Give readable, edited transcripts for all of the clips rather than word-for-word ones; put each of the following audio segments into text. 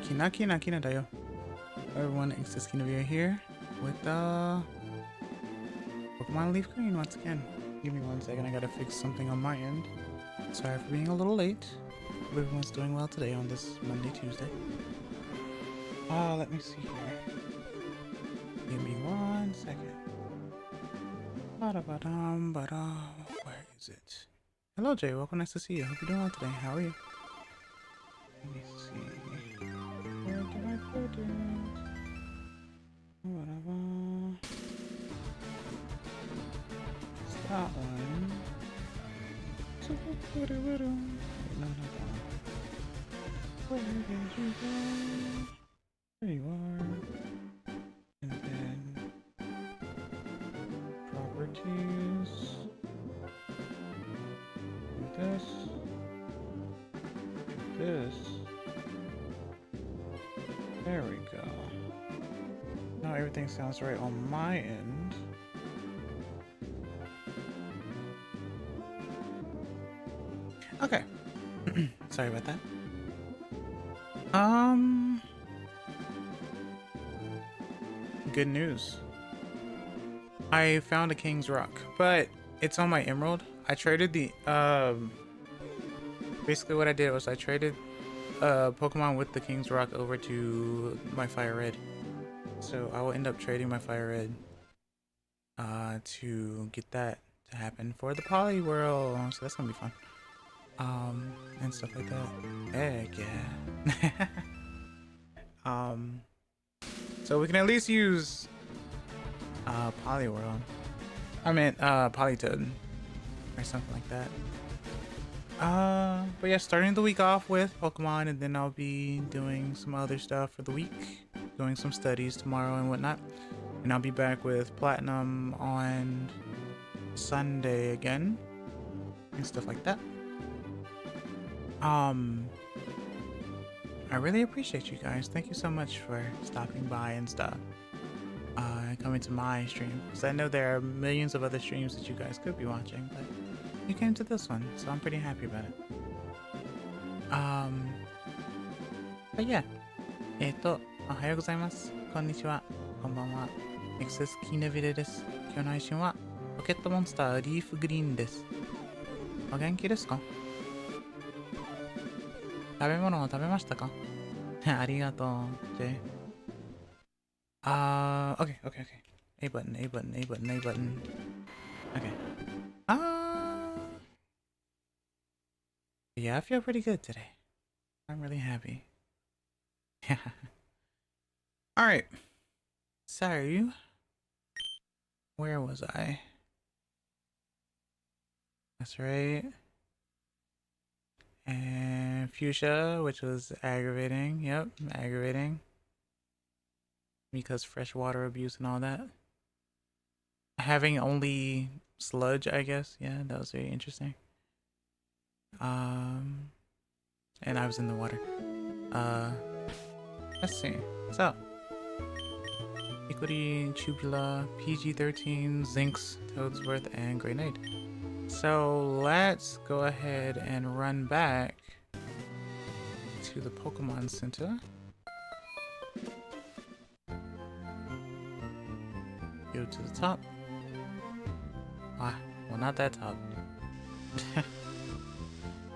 Kina dayo. Everyone, it's just Kinavira here with Pokemon LeafGreen once again. Give me 1 second, I gotta fix something on my end. Sorry for being a little late. Hope everyone's doing well today on this Monday, Tuesday. Let me see here. Give me 1 second. Where is it? Hello Jay, welcome, nice to see you. Hope you're doing well today. How are you? Let me see. Where did I put it? Whatever. It's that one. Where did you go? There you are. And then properties. And this. There we go. Now everything sounds right on my end. Okay. Sorry about that. Good news. I found a King's Rock, but it's on my Emerald. I traded the basically what I did was I traded Pokemon with the King's Rock over to my Fire Red. So I will end up trading my Fire Red to get that to happen for the Poly World. So that's gonna be fun. And stuff like that. Heck yeah. So we can at least use Poliwhirl. I meant Politoed or something like that. But yeah, starting the week off with Pokemon, and then I'll be doing some other stuff for the week, doing some studies tomorrow and whatnot, and I'll be back with Platinum on Sunday again and stuff like that. I really appreciate you guys. Thank you so much for stopping by and stuff. Coming to my stream, because I know there are millions of other streams that you guys could be watching, but you came to this one, so I'm pretty happy about it. But yeah. おはようございます。こんにちは。こんばんは。XS キネビレです。今日の配信はポケットモンスターリーフグリーンです。お元気ですか？食べ物を食べましたか？ありがとう、Jay. Okay. A button. Okay. Yeah, I feel pretty good today. I'm really happy. Alright. So, where was I? That's right. And Fuchsia, which was aggravating. Yep, aggravating. Because freshwater abuse and all that. Having only sludge, I guess. Yeah, that was very interesting. And I was in the water. Let's see. So, Equity, Tubula, PG-13, Zinx, Toadsworth, and Grenade. So let's go ahead and run back to the Pokemon Center. Go to the top. Well, not that top.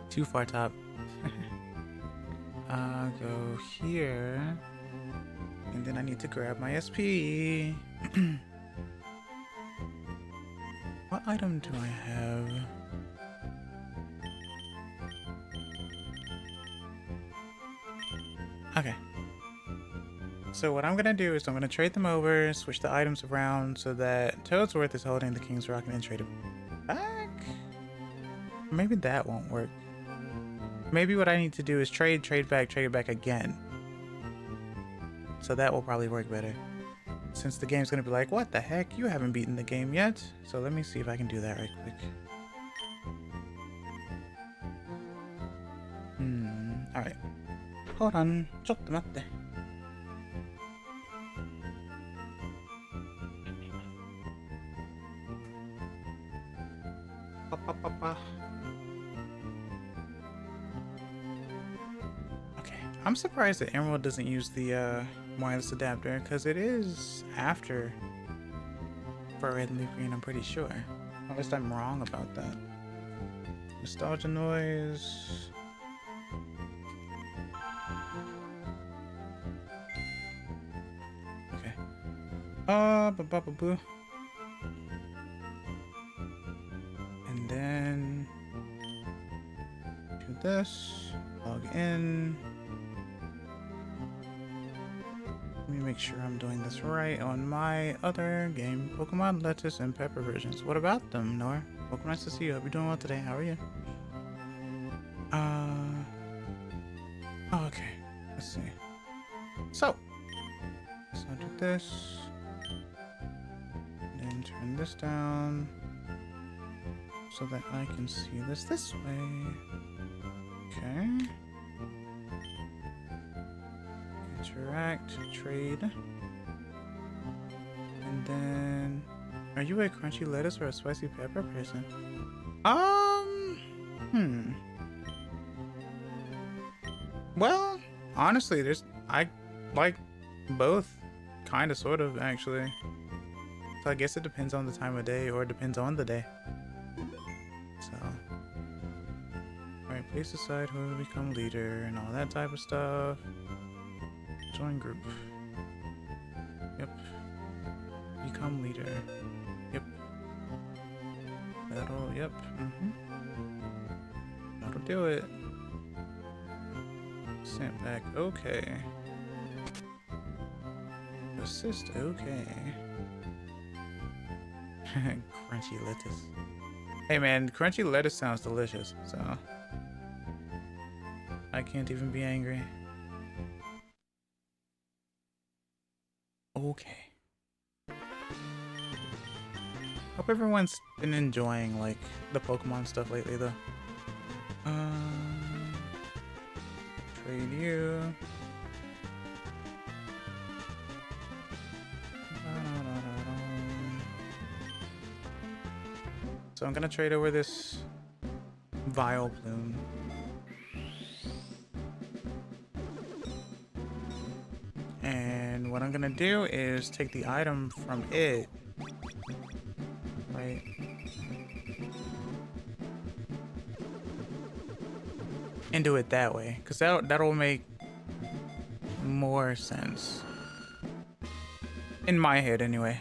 Too far top. Go here. And then I need to grab my SP. What item do I have? Okay. So what I'm gonna do is I'm gonna trade them over, switch the items around so that Toadsworth is holding the King's Rock and then trade it back? Maybe that won't work. Maybe what I need to do is trade it back again. So that will probably work better. Since the game's gonna be like, what the heck? You haven't beaten the game yet. So let me see if I can do that right quick. Alright. Hold on. ちょっと待って。Okay. I'm surprised that Emerald doesn't use the wireless adapter, because it is after for Red and LeafGreen, I'm pretty sure. Unless I'm wrong about that. Nostalgia noise. Okay. Boo. And then do this. Log in. Let me make sure I'm doing this right on my other game, Pokemon Lettuce and Pepper versions. What about them, Nora? Welcome, nice to see you. Hope you're doing well today. How are you? Oh, okay. Let's see. So do this. And then turn this down so that I can see this way. Okay. Interact, trade. And then, are you a crunchy lettuce or a spicy pepper person? Well, honestly, I like both, kind of, sort of, actually. So I guess it depends on the time of day, or it depends on the day. So, alright, please decide who will become leader and all that type of stuff. Join group. Yep. Become leader. Yep. That'll, yep. That'll do it. Sent back, okay. Assist, okay. Crunchy lettuce. Hey man, crunchy lettuce sounds delicious, so I can't even be angry. Okay. Hope everyone's been enjoying like the Pokemon stuff lately though. Trade you. So I'm gonna trade over this Vile Plume. And what I'm gonna do is take the item from it. Right. And do it that way, because that'll make more sense. In my head, anyway.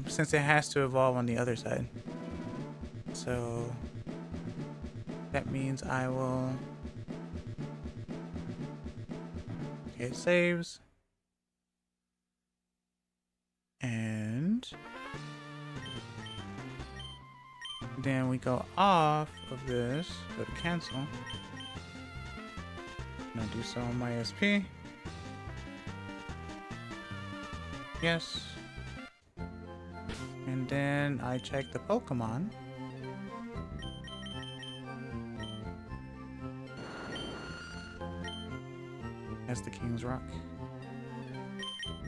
Since it has to evolve on the other side. So that means I will... Okay, it saves. And then we go off of this, go to cancel. And I'll do so on my SP. Yes. And then I check the Pokemon. That's the King's Rock.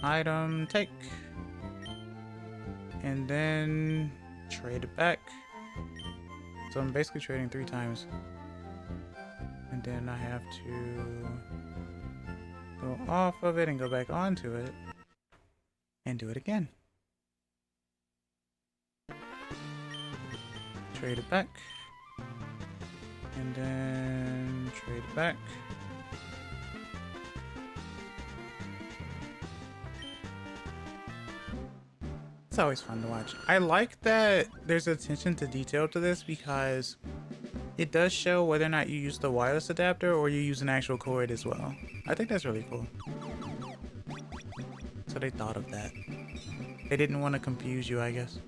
Item, take. And then trade it back. So I'm basically trading 3 times. And then I have to go off of it and go back onto it. And do it again. Trade it back. And then trade it back. It's always fun to watch. I like that there's attention to detail to this because it does show whether or not you use the wireless adapter or you use an actual cord as well. I think that's really cool. So they thought of that. They didn't want to confuse you, I guess.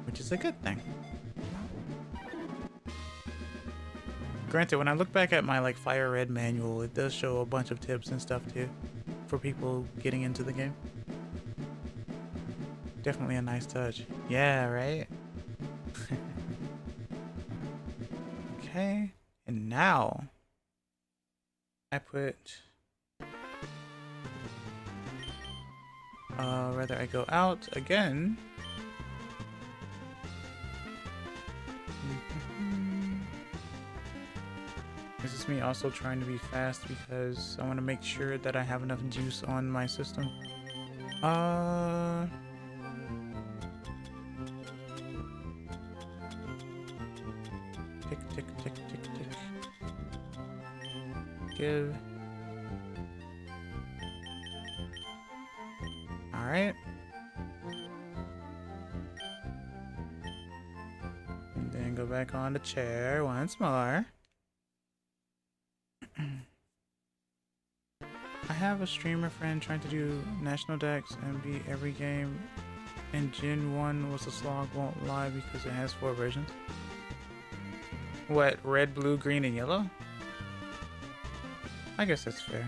Which is a good thing. Granted, when I look back at my like Fire Red manual, it does show a bunch of tips and stuff too for people getting into the game. Definitely a nice touch. Yeah, right? Okay, and now I put rather I go out again. is me also trying to be fast because I want to make sure that I have enough juice on my system. Tick, tick, tick, tick, tick. Give. Alright. And then go back on the chair once more. I have a streamer friend trying to do national decks and beat every game, and Gen 1 was a slog, won't lie, because it has 4 versions. What, red, blue, green, and yellow? I guess that's fair.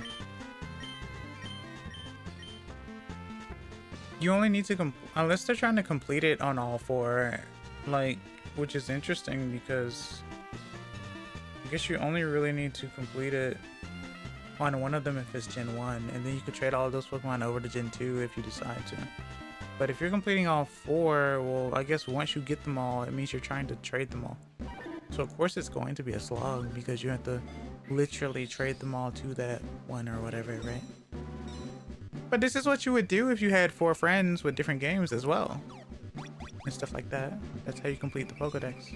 You only need to unless they're trying to complete it on all 4, like, which is interesting because I guess you only really need to complete it on one of them if it's Gen 1, and then you could trade all of those Pokemon over to Gen 2 if you decide to. But if you're completing all 4, well, I guess once you get them all, it means you're trying to trade them all. So of course it's going to be a slog because you have to literally trade them all to that one or whatever, right? But this is what you would do if you had 4 friends with different games as well. And stuff like that. That's how you complete the Pokedex.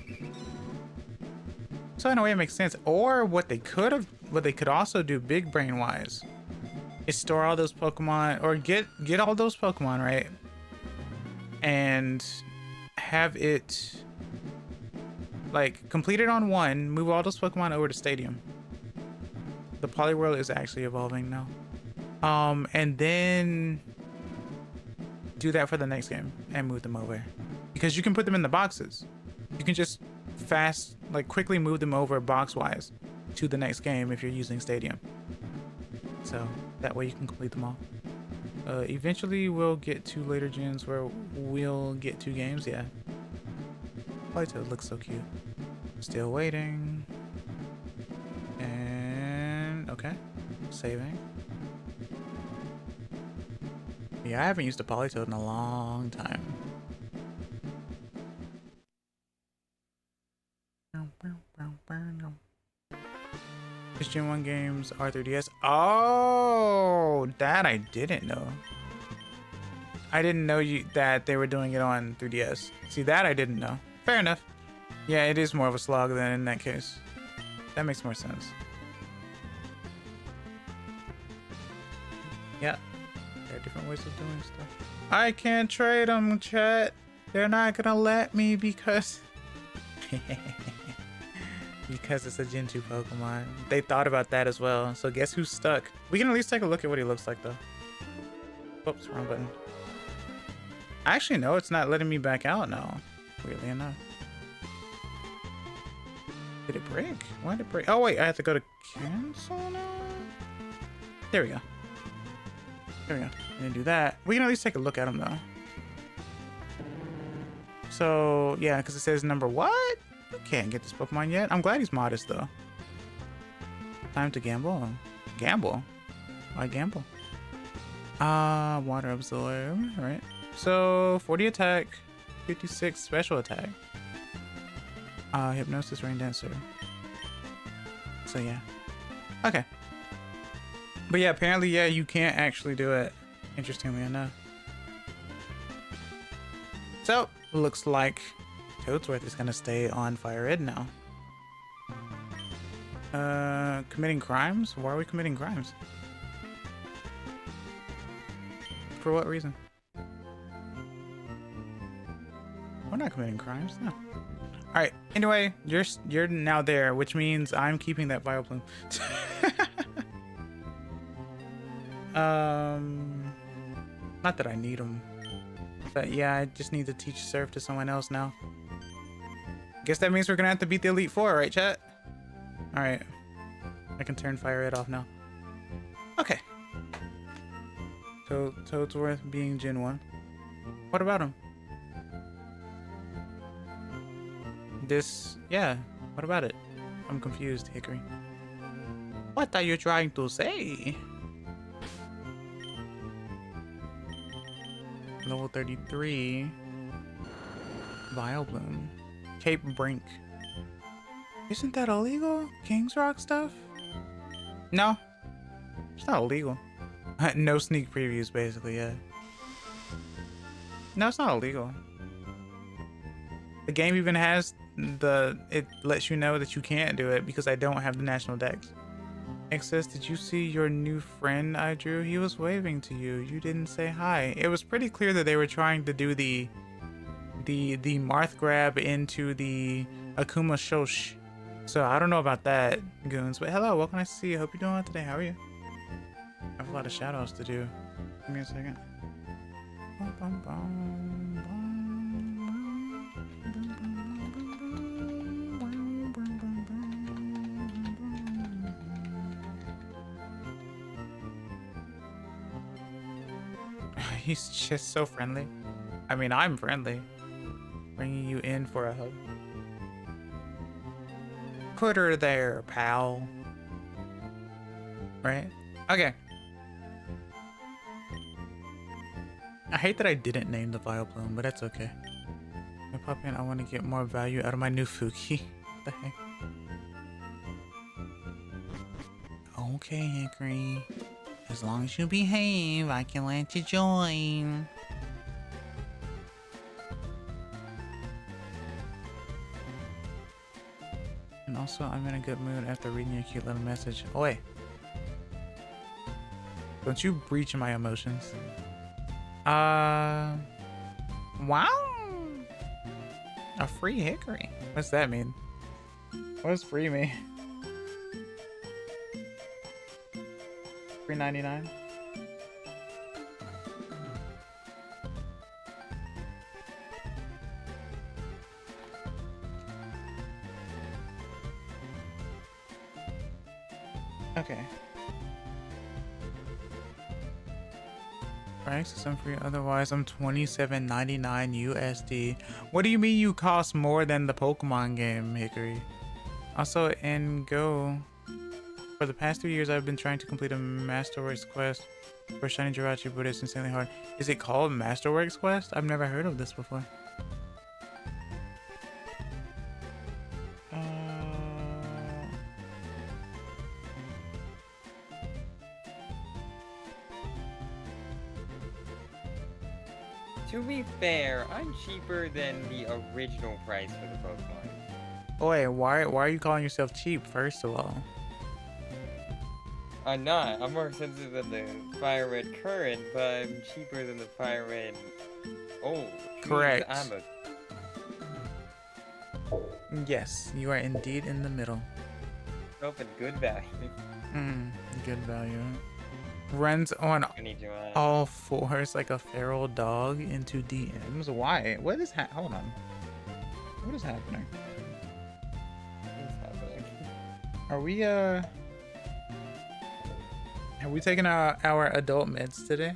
So in a way it makes sense. Or what they could also do big brain wise is store all those Pokemon, or get all those Pokemon, right? And have it like complete it on 1, move all those Pokemon over to Stadium. The Poliwhirl is actually evolving now. And then do that for the next game and move them over, because you can put them in the boxes. You can just quickly move them over box wise to the next game if you're using Stadium. So that way you can complete them all. Eventually we'll get to later gens where we'll get 2 games. Yeah. Politoed looks so cute. Still waiting. And okay, saving. Yeah, I haven't used a Politoed in a long time. Which Gen 1 games are 3DS? Oh, that I didn't know. I didn't know that they were doing it on 3DS. See, that I didn't know. Fair enough. Yeah, it is more of a slog then in that case. That makes more sense. Yeah. There are different ways of doing stuff. I can't trade them, chat. They're not gonna let me because... because it's a Gen 2 Pokemon. They thought about that as well. So guess who's stuck? We can at least take a look at what he looks like though. Oops, wrong button. Actually, no, it's not letting me back out now. Weirdly enough. Did it break? Why did it break? Oh wait, I have to go to cancel now? There we go. There we go. I didn't do that. We can at least take a look at him though. So yeah, because it says number what? You can't get this Pokemon yet. I'm glad he's modest though. Time to gamble. Gamble? Why gamble? Water absorb, right? So 40 attack, 56 special attack. Hypnosis, Rain Dancer. So yeah. Okay. But yeah, apparently, yeah, you can't actually do it. Interestingly enough. So, looks like Toadsworth is gonna stay on Fire Red now. Committing crimes? Why are we committing crimes? For what reason? We're not committing crimes, no. Alright, anyway, you're now there, which means I'm keeping that Vileplume. Not that I need them. But yeah, I just need to teach Surf to someone else now. Guess that means we're gonna have to beat the Elite Four, right, chat? Alright. I can turn Fire Red off now. Okay. Toadsworth being Gen 1. What about him? Yeah, what about it? I'm confused, Hickory. What are you trying to say? Level 33. Vileplume. Cape Brink. Isn't that illegal? King's Rock stuff? No, it's not illegal. No sneak previews, basically, yeah. No, it's not illegal. The game even has it lets you know that you can't do it because I don't have the national dex. Nick says, did you see your new friend I drew? He was waving to you. You didn't say hi. It was pretty clear that they were trying to do the Marth grab into the Akuma Shosh. So I don't know about that, goons. But hello, welcome to see you. Hope you're doing well today. How are you? I have a lot of shout-outs to do. Give me a second. Bum, bum, bum, bum. He's just so friendly. I mean, I'm friendly. Bringing you in for a hug. Put her there, pal. Right? Okay. I hate that I didn't name the Vileplume, but that's okay. I pop in, I want to get more value out of my new Fuki. What the heck? Okay, Hickory. As long as you behave, I can let you join. And also, I'm in a good mood after reading your cute little message. Oi! Don't you breach my emotions. Wow! A free Hickory. What's that mean? What does free mean? $3.99. Okay. For access, I'm free. Otherwise, I'm $27.99 USD. What do you mean you cost more than the Pokemon game, Hickory? Also, in Go. For the past 3 years, I've been trying to complete a Masterworks quest for Shiny Jirachi, but it's insanely hard. Is it called Masterworks quest? I've never heard of this before. To be fair, I'm cheaper than the original price for the Pokemon. Oi, why are you calling yourself cheap, first of all? I'm not. I'm more expensive than the Fire Red Current, but I'm cheaper than the Fire Red... Oh, correct. I'm Yes, you are indeed in the middle. open good value. Good value. Runs on all fours like a feral dog into DMs. Why? What is hold on. What is happening? What's happening? Are we taking our adult meds today?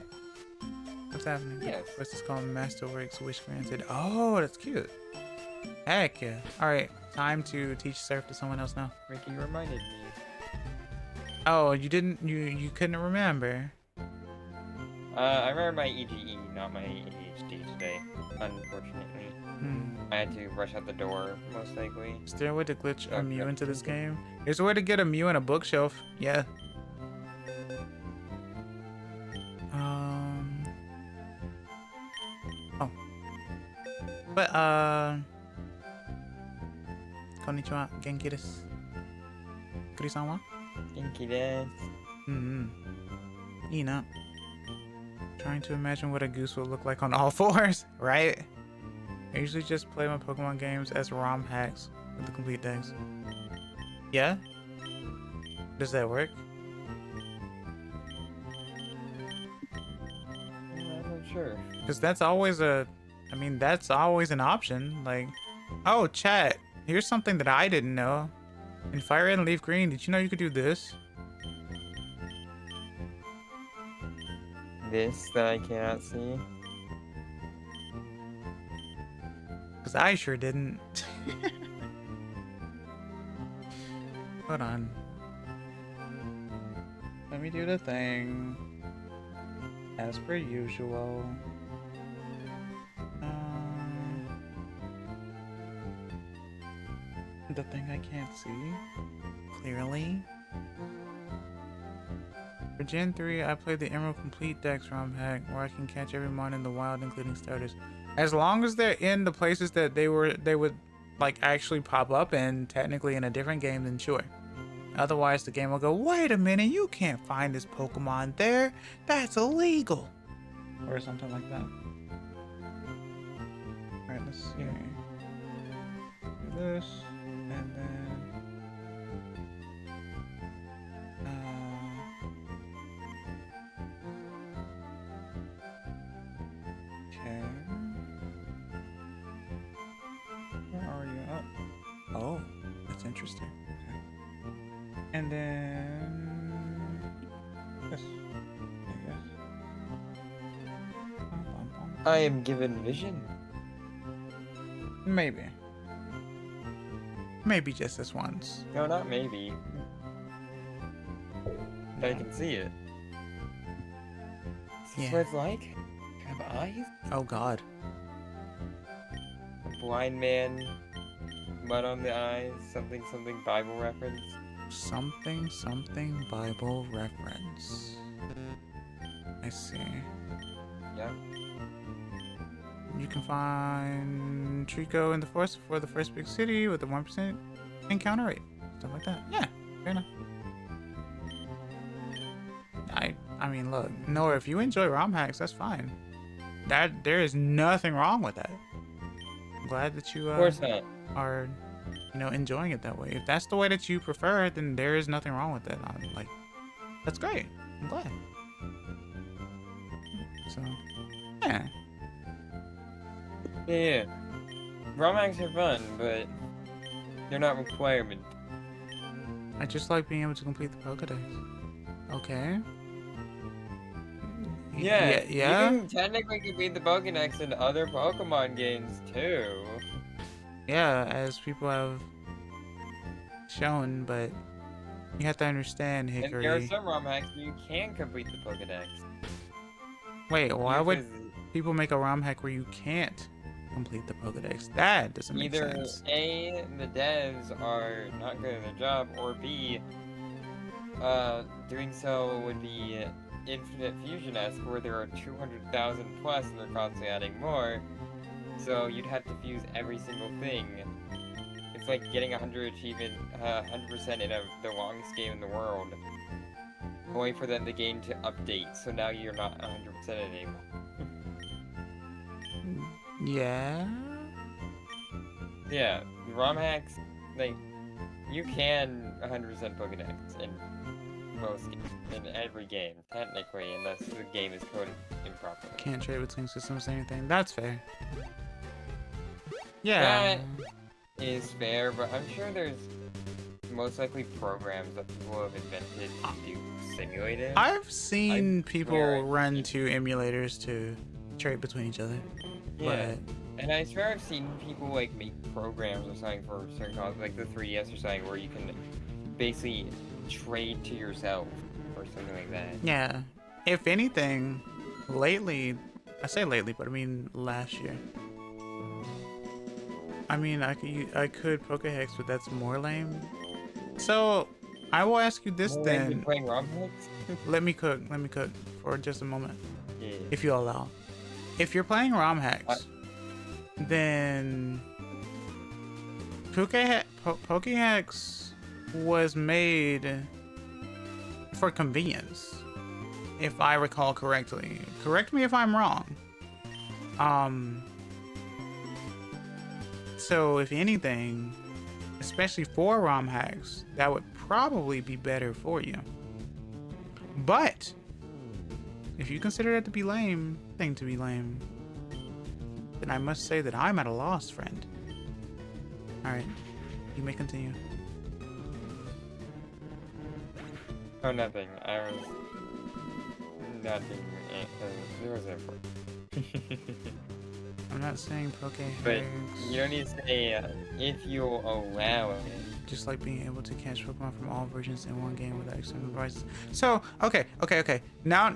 What's happening? Yes. What's this called? Masterworks Wish Granted. Oh, that's cute. Heck yeah. Alright, time to teach Surf to someone else now. Ricky reminded me. Oh, you didn't you couldn't remember. I remember my EGE, not my ADHD today, unfortunately. I had to rush out the door, most likely. Is there a way to glitch a Mew into this game? There's a way to get a Mew in a bookshelf. Yeah. Oh. But, konnichiwa, genki desu. Kuri-san wa? Genki desu. You know. Trying to imagine what a goose would look like on all fours, right? I usually just play my Pokemon games as ROM hacks with the complete decks. Yeah? Does that work? I'm not sure. Because that's always that's always an option. Like, oh, chat, here's something that I didn't know. In Fire Red and LeafGreen, did you know you could do this? This that I cannot see. Because I sure didn't. Hold on. Let me do the thing. As per usual. The thing I can't see clearly. For Gen 3, I played the Emerald Complete Dex ROM hack, where I can catch every mon in the wild, including starters. As long as they're in the places that they would like actually pop up in, technically in a different game, then sure. Otherwise, the game will go, wait a minute, you can't find this Pokemon there. That's illegal. Or something like that. Alright, let's see. Do this, and then... okay. Where are you? Oh, that's interesting. Okay. And then... yes. I guess. I am given vision. Maybe. Maybe just this once. No, not maybe. I can see it. Is this what it's like? You have eyes? Oh god. A blind man, mud on the eyes, something Bible reference. Something Bible reference. I see. Yep. You can find Trico in the forest for the first big city with a 1% encounter rate. Stuff like that. Yeah, fair enough. I mean, look, Noah, if you enjoy ROM hacks, that's fine. There is nothing wrong with that. I'm glad that you Of course not. are, enjoying it that way. If that's the way that you prefer, then there is nothing wrong with that. I'm like, that's great. I'm glad. So, yeah. Yeah. ROM hacks are fun, but they're not requirement. I just like being able to complete the Pokédex. Okay. Yeah. Yeah. You can technically complete the Pokédex in other Pokemon games too. Yeah, as people have shown, but you have to understand, And Hickory. there are some ROM hacks where you can complete the Pokédex. Wait, why would Because people make a ROM hack where you can't complete the Pokédex? That doesn't make either sense. A, the devs are not good at their job, or B, doing so would be Infinite Fusion-esque, where there are 200,000 plus and they're constantly adding more. So you'd have to fuse every single thing. It's like getting 100% in the longest game in the world, only for then the game to update. So now you're not 100% anymore. Yeah. Yeah, ROM hacks, like, you can 100% Pokédex in most games, in every game, technically, unless the game is coded improperly. Can't trade between systems or anything. That's fair. Yeah. That is fair, but I'm sure there's most likely programs that people have invented to do simulators. I've seen I people swear run to emulators to trade between each other. Yeah, But and I swear I've seen people like make programs or something for certain consoles, like the 3DS or something, where you can basically trade to yourself or something like that. yeah, if anything, lately, I say lately, but I mean last year. I mean, I could Pokehex, but that's more lame. So, I will ask you this More then. than playing ROM hacks? Let me cook for just a moment, Yeah. if you allow. If you're playing ROM hacks, then Pokehex was made for convenience, if I recall correctly. Correct me if I'm wrong. So if anything, especially for ROM hacks, that would probably be better for you. But if you consider that to be lame, then I must say that I'm at a loss, friend. Alright, you may continue. Oh, nothing. I was... Nothing. There was an effort. I'm not saying Pokehex. But you don't need to say, if you'll allow it. Just like being able to catch Pokemon from all versions in one game without external devices. So, okay. Now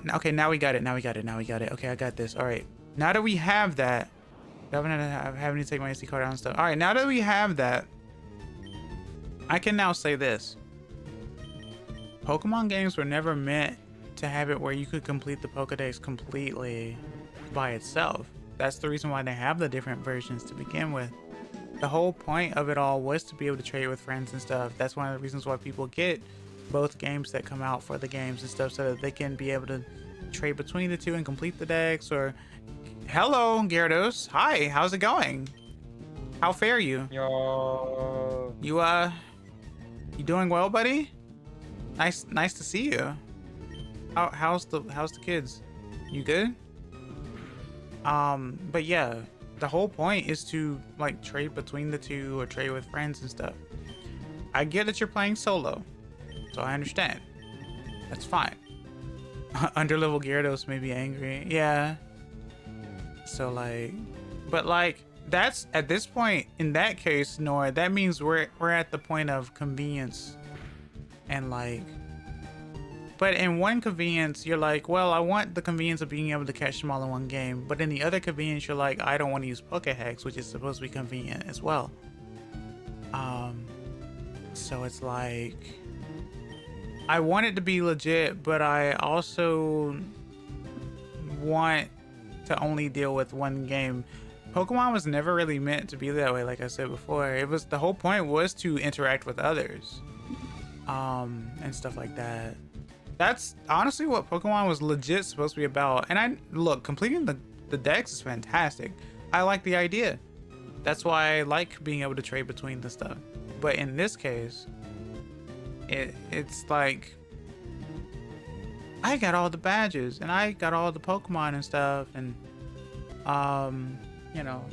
we got it. Okay, I got this. All right. Now that we have that, I'm having to take my SD card out and stuff. All right, now that we have that, I can now say this. Pokemon games were never meant to have it where you could complete the Pokedex completely by itself. That's the reason why they have the different versions to begin with. The whole point of it all was to be able to trade with friends and stuff. That's one of the reasons why people get both games that come out for the games and stuff, so that they can be able to trade between the two and complete the decks. Or hello, Gyarados. Hi, how's it going? How fare you? Yo. You doing well, buddy? Nice to see you. How's the kids? You good? But yeah, the whole point is to like trade between the two or trade with friends and stuff. I get that you're playing solo, so I understand. That's fine. Underlevel Gyarados may be angry. Yeah. So like, but like, that's at this point in that case, Nora, that means we're at the point of convenience. And like, but in one convenience, you're like, well, I want the convenience of being able to catch them all in one game. But in the other convenience, you're like, I don't want to use Pokehex, which is supposed to be convenient as well. So it's like, I want it to be legit, but I also want to only deal with one game. Pokemon was never really meant to be that way, like I said before. It was, the whole point was to interact with others, and stuff like that. That's honestly what Pokemon was legit supposed to be about. And look, completing the decks is fantastic. I like the idea. That's why I like being able to trade between the stuff. But in this case, it's like, I got all the badges and I got all the Pokemon and stuff, and you know,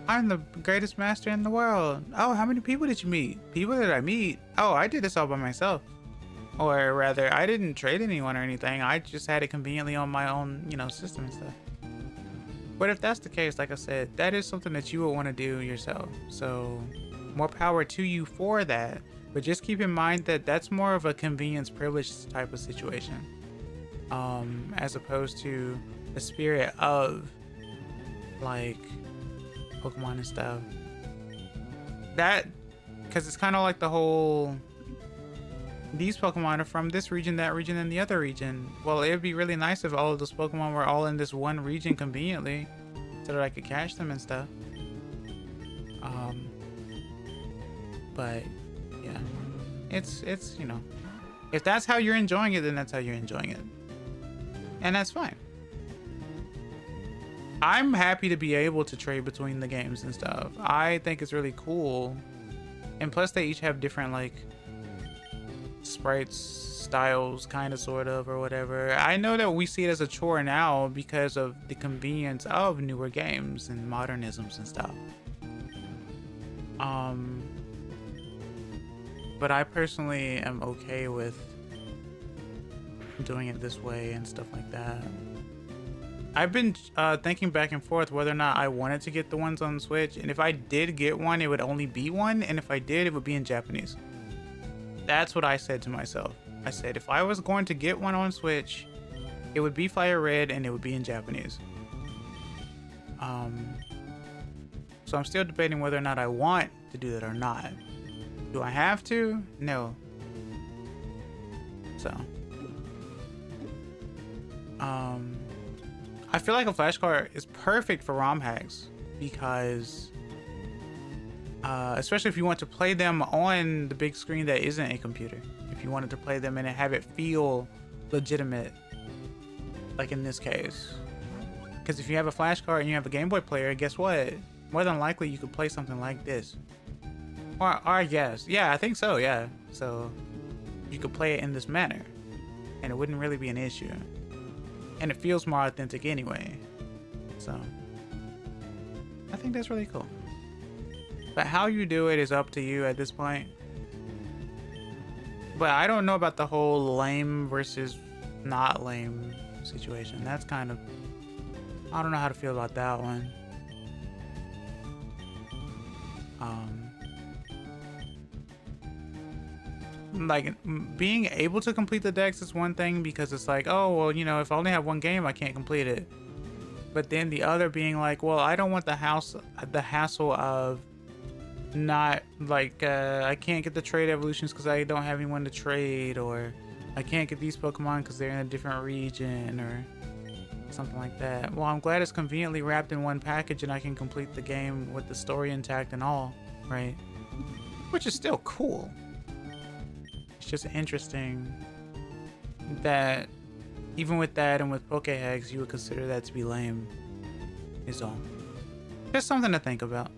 I'm the greatest master in the world. Oh, how many people did you meet? People that I meet? Oh, I did this all by myself. Or rather, I didn't trade anyone or anything. I just had it conveniently on my own, you know, system and stuff. But if that's the case, like I said, that is something that you would want to do yourself. So more power to you for that. But just keep in mind that that's more of a convenience privilege type of situation. As opposed to the spirit of like Pokemon and stuff. That, because it's kind of like the whole, these Pokemon are from this region, that region, and the other region. Well, it would be really nice if all of those Pokemon were all in this one region conveniently, so that I could catch them and stuff. But yeah, it's you know, if that's how you're enjoying it, then that's how you're enjoying it, and that's fine. I'm happy to be able to trade between the games and stuff. I think it's really cool, and plus they each have different like sprites, styles, kind of, sort of, or whatever. I know that we see it as a chore now because of the convenience of newer games and modernisms and stuff. But I personally am okay with doing it this way and stuff like that. I've been thinking back and forth whether or not I wanted to get the ones on Switch, and if I did get one, it would only be one, and if I did, it would be in Japanese. That's what I said to myself. I said if I was going to get one on Switch, it would be Fire Red and it would be in Japanese. So I'm still debating whether or not I want to do that or not. Do I have to? No. So I feel like a flashcard is perfect for ROM hacks because especially if you want to play them on the big screen that isn't a computer. If you wanted to play them and have it feel legitimate, like in this case. Because if you have a flashcard and you have a Game Boy player, guess what? More than likely you could play something like this. Or yes, yeah, I think so, yeah. So you could play it in this manner and it wouldn't really be an issue. And it feels more authentic anyway. So I think that's really cool. But how you do it is up to you at this point. But I don't know about the whole lame versus not lame situation. That's kind of, I don't know how to feel about that one. Like, being able to complete the decks is one thing because it's like, oh, well, you know, if I only have one game, I can't complete it. But then the other being like, well, I don't want the hassle of not, like, I can't get the trade evolutions because I don't have anyone to trade, or I can't get these Pokemon because they're in a different region or something like that. Well, I'm glad it's conveniently wrapped in one package and I can complete the game with the story intact and all, right? Which is still cool. It's just interesting that even with that and with Pokehegs, you would consider that to be lame. Is all. Just something to think about.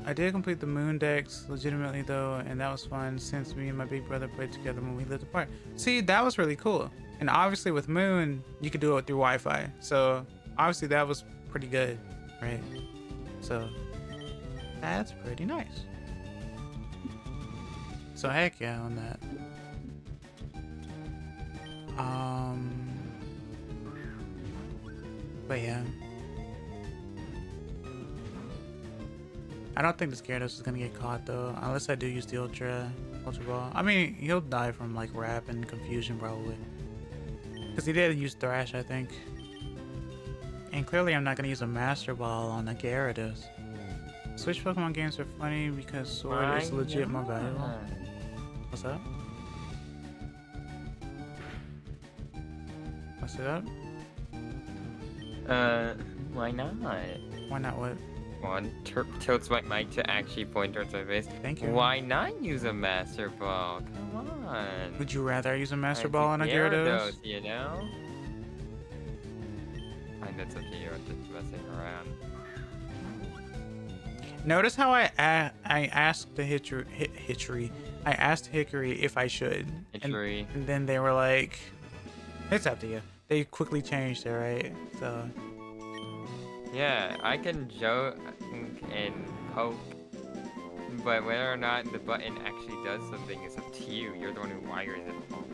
I did complete the Moon Dex legitimately though, and that was fun since me and my big brother played together when we lived apart. See, that was really cool. And obviously with Moon, you could do it through Wi-Fi. So obviously that was pretty good, right? So that's pretty nice. So heck yeah on that. But yeah. I don't think this Gyarados is gonna get caught though, unless I do use the Ultra Ball. I mean, he'll die from like Wrap and Confusion probably. Because he did use Thrash, I think. And clearly I'm not gonna use a Master Ball on the Gyarados. Switch Pokemon games are funny because Sword is legit more valuable. What's up? What's it up? Why not? Why not what? One, tilts my mic to actually point towards my face. Thank you. Why not use a Master Ball? Come on. Would you rather use a Master Ball on a Gyarados? You know? I think that's up to you. I'm just messing around. Notice how I asked the Hickory. I asked Hickory if I should. Hickory. And then they were like, it's up to you. They quickly changed it, right? So. Yeah, I can joke and poke, but whether or not the button actually does something is up to you. You're the one who wires it all.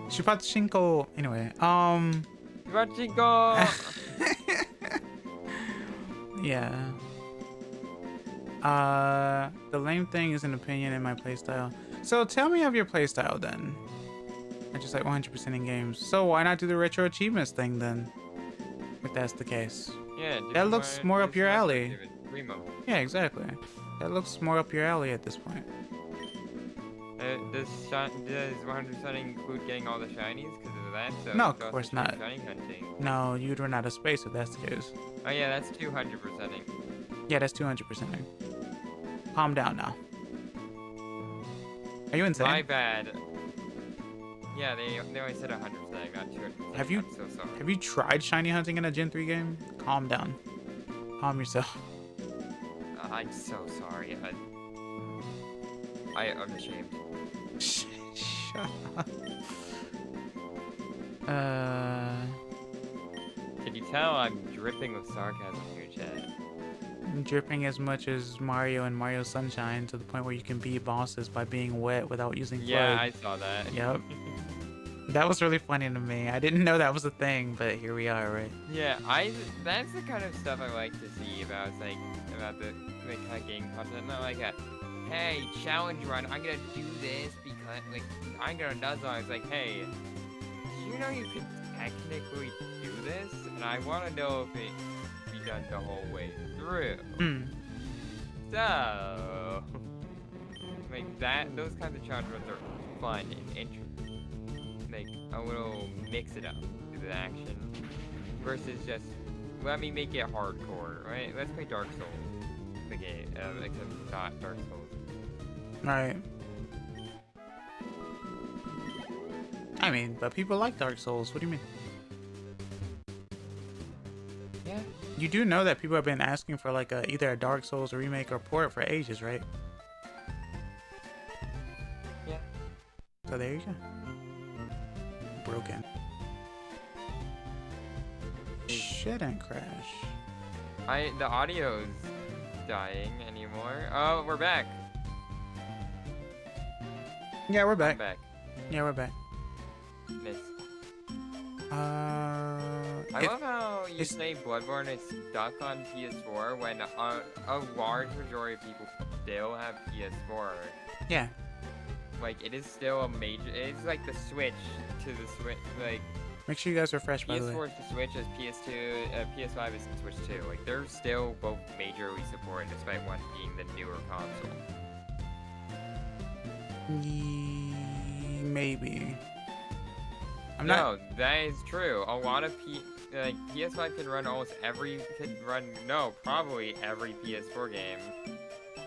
Shupatchinko. Anyway, Shupatchinko! Yeah. The lame thing is an opinion in my playstyle. So tell me of your playstyle then. I just like 100% in games. So why not do the retro achievements thing then? If that's the case. Yeah. That looks more up your alley. Remo. Yeah, exactly. That looks more up your alley at this point. Does 100% include getting all the shinies because of that? So no, of course not. Shiny hunting. No, you'd run out of space if that's the case. Oh yeah, that's 200%ing. Yeah, that's 200%ing. Calm down now. Are you insane? My bad. Yeah, they only said 100%, not 200%. Have you? I'm so sorry. Have you tried shiny hunting in a Gen 3 game? Calm down. Calm yourself. I'm so sorry. I'm ashamed. Shut up. Can you tell I'm dripping with sarcasm here, Chad? Dripping as much as Mario and Mario Sunshine to the point where you can beat bosses by being wet without using FLUDD. Yeah, I saw that. Yep. That was really funny to me. I didn't know that was a thing, but here we are, right? Yeah, that's the kind of stuff I like to see about the kind of game content. Not like a, hey, challenge run, I'm gonna do this because like I'm gonna Nuzlocke. It's like, hey, do you know you could technically do this? And I wanna know if it be done the whole way through. So like those kinds of challenge runs are fun and interesting. Like a little mix it up to the action versus just let me make it hardcore, right? Let's play Dark Souls, the game, except not Dark Souls. Right. I mean, but people like Dark Souls. What do you mean? Yeah. You do know that people have been asking for like either a Dark Souls remake or port for ages, right? Yeah. So there you go. Broken. Shouldn't crash. The audio's dying anymore. Oh, we're back. Yeah, we're back. I'm back. Yeah, we're back. Miss. I love how you say Bloodborne is stuck on PS4 when a large majority of people still have PS4. Yeah. Like, it is still a major... It's like the Switch to the Switch, like... Make sure you guys refresh, by the way. PS4 is the Switch as PS2, PS5 is the Switch 2. Like, they're still both majorly supported, despite one being the newer console. Maybe. No, that is true. A lot of PS5 can run probably every PS4 game.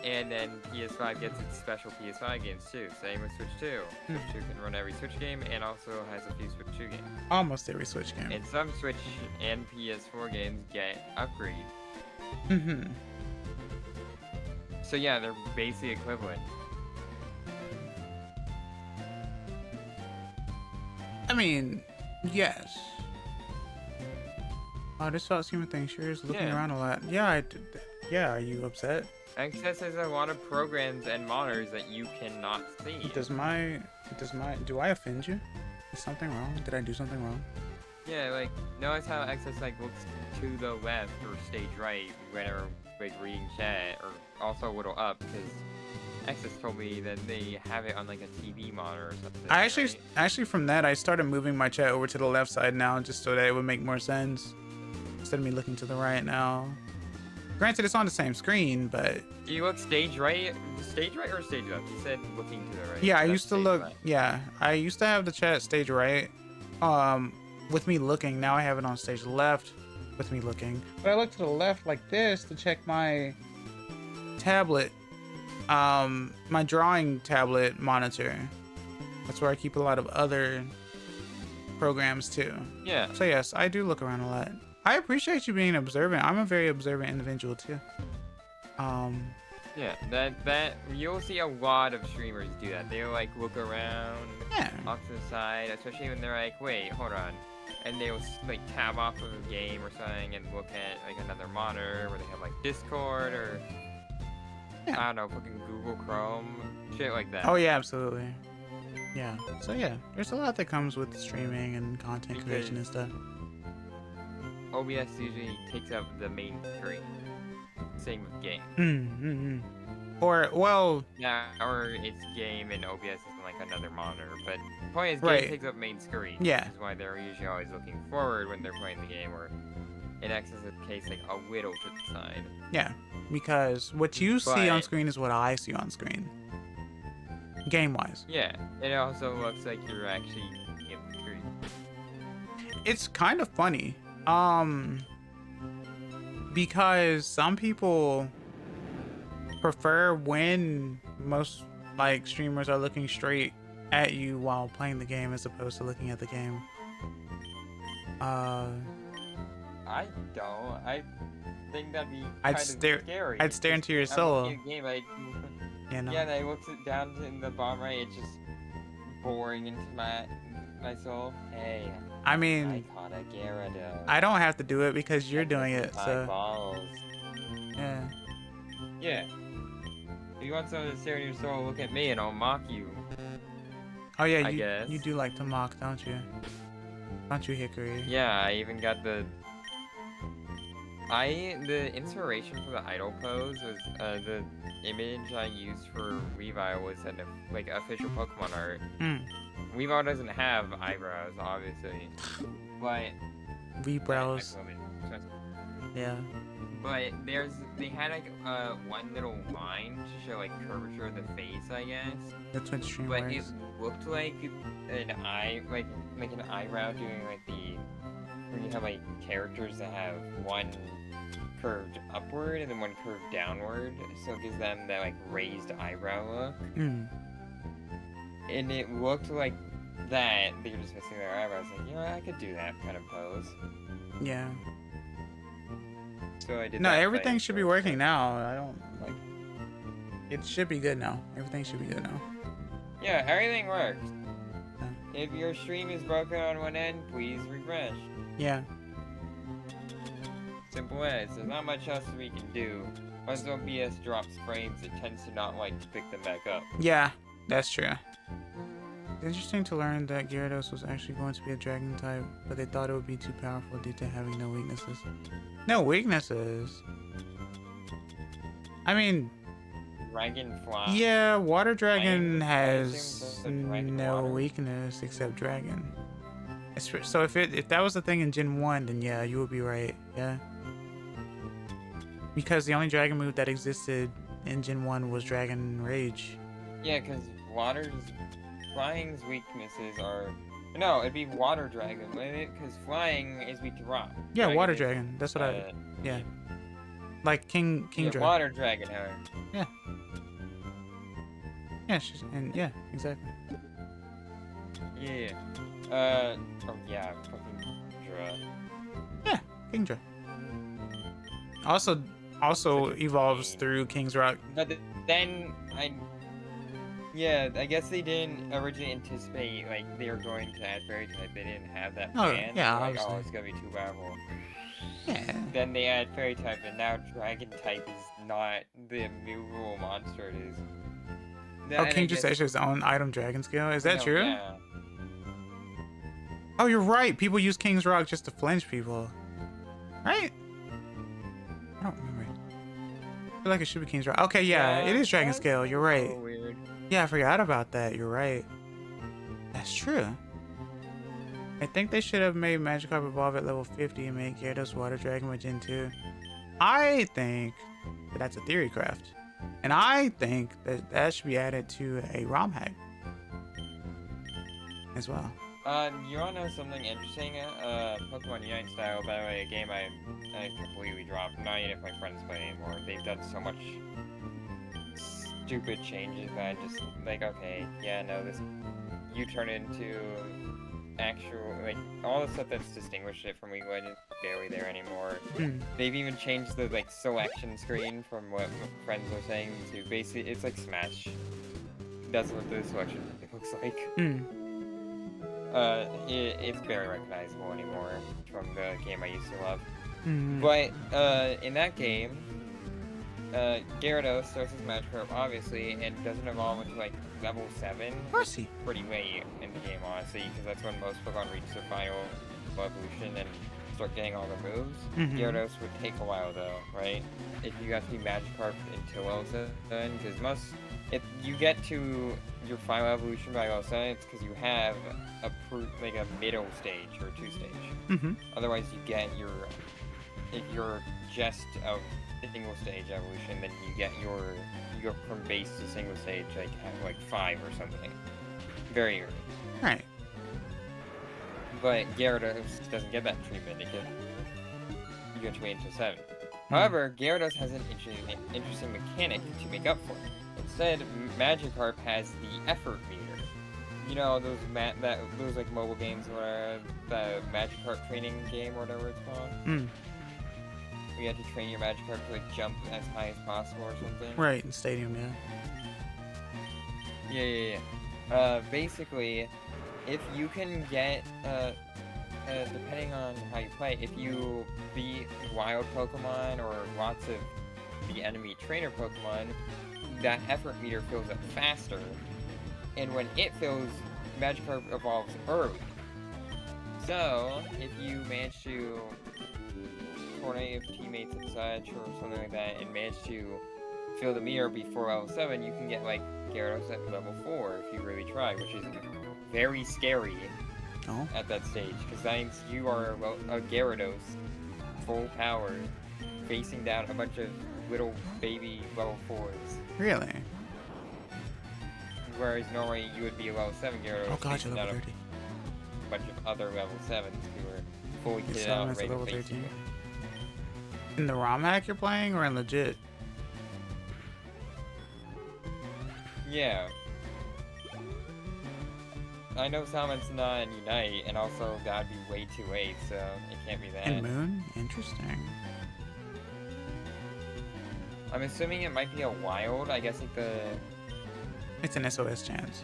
And then PS5 gets its special PS5 games too. Same with Switch 2. Switch 2 can run every Switch game and also has a few Switch 2 games. Almost every Switch game. And some Switch and PS4 games get upgrades. Mm-hmm. So yeah, they're basically equivalent. I mean, yes. Oh, this Fox Human thing sure is looking around a lot. Yeah, I did that. Yeah, are you upset? Access has a lot of programs and monitors that you cannot see. Do I offend you? Is something wrong? Did I do something wrong? Yeah, like, notice how Access, like, looks to the left or stage right whenever, like, reading chat, or also a little up, because Access told me that they have it on, like, a TV monitor or something. Actually, from that, I started moving my chat over to the left side now, just so that it would make more sense. Instead of me looking to the right now. Granted, it's on the same screen, but... Do you look stage right? Stage right or stage left? You said looking to the right. Yeah, I used to look... Left. Yeah, I used to have the chat stage right. With me looking. Now I have it on stage left with me looking. But I look to the left like this to check my tablet. My drawing tablet monitor. That's where I keep a lot of other programs too. Yeah. So yes, I do look around a lot. I appreciate you being observant. I'm a very observant individual too. Yeah, that you'll see a lot of streamers do that. They'll like look around off to the side, especially when they're like, wait, hold on. And they'll like tab off of a game or something and look at like another monitor where they have like Discord or I don't know, fucking Google Chrome, shit like that. Oh yeah, absolutely. Yeah. So yeah, there's a lot that comes with streaming and content creation and stuff. OBS usually takes up the main screen. Same with game. Or well. Yeah, or it's game and OBS is like another monitor, but the point is game takes up main screen. Yeah. Which is why they're usually always looking forward when they're playing the game, or in X's case, like a little to the side. Yeah, because what you see on screen is what I see on screen. Game-wise. Yeah, it also looks like you're actually in the screen. It's kind of funny. Because some people prefer when most like streamers are looking straight at you while playing the game as opposed to looking at the game. I don't. I think that'd be I'd kind stare, of scary. I'd stare into your soul. Game, You know? Yeah, and I looked it down in the bottom right. It's just boring into my soul. Hey. I mean, I caught a Gyarados. I don't have to do it because you're doing it, so. Balls. Yeah. Yeah. If you want someone to stare in your soul, look at me and I'll mock you. Oh yeah, I guess. You do like to mock, don't you? Don't you, Hickory? Yeah, I even got the inspiration for the idol pose was the image I used for Weavile was an like official Pokemon art. Weavile doesn't have eyebrows, obviously, but V-brows. Yeah. But they had like one little line to show like curvature of the face, I guess. That's what stream But wears. it looked like an eye, like an eyebrow doing like when you have like characters that have one curved upward and then one curved downward, so it gives them that like raised eyebrow look. And it looked like that. They were just missing their eyebrows. Like, you know, I could do that kind of pose. Yeah. So I did. No, everything should be working now. I don't like. It should be good now. Everything should be good now. Yeah, everything works. Yeah. If your stream is broken on one end, please refresh. Yeah. Simple as. There's not much else we can do. Once OBS drops frames, it tends to not like to pick them back up. Yeah, that's true. It's interesting to learn that Gyarados was actually going to be a dragon type, but they thought it would be too powerful due to having no weaknesses. No weaknesses? I mean... Dragonfly. Yeah, Water Dragon has no weakness except Dragon. So if that was the thing in Gen 1, then yeah, you would be right. Yeah. Because the only Dragon move that existed in Gen 1 was Dragon Rage. Yeah, because flying's weaknesses are. No, it'd be water dragon, wouldn't it? Because flying is weak to rock. Yeah, Dragon water is, dragon. That's what I. Yeah. Like King Dragon. Water dragon, huh? Yeah. Yeah, yeah, exactly. Yeah. Oh yeah, fucking Dra. Yeah, Kingdra. Also evolves through King's Rock. But then I guess they didn't originally anticipate like they were going to add fairy type. They didn't have that plan. Oh yeah, like, obviously. oh, it's gonna be too powerful. Yeah. Then they add fairy type, and now dragon type is not the immovable monster it is. Oh, Kingdra actually has his own item dragon skill. Is that true? Yeah. Oh, you're right. People use King's Rock just to flinch people. Right? I don't remember. I feel like it should be King's Rock. Okay, yeah, it is dragon scale. You're right. So weird. Yeah, I forgot about that. You're right. That's true. I think they should have made Magikarp evolve at level 50 and make Gyarados Water Dragon with Gen 2. I think that's a theory craft. And I think that should be added to a ROM hack as well. You wanna know something interesting? Pokemon Unite Style, by the way, a game I completely dropped. Not even if my friends play anymore. They've done so much stupid changes that I just, like, okay, yeah, no, you turn into actual, like, all the stuff that's distinguished it from League of Legends is barely there anymore. They've even changed the, like, selection screen from what friends were saying to basically, it's like Smash. That's what the selection looks like. It's barely recognizable anymore from the game I used to love. But, in that game, Gyarados starts as Magikarp, obviously, and doesn't evolve until, like, level 7. Mercy. Pretty late in the game, honestly, because that's when most Pokemon reach their final evolution and start getting all the moves. Gyarados would take a while, though, right? If you got to be Magikarp until level 7, because if you get to your final evolution by level 7, it's because you have a middle stage or 2 stage. Otherwise, you get if you're just a single stage evolution, then you go from base to single stage like 5 or something. Very early. Right. But Gyarados doesn't get that treatment. You have to wait until 7. However, Gyarados has an interesting mechanic to make up for it. Instead, Magikarp has the effort meter. You know those like mobile games where the Magikarp training game or whatever it's called. You have to train your Magikarp to like jump as high as possible or something. Right, in Stadium, yeah. Basically, if you can get depending on how you play, if you beat wild Pokemon or lots of the enemy trainer Pokemon, that effort meter fills up faster, and when it fills, Magikarp evolves early. So, if you manage to coordinate with teammates and such, or something like that, and manage to fill the meter before level 7, you can get, like, Gyarados at level 4 if you really try, which is very scary at that stage, because that means you are a Gyarados, full power, facing down a bunch of little baby level 4s. Really? Whereas normally you would be a level 7 Gyarados facing down level 30. a bunch of other level 7s who are fully kitted out and ready to face you. In the ROM hack you're playing, or in legit? Yeah. I know Salmon's not in Unite, and also that'd be way too late, so it can't be that. In Moon? Interesting. I'm assuming it might be a wild, I guess like the... It's an SOS chance.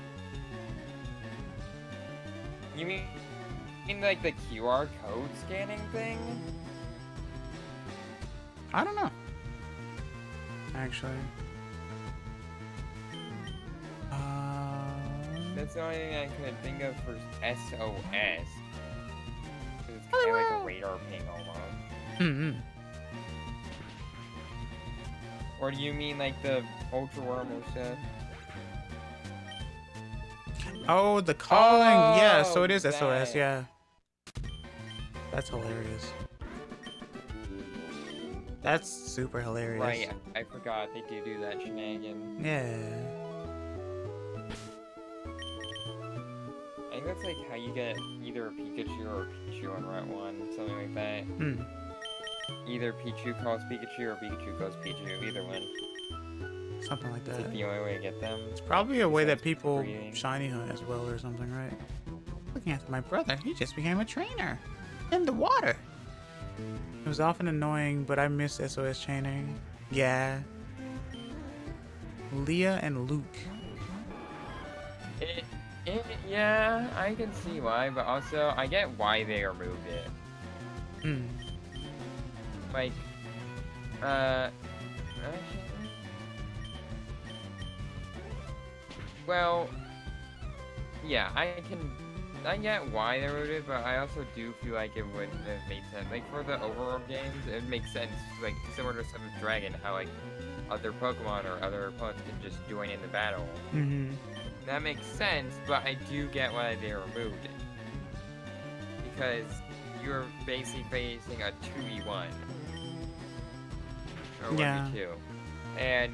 You mean like the QR code scanning thing? I don't know. Actually. That's the only thing I could think of for SOS. It's kind of like a radar ping almost. Or do you mean like the Ultra Worm or stuff? Oh, the calling! Yeah, so it is that. SOS, yeah. That's hilarious. That's super hilarious. Right, I forgot they do that shenanigan. Yeah. that's like how you get either a Pikachu or a Pichu on Route 1, something like that. Hmm. Either Pichu calls Pikachu or Pikachu calls Pichu, either one. Something like It's that. like the only way to get them. It's probably a way that besides people breeding. shiny hunt as well or something, right? Looking after my brother, he just became a trainer. In the water. It was often annoying, but I miss SOS chaining. Yeah. Leah and Luke. Yeah, I can see why, but also I get why they removed it. Hmm. Like, well, yeah, I get why they wrote it, but I also do feel like it wouldn't have made sense. Like, for the overworld games, it makes sense, like, similar to 7th Dragon, how, like, other Pokemon or other opponents can just join in the battle. Mm-hmm. That makes sense, but I do get why they removed it. Because you're basically facing a 2v1. Or 1v2. And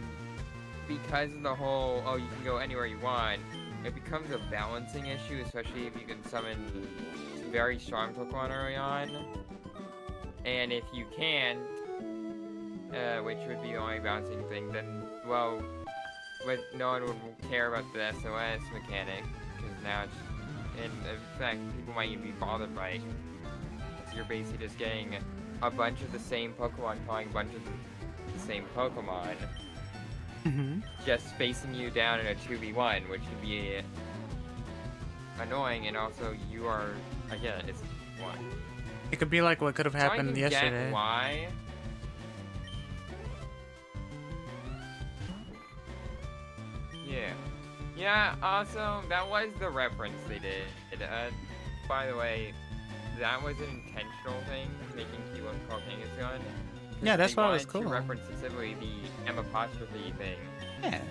because of the whole, oh, you can go anywhere you want, it becomes a balancing issue, especially if you can summon very strong Pokemon early on. And if you can't, which would be the only balancing thing, then, well, but no one would care about the SOS mechanic, because now it's, and in fact, people might even be bothered by it. So you're basically just getting a bunch of the same Pokemon calling a bunch of the same Pokemon, just facing you down in a 2v1, which can be annoying, and also you are, again, it's one. It could be like what could have happened so I can yesterday. Get why. Yeah, also, that was the reference they did. By the way, that was an intentional thing, making Q1 called Kangaskhan. Yeah, that's why it was To cool. reference specifically the M apostrophe thing, Yeah.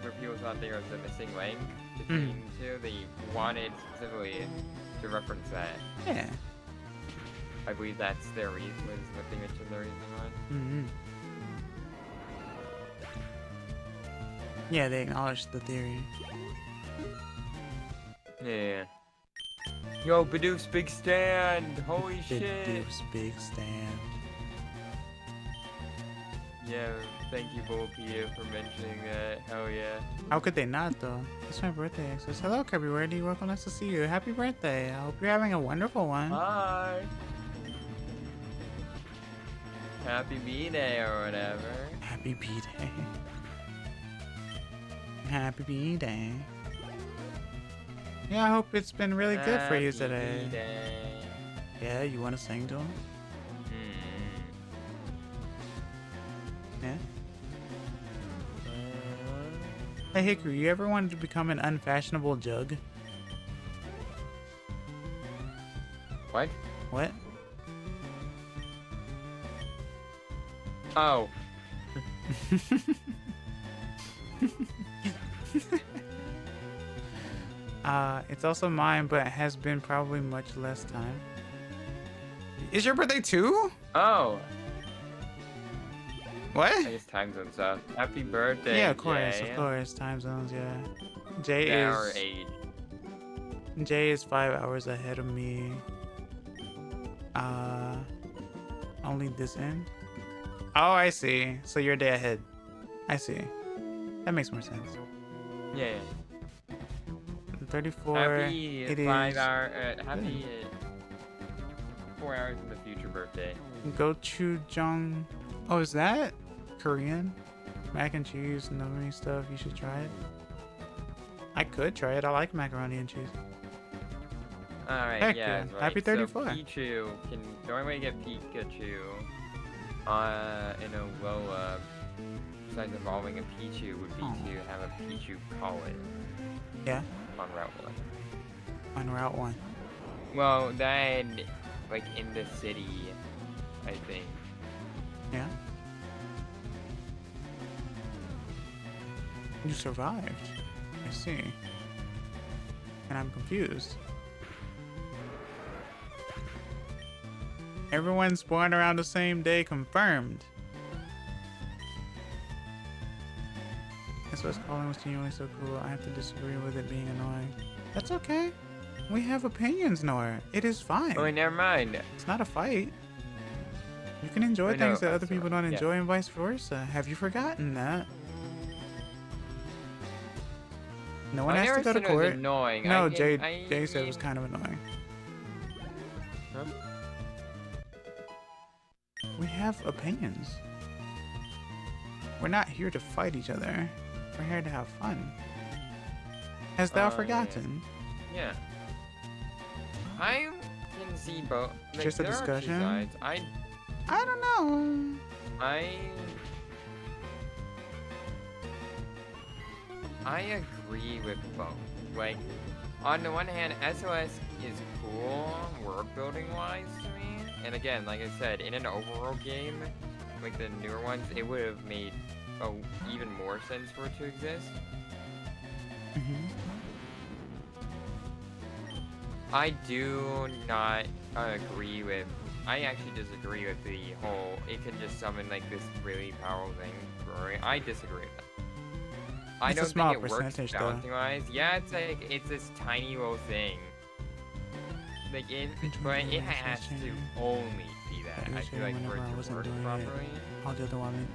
where people thought there was a missing link between the two. They wanted specifically to reference that. Yeah. I believe that's their reason, was what they mentioned their reason was. Mm-hmm. Yeah, they acknowledged the theory. Yeah. Yo, Bidoof's big stand! Holy shit! Bidoof's big stand. Yeah, thank you, Volpia, for mentioning that. Hell yeah. How could they not, though? It's my birthday. It says, hello, Kirby Wordy. Welcome, nice to see you. Happy birthday. I hope you're having a wonderful one. Hi! Happy B-Day or whatever. Happy B-Day. Happy B-Day. Yeah, I hope it's been really good for you today. Happy B-Day. Yeah, you want to sing to him? Yeah? Hey, Hickory, you ever wanted to become an unfashionable jug? What? What? Oh. It's also mine, but it has been probably much less time. Is your birthday too? Oh. What? I guess time zone stuff. Happy birthday, Yeah, of course, Jay. of course. Time zones, yeah. Jay Our is age. Jay is 5 hours ahead of me. Only this end. Oh, I see. So you're a day ahead. I see. That makes more sense. Yeah. 34. Happy it 5 is. hour. Happy 4 hours in the future birthday. Gochujang. Oh, is that Korean? Mac and cheese, nummy stuff. You should try it. I could try it. I like macaroni and cheese. Alright, Heck yeah, yeah. that's right. Happy 34. So Pichu can normally get Pikachu in a Lola. Besides evolving a Pichu would be to have a Pichu call it. Yeah. On Route 1. On Route 1. Well, then, like in the city, I think. Yeah. You survived. I see. And I'm confused. Everyone's born around the same day, confirmed. SOS calling was genuinely so cool. I have to disagree with it being annoying. That's okay. We have opinions, Noah. It is fine. Oh, never mind. It's not a fight. You can enjoy things that other people don't enjoy and vice versa. Have you forgotten that? No one has to go to court. Annoying. No, Jay said it was kind of annoying. Huh? We have opinions. We're not here to fight each other. We're here to have fun. Hast thou forgotten? Yeah. I can see both. Like, just a discussion? I don't know. I agree with both. Like, on the one hand, SOS is cool world building wise to me. And again, like I said, in an overworld game, like the newer ones, it would have made even more sense for it to exist. I do not agree with. I actually disagree with the whole. It can just summon like this really powerful thing. I disagree with that. I don't think it works balancing wise. Yeah, it's this tiny little thing. Like but it has to only be that. I feel like for it to work properly. All the other one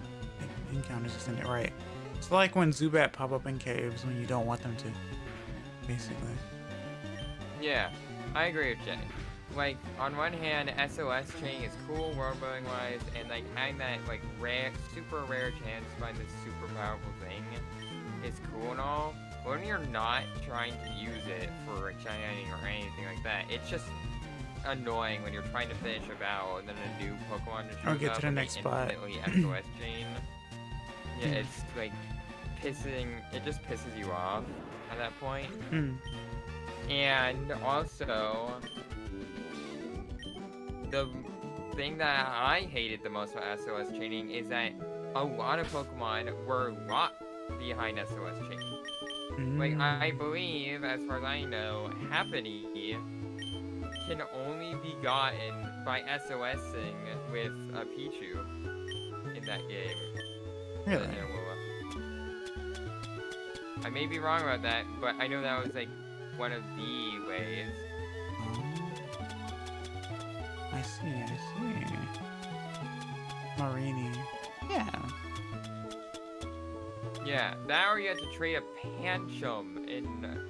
encounters just ended right. It's like when Zubat pop up in caves when you don't want them to. Basically. Yeah, I agree with Jay. Like, on one hand, SOS chain is cool world-building wise, and like having that like rare, super rare chance to find this super powerful thing is cool and all. But when you're not trying to use it for shining or anything like that, it's just annoying when you're trying to finish a battle and then a new Pokemon just shows get up to the next spot. SOS chain. Yeah, it's like it just pisses you off at that point. And also, the thing that I hated the most about SOS chaining is that a lot of Pokemon were locked behind SOS chain. Like, I believe, as far as I know, Happiny can only be gotten by SOSing with a Pichu in that game. Really? I may be wrong about that, but I know that was like one of the ways. I see. Marini. Yeah. Yeah, that or you have to trade a Pancham in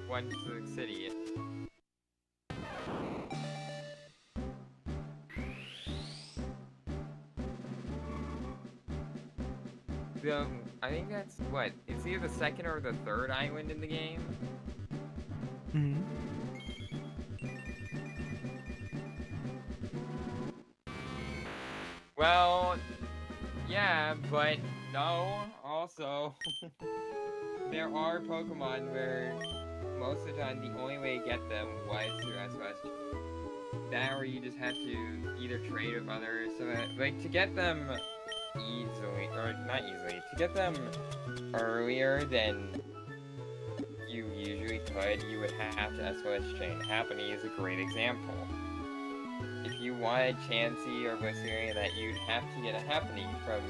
one city. I think that's what? It's either the second or the third island in the game. Well, yeah, but no, also, there are Pokemon where most of the time the only way to get them was through SOS. That or you just have to either trade with others, so that, like, to get them easily, or not easily, to get them earlier than you usually could, you would have to SOS chain. Happiny is a great example. If you wanted Chansey or Blissey that, you'd have to get a Happiny from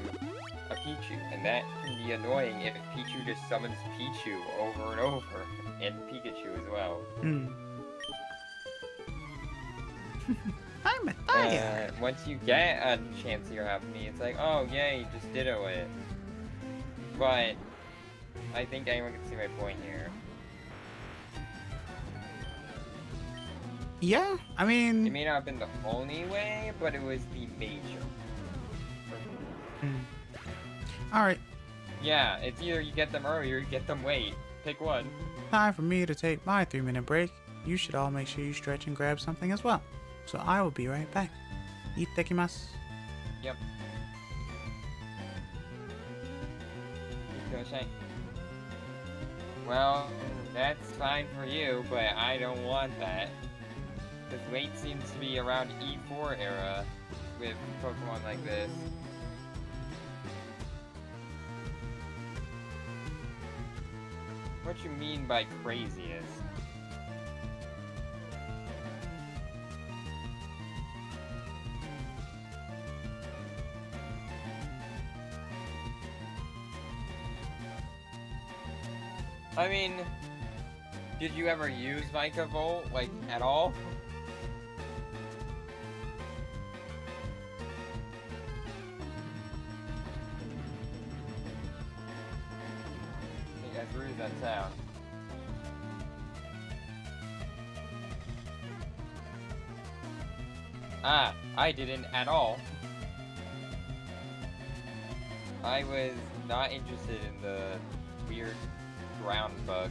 a Pichu, and that can be annoying if Pichu just summons Pichu over and over, and Pikachu as well. I'm a fire! Once you get a Chansey or Happiny, it's like, oh yay, you just did it. But I think anyone can see my point here. Yeah, I mean... It may not have been the only way, but it was the major. Alright. Yeah, it's either you get them early or you get them late. Pick one. Time for me to take my 3-minute break. You should all make sure you stretch and grab something as well. So I will be right back. Ittekimasu. Yep. Well, that's fine for you, but I don't want that. Because late seems to be around E4 era with Pokemon like this. What you mean by craziest? I mean, did you ever use Pikablu, like, at all? I think that's rude, that sound. Ah, I didn't at all. I was not interested in the weird ground bug.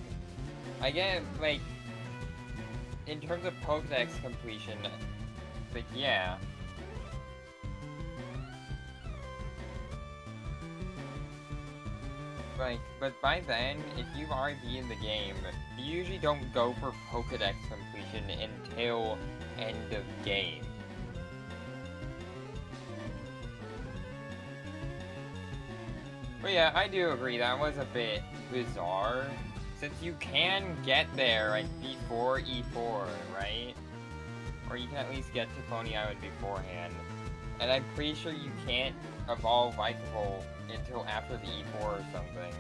I get, like, in terms of Pokédex completion, like, yeah. Like, but by then, if you've already beaten the game, you usually don't go for Pokédex completion until end of game. But yeah, I do agree, that was a bit bizarre, since you can get there, like, before E4, right? Or you can at least get to Pony Island beforehand. And I'm pretty sure you can't evolve Pikablu until after the E4 or something.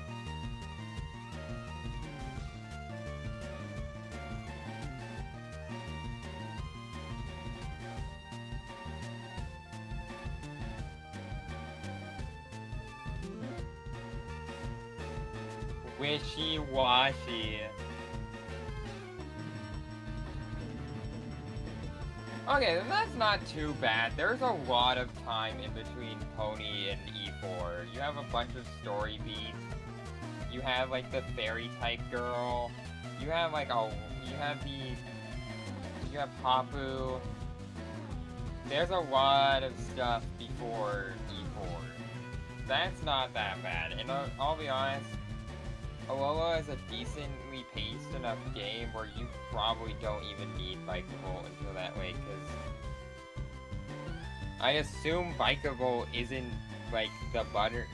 Wishy-washy. Okay, then that's not too bad. There's a lot of time in between Pony and E4. You have a bunch of story beats. You have, like, the fairy-type girl. You have, like, you have Papu. There's a lot of stuff before E4. That's not that bad. And I'll be honest, Alola is a decently paced enough game where you probably don't even need Pikablu until that way, because I assume Pikablu isn't, like,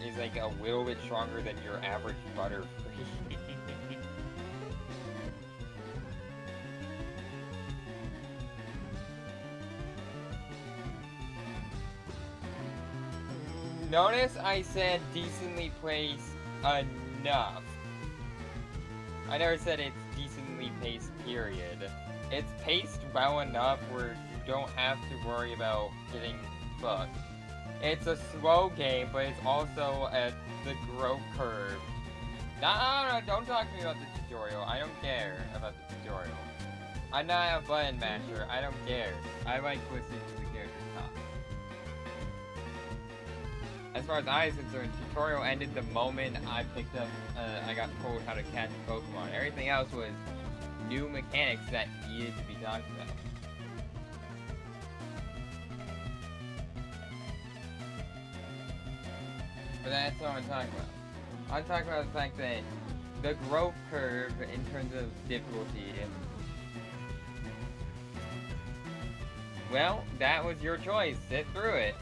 is, like, a little bit stronger than your average Butterfree. Notice I said decently paced enough. I never said it's decently paced, period. It's paced well enough where you don't have to worry about getting fucked. It's a slow game, but it's also at the growth curve. No, don't talk to me about the tutorial. I don't care about the tutorial. I'm not a button masher. I don't care. I like listening to the characters talk. As far as I am concerned, tutorial ended the moment I picked up, I got told how to catch Pokemon. Everything else was new mechanics that needed to be talked about. But that's not what I'm talking about. I'm talking about the fact that the growth curve in terms of difficulty, well, that was your choice. Sit through it.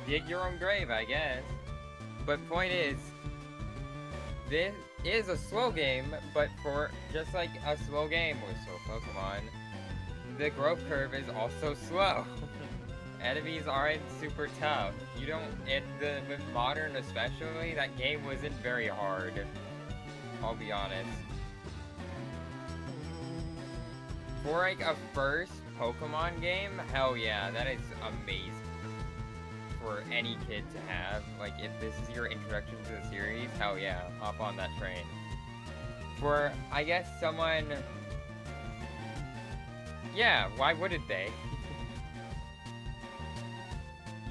Dig your own grave, I guess. But point is, this is a slow game, but for just like a slow game with slow Pokemon, the growth curve is also slow. Enemies aren't super tough. You don't, with Modern especially, that game wasn't very hard. I'll be honest. For like a first Pokemon game, hell yeah, that is amazing. For any kid to have, like, if this is your introduction to the series, hell yeah, hop on that train. For, I guess, someone, yeah, why wouldn't they?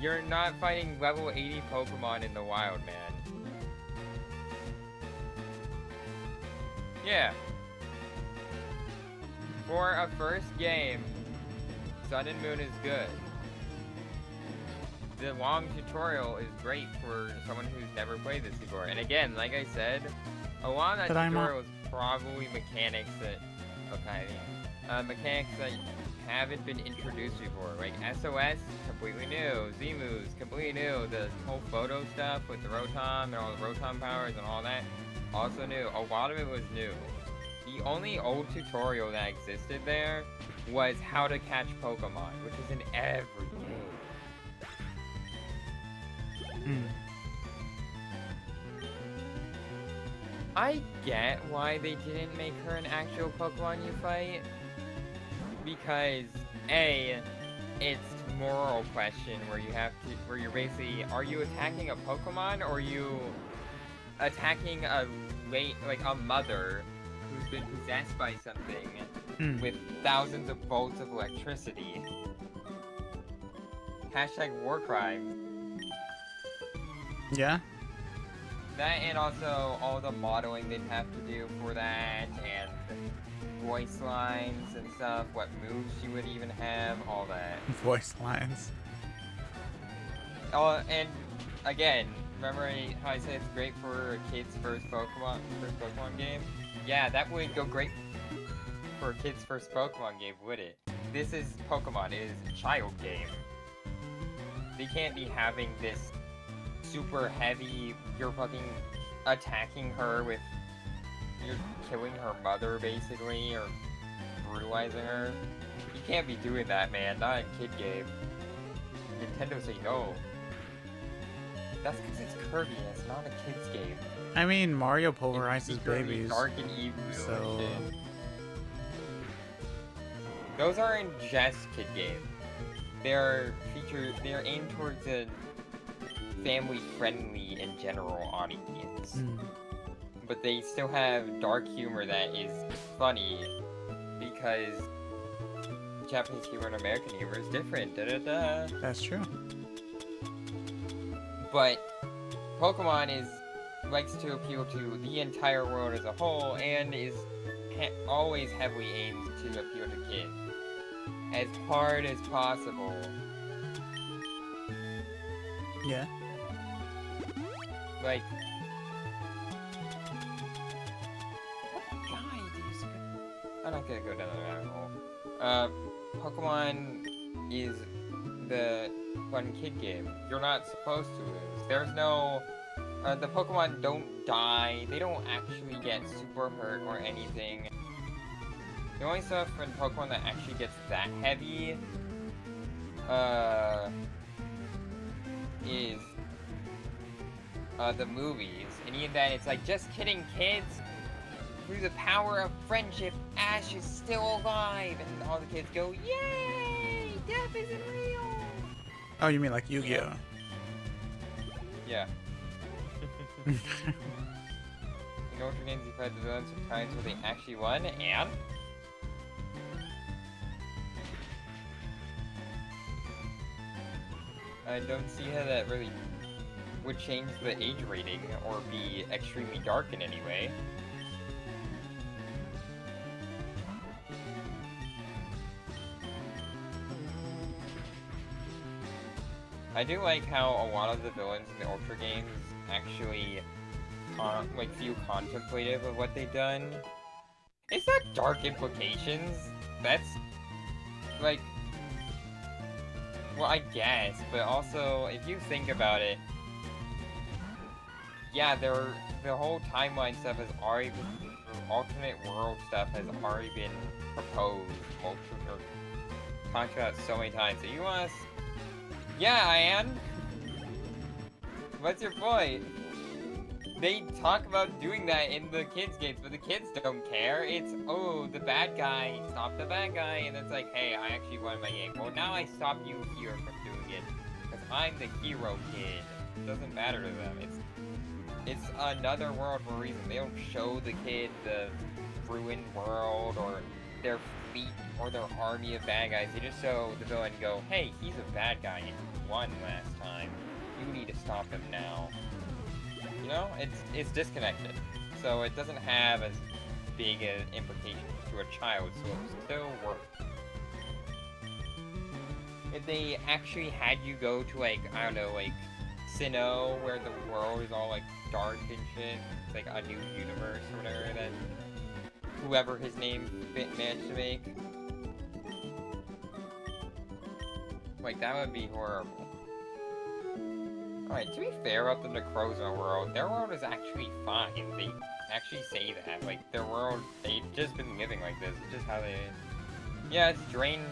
You're not fighting level 80 Pokemon in the wild, man. Yeah. For a first game, Sun and Moon is good. The long tutorial is great for someone who's never played this before. And again, like I said, a lot of that tutorial is probably mechanics that, mechanics that haven't been introduced before. Like SOS, completely new. Z-Moves, completely new. The whole photo stuff with the Rotom and all the Rotom powers and all that, also new. A lot of it was new. The only old tutorial that existed there was how to catch Pokemon, which is in every game. I get why they didn't make her an actual Pokemon you fight. Because, A, it's moral question where you're basically, are you attacking a Pokemon or are you attacking a mother who's been possessed by something with thousands of volts of electricity? Hashtag war crime. Yeah. That and also all the modeling they'd have to do for that, and voice lines and stuff, what moves she would even have, all that. Voice lines. Oh, and again, remember how I said it's great for a kid's first Pokemon game? Yeah, that would go great for a kid's first Pokemon game, would it? This is Pokemon, it is a child game. They can't be having this super heavy, you're fucking attacking her with, you're killing her mother basically, or brutalizing her. You can't be doing that, man, not a kid game. Nintendo say no. That's because it's Kirby, it's not a kid's game. I mean, Mario pulverizes babies. Dark and evil so... and shit. Those aren't just kid games. They're aimed towards a family-friendly and general audience. But they still have dark humor that is funny because Japanese humor and American humor is different. That's true. But Pokemon likes to appeal to the entire world as a whole and is always heavily aimed to appeal to kids as hard as possible. Yeah. Like, I'm not gonna go down the rabbit hole. Pokemon is the fun kid game. You're not supposed to lose. There's no... the Pokemon don't die. They don't actually get super hurt or anything. The only stuff in Pokemon that actually gets that heavy, is the movies. And even then, it's like, just kidding, kids! Through the power of friendship, Ash is still alive! And all the kids go, yay! Death isn't real! Oh, you mean like Yu-Gi-Oh? Yeah. In Ultra games, you fight the villains with times where they actually won, and... I don't see how that really would change the age rating or be extremely dark in any way. I do like how a lot of the villains in the Ultra games actually feel contemplative of what they've done. It's not dark implications. That's like, well, I guess, but also if you think about it, yeah, the whole timeline stuff has already been, alternate world stuff has already been proposed, talked about so many times. So you want us? Yeah, I am. What's your point? They talk about doing that in the kids' games, but the kids don't care. It's, oh, the bad guy, stop the bad guy, and it's like, hey, I actually won my game. Well, now I stop you here from doing it, because I'm the hero kid. It doesn't matter to them. It's another world for a reason. They don't show the kid the ruined world, or their fleet, or their army of bad guys. They just show the villain and go, hey, he's a bad guy, and he won last time. You need to stop him now. You know, it's disconnected, so it doesn't have as big an implication to a child, so it still works. If they actually had you go to, like, I don't know, like, Sinnoh, where the world is all, like, dark and shit, it's like a new universe or whatever that whoever his name managed to make, like, that would be horrible. Alright, to be fair about the Necrozma world, their world is actually fine. They actually say that. Like, their world, they've just been living like this. It's just how they... Yeah, it's drained...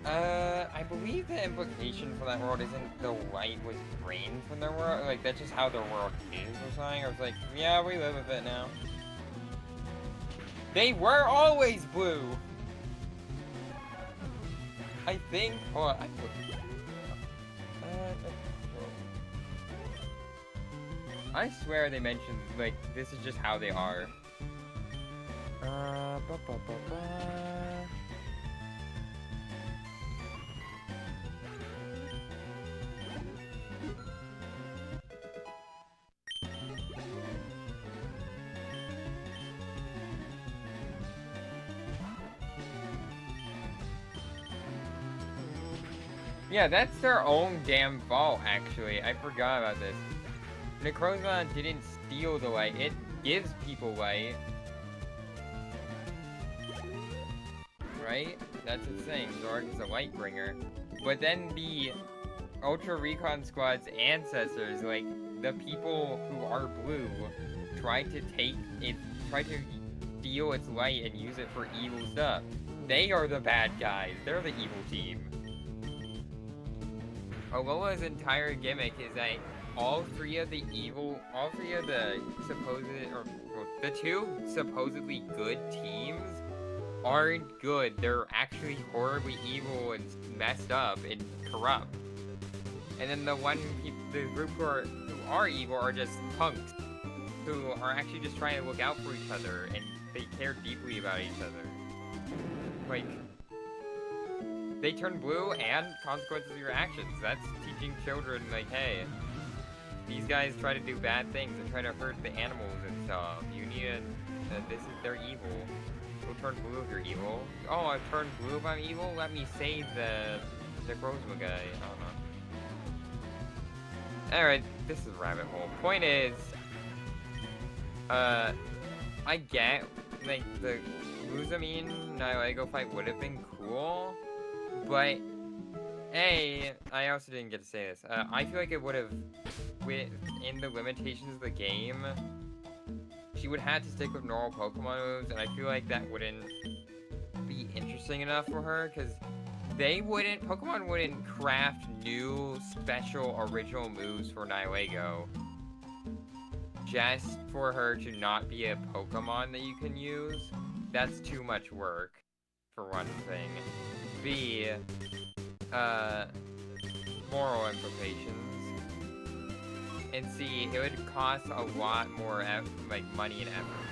I believe the implication for that world isn't the light was drained from their world. Like, that's just how their world is or something. I was like, yeah, we live with it now. They were always blue! I think. Hold on. I swear they mentioned, like, this is just how they are. Yeah, that's their own damn fault, actually. I forgot about this. Necrozma didn't steal the light, it gives people light. Right? That's its thing. Zorg is a light bringer. But then the Ultra Recon Squad's ancestors, like, the people who are blue, tried to steal its light and use it for evil stuff. They are the bad guys. They're the evil team. Alola's entire gimmick is that all three of the supposed, or the two supposedly good teams aren't good. They're actually horribly evil and messed up and corrupt. And then the group who are evil are just punks who are actually just trying to look out for each other and they care deeply about each other. Like, they turn blue and consequences of your actions. That's teaching children, like, hey, these guys try to do bad things and try to hurt the animals and stuff. You need they're evil. You'll turn blue if you're evil. Oh, I've turned blue if I'm evil? Let me save the Necrozma guy. I don't know. Alright, this is a rabbit hole. Point is, I get, like, the Luzamine Nihilego fight would have been cool, but I also didn't get to say this. I feel like it would have, within the limitations of the game, she would have to stick with normal Pokemon moves, and I feel like that wouldn't be interesting enough for her, because Pokemon wouldn't craft new, special, original moves for Nihilego just for her to not be a Pokemon that you can use. That's too much work, for one thing. B, moral implications. And C, it would cost a lot more money and effort.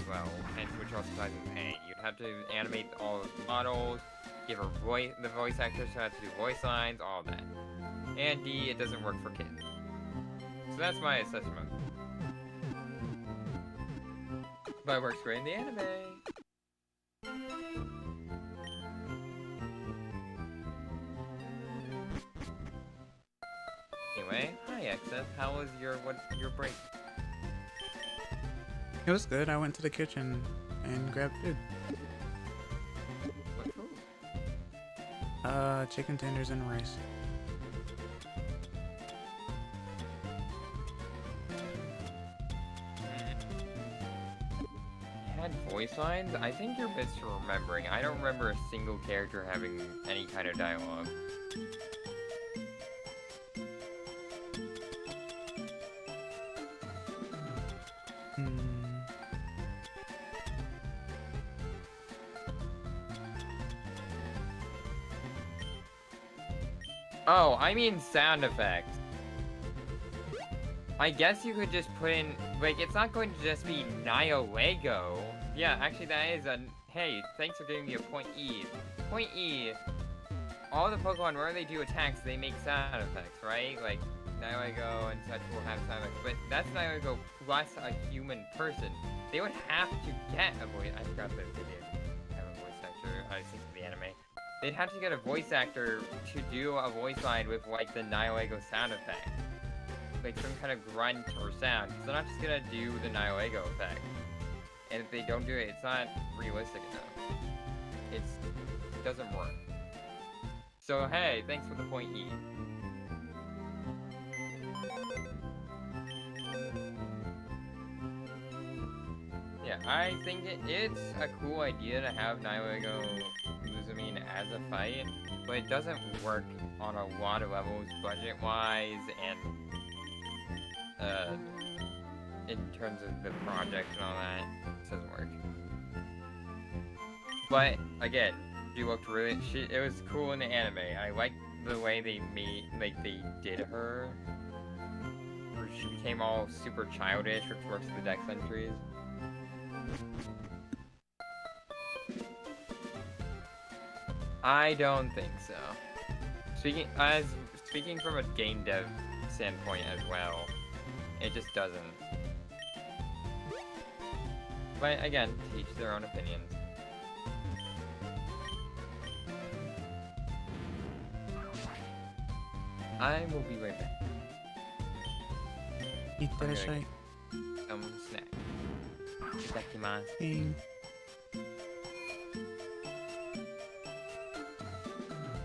Well, and which also ties with A. You'd have to animate all the models, give her the voice actors who have to do voice lines, all that. And D, it doesn't work for kids. So that's my assessment. But it works great in the anime. Anyway, hi XF, how was your break? It was good. I went to the kitchen and grabbed food. What food? Chicken tenders and rice. Had voice lines? I think you're misremembering. I don't remember a single character having any kind of dialogue. Oh, I mean sound effects. I guess you could just put in, like, it's not going to just be Nihilego. Yeah, actually that is a, hey, thanks for giving me a point E. Point E, all the Pokemon, where they do attacks, they make sound effects, right? Like, Nihilego and such will have sound effects, but that's Nihilego plus a human person. They would have to get a voice, I forgot that they did have a voice actor, I think the anime. They'd have to get a voice actor to do a voice line with, like, the Nihilego sound effect. Like, some kind of grunt or sound. Because they're not just gonna do the Nihilego effect. And if they don't do it, it's not realistic enough. It doesn't work. So, hey, thanks for the point E. Yeah, I think it's a cool idea to have Nihilego Luzamine as a fight, but it doesn't work on a lot of levels budget-wise and in terms of the project and all that. It doesn't work. But again, she looked really. It was cool in the anime. I liked the way they they did her. Where she became all super childish, which works the dex entries. I don't think so. Speaking from a game dev standpoint as well, it just doesn't. But again, to each their own opinions. I will be right back. Eat that shit. Some snack. Itadakimasu.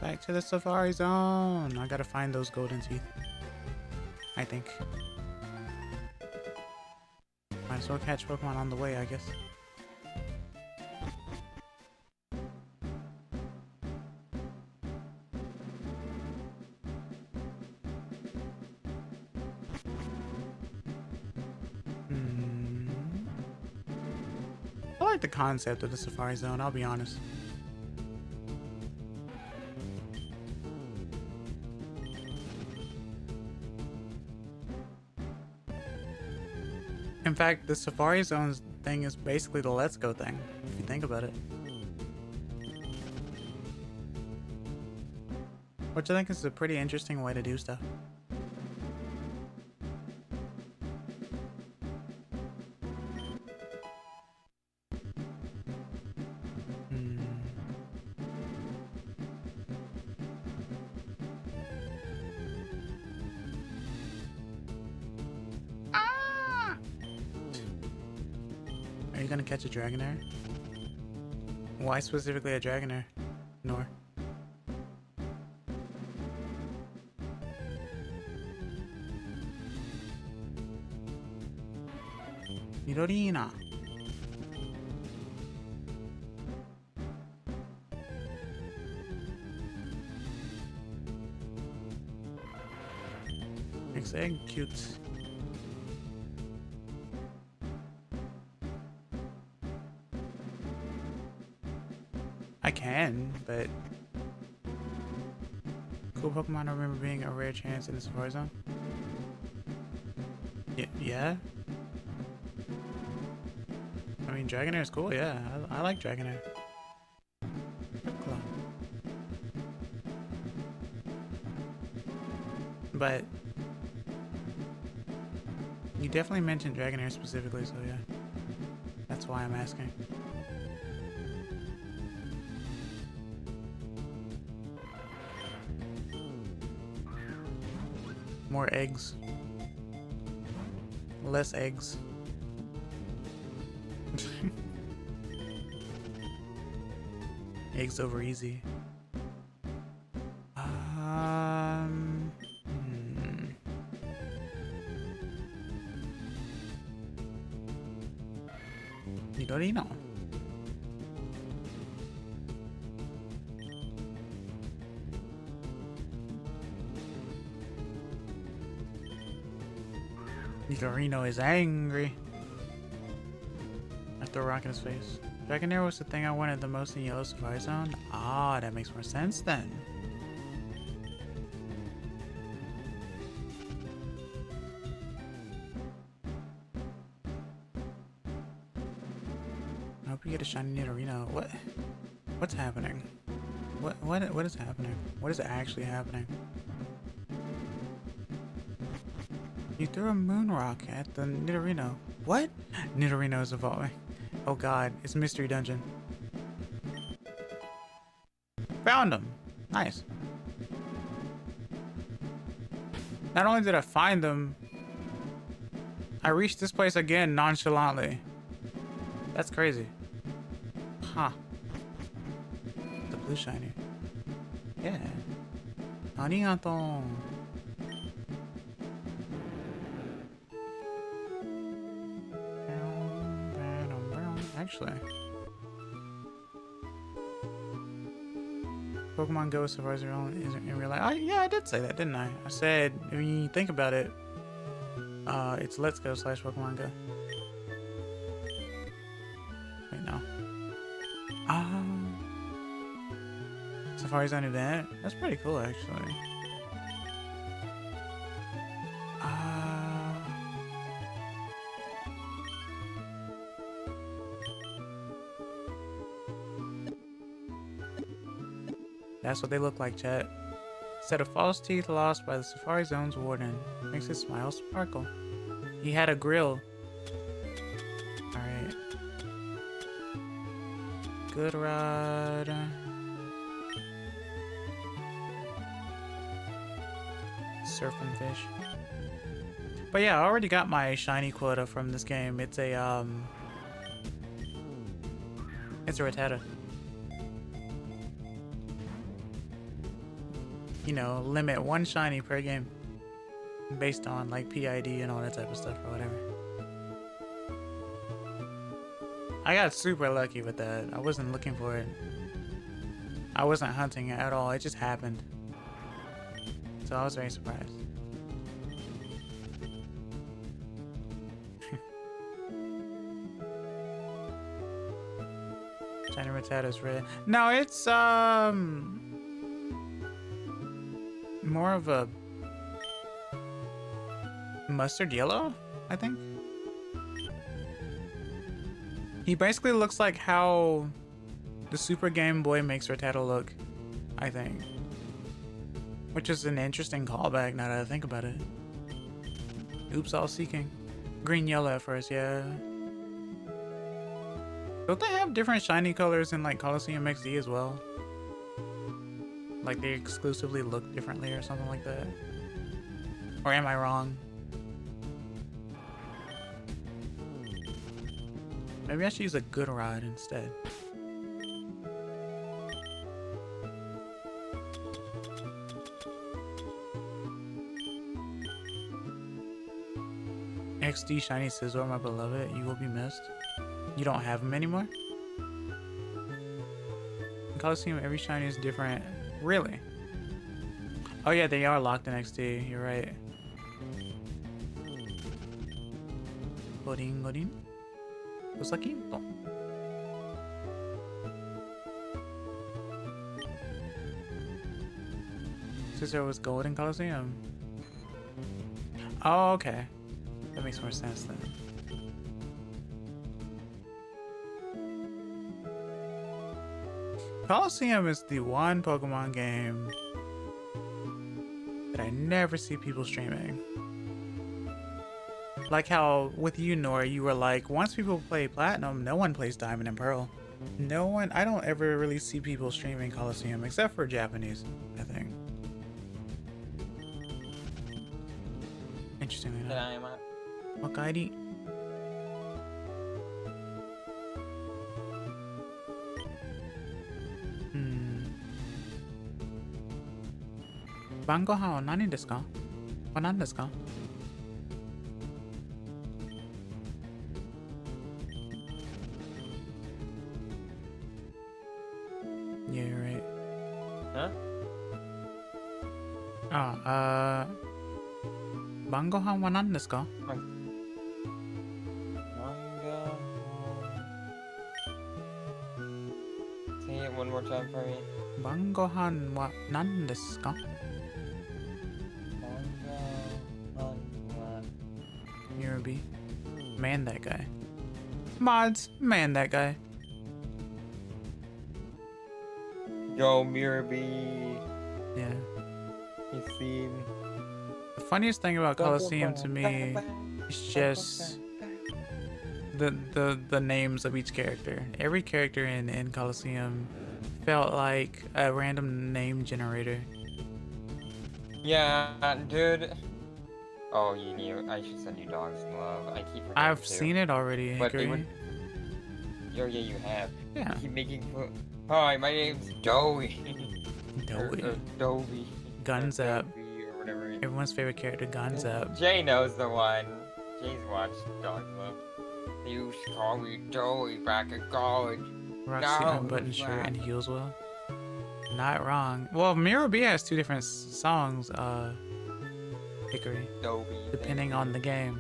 Back to the Safari Zone. I gotta find those golden teeth. I think. Might as well catch Pokemon on the way, I guess. I like the concept of the Safari Zone, I'll be honest. In fact, the Safari Zone's thing is basically the Let's Go thing, if you think about it. Which I think is a pretty interesting way to do stuff. Are you gonna catch a Dragonair? Why specifically a Dragonair? Nor. Midorina. Next egg, cute. I can, but cool Pokemon I remember being a rare chance in the Safari Zone. Yeah. I mean, Dragonair is cool. Yeah, I like Dragonair. Cool. But you definitely mentioned Dragonair specifically, so yeah, that's why I'm asking. More eggs. Less eggs. Eggs over easy. Midorino. Midorino is angry. I throw a rock in his face. Dragonair was the thing I wanted the most in Yellow Safari Zone? Ah, that makes more sense then. I hope you get a shiny Nidorino. What's happening? What is happening? What is actually happening? You threw a moon rock at the Nidorino. What? Nidorino is evolving. Oh god, it's a mystery dungeon. Found him. Nice. Not only did I find them, I reached this place again nonchalantly. That's crazy. Huh. The blue shiny. Yeah. Arigato. Actually. Pokemon Go Safaris in real life. Yeah, I did say that, didn't I? I said, when you think about it, it's Let's Go / Pokemon Go. Wait, no. Safari's own event? That's pretty cool, actually. That's what they look like, chat. Set of false teeth lost by the Safari Zone's warden. Makes his smile sparkle. He had a grill. Alright. Good rod. Surfing fish. But yeah, I already got my shiny quota from this game. It's a Rattata. You know, limit 1 shiny per game. Based on like PID and all that type of stuff or whatever. I got super lucky with that. I wasn't looking for it. I wasn't hunting it at all. It just happened. So I was very surprised. Shiny Rattata's red. No, it's more of a mustard yellow, I think. He basically looks like how the Super Game Boy makes Rattata look, I think. Which is an interesting callback now that I think about it. Oops, all seeking. Green yellow at first, yeah. Don't they have different shiny colors in like Coliseum XD as well? Like they exclusively look differently or something like that? Or am I wrong? Maybe I should use a good rod instead. XD Shiny Scizor, my beloved, you will be missed. You don't have them anymore? In Coliseum, every shiny is different. Really? Oh yeah, they are locked in XD, you're right. Godin, Godin? Osaki? Oh. Scizor was gold in Coliseum. Oh, okay. That makes more sense then. Coliseum is the one Pokemon game that I never see people streaming. Like how with you, Nora, you were like, once people play Platinum, no one plays Diamond and Pearl. No one, I don't ever really see people streaming Coliseum except for Japanese, I think. Interestingly enough. Wakairi. Bangohan wa nani desu ka? Wa nan desu ka? Yeah, you're right. Huh? Bangohan wa nan desu ka? Say it one more time for me. Bangohan wa nan desu ka? Mirabi. Man that guy. Mods, man that guy. Yo, Mirabi. Yeah. You seen? The funniest thing about Coliseum to me is just the names of each character. Every character in Coliseum felt like a random name generator. Yeah, dude. Oh, you knew. I should send you Dogs in Love. I keep forgetting I've to. seen it already. But they would. Oh, yeah, you have. Yeah. You keep making. Hi, my name's Dowie. Dowie. Dowie. Gunzap. Or whatever. Everyone's favorite character, Gunzap. Jay knows the one. Jay's watched Dogs in Love. They used to call me Dowie back in college. Roxy unbuttoned shirt and heels well. Not wrong. Well, Mirror B has two different songs, Hickory, Dobie. depending on the game.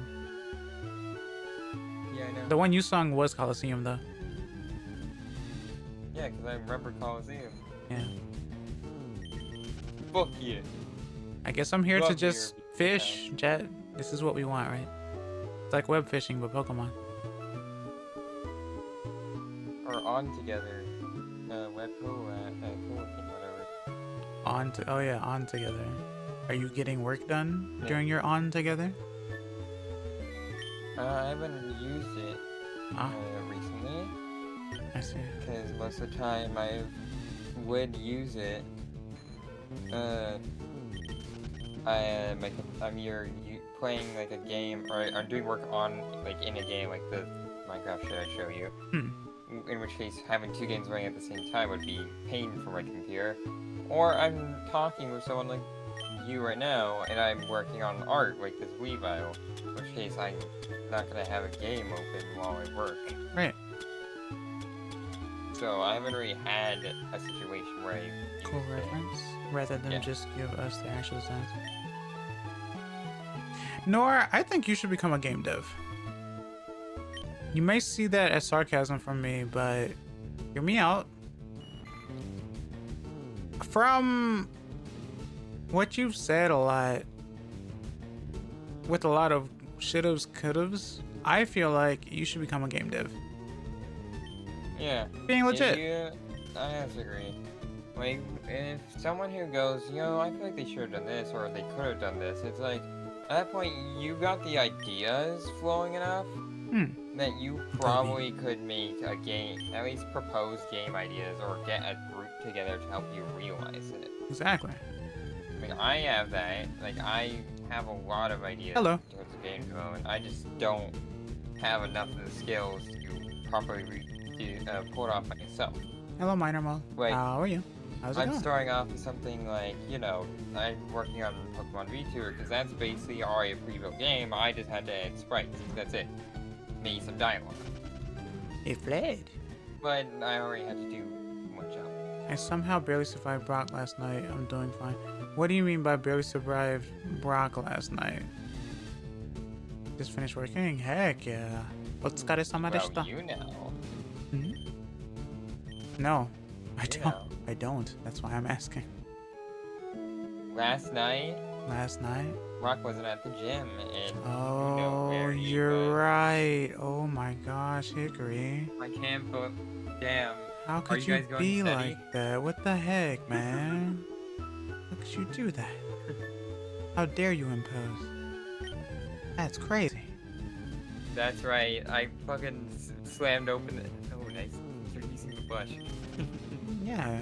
Yeah, I know. The one you sung was Coliseum, though. Yeah, because I remember Coliseum. Yeah. Fuck yeah. I guess I'm here to Love just Mirror B. fish, Jet. This is what we want, right? It's like web fishing, but Pokemon. Or on together. Web cool, whatever. Oh yeah, on together. Are you getting work done Yeah. during your on together? I haven't used it Ah, recently. I see. Because most of the time I would use it. I'm either playing like a game, or I'm doing work on like in a game, like the Minecraft shit I show you. In which case, having two games running at the same time would be pain for my computer. Or I'm talking with someone like you right now, and I'm working on art, like this Weavile. In which case, I'm not gonna have a game open while I work. Right. So I haven't really had a situation where I Cool used it. reference. Rather than Yeah. just give us the actual sense. Nor, I think you should become a game dev. You may see that as sarcasm from me, but hear me out. From what you've said a lot, with a lot of should'ves, could'ves, I feel like you should become a game dev. Yeah. Being legit. I disagree. Like, if someone who goes, I feel like they should have done this, or they could have done this, it's like, at that point, you got the ideas flowing enough that you probably could make a game, at least propose game ideas, or get a group together to help you realize it. Exactly. I mean, I have that. Like, I have a lot of ideas Hello. in terms of game development. I just don't have enough of the skills to properly pull it off myself. Hello, Minor Mo. Like, how are you? How's it I'm going? starting off with something like, I'm working on Pokemon VTuber, because that's basically already a pre-built game. I just had to add sprites. That's it. Maybe some dialogue. It fled. But I already had to do much else. I somehow barely survived Brock last night. I'm doing fine. What do you mean by barely survived Brock last night? Just finished working? Heck yeah. Otsukare-sama deshita. Well, you know. No, I You don't. know. I don't. That's why I'm asking. Last night, Last night? Rock wasn't at the gym, and Oh, where he you're was. right. Oh my gosh, Hickory. I can't believe. Damn. How could you you guys going be steady? like that? What the heck, man? How could you do that? How dare you impose? That's crazy. That's right. I fucking slammed open the. Oh, nice. You're using the bush. Yeah,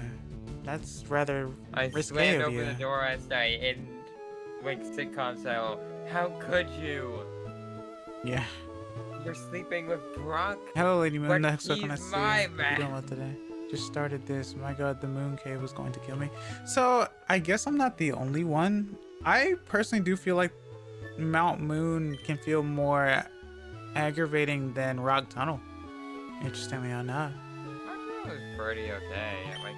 that's rather I risque slammed of open you. the door last night and, like, sitcom style. How could you? Yeah. You're sleeping with Brock? Hello, Lady Moon. But That's what he's can I see. my What you man. doing well today? Just started this. My God, the Moon Cave was going to kill me. So I guess I'm not the only one. I personally do feel like Mount Moon can feel more aggravating than Rock Tunnel. Interestingly enough. I thought it was pretty okay. Like,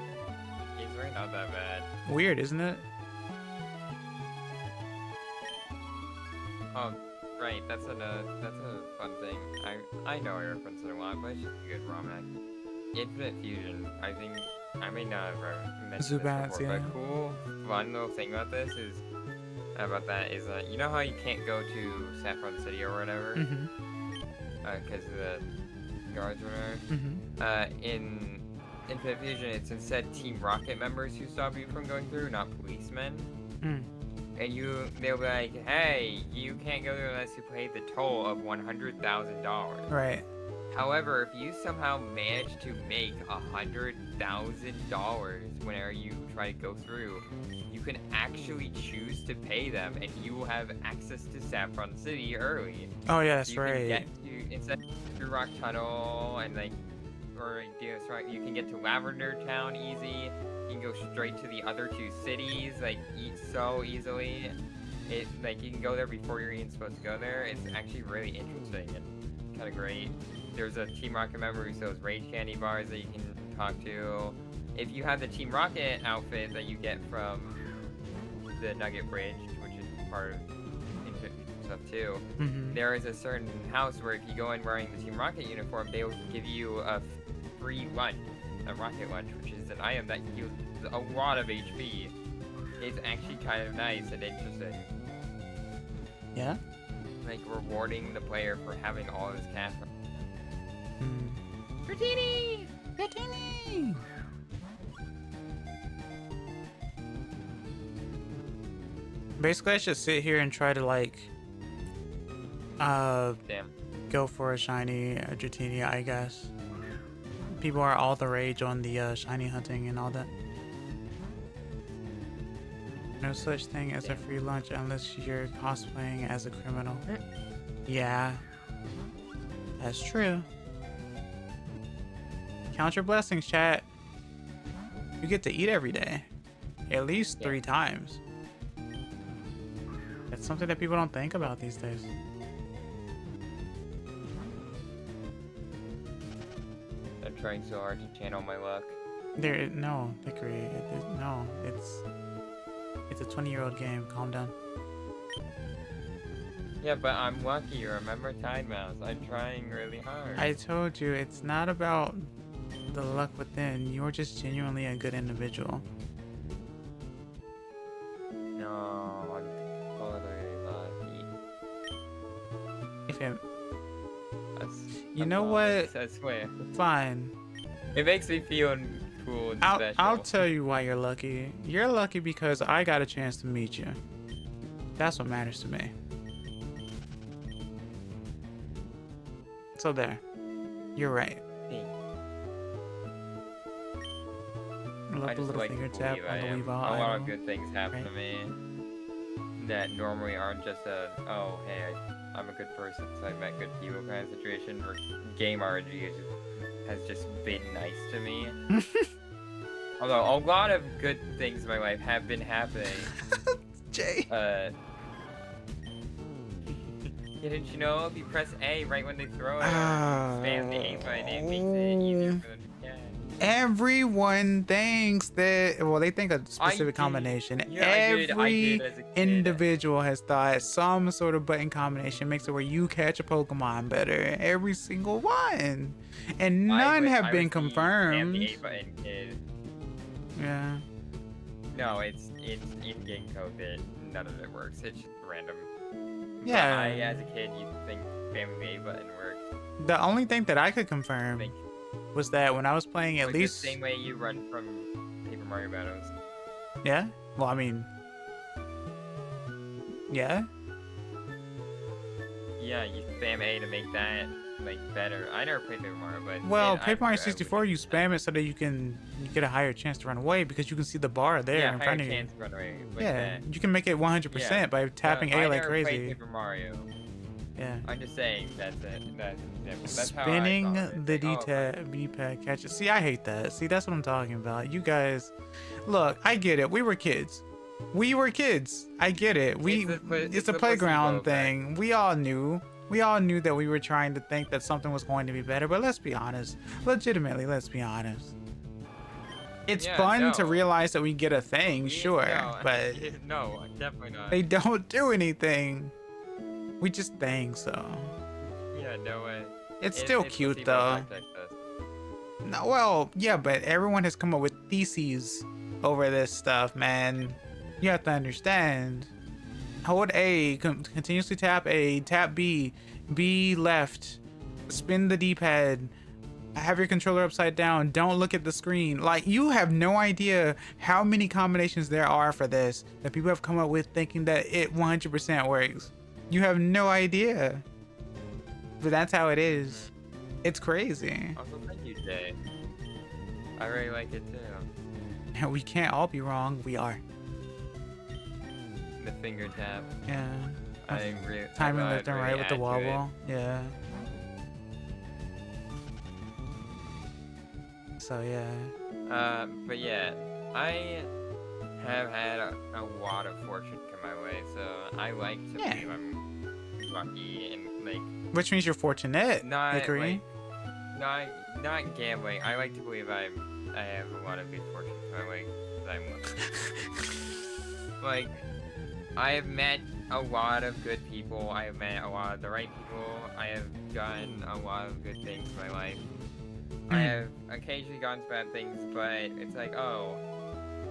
it's really not that bad. Weird, isn't it? Oh, right. That's a fun thing. I know I reference it a lot, but it's just a good ROM hack. Infinite Fusion. I think I may not have mentioned Zubats, this before, yeah. but cool, fun little thing about this is that you know how you can't go to Saffron City or whatever Mm-hmm. because of the guards or whatever. Mm-hmm. In Infinite Fusion, it's instead Team Rocket members who stop you from going through, not policemen. Mm. And they'll be like, hey, you can't go there unless you pay the toll of $100,000. Right. However, if you somehow manage to make $100,000 whenever you try to go through, you can actually choose to pay them, and you will have access to Saffron City early. Oh yeah, that's You can right. get to, instead of through Rock Tunnel and you can get to Lavender Town easy. You can go straight to the other two cities so easily. You can go there before you're even supposed to go there. It's actually really interesting and kind of great. There's a Team Rocket member who sells Rage Candy bars that you can talk to. if you have the Team Rocket outfit that you get from the Nugget Bridge, which is part of stuff too, there is a certain house where if you go in wearing the Team Rocket uniform, they will give you a free lunch, a rocket lunch, which is an item that heals a lot of HP. It's actually kind of nice and interesting. Yeah? Like rewarding the player for having all this cash. Dratini! Dratini! Basically, I should sit here and try to like go for a shiny Dratini, I guess. People are all the rage on the shiny hunting and all that. No such thing as a free lunch unless you're cosplaying as a criminal. Yeah, that's true. Count your blessings, chat. You get to eat every day, at least 3 times. That's something that people don't think about these days. I'm trying so hard to channel my luck. No, Hickory. No, it's a 20-year-old game. Calm down. Yeah, but I'm lucky. Remember Tide Mouse. I'm trying really hard. I told you, it's not about the luck within. You're just genuinely a good individual. No, I'm totally lucky. If it... You know what? I swear. Fine. It makes me feel cool and special. I'll tell you why you're lucky. You're lucky because I got a chance to meet you. That's what matters to me. So there. You're right. Love the little finger tap on the Weave All. A lot of good things happen to me that normally aren't just a, oh, hey, I'm a good person, so I met good people kind of situation, where game RNG has just been nice to me. Although a lot of good things in my life have been happening. Jay. Didn't you know if you press A right when they throw it, spam the A button, it makes it easier for them to catch. Everyone thinks that, well, they think a specific combination. Yeah, Every I did as a kid. individual has thought some sort of button combination makes it where you catch a Pokemon better. Every single one. And none have been confirmed. The A button kid. Yeah. No, it's in-game code that none of it works. It's just random. Yeah. But as a kid, you'd think spamming the A button worked. The only thing that I could confirm was that when I was playing at least... the same way you run from Paper Mario battles. Yeah? Well, I mean... Yeah? Yeah, you spam A to make that, like, better. I never played Paper Mario, but... Well, Paper Mario 64, you spam it so that you get a higher chance to run away because you can see the bar there in front of you. Chance to run away. Like yeah, that. you can make it 100% by tapping A like crazy. I never played Paper Mario. Yeah. I'm just saying, that's it. That's Spinning how I the D-pad catches. See, I hate that. See, that's what I'm talking about. You guys, look, I get it. We were kids. I get it. It's a playground thing. We all knew that we were trying to think that something was going to be better. But let's be honest. Legitimately, let's be honest. It's fun to realize that we get a thing, but no, definitely not. They don't do anything. We just think so. Yeah, no way. It's still cute though. No, well, yeah, but everyone has come up with theses over this stuff, man. You have to understand. Hold A, continuously tap A, tap B, B left, spin the D-pad, have your controller upside down, don't look at the screen. Like, you have no idea how many combinations there are for this that people have come up with thinking that it 100% works. You have no idea. But that's how it is. It's crazy. Also, thank you, Jay. I really like it too. We can't all be wrong. We are. The finger tap. Yeah. Timing left and right with the wobble. Yeah. So yeah. But yeah, I have had a lot of fortune come my way, so I like to believe I'm lucky and like. Which means you're fortunate. Not gambling. I like to believe I'm I have a lot of good fortune to my way that I'm lucky. Like, I have met a lot of good people. I have met a lot of the right people. I have done a lot of good things in my life. I have occasionally gotten bad things, but it's like, oh,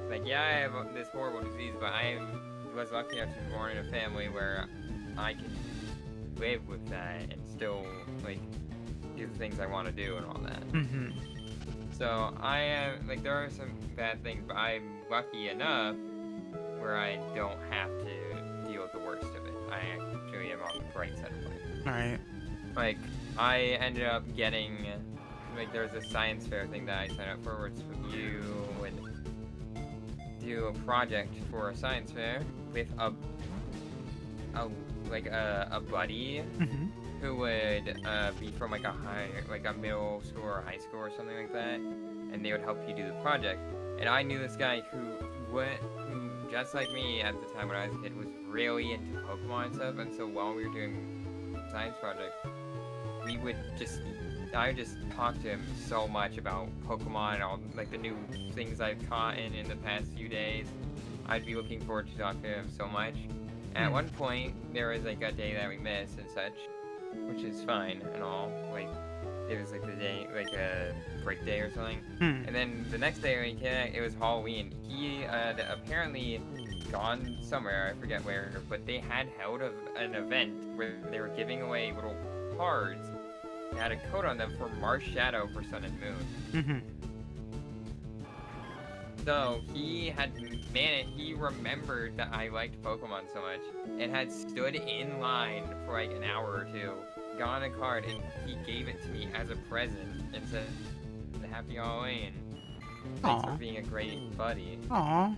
like, yeah, I have this horrible disease, but I was lucky enough to be born in a family where I can live with that and still, like, do the things I want to do and all that. So I am, like, there are some bad things, but I'm lucky enough where I don't have to deal with the worst of it. I actually am on the bright side of life. Alright. Like, I ended up getting, like, there's a science fair thing that I signed up for where you would do a project for a science fair with a buddy who would be from like a middle school or high school or something like that, and they would help you do the project. And I knew this guy who just like me at the time when I was a kid was really into Pokemon and stuff, and so while we were doing science project, I would just talk to him so much about Pokemon and all, like, the new things I've caught in the past few days. I'd be looking forward to talking to him so much. At one point, there was, like, a day that we missed and such, which is fine and all. Like, it was, like, the day, like, a break day or something. And then the next day when he came, it was Halloween. He had apparently gone somewhere, I forget where, but they had held an event where they were giving away little cards that had a code on them for Mars Shadow for Sun and Moon. So he remembered that I liked Pokemon so much and had stood in line for like an hour or two, gotten a card, and he gave it to me as a present and said, "Happy Halloween. Thanks for being a great buddy." Aww.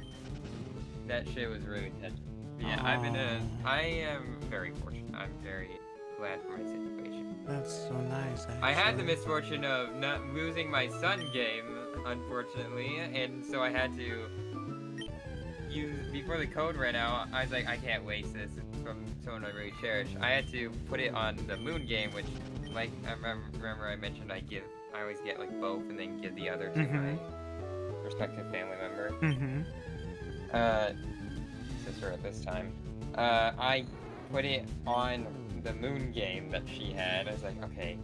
That shit was really touching. Yeah, I am very fortunate. I'm very glad for my situation. That's so nice, actually. I had the misfortune of not losing my Sun game, unfortunately, and so I had to use, before the code ran out, I was like, I can't waste this. It's from someone I really cherish. I had to put it on the Moon game, which, like, I remember I mentioned I always get, like, both and then give the other to my respective family member. Sister at this time. I put it on the Moon game that she had. I was like, okay,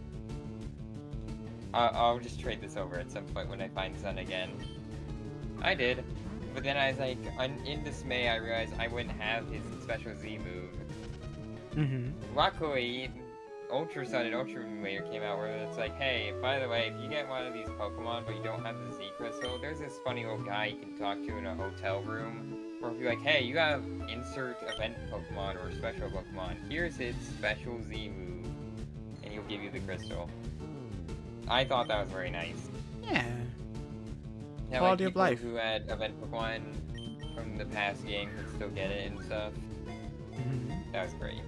I'll just trade this over at some point when I find Sun again. I did, but then I was like, in dismay, I realized I wouldn't have his special Z move. Luckily, Ultra Sun and Ultra Moon later came out where it's like, hey, by the way, if you get one of these Pokemon but you don't have the Z Crystal, there's this funny old guy you can talk to in a hotel room where he'll be like, hey, you have insert event Pokemon or special Pokemon, here's his special Z move, and he'll give you the crystal. I thought that was very nice. Yeah. Now, Quality like, of life. Who had event Pokemon from the past game could still get it and stuff. That was great.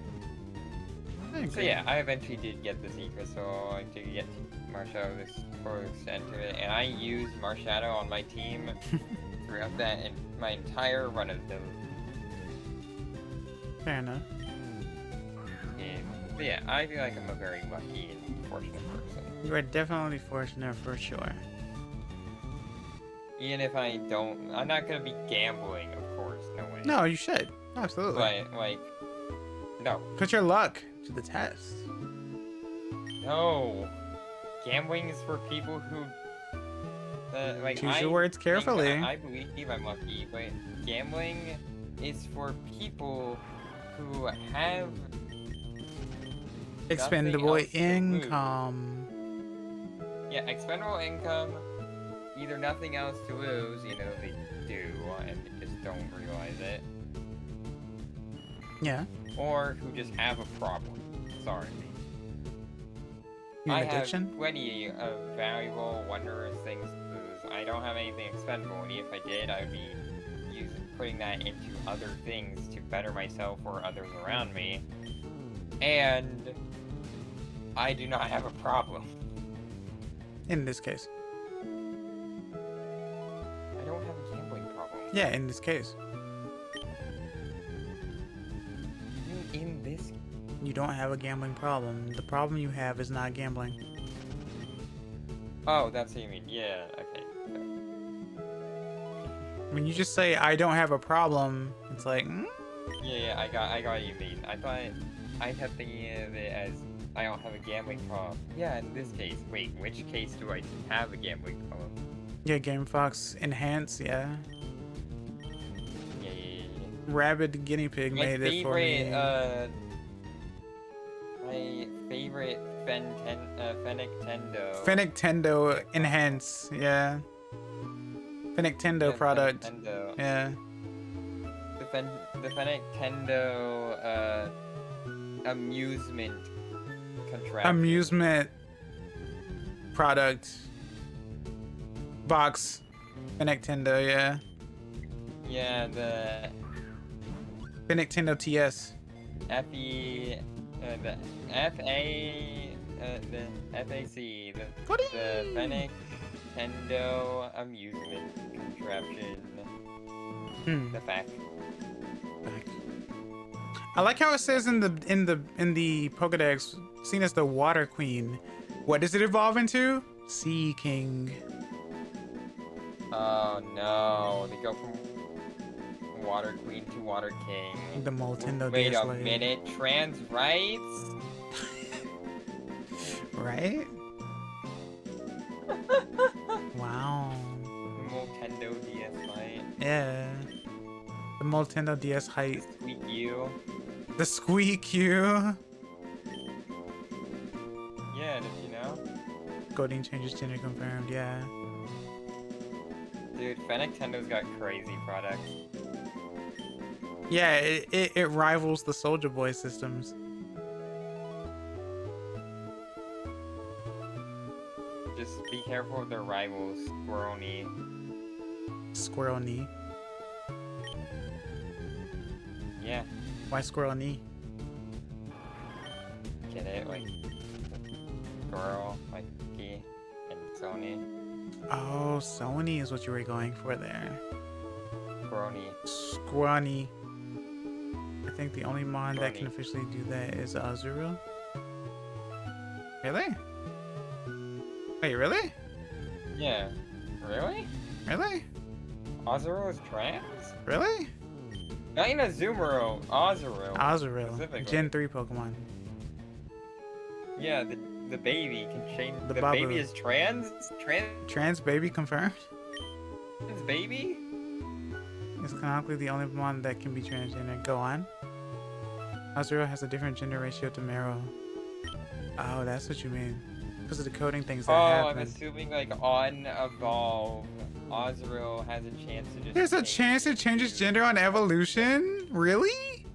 So yeah, I eventually did get the Z Crystal. I did get Marshadow for the extent of it, and I used Marshadow on my team throughout that and my entire run of them. Fair enough. But yeah, I feel like I'm a very lucky and fortunate person. You are definitely fortunate for sure. Even if I don't, I'm not gonna be gambling, of course, no way. No, you should. Absolutely. But, like, no. Put your luck to the test. No. Gambling is for people who, like, choose your words carefully. I believe I'm lucky, but gambling is for people who have expendable income. Yeah, expendable income, either nothing else to lose, you know, they do, and they just don't realize it. Yeah. Or who just have a problem. Sorry. An addiction? Have plenty of valuable, wondrous things to lose. I don't have anything expendable, and if I did, I would be putting that into other things to better myself or others around me. And I do not have a problem. In this case. I don't have a gambling problem. Yeah, in this case. In this? You don't have a gambling problem. The problem you have is not gambling. Oh, that's what you mean. Yeah, okay. When you just say I don't have a problem, it's like, Yeah, I got what you mean. I kept thinking of it as I don't have a gambling problem. Yeah, in this case. Wait, which case do I have a gambling problem? yeah, Game Fox Enhance, yeah. Yeah. Rabid Guinea Pig made it for me. My favorite Fennictendo. Fennictendo Enhance, yeah. Fennictendo product. Fennictendo. Yeah. The Fennictendo amusement contraption. Amusement product. Box. Fennictendo, yeah. Yeah, the Fennictendo TS. FE, the FAC, the Fennictendo amusement contraption. The fact. I like how it says in the Pokédex, seen as the Water Queen. What does it evolve into? Sea King. Oh no, they go from Water Queen to Water King. The Moltendo. Wait a minute, trans rights? Right? Wow. Moltendo DS Light. Yeah. The Moltendo DS height. Squeak you. The Squeak you. Yeah, did you know? Goldeen changes gender confirmed, yeah. Dude, Fennictendo's got crazy products. Yeah, it rivals the Soldier Boy systems. Just be careful of their rivals, Squirrelney. Squirrel knee. Yeah, Why squirrel knee? get it? Like, Squirrel, like, Key, and Sony. Oh, Sony is what you were going for there. Squirrelney. Squirrel. I think the only mon that can officially do that is Azurill. Really? Wait, really? Yeah. Really? Really? Azurill is trans? Really? Not even Azumarill, Azurill. Azurill. Specifically. Gen 3 Pokemon. Yeah, the baby can change. The The Babu. baby is trans? Trans baby confirmed? Trans baby? It's canonically the only mon that can be transgender. Go on. Azurill has a different gender ratio to Meryl. Oh, that's what you mean. Because of the coding things that I'm happen. assuming like on Evolve, Azurill has a chance to just. There's a change chance it changes gender on evolution? Really?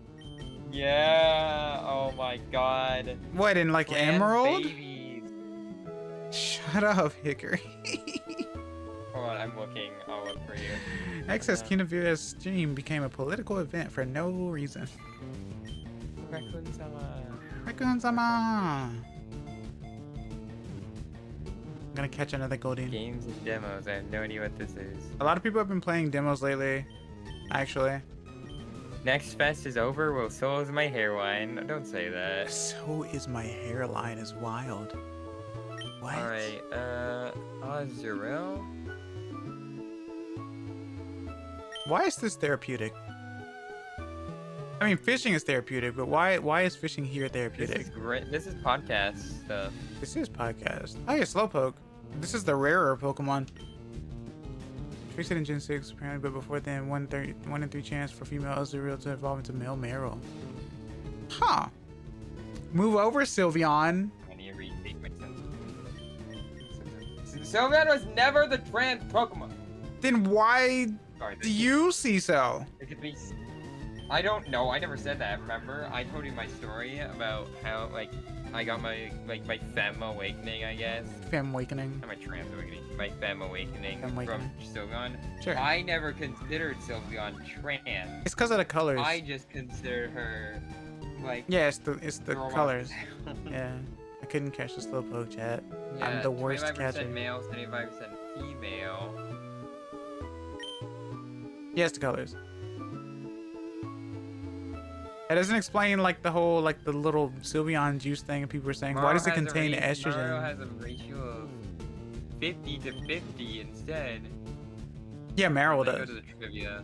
Yeah. Oh my god. What, in like Trans Emerald? babies. Shut up, Hickory. Hold on, I'm looking. I'll look for you. Excess Kina Vera's stream became a political event for no reason. Raccoon-sama. Raccoon-sama! I'm gonna catch another Goldeen. Games and demos. I have no idea what this is. A lot of people have been playing demos lately, actually. Next fest is over. Well, so is my hairline. Don't say that. So is my hairline is wild. What? Alright, Azurill? Why is this therapeutic? I mean, fishing is therapeutic, but why is fishing here therapeutic? This is great. This is podcast stuff. This is podcast. Oh yeah, Slowpoke. This is the rarer Pokemon. Fixed it in Gen 6 apparently, but before then, 1 in 3 chance for female Azurill to evolve into male Meryl. Huh. Move over, Sylveon. I need to retake my sense. Sylveon was never the trans Pokemon. Then why Sorry, do you see so? it could be. I don't know. I never said that. Remember, I told you my story about how like I got my my femme awakening, I guess. Femme awakening. Not my trans awakening. My femme awakening Femme from awakening. Sylveon. Sure. I never considered Sylveon trans. It's because of the colors. I just considered her like. Yeah, it's the girl colors. boss. Yeah. I couldn't catch the Slowpoke chat. Yeah, I'm the worst 25% catcher. male, 75% female. Yes, the colors. It doesn't explain like the whole like the little Sylveon juice thing and people were saying why does it contain Mario estrogen? has a ratio of 50 to 50 instead. Yeah, Meryl Go does. to the trivia.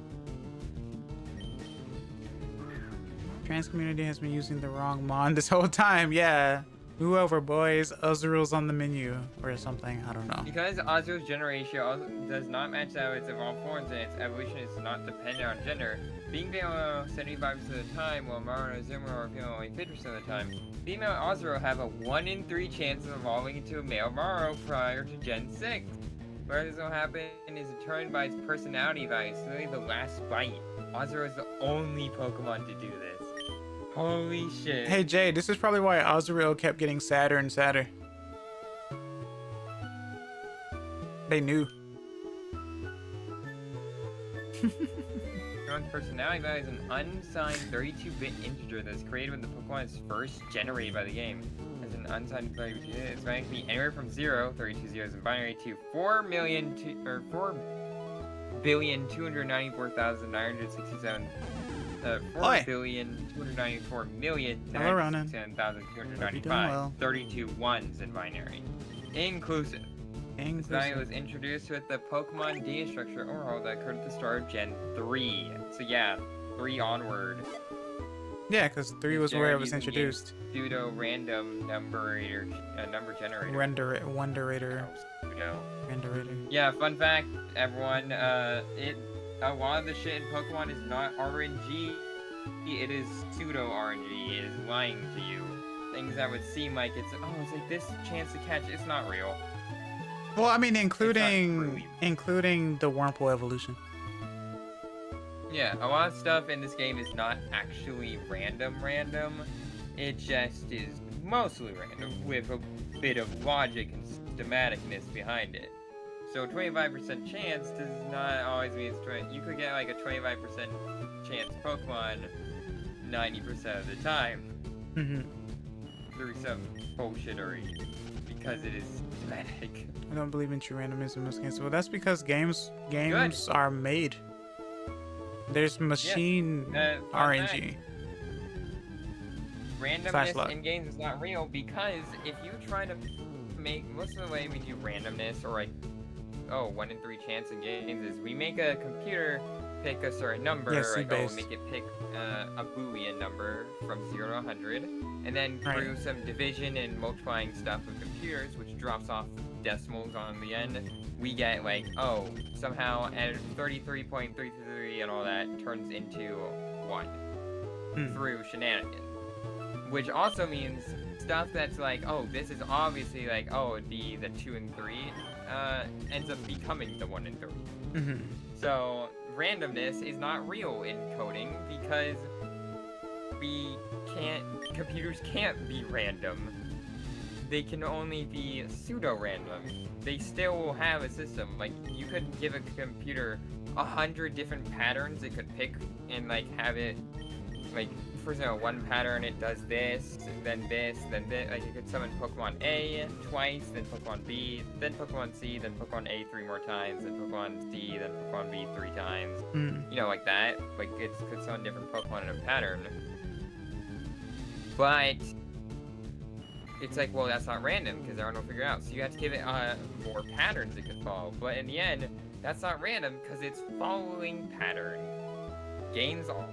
Trans community has been using the wrong mon this whole time. Yeah. Move over, boys. Azrael's on the menu or something. I don't know. Because Azrael's gender ratio does not match that of its evolved forms and its evolution is not dependent on gender, being female 75% of the time, while Mara and Zimmer are female only 50% of the time, female Azrael have a 1 in 3 chance of evolving into a male Maro prior to Gen 6. Where this will happen is determined by its personality value, so literally the last bite. Azrael is the only Pokemon to do this. Holy shit. Hey, Jay, this is probably why Azrael kept getting sadder and sadder. They knew. Pokemon personality value is an unsigned 32-bit integer that is created when the Pokemon is first generated by the game. As an unsigned value, its value can be anywhere from 0, 32 zeros in binary, to 4,294,967. 4,294,967,295. 32 ones in binary, inclusive. This value was introduced with the Pokemon data structure overhaul that occurred at the start of Gen 3. So yeah, 3 onward. Yeah, because 3 was where it was introduced. Pseudo random number generator. Wonderator. Pseudo. Renderator. Yeah, fun fact, everyone. A lot of the shit in Pokemon is not RNG. It is pseudo RNG. It is lying to you. Things that would seem like it's like this chance to catch. It's not real. Well, I mean, including the Wurmple evolution. Yeah, a lot of stuff in this game is not actually random. It just is mostly random with a bit of logic and systematicness behind it. So 25% chance does not always mean it's 20. You could get like a 25% chance Pokemon 90% of the time. Through some bullshittery. Because it is systematic. I don't believe in true randomness in most cases. Well, that's because games are made. There's machine RNG. Randomness in games is not real because if you try to make most of the way we do randomness or like 1 in 3 chance in games is we make a computer pick a certain number, make it pick a Boolean number from 0 to 100, and then through some division and multiplying stuff with computers, which drops off decimals on the end, we get like, somehow at 33.333 and all that turns into 1 through shenanigans. Which also means stuff that's like, this is obviously like, it'd be the 2 and 3, ends up becoming the 1 and 3. So randomness is not real in coding because computers can't be random. They can only be pseudo-random. They still will have a system. Like, you could give a computer 100 different patterns it could pick and like have it, like, for example, one pattern it does this, then this, then this. Like, you could summon Pokemon A twice, then Pokemon B, then Pokemon C, then Pokemon A 3 more times, then Pokemon C, then Pokemon B 3 times. You know, like that. Like, it could summon different Pokemon in a pattern. But it's like, well, that's not random because there are no figured out. So you have to give it more patterns it could follow. But in the end, that's not random because it's following pattern. Games aren't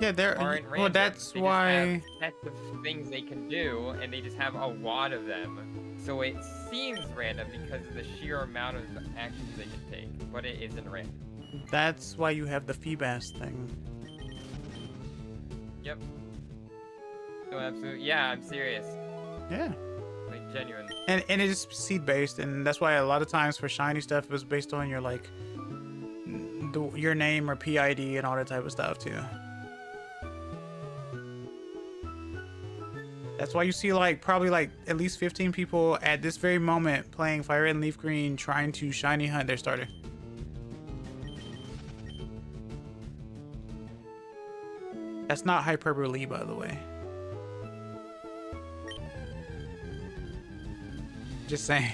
random. Well, that's they why. Just have sets of things they can do, and they just have a lot of them. So it seems random because of the sheer amount of actions they can take, but it isn't random. That's why you have the Feebas thing. Yep. So absolutely, yeah, I'm serious. Yeah. Like, genuine. And it is seed based, and that's why a lot of times for shiny stuff it was based on your like your name or PID and all that type of stuff too. That's why you see like probably like at least 15 people at this very moment playing Fire Red and Leaf Green trying to shiny hunt their starter. That's not hyperbole, by the way. Just saying.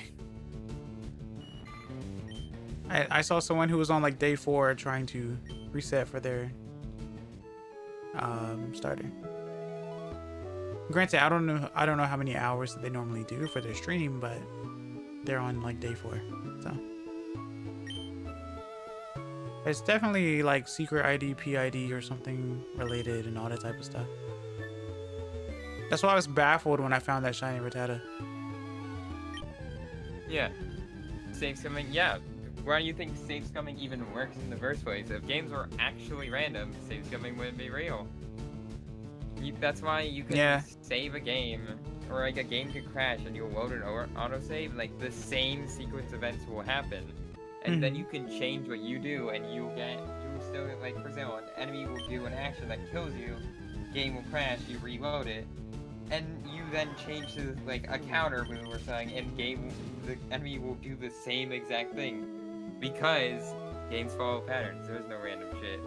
I saw someone who was on like day 4 trying to reset for their starter. Granted, I don't know how many hours they normally do for their stream, but they're on like day 4. So It's definitely like secret ID, PID, or something related and all that type of stuff. That's why I was baffled when I found that shiny Rattata. Yeah. Save scumming, yeah. Why do you think save scumming even works in the first place? If games were actually random, save scumming wouldn't be real. That's why you can save a game, or like a game could crash and you'll load an autosave, like the same sequence events will happen. And then you can change what you do, and you still, like, for example, an enemy will do an action that kills you, game will crash, you reload it, and you then change to, like, a counter move or something, and the enemy will do the same exact thing. Because games follow patterns, there's no random shit.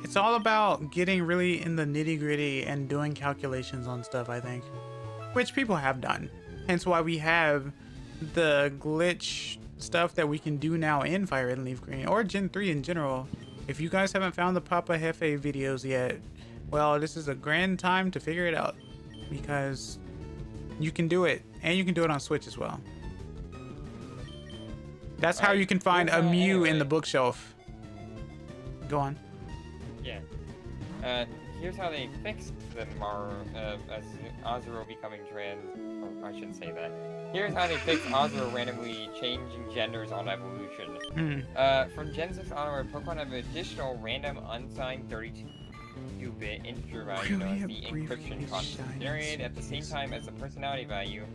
It's all about getting really in the nitty-gritty and doing calculations on stuff, I think. Which people have done. Hence why we have the glitch stuff that we can do now in Fire Red and Leaf Green, or Gen 3 in general. If you guys haven't found the Papa Hefe videos yet, well, this is a grand time to figure it out. Because you can do it, and you can do it on Switch as well. That's how you can find a Mew in the bookshelf. Go on. Yeah. Here's how they fixed the Azuro becoming trans. Oh, I shouldn't say that. Here's how they fixed Azuro randomly changing genders on evolution. From Gen 6 onward, Pokemon have additional random unsigned 32-bit integer value known as the encryption constant, generated at the same time as the personality value,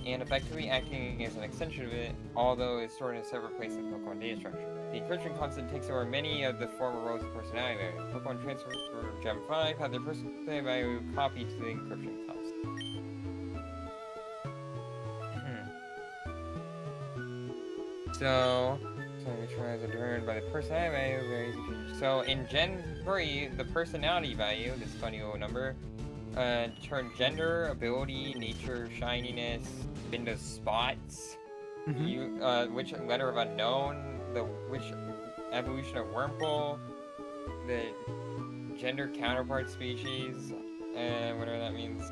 and effectively acting as an extension of it, although it's stored in a separate place in the Pokemon data structure. The encryption constant takes over many of the former roles of personality value. Pokemon transfers for Gen 5 have their personality value copied to the encryption constant. So which one is determined by the personality value? So in Gen 3, the personality value, this funny little number, turn gender, ability, nature, shininess into spots. Which letter of unknown, which evolution of Wurmple, the gender counterpart species, whatever that means,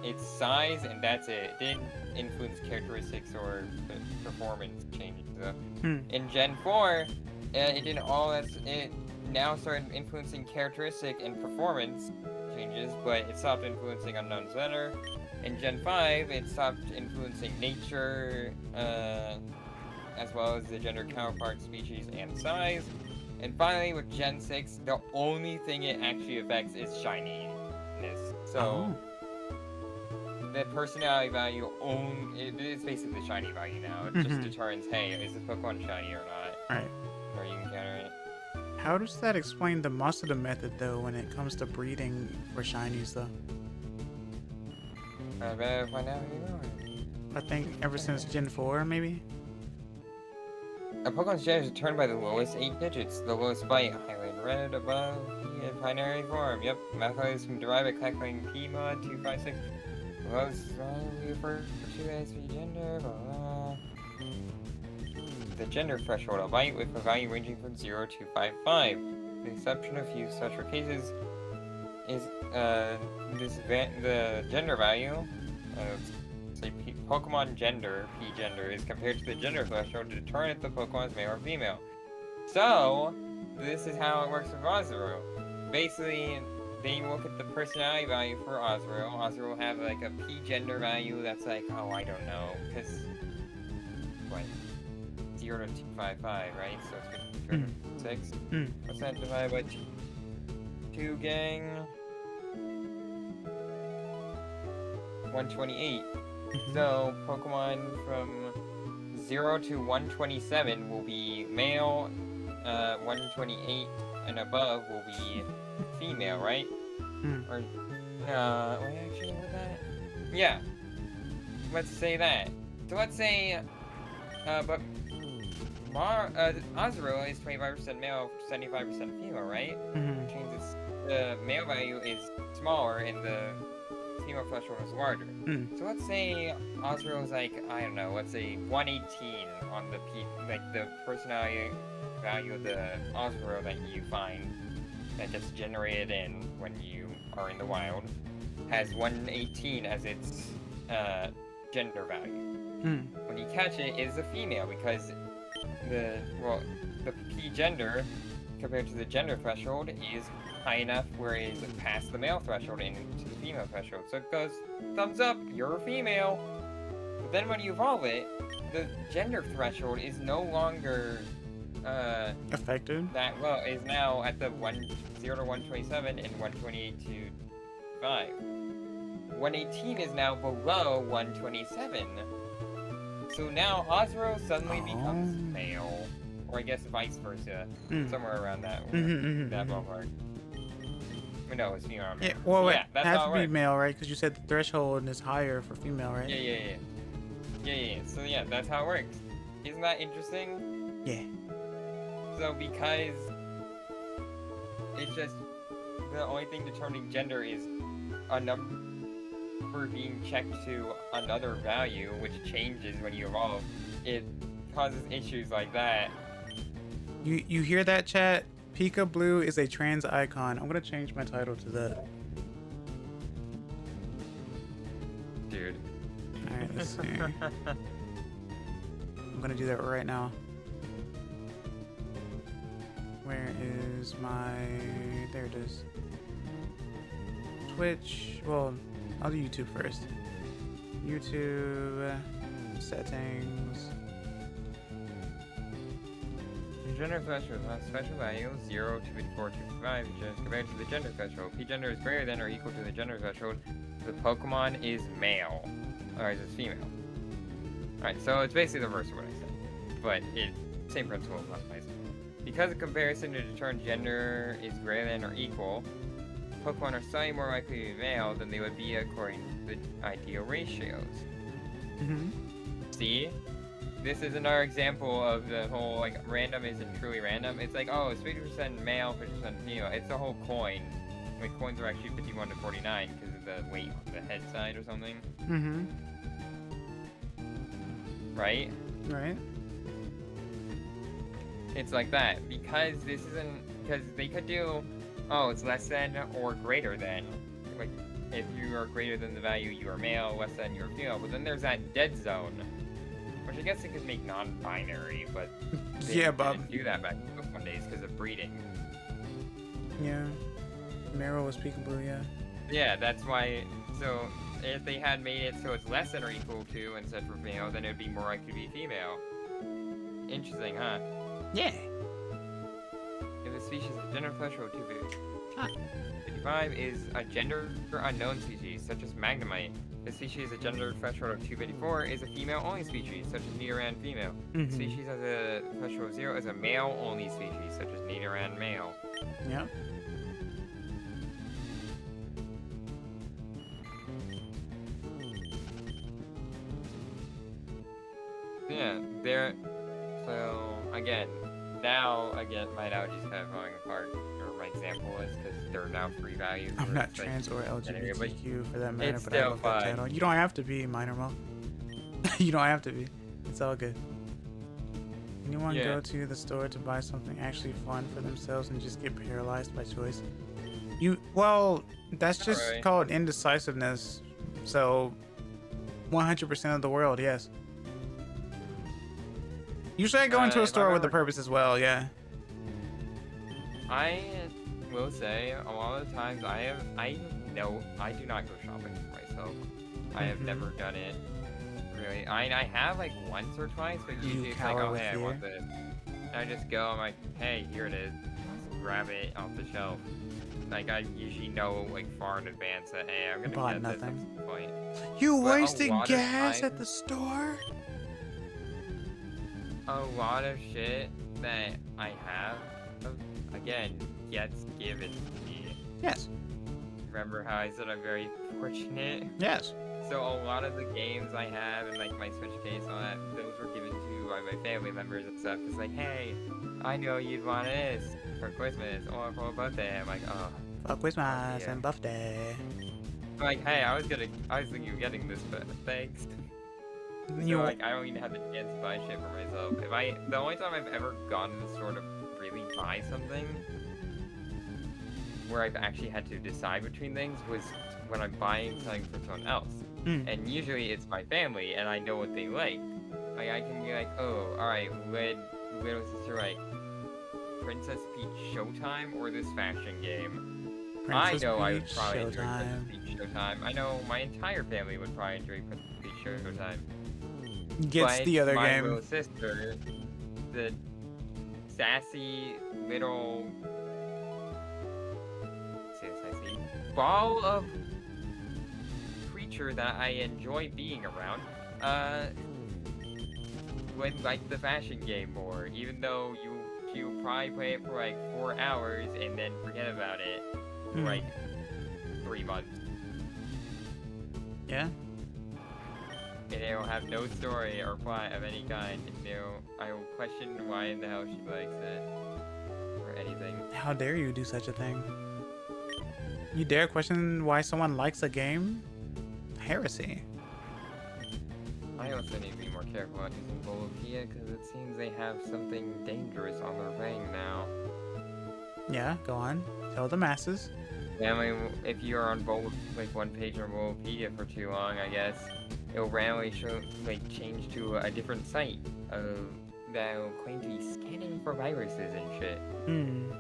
its size, and that's it. It didn't influence characteristics or performance changes. So. In Gen 4, it did all that. It now started influencing characteristic and performance changes, but it stopped influencing unknown letter. In Gen 5, it stopped influencing nature, as well as the gender counterpart, species, and size. And finally, with Gen 6, the only thing it actually affects is shininess. So, the personality value it's basically the shiny value now. It just determines, hey, is this Pokemon shiny or not? Right. Or you can counter it. How does that explain the Masuda method, though, when it comes to breeding for shinies, though? I better find out who you know. I think ever since Gen 4, maybe? A Pokemon's gender is determined by the lowest 8 digits. The lowest byte, highlighted red above, P in binary form. Yep, mathematics can derive by calculating P mod 256. The lowest we refer to as the gender, blah, blah. The gender threshold, a byte with a value ranging from 0 to 55. The exception of few such cases is the gender value, say Pokemon gender, P gender, is compared to the gender threshold to determine if the Pokemon is male or female. So, this is how it works with Azuro. Basically, they look at the personality value for Azuro. Azuro will have like a P gender value that's like, oh, I don't know, because, what, 0 to 255, right? So it's 6. What's that divided by 2, gang? 128. So, Pokemon from 0 to 127 will be male, 128 and above will be female, right? Or, wait, actually, with that? Yeah. Let's say that. So let's say, but Azuro is 25% male, 75% female, right? Which means the male value is smaller and the female threshold is larger. So let's say Azuro is like, I don't know, let's say 118 on the like the personality value of the Azuro that you find that gets generated in when you are in the wild has 118 as its gender value. When you catch it, it is a female because the P gender compared to the gender threshold is high enough where it is past the male threshold and into the female threshold. So it goes, thumbs up, you're a female. But then when you evolve it, the gender threshold is no longer affected. That well is now at the 0 to 127 and 128 to 5. 118 is now below 127. So now Ozro suddenly becomes male. Or I guess vice versa. Somewhere around that that ballpark. No, it's female. Yeah, well, yeah, it has to be male, right? Because you said the threshold is higher for female, right? Yeah. So yeah, that's how it works. Isn't that interesting? Yeah. So because it's just the only thing determining gender is a number being checked to another value, which changes when you evolve, it causes issues like that. You hear that, chat? Pikablu is a trans icon. I'm gonna change my title to that. Dude. Alright, let's see. I'm gonna do that right now. Where is my... There it is. Twitch... Well, I'll do YouTube first. YouTube... settings... The gender threshold has special value 0 to 54 to 5, which is compared to the gender threshold. P gender is greater than or equal to the gender threshold. The Pokemon is male. Or is it female? Alright, so it's basically the reverse of what I said. But same principle applies. Because a comparison to determine gender is greater than or equal, Pokemon are slightly more likely to be male than they would be according to the ideal ratios. See? This is another example of the whole, like, random isn't truly random. It's like, oh, it's 50% male, 50% female. It's a whole coin. Like, coins are actually 51 to 49 because of the weight on the head side or something. Right? Right. It's like that. Because this isn't... Because they could do, oh, it's less than or greater than. Like, if you are greater than the value, you are male, less than, you're female. But then there's that dead zone. Which I guess they could make non-binary, but they didn't do that back in Pokemon days because of breeding. Yeah. Meryl was Pikablu, yeah. Yeah, that's why. So, if they had made it so it's less than or equal to instead for male, then it would be more likely to be female. Interesting, huh? Yeah. If a species is a gender threshold, 255 is a gender unknown species, such as Magnemite. The species a gender threshold of 254 is a female-only species, such as Nidoran female. The species has a threshold of 0 is a male-only species, such as Nidoran male. Yep. Yeah, so, again, my analogy's kind of falling apart, or my example is, because there are now 3 values. I'm not trans or LGBTQ for that matter, but I love that channel. You don't have to be, Minor Mo. You don't have to be. It's all good. Anyone go to the store to buy something actually fun for themselves and just get paralyzed by choice? Well, that's just called indecisiveness. So, 100% of the world, yes. Usually I go into a store with a purpose as well, yeah. I will say, a lot of the times I do not go shopping for myself. I have never done it, really. I have like once or twice, but usually it's like, oh hey, I want this. And I just go, I'm like, hey, here it is. Grab it off the shelf. Like, I usually know like far in advance that, hey, I'm gonna get this at some point. You wasted gas at the store? A lot of shit that I have, again, gets given to me. Yes. Remember how I said I'm very fortunate? Yes. So a lot of the games I have and like my Switch case and all that, those were given to by my family members and stuff. It's like, hey, I know you'd want this for Christmas or for a birthday. I'm like, oh. For Christmas and birthday. I'm like, hey, I was thinking of getting this, but thanks. So, like, I don't even have the chance to buy shit for myself. The only time I've ever gone to the store to really buy something, where I've actually had to decide between things, was when I'm buying something for someone else. And usually it's my family, and I know what they like. Like, I can be like, oh, alright, little sister like Princess Peach Showtime or this fashion game? Princess I know I would Peach probably enjoy Showtime. Princess Peach Showtime. I know my entire family would probably enjoy Princess Peach Showtime. Gets But the other my game. little sister, the sassy little sassy ball of creature that I enjoy being around, would like the fashion game more, even though you probably play it for like 4 hours and then forget about it for like 3 months. Yeah. And it will have no story or plot of any kind. I will question why in the hell she likes it. Or anything. How dare you do such a thing? You dare question why someone likes a game? Heresy. I also need to be more careful about using Bulbapedia because it seems they have something dangerous on their ring now. Yeah, go on. Tell the masses. Yeah, I mean, if you're on one page on Bulbapedia for too long, I guess it'll randomly change to a different site that'll claim to be scanning for viruses and shit. And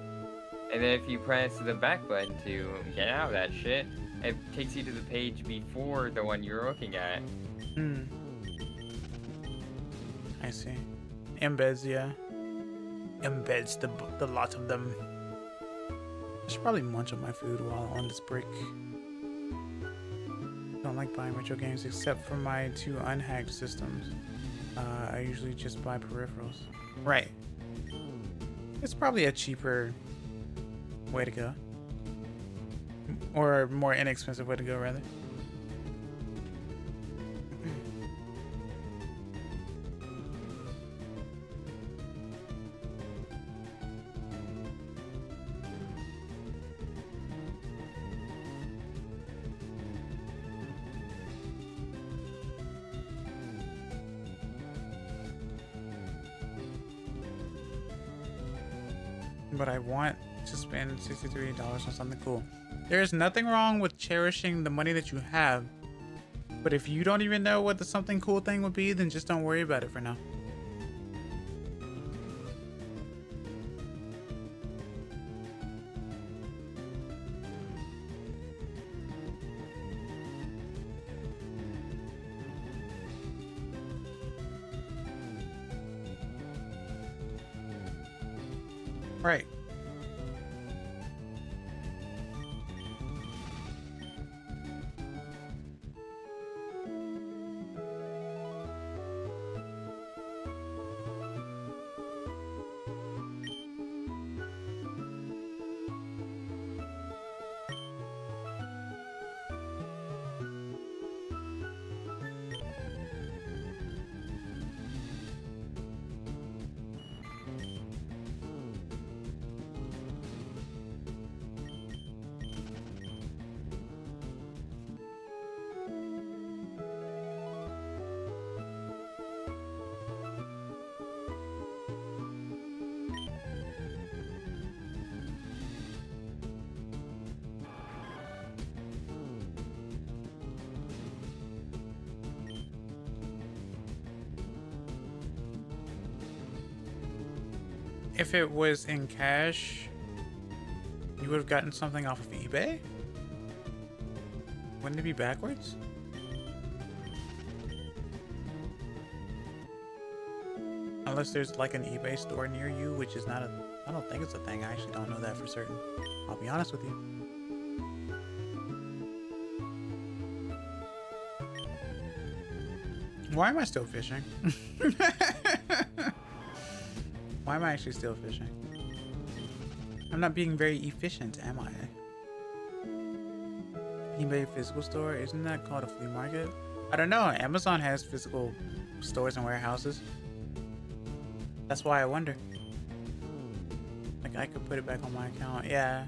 then if you press the back button to get out of that shit, it takes you to the page before the one you're looking at. I see. Embeds, yeah. Embeds the lot of them. I should probably munch on my food while on this break. Don't like buying retro games except for my 2 unhacked systems. I usually just buy peripherals. Right. It's probably a cheaper way to go. Or a more inexpensive way to go, rather. But I want to spend $63 on something cool. There's nothing wrong with cherishing the money that you have, but if you don't even know what the something cool thing would be, then just don't worry about it for now. Right. If it was in cash, you would have gotten something off of eBay? Wouldn't it be backwards? Unless there's like an eBay store near you, which is not a... I don't think it's a thing. I actually don't know that for certain. I'll be honest with you. Why am I still fishing? Why am I actually still fishing? I'm not being very efficient, am I? eBay physical store? Isn't that called a flea market? I don't know. Amazon has physical stores and warehouses. That's why I wonder. Like, I could put it back on my account. Yeah.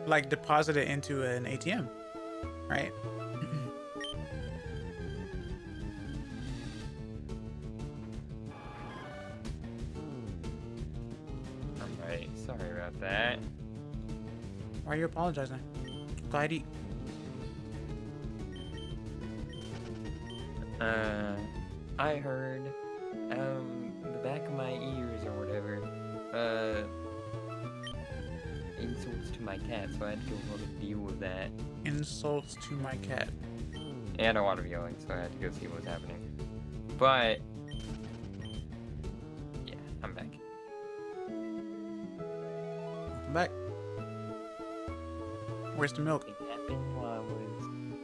Like, deposit it into an ATM, right? Alright, sorry about that. Why are you apologizing? Glidey. I heard, the back of my ears or whatever, insults to my cat, so I had to go deal with that. Insults to my cat. And a lot of yelling, so I had to go see what was happening. But, yeah, I'm back. I'm back. Where's the milk? It happened while I was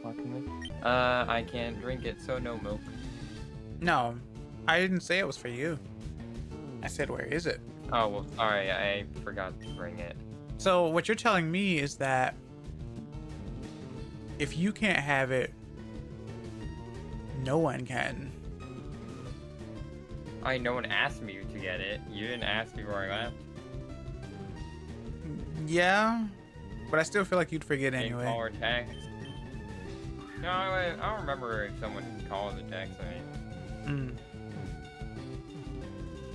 walking with. I can't drink it, so no milk. No, I didn't say it was for you. I said, where is it? Oh, well, sorry, I forgot to bring it. So what you're telling me is that if you can't have it, no one can. No one asked me to get it. You didn't ask me where I left. Yeah, but I still feel like you'd forget Didn't anyway. call or text. No, I don't remember if someone called or text me.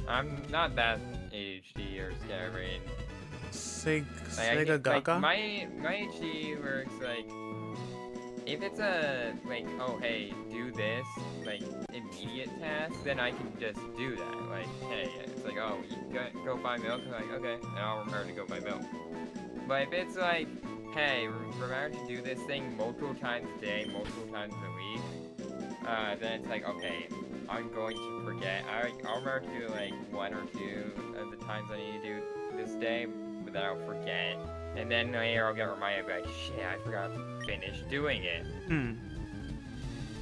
I'm not that ADHD or scatterbrained. Sega Gaga? My HD works like, if it's a, like, oh hey, do this, like, immediate task, then I can just do that. Like, hey, it's like, oh, you go buy milk, I'm like, okay, and I'll remember to go buy milk. But if it's like, hey, remember to do this thing multiple times a day, multiple times a week, then it's like, okay, I'm going to forget. I'll remember to do like 1 or 2 of the times I need to do this day, but then I'll forget. And then later I'll get reminded, like, shit, I forgot to finish doing it.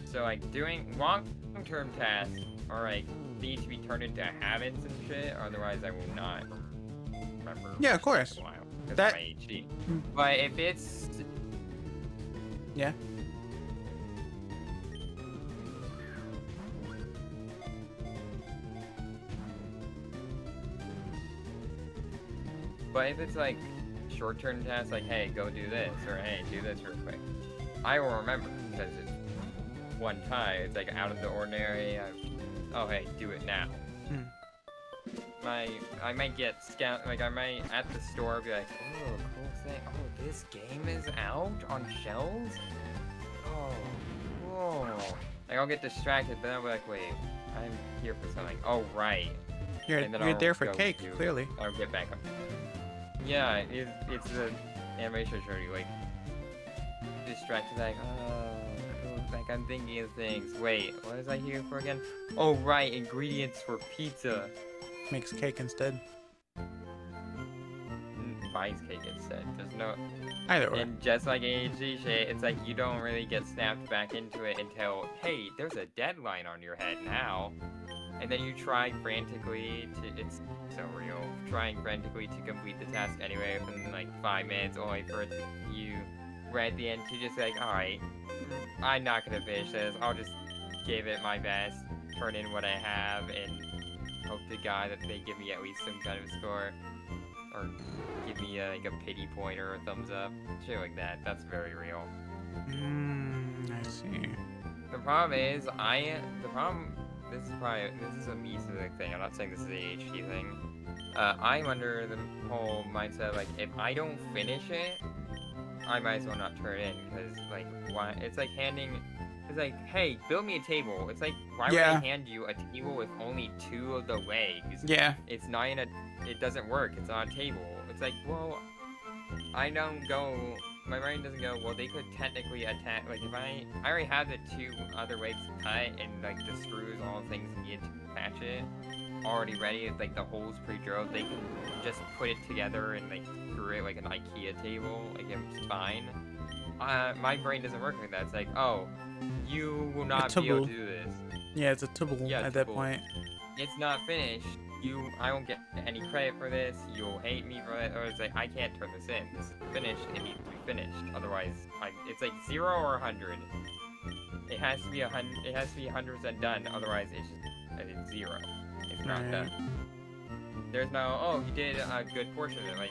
So like doing long-term tasks are like need to be turned into habits and shit, otherwise I will not remember. Yeah, of course. A while, 'cause That- of my HD. But if it's Yeah. But if it's like short-term tasks, like, hey, go do this, or hey, do this real quick, I will remember because it's one time. It's like out of the ordinary. Oh, hey, do it now. I might get scout. Like I might at the store be like, oh, cool thing. Oh, this game is out on shelves. Oh, whoa. Like I'll get distracted, but then I'll be like, wait, I'm here for something. Oh, right. You're there for cake, clearly. I'll get back up. Yeah, it's the animation show you like distracted, like, oh, like I'm thinking of things. Wait, what was I here for again? Oh, right, ingredients for pizza. Makes cake instead. Buys cake instead. There's no. Either way. And just like ADHD shit, it's like you don't really get snapped back into it until, hey, there's a deadline on your head now. And then you try frantically to, it's so real, trying frantically to complete the task anyway within like 5 minutes, only for you right at the end to just like, alright, I'm not gonna finish this, I'll just give it my best, turn in what I have, and hope to God that they give me at least some kind of score. Or give me like a pity point or a thumbs up. Shit like that, that's very real. I see. The problem is, this is a me specific thing. I'm not saying this is an ADHD thing. I'm under the whole mindset like if I don't finish it, I might as well not turn it in because like why? It's like hey, build me a table. It's like why would I hand you a table with only 2 of the legs? Yeah. It's not in it doesn't work. It's on a table. It's like well, I don't go. My brain doesn't go, well, they could technically attack, like, if I already have the 2 other legs cut, and, like, the screws, all the things needed to patch it, already ready, it's, like, the holes pre-drilled, they can just put it together and, like, screw it like an IKEA table, like, it's fine. My brain doesn't work like that. It's like, oh, you will not be able to do this. Yeah, it's a tibble at that point. It's not finished. I won't get any credit for this. You'll hate me for it. Or it's like I can't turn this in. This is finished. It needs to be finished. Otherwise, it's like 0 or 100. It has to be 100. It has to be 100% done. Otherwise, it's 0. It's not done. There's no. Oh, you did a good portion of it. Like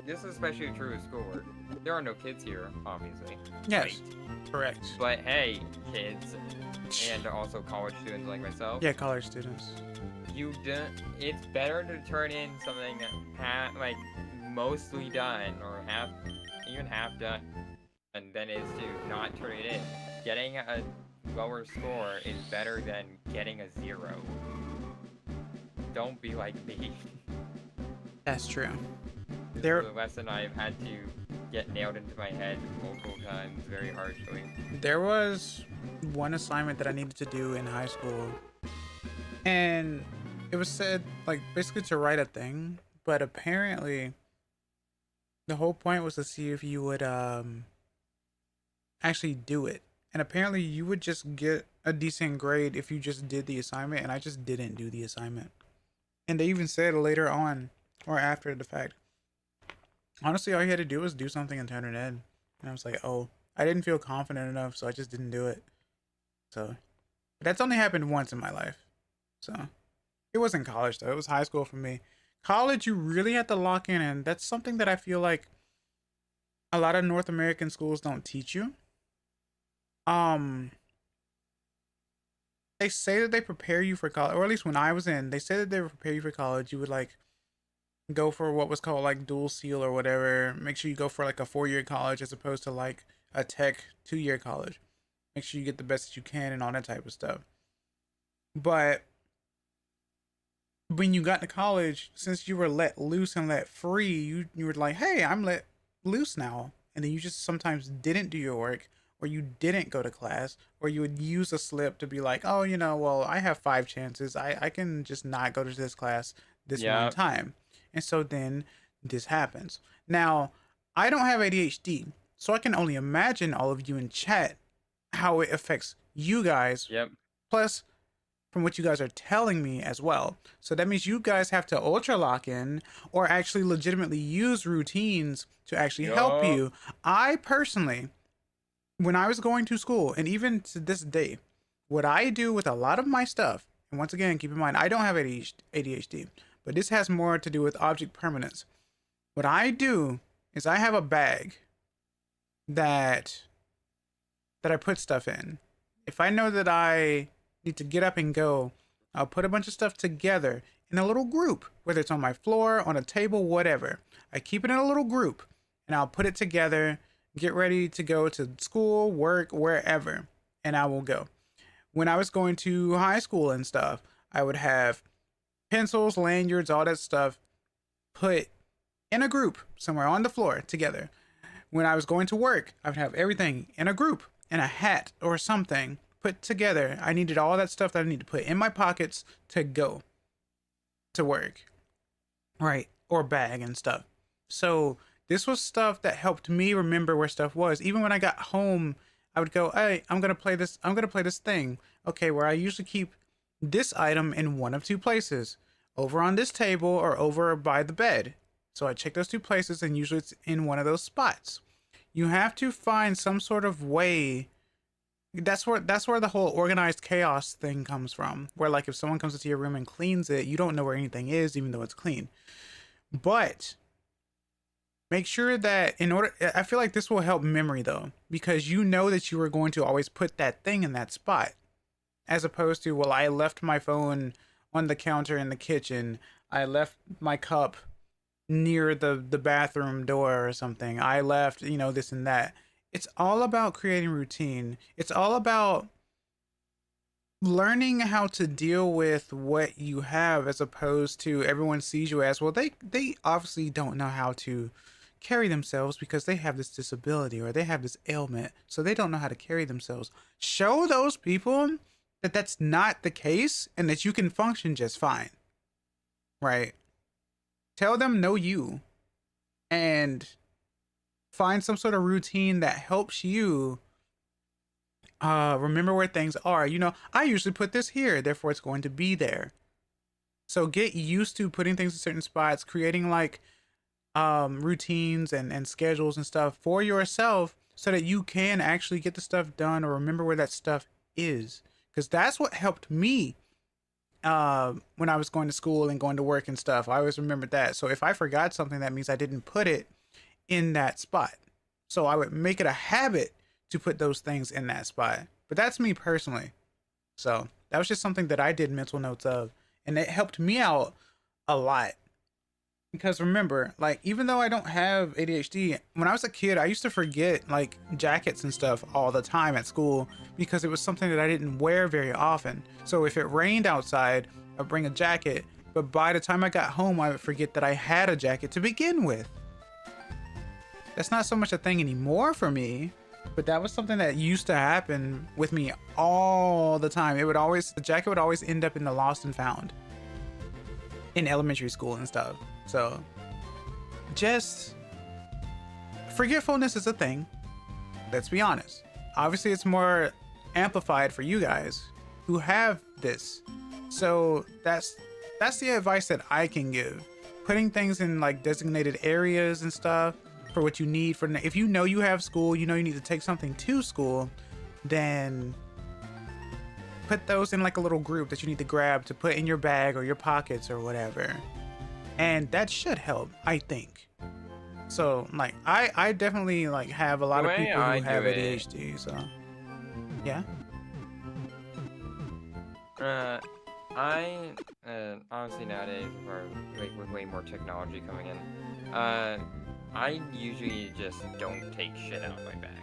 this is especially true of schoolwork. There are no kids here, obviously. Yes. Right. Correct. But hey, kids, and also college students like myself. Yeah, college students. It's better to turn in something like mostly done or even half done, and then is to not turn it in. lower score is better than getting a 0. Don't be like me. That's true. This There is a lesson I've had to get nailed into my head multiple times very harshly. there was one assignment that I needed to do in high school, and it was said like basically to write a thing, but apparently the whole point was to see if you would actually do it. And apparently you would just get a decent grade if you just did the assignment, and I just didn't do the assignment. And they even said later on or after the fact, honestly, all you had to do was do something and turn it in. And I was like, oh, I didn't feel confident enough, so I just didn't do it. So, but that's only happened once in my life. So, it wasn't college though. It was high school for me. College, you really have to lock in, and that's something that I feel like a lot of North American schools don't teach you. Um, they say that they prepare you for college, or at least when I was in, they say that they would prepare you for college. You would like go for what was called like dual seal or whatever. Make sure you go for like a 4-year college as opposed to like a tech 2-year college. Make sure you get the best that you can and all that type of stuff. But when you got to college, since you were let loose and let free, you were like, hey, I'm let loose now. And then you just sometimes didn't do your work, or you didn't go to class, or you would use a slip to be like, oh, well, I have 5 chances. I can just not go to this class this one time. And so then this happens. Now, I don't have ADHD, so I can only imagine all of you in chat how it affects you guys. Yep. Plus, from what you guys are telling me as well. So that means you guys have to ultra lock in or actually legitimately use routines to actually help you. I personally, when I was going to school, and even to this day, what I do with a lot of my stuff, and once again, keep in mind, I don't have ADHD, but this has more to do with object permanence. What I do is I have a bag that I put stuff in. If I know that I need to get up and go, I'll put a bunch of stuff together in a little group, whether it's on my floor, on a table, whatever. I keep it in a little group and I'll put it together, get ready to go to school, work, wherever, and I will go. When I was going to high school and stuff, I would have pencils, lanyards, all that stuff put in a group somewhere on the floor together. When I was going to work, I would have everything in a group, in a hat or something put together. I needed all that stuff that I need to put in my pockets to go to work, right? Or bag and stuff. So this was stuff that helped me remember where stuff was. Even when I got home, I would go, hey, I'm gonna play this thing. Okay, where I usually keep this item in one of 2 places, over on this table or over by the bed. So I check those 2 places, and usually it's in one of those spots. You have to find some sort of way. That's where the whole organized chaos thing comes from, where like if someone comes into your room and cleans it, you don't know where anything is even though it's clean. But make sure that I feel like this will help memory though, because you know that you are going to always put that thing in that spot, as opposed to, well, I left my phone on the counter in the kitchen, I left my cup near the bathroom door or something, I left, this and that. It's all about creating routine. It's all about learning how to deal with what you have, as opposed to everyone sees you as, well, they obviously don't know how to carry themselves because they have this disability or they have this ailment, so they don't know how to carry themselves. Show those people that that's not the case and that you can function just fine, right? Tell them know you, and find some sort of routine that helps you remember where things are. I usually put this here, therefore it's going to be there. So get used to putting things in certain spots, creating like routines and schedules and stuff for yourself, so that you can actually get the stuff done or remember where that stuff is. Because that's what helped me when I was going to school and going to work and stuff. I always remembered that. So if I forgot something, that means I didn't put it in that spot. So I would make it a habit to put those things in that spot. But that's me personally. So that was just something that I did mental notes of, and it helped me out a lot. Because remember, like, even though I don't have ADHD, when I was a kid, I used to forget like jackets and stuff all the time at school because it was something that I didn't wear very often. So if it rained outside, I'd bring a jacket, but by the time I got home, I would forget that I had a jacket to begin with. That's not so much a thing anymore for me, but that was something that used to happen with me all the time. The jacket would always end up in the lost and found in elementary school and stuff. So just forgetfulness is a thing. Let's be honest. Obviously, it's more amplified for you guys who have this. So that's the advice that I can give. Putting things in like designated areas and stuff for what you need for, if you know you have school, you know you need to take something to school, then put those in like a little group that you need to grab to put in your bag or your pockets or whatever. And that should help, I think. So like I definitely like have a lot of people who have ADHD, so yeah. Honestly nowadays, with way more technology coming in, I usually just don't take shit out of my bag.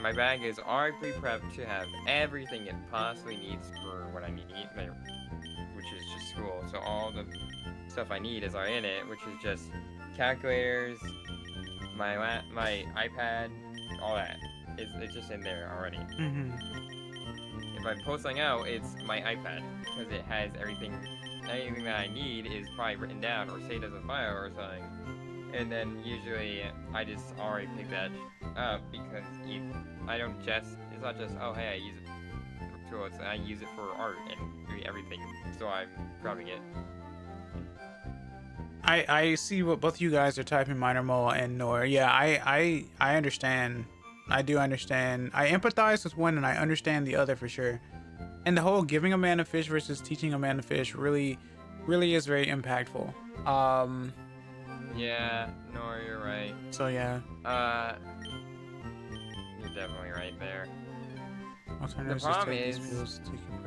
My bag is already pre-prepped to have everything it possibly needs for what I need, which is just school. So all the stuff I need is already in it, which is just calculators, my iPad, all that. It's just in there already. If I post something out, it's my iPad, because it has anything that I need is probably written down or saved as a file or something. And then usually I just already pick that up because I don't just, it's not just, oh hey, I use it for tools, I use it for art and everything. So I'm grabbing it. I see what both you guys are typing, Minor Mole and Nor. Yeah, I understand. I do understand. I empathize with one and I understand the other for sure. And the whole giving a man a fish versus teaching a man to fish really is very impactful. Yeah, Nor, you're right. So yeah. You're definitely right there. The problem is,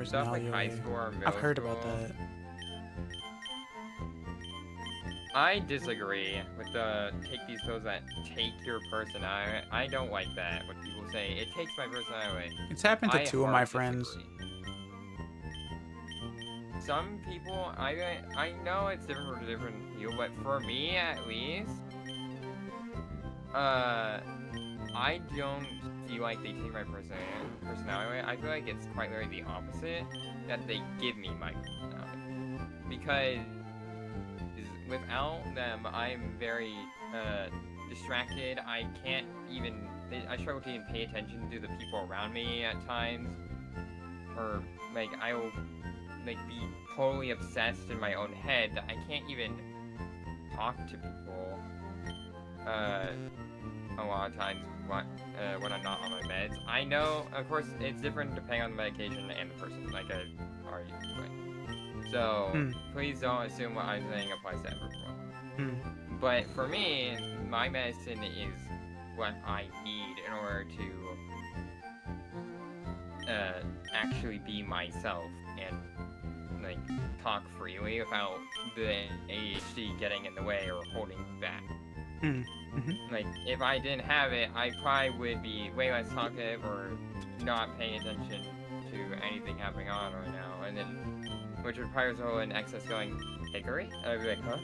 stuff like high school or middle I've heard school, about that. I disagree with the take these pills that take your personality. I don't like that. When people say it takes my personality away. It's happened to two of my friends. Some people, I know it's different for different people, but for me at least, I don't feel like they take my personality away. I feel like it's quite literally the opposite, that they give me my personality. Because without them, I'm very distracted. I struggle to even pay attention to the people around me at times. Or, like, I will, like, be totally obsessed in my own head that I can't even talk to people a lot of times when I'm not on my meds. I know, of course, it's different depending on the medication and the person, like I already explained. So, please don't assume what I'm saying applies to everyone. But for me, my medicine is what I need in order to actually be myself and, like, talk freely without the ADHD getting in the way or holding back. Like, if I didn't have it, I probably would be way less talkative or not paying attention to anything happening on right now, and then, which would probably result in excess going, Hickory? I'd be like, huh?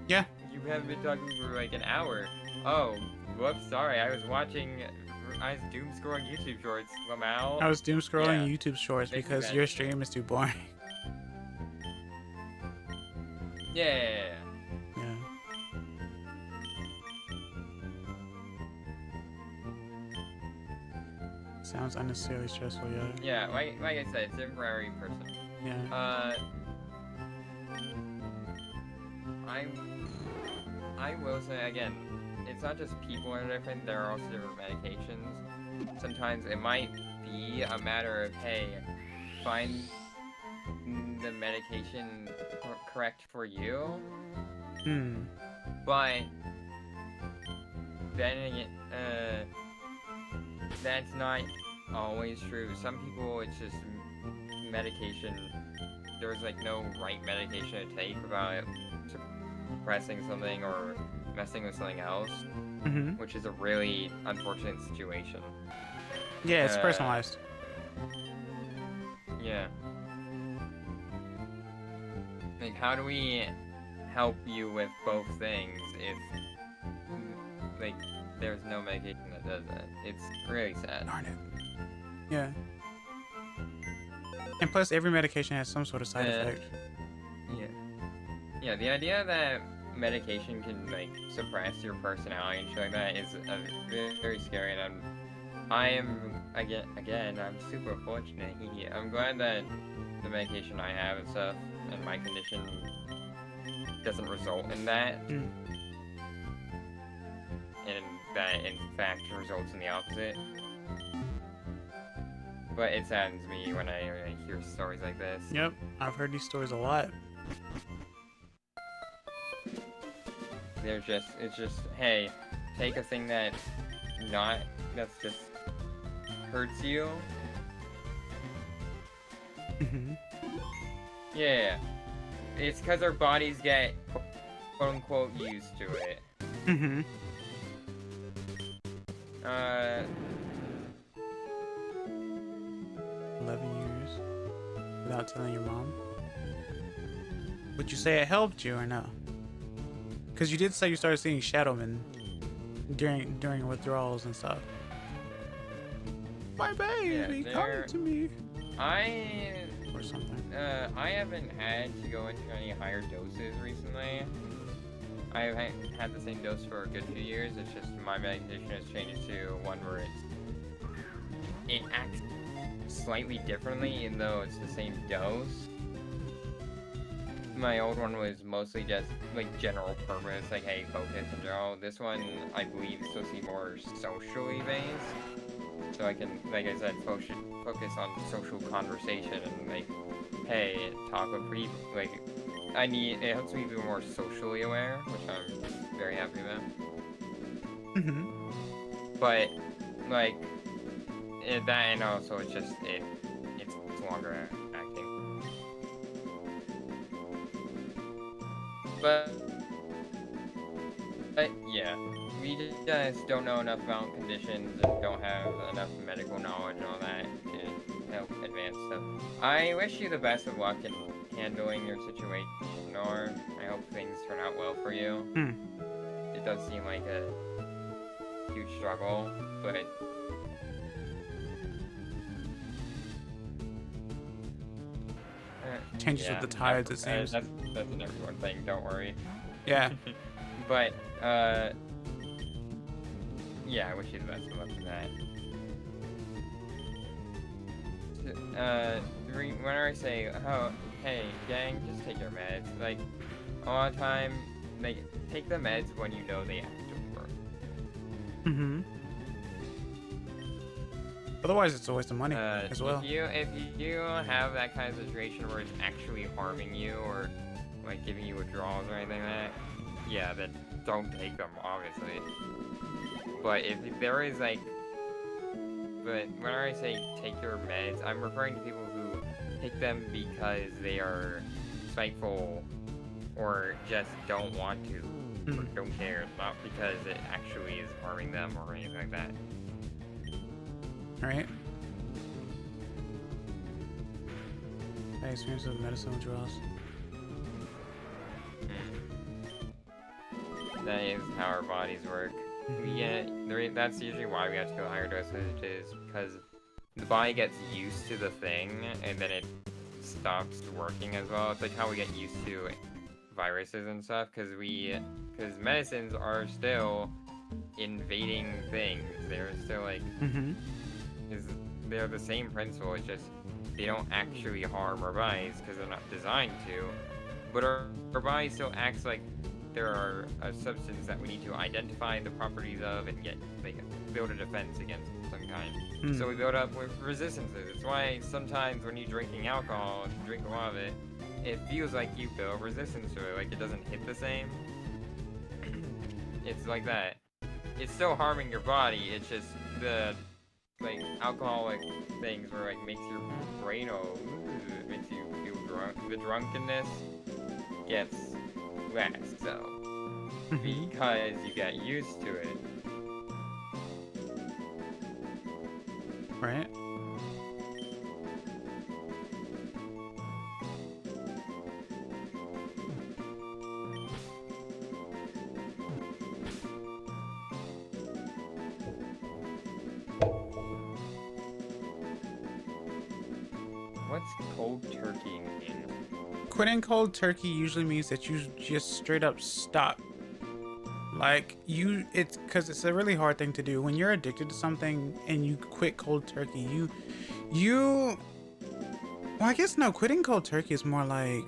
Yeah. You haven't been talking for like an hour. Oh, whoops, sorry, I was doom scrolling YouTube shorts, Lamau. I was doom scrolling YouTube shorts because your stream is too boring. Yeah. Sounds unnecessarily stressful, yeah. Yeah, like I said, it's different for every person. Yeah. I will say again, it's not just people are different, there are also different medications. Sometimes it might be a matter of, hey, find the medication correct for you. But then again, that's not always true. Some people, it's just medication there's like no right medication to take without suppressing something or messing with something else, which is a really unfortunate situation. Yeah, it's personalized. Yeah. Like, how do we help you with both things if, like, there's no medication that does that? It's really sad. Darn it. Yeah. And plus, every medication has some sort of side effect. Yeah. Yeah, the idea that medication can, like, suppress your personality and shit like that is very, very scary, and I am, again, I'm super fortunate. I'm glad that the medication I have and stuff, and my condition doesn't result in that. And that, in fact, results in the opposite. But it saddens me when I hear stories like this. Yep, I've heard these stories a lot. It's just, hey, take a thing that's just hurts you. Yeah, it's because our bodies get quote unquote used to it. 11 years without telling your mom. Would you say it helped you or no? Because you did say you started seeing shadow men during withdrawals and stuff. My baby, come to me. Or something. I haven't had to go into any higher doses recently. I've had the same dose for a good few years. It's just my medication has changed to one where it acts slightly differently, even though it's the same dose. My old one was mostly just like general purpose, like hey, focus in general. This one, I believe, is supposed to be more socially based, so I can, like I said, focus on social conversation and like, hey, talk with people. Like, it helps me be more socially aware, which I'm very happy about. But like that, and also it's just it's longer acting. But yeah, we just don't know enough about conditions and don't have enough medical knowledge and all that to help advance stuff. I wish you the best of luck in handling your situation, or I hope things turn out well for you. It does seem like a huge struggle, but changes with the tides, it seems. That's an everyone thing, don't worry. Yeah. But, yeah, I wish you the best of luck with that. Whenever I say, oh, hey, gang, just take your meds, like, a lot of time, like, take the meds when you know they actually work. Otherwise, it's a waste of money as well. If you have that kind of situation where it's actually harming you or like giving you withdrawals or anything like that, yeah, then don't take them, obviously. But if there is like, but whenever I say take your meds, I'm referring to people who take them because they are spiteful or just don't want to or don't care, not because it actually is harming them or anything like that. Alright. I experience with medicine withdrawals. That is how our bodies work. That's usually why we have to go higher doses, is because the body gets used to the thing and then it stops working as well. It's like how we get used to viruses and stuff, because medicines are still invading things. They're still like, they're the same principle. It's just they don't actually harm our bodies because they're not designed to, but our body still acts like there are a substance that we need to identify the properties of and build a defense against some kind. So we build up with resistances. It's why sometimes when you're drinking alcohol, if you drink a lot of it, it feels like you build resistance to it, like it doesn't hit the same. It's like that. It's still harming your body, it's just the alcoholic things where makes your brain it makes you feel drunk the drunkenness gets less, so because you get used to it. Right. What's cold turkey mean? Quitting cold turkey usually means that you just straight up stop. Like it's because it's a really hard thing to do when you're addicted to something and you quit cold turkey. Well, I guess no, quitting cold turkey is more like,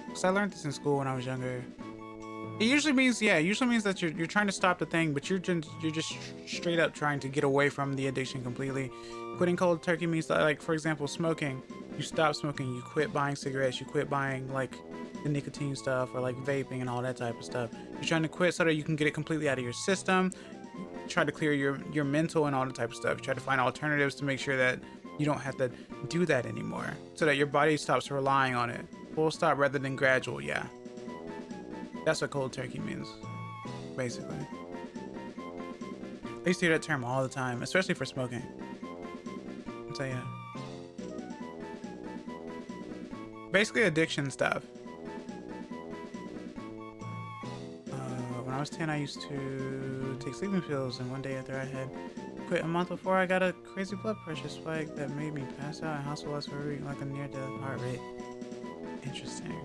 because I learned this in school when I was younger. It usually means, that you're trying to stop the thing, but you're just straight up trying to get away from the addiction completely. Quitting cold turkey means that, like, for example, smoking. You stop smoking, you quit buying cigarettes, you quit buying like the nicotine stuff or like vaping and all that type of stuff. You're trying to quit so that you can get it completely out of your system. Try to clear your mental and all that type of stuff. You try to find alternatives to make sure that you don't have to do that anymore, so that your body stops relying on it. Full stop rather than gradual. Yeah, that's what cold turkey means, basically. I used to hear that term all the time, especially for smoking. So yeah, basically addiction stuff. When I was 10, I used to take sleeping pills, and one day after I had quit a month before, I got a crazy blood pressure spike that made me pass out and hospitalized for a week, like a near-death heart rate. Interesting.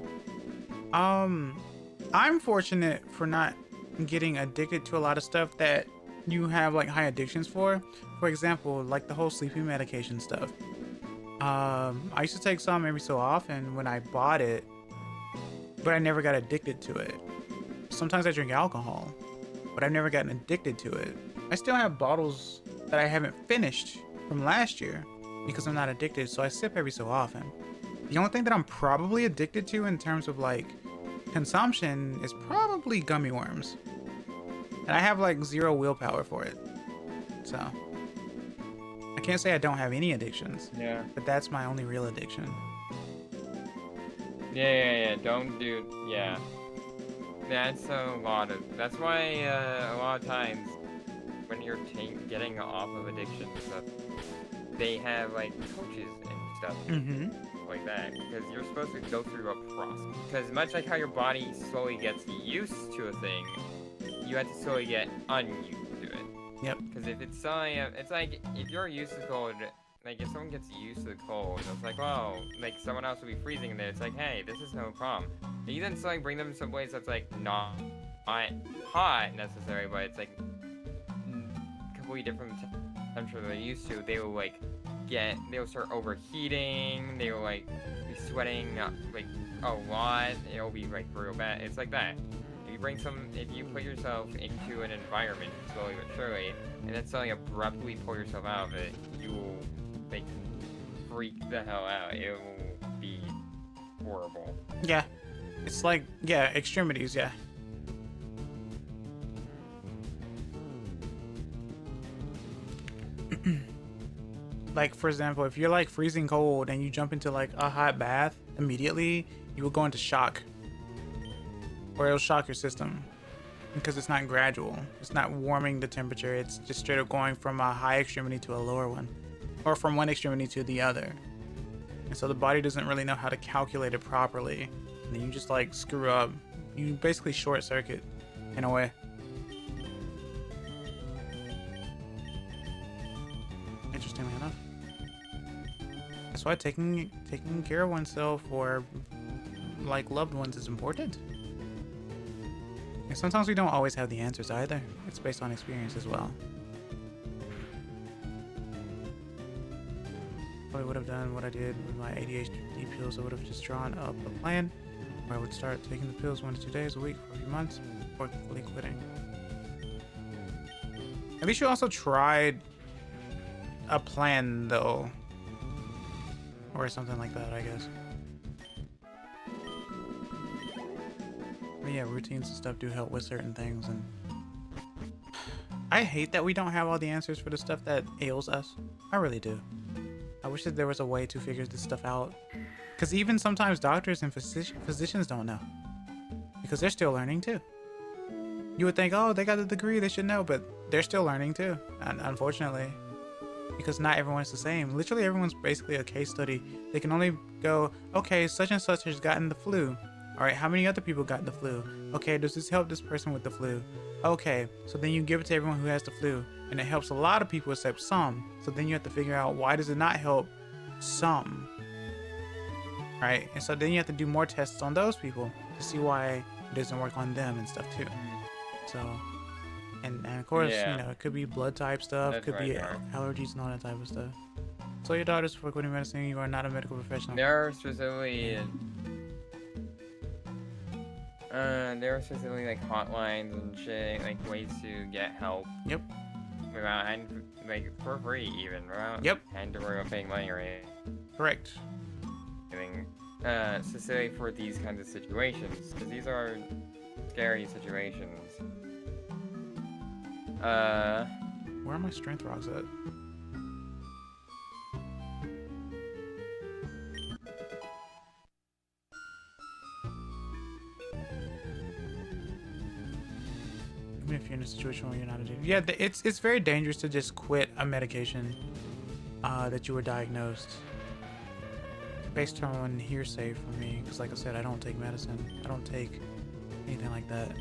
I'm fortunate for not getting addicted to a lot of stuff that you have like high addictions for. For example, like the whole sleeping medication stuff. I used to take some every so often when I bought it, but I never got addicted to it. Sometimes I drink alcohol, but I've never gotten addicted to it. I still have bottles that I haven't finished from last year because I'm not addicted, so I sip every so often. The only thing that I'm probably addicted to in terms of like consumption is probably gummy worms. And I have like zero willpower for it. So I can't say I don't have any addictions. Yeah. But that's my only real addiction. Yeah. Don't do. Yeah. That's a lot of. That's why a lot of times when you're getting off of addiction and stuff, they have like coaches and stuff like that, because you're supposed to go through a process. Because much like how your body slowly gets used to a thing, you have to slowly get unused to it. Yep. Because if it's like if you're used to cold. Like, if someone gets used to the cold, it's like, oh, like, someone else will be freezing in there. It's like, hey, this is no problem. And you then like bring them some place that's, like, not hot, necessarily, but it's, like, completely different temperature than they're used to. They will, like, they'll start overheating. They will, like, be sweating, like, a lot. It'll be, like, real bad. It's like that. If you put yourself into an environment slowly but surely, and then suddenly abruptly pull yourself out of it, you will, like, freak the hell out. It will be horrible. Yeah. It's like, yeah, extremities, yeah. Like, for example, if you're like freezing cold and you jump into like a hot bath immediately, you will go into shock. Or it'll shock your system. Because it's not gradual. It's not warming the temperature. It's just straight up going from a high extremity to a lower one. Or from one extremity to the other. And so the body doesn't really know how to calculate it properly. And then you just like screw up. You basically short circuit in a way. Interestingly enough. That's why taking care of oneself or like loved ones is important. And sometimes we don't always have the answers either. It's based on experience as well. Probably would have done what I did with my ADHD pills. I would have just drawn up a plan where I would start taking the pills 1 to 2 days a week for a few months before fully quitting. At least you also tried a plan though. Or something like that, I guess. But yeah, routines and stuff do help with certain things, and I hate that we don't have all the answers for the stuff that ails us. I really do. I wish that there was a way to figure this stuff out. Because even sometimes doctors and physicians don't know. Because they're still learning too. You would think, oh, they got a degree, they should know, but they're still learning too, unfortunately. Because not everyone's the same. Literally everyone's basically a case study. They can only go, okay, such and such has gotten the flu. All right, how many other people got the flu? Okay, does this help this person with the flu? Okay, so then you give it to everyone who has the flu, and it helps a lot of people except some. So then you have to figure out, why does it not help some? Right? And so then you have to do more tests on those people to see why it doesn't work on them and stuff too. So, and of course, you know, it could be blood type stuff, That's could be allergies and all that type of stuff. So your doctors for quitting medicine, you are not a medical professional. There are specifically like hotlines and shit, like ways to get help. Yep. Without like for free even, without having to worry about paying money or anything. Correct. Specifically for these kinds of situations, because these are scary situations. Where are my strength rocks at? Even if you're in a situation where you're not addicted. Yeah, it's very dangerous to just quit a medication that you were diagnosed. Based on hearsay from me, because like I said, I don't take medicine. I don't take anything like that.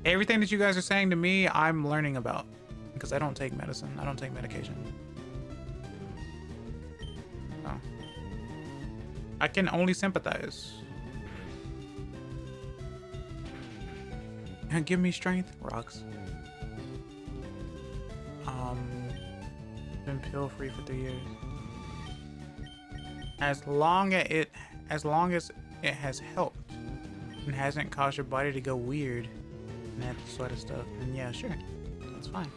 Everything that you guys are saying to me, I'm learning about, because I don't take medicine. I don't take medication. So, I can only sympathize. And give me strength, rocks. Been pill free for 3 years. As long as it has helped and hasn't caused your body to go weird and that sort of stuff, then yeah, sure, that's fine.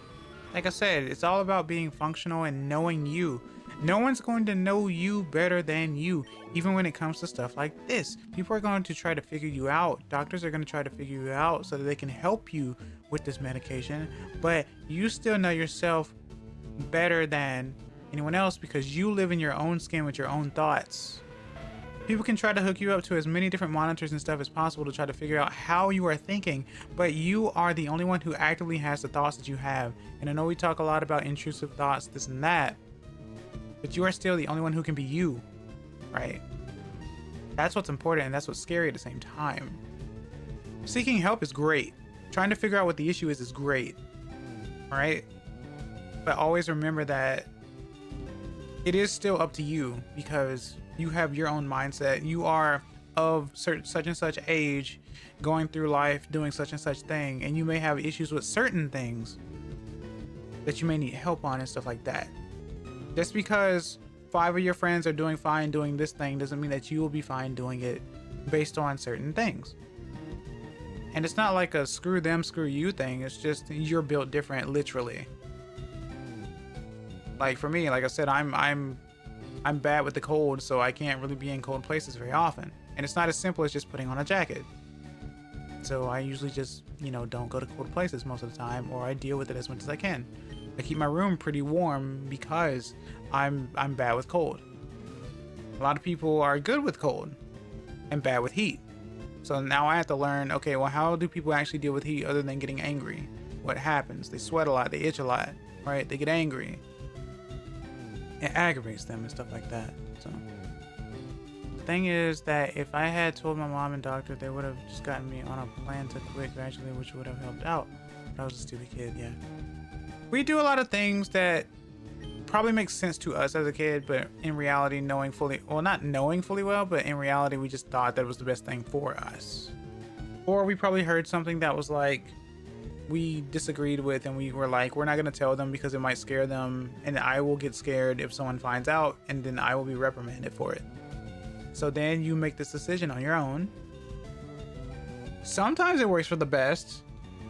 Like I said, it's all about being functional and knowing you. No one's going to know you better than you, even when it comes to stuff like this. People are going to try to figure you out. Doctors are going to try to figure you out so that they can help you with this medication, but you still know yourself better than anyone else because you live in your own skin with your own thoughts. People can try to hook you up to as many different monitors and stuff as possible to try to figure out how you are thinking, but you are the only one who actively has the thoughts that you have. And I know we talk a lot about intrusive thoughts, this and that, but you are still the only one who can be you, right? That's what's important, and that's what's scary at the same time. Seeking help is great. Trying to figure out what the issue is great, all right? But always remember that it is still up to you because you have your own mindset. You are of such and such age, going through life, doing such and such thing, and you may have issues with certain things that you may need help on and stuff like that. Just because 5 of your friends are doing fine doing this thing doesn't mean that you will be fine doing it based on certain things. And it's not like a screw them, screw you thing. It's just you're built different, literally. Like for me, like I said, I'm bad with the cold, so I can't really be in cold places very often. And it's not as simple as just putting on a jacket. So I usually just, you know, don't go to cold places most of the time, or I deal with it as much as I can. I keep my room pretty warm because I'm bad with cold. A lot of people are good with cold and bad with heat. So now I have to learn, okay, well, how do people actually deal with heat other than getting angry? What happens? They sweat a lot, they itch a lot, right? They get angry. It aggravates them and stuff like that. So the thing is that if I had told my mom and doctor, they would have just gotten me on a plan to quit gradually, which would have helped out. But I was a stupid kid, yeah. We do a lot of things that probably make sense to us as a kid, but in reality, knowing fully, well, not knowing fully well, but in reality, we just thought that was the best thing for us. Or we probably heard something that was like, we disagreed with, and we were like, we're not going to tell them because it might scare them, and I will get scared if someone finds out, and then I will be reprimanded for it. So then you make this decision on your own. Sometimes it works for the best,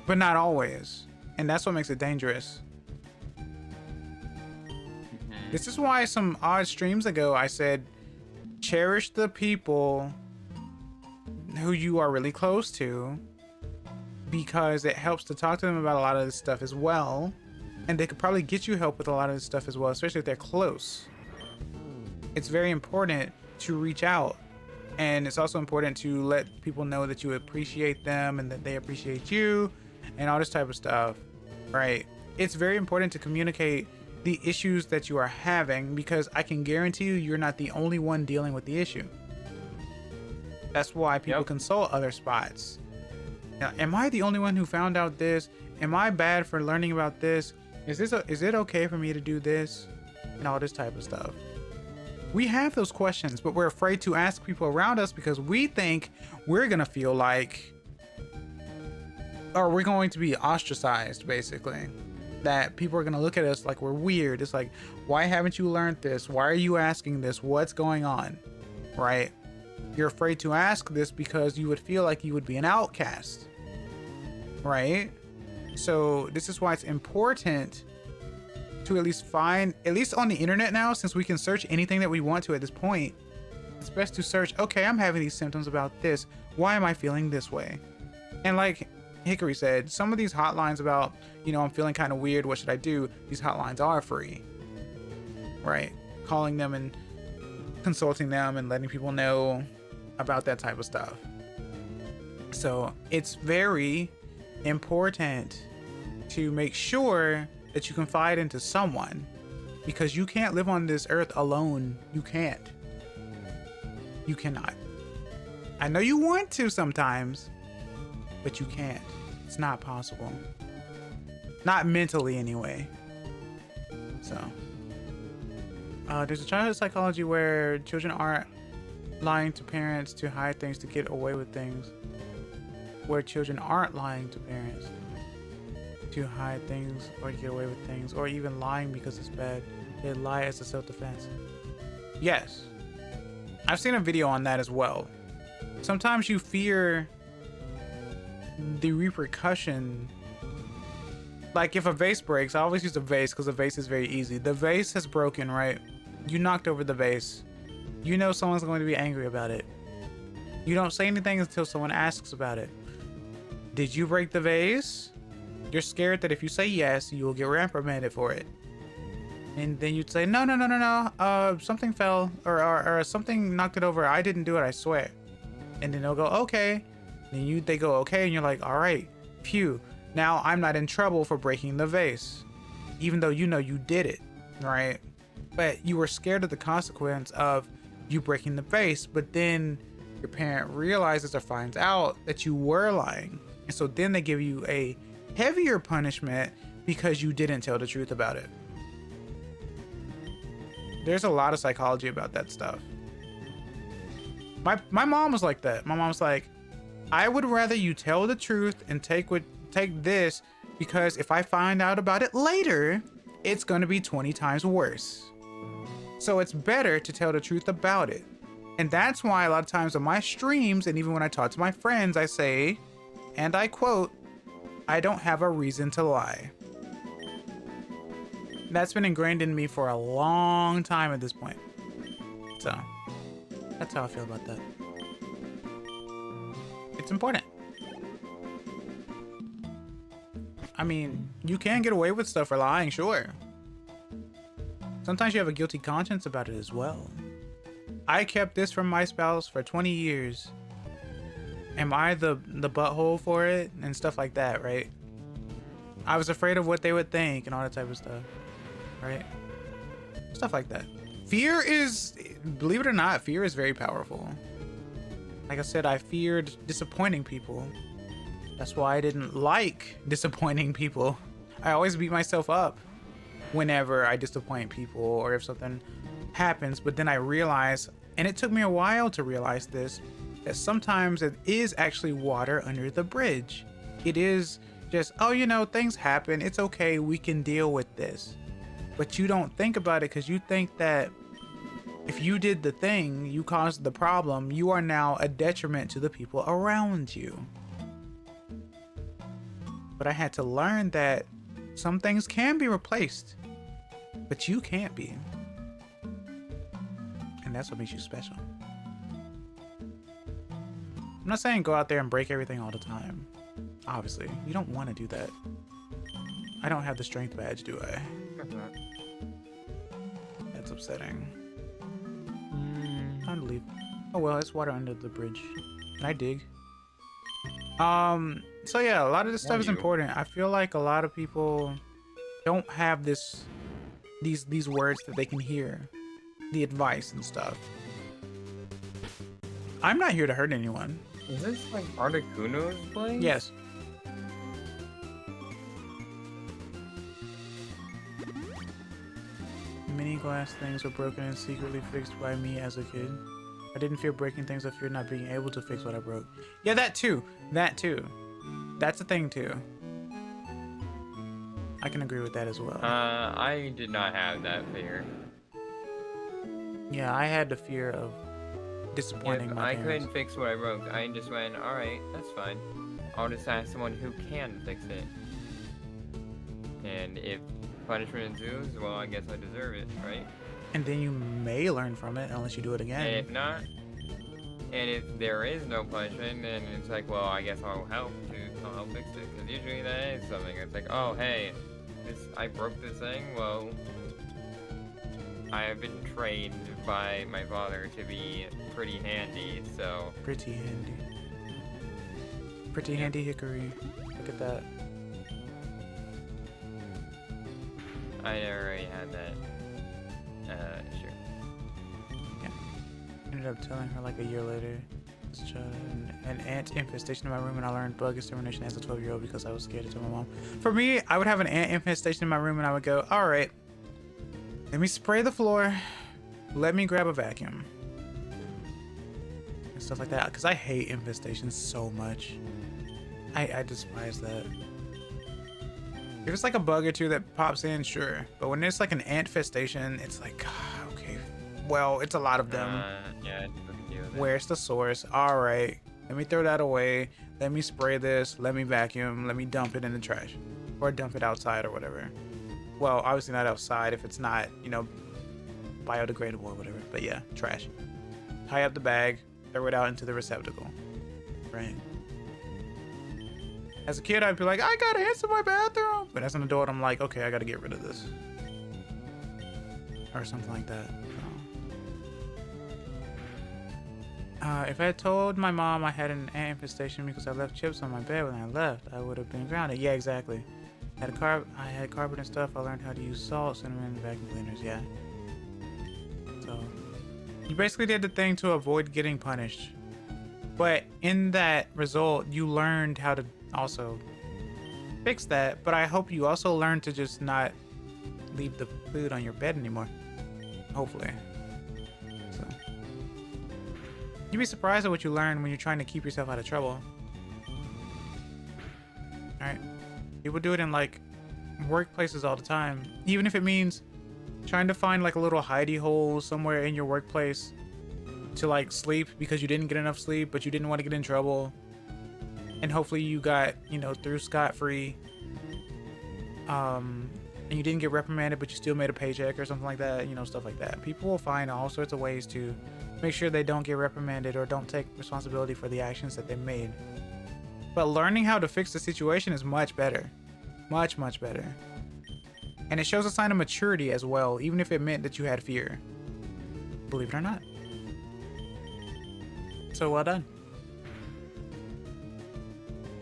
but not always. And that's what makes it dangerous. This is why some odd streams ago I said, cherish the people who you are really close to, because it helps to talk to them about a lot of this stuff as well, and they could probably get you help with a lot of this stuff as well, especially if they're close. it's very important to reach out. And it's also important to let people know that you appreciate them and that they appreciate you and all this type of stuff, right? It's very important to communicate the issues that you are having, because I can guarantee you, you're not the only one dealing with the issue. That's why people consult other spots. Now, am I the only one who found out this? Am I bad for learning about this? Is it okay for me to do this? And all this type of stuff. We have those questions, but we're afraid to ask people around us because we think we're gonna feel like, or we're going to be ostracized, basically. That people are gonna look at us like we're weird. It's like, why haven't you learned this? Why are you asking this? What's going on? Right? You're afraid to ask this because you would feel like you would be an outcast. Right? So this is why it's important to at least find, at least on the internet now, since we can search anything that we want to at this point, it's best to search, okay, I'm having these symptoms about this. Why am I feeling this way? And like Hickory said, some of these hotlines about, you know, I'm feeling kind of weird, what should I do? These hotlines are free, right? Calling them and consulting them and letting people know about that type of stuff. So it's very important to make sure that you confide into someone, because you can't live on this earth alone. You can't. You cannot. I know you want to sometimes, but you can't. It's not possible. Not mentally, anyway. So, there's a childhood psychology where children aren't lying to parents to hide things to get away with things. Where children aren't lying to parents to hide things or get away with things, or even lying because it's bad. They lie as a self-defense. Yes. I've seen a video on that as well. Sometimes you fear the repercussion. Like if a vase breaks, I always use a vase because a vase is very easy. The vase has broken, right? You knocked over the vase. You know someone's going to be angry about it. You don't say anything until someone asks about it. Did you break the vase? You're scared that if you say yes, you will get reprimanded for it. And then you'd say, no. Something fell or something knocked it over. I didn't do it, I swear. And then they'll go, okay. And they go, okay. And you're like, all right, phew. Now I'm not in trouble for breaking the vase. Even though you know you did it, right? But you were scared of the consequence of you breaking the vase. But then your parent realizes or finds out that you were lying. And so then they give you a heavier punishment because you didn't tell the truth about it. There's a lot of psychology about that stuff. My mom was like that. My mom's like, I would rather you tell the truth and take this, because if I find out about it later, it's going to be 20 times worse. So it's better to tell the truth about it. And that's why a lot of times on my streams, and even when I talk to my friends, I say, and I quote, I don't have a reason to lie. That's been ingrained in me for a long time at this point. So, that's how I feel about that. It's important. I mean, you can get away with stuff for lying, sure. Sometimes you have a guilty conscience about it as well. I kept this from my spouse for 20 years. Am I the butthole for it? And stuff like that, right? I was afraid of what they would think and all that type of stuff, right? Stuff like that. Fear is, believe it or not, fear is very powerful. Like I said, I feared disappointing people. That's why I didn't like disappointing people. I always beat myself up whenever I disappoint people or if something happens. But then I realized, and it took me a while to realize this, that sometimes it is actually water under the bridge. It is just, oh, you know, things happen. It's okay. We can deal with this. But you don't think about it because you think that if you did the thing, you caused the problem, you are now a detriment to the people around you. But I had to learn that some things can be replaced, but you can't be. And that's what makes you special. I'm not saying go out there and break everything all the time. Obviously, you don't want to do that. I don't have the strength badge, do I? That's upsetting. Time to leave. Oh well, it's water under the bridge. Can I dig? So yeah, a lot of this stuff is important. I feel like a lot of people don't have these words that they can hear, the advice and stuff. I'm not here to hurt anyone. Is this like Articuno's place? Yes. Many glass things were broken and secretly fixed by me as a kid. I didn't fear breaking things, I feared not being able to fix what I broke. Yeah, that too. That too. That's a thing too. I can agree with that as well. I did not have that fear. Yeah, I had the fear of disappointing my parents. I couldn't fix what I broke. I just went, alright, that's fine. I'll just ask someone who can fix it. And if punishment ensues, well, I guess I deserve it, right? And then you may learn from it unless you do it again. And if not, and if there is no punishment, then it's like, well, I guess I'll help fix it. Because usually that is something. It's like, oh, hey, I broke this thing. Well, I have been trained by my father to be pretty handy, so. Pretty handy. Pretty handy hickory. Look at that. I never really had that. Sure. Yeah. Ended up telling her like a year later. An ant infestation in my room, and I learned bug extermination as a 12-year-old because I was scared to tell my mom. For me, I would have an ant infestation in my room, and I would go, all right, let me spray the floor, let me grab a vacuum, and stuff like that, because I hate infestations so much. I despise that. If it's like a bug or two that pops in, sure, but when it's like an ant infestation, it's like, okay, well, it's a lot of them. Yeah. Where's the source? All right, let me throw that away. Let me spray this. Let me vacuum. Let me dump it in the trash, or dump it outside or whatever. Well, obviously not outside if it's not, you know, biodegradable or whatever. But yeah, trash. Tie up the bag, throw it out into the receptacle. Right. As a kid, I'd be like, I got ants in my bathroom. But as an adult, I'm like, okay, I got to get rid of this, or something like that. If I had told my mom I had an ant infestation because I left chips on my bed when I left, I would have been grounded. Yeah, exactly. I had carpet and stuff. I learned how to use salt, cinnamon, and vacuum cleaners. Yeah. So you basically did the thing to avoid getting punished. But in that result, you learned how to also fix that. But I hope you also learned to just not leave the food on your bed anymore. Hopefully. So. You'd be surprised at what you learn when you're trying to keep yourself out of trouble. Alright. People do it in like workplaces all the time. Even if it means trying to find like a little hidey hole somewhere in your workplace to like sleep because you didn't get enough sleep, but you didn't want to get in trouble. And hopefully you got, you know, through scot-free. And you didn't get reprimanded, but you still made a paycheck or something like that, you know, stuff like that. People will find all sorts of ways to make sure they don't get reprimanded or don't take responsibility for the actions that they made. But learning how to fix the situation is much better. Much, much better. And it shows a sign of maturity as well, even if it meant that you had fear. Believe it or not. So well done.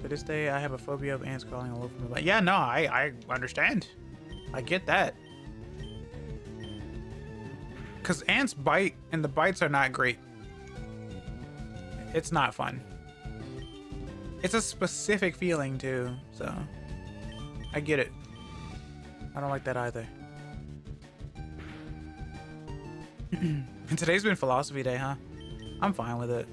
To this day, I have a phobia of ants crawling all over me. But yeah, no, I understand. I get that. Because ants bite, and the bites are not great. It's not fun. It's a specific feeling, too, so I get it. I don't like that either. And today's been philosophy day, huh? I'm fine with it.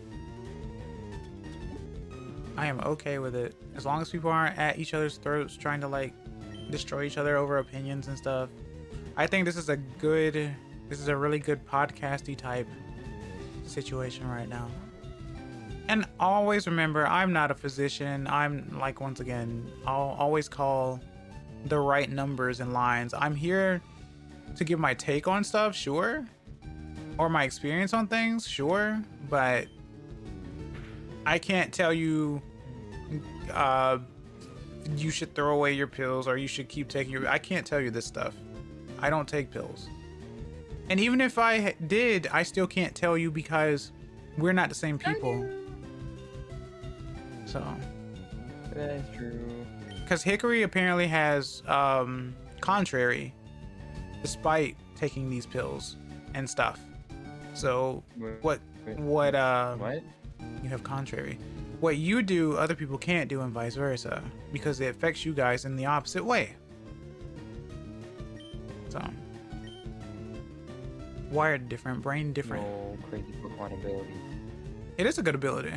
I am okay with it. As long as people aren't at each other's throats trying to, like, destroy each other over opinions and stuff. I think this is a really good podcasty type situation right now. And always remember, I'm not a physician. I'm like, once again, I'll always call the right numbers and lines. I'm here to give my take on stuff, sure. Or my experience on things, sure. But I can't tell you you should throw away your pills or you should keep taking your... I can't tell you this stuff. I don't take pills. And even if I did, I still can't tell you because we're not the same people. So. That's true. Because Hickory apparently has contrary, despite taking these pills and stuff. So what? You have contrary. What you do, other people can't do, and vice versa, because it affects you guys in the opposite way. So, wired different, brain different. No crazy Pokemon ability. It is a good ability.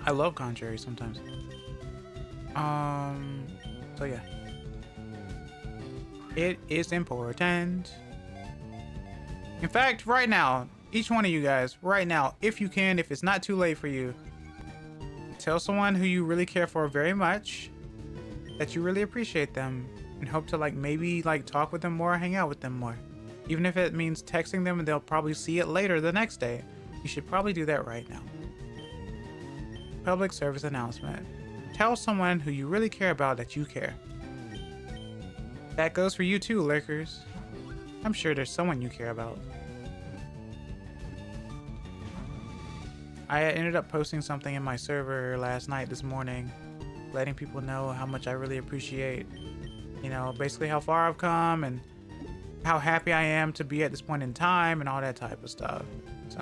I love contrary sometimes. So yeah. It is important. In fact, right now, each one of you guys, right now, if you can, if it's not too late for you, tell someone who you really care for very much that you really appreciate them and hope to maybe talk with them more, hang out with them more. Even if it means texting them and they'll probably see it later the next day. You should probably do that right now. Public service announcement. Tell someone who you really care about that you care. That goes for you too, lurkers. I'm sure there's someone you care about. I ended up posting something in my server last night, this morning, letting people know how much I really appreciate, basically how far I've come and how happy I am to be at this point in time and all that type of stuff. So,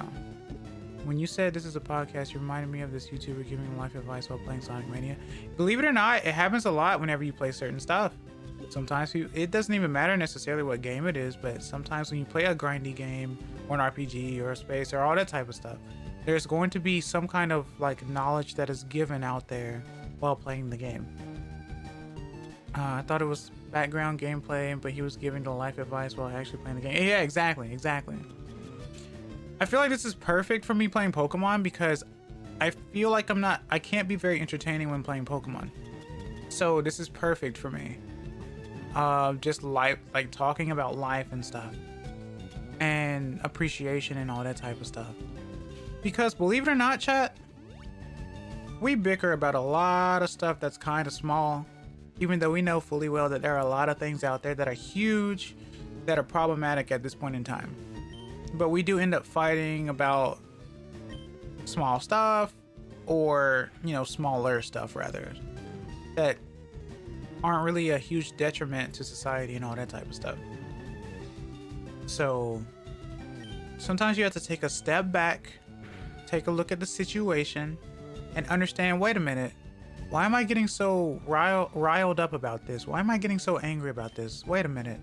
when you said this is a podcast, you reminded me of this YouTuber giving life advice while playing Sonic Mania. Believe it or not, it happens a lot whenever you play certain stuff. Sometimes it doesn't even matter necessarily what game it is, but sometimes when you play a grindy game or an RPG or a space or all that type of stuff, there's going to be some kind of knowledge that is given out there while playing the game. I thought it was background gameplay, but he was giving the life advice while actually playing the game. Yeah, exactly. I feel like this is perfect for me playing Pokemon because I feel like I can't be very entertaining when playing Pokemon. So this is perfect for me. Just life, talking about life and stuff. And appreciation and all that type of stuff. Because believe it or not, chat, we bicker about a lot of stuff that's kind of small, even though we know fully well that there are a lot of things out there that are huge, that are problematic at this point in time. But we do end up fighting about small stuff, or, smaller stuff rather, that aren't really a huge detriment to society and all that type of stuff. So sometimes you have to take a step back, take a look at the situation, and understand, wait a minute, why am I getting so riled up about this? Why am I getting so angry about this? Wait a minute.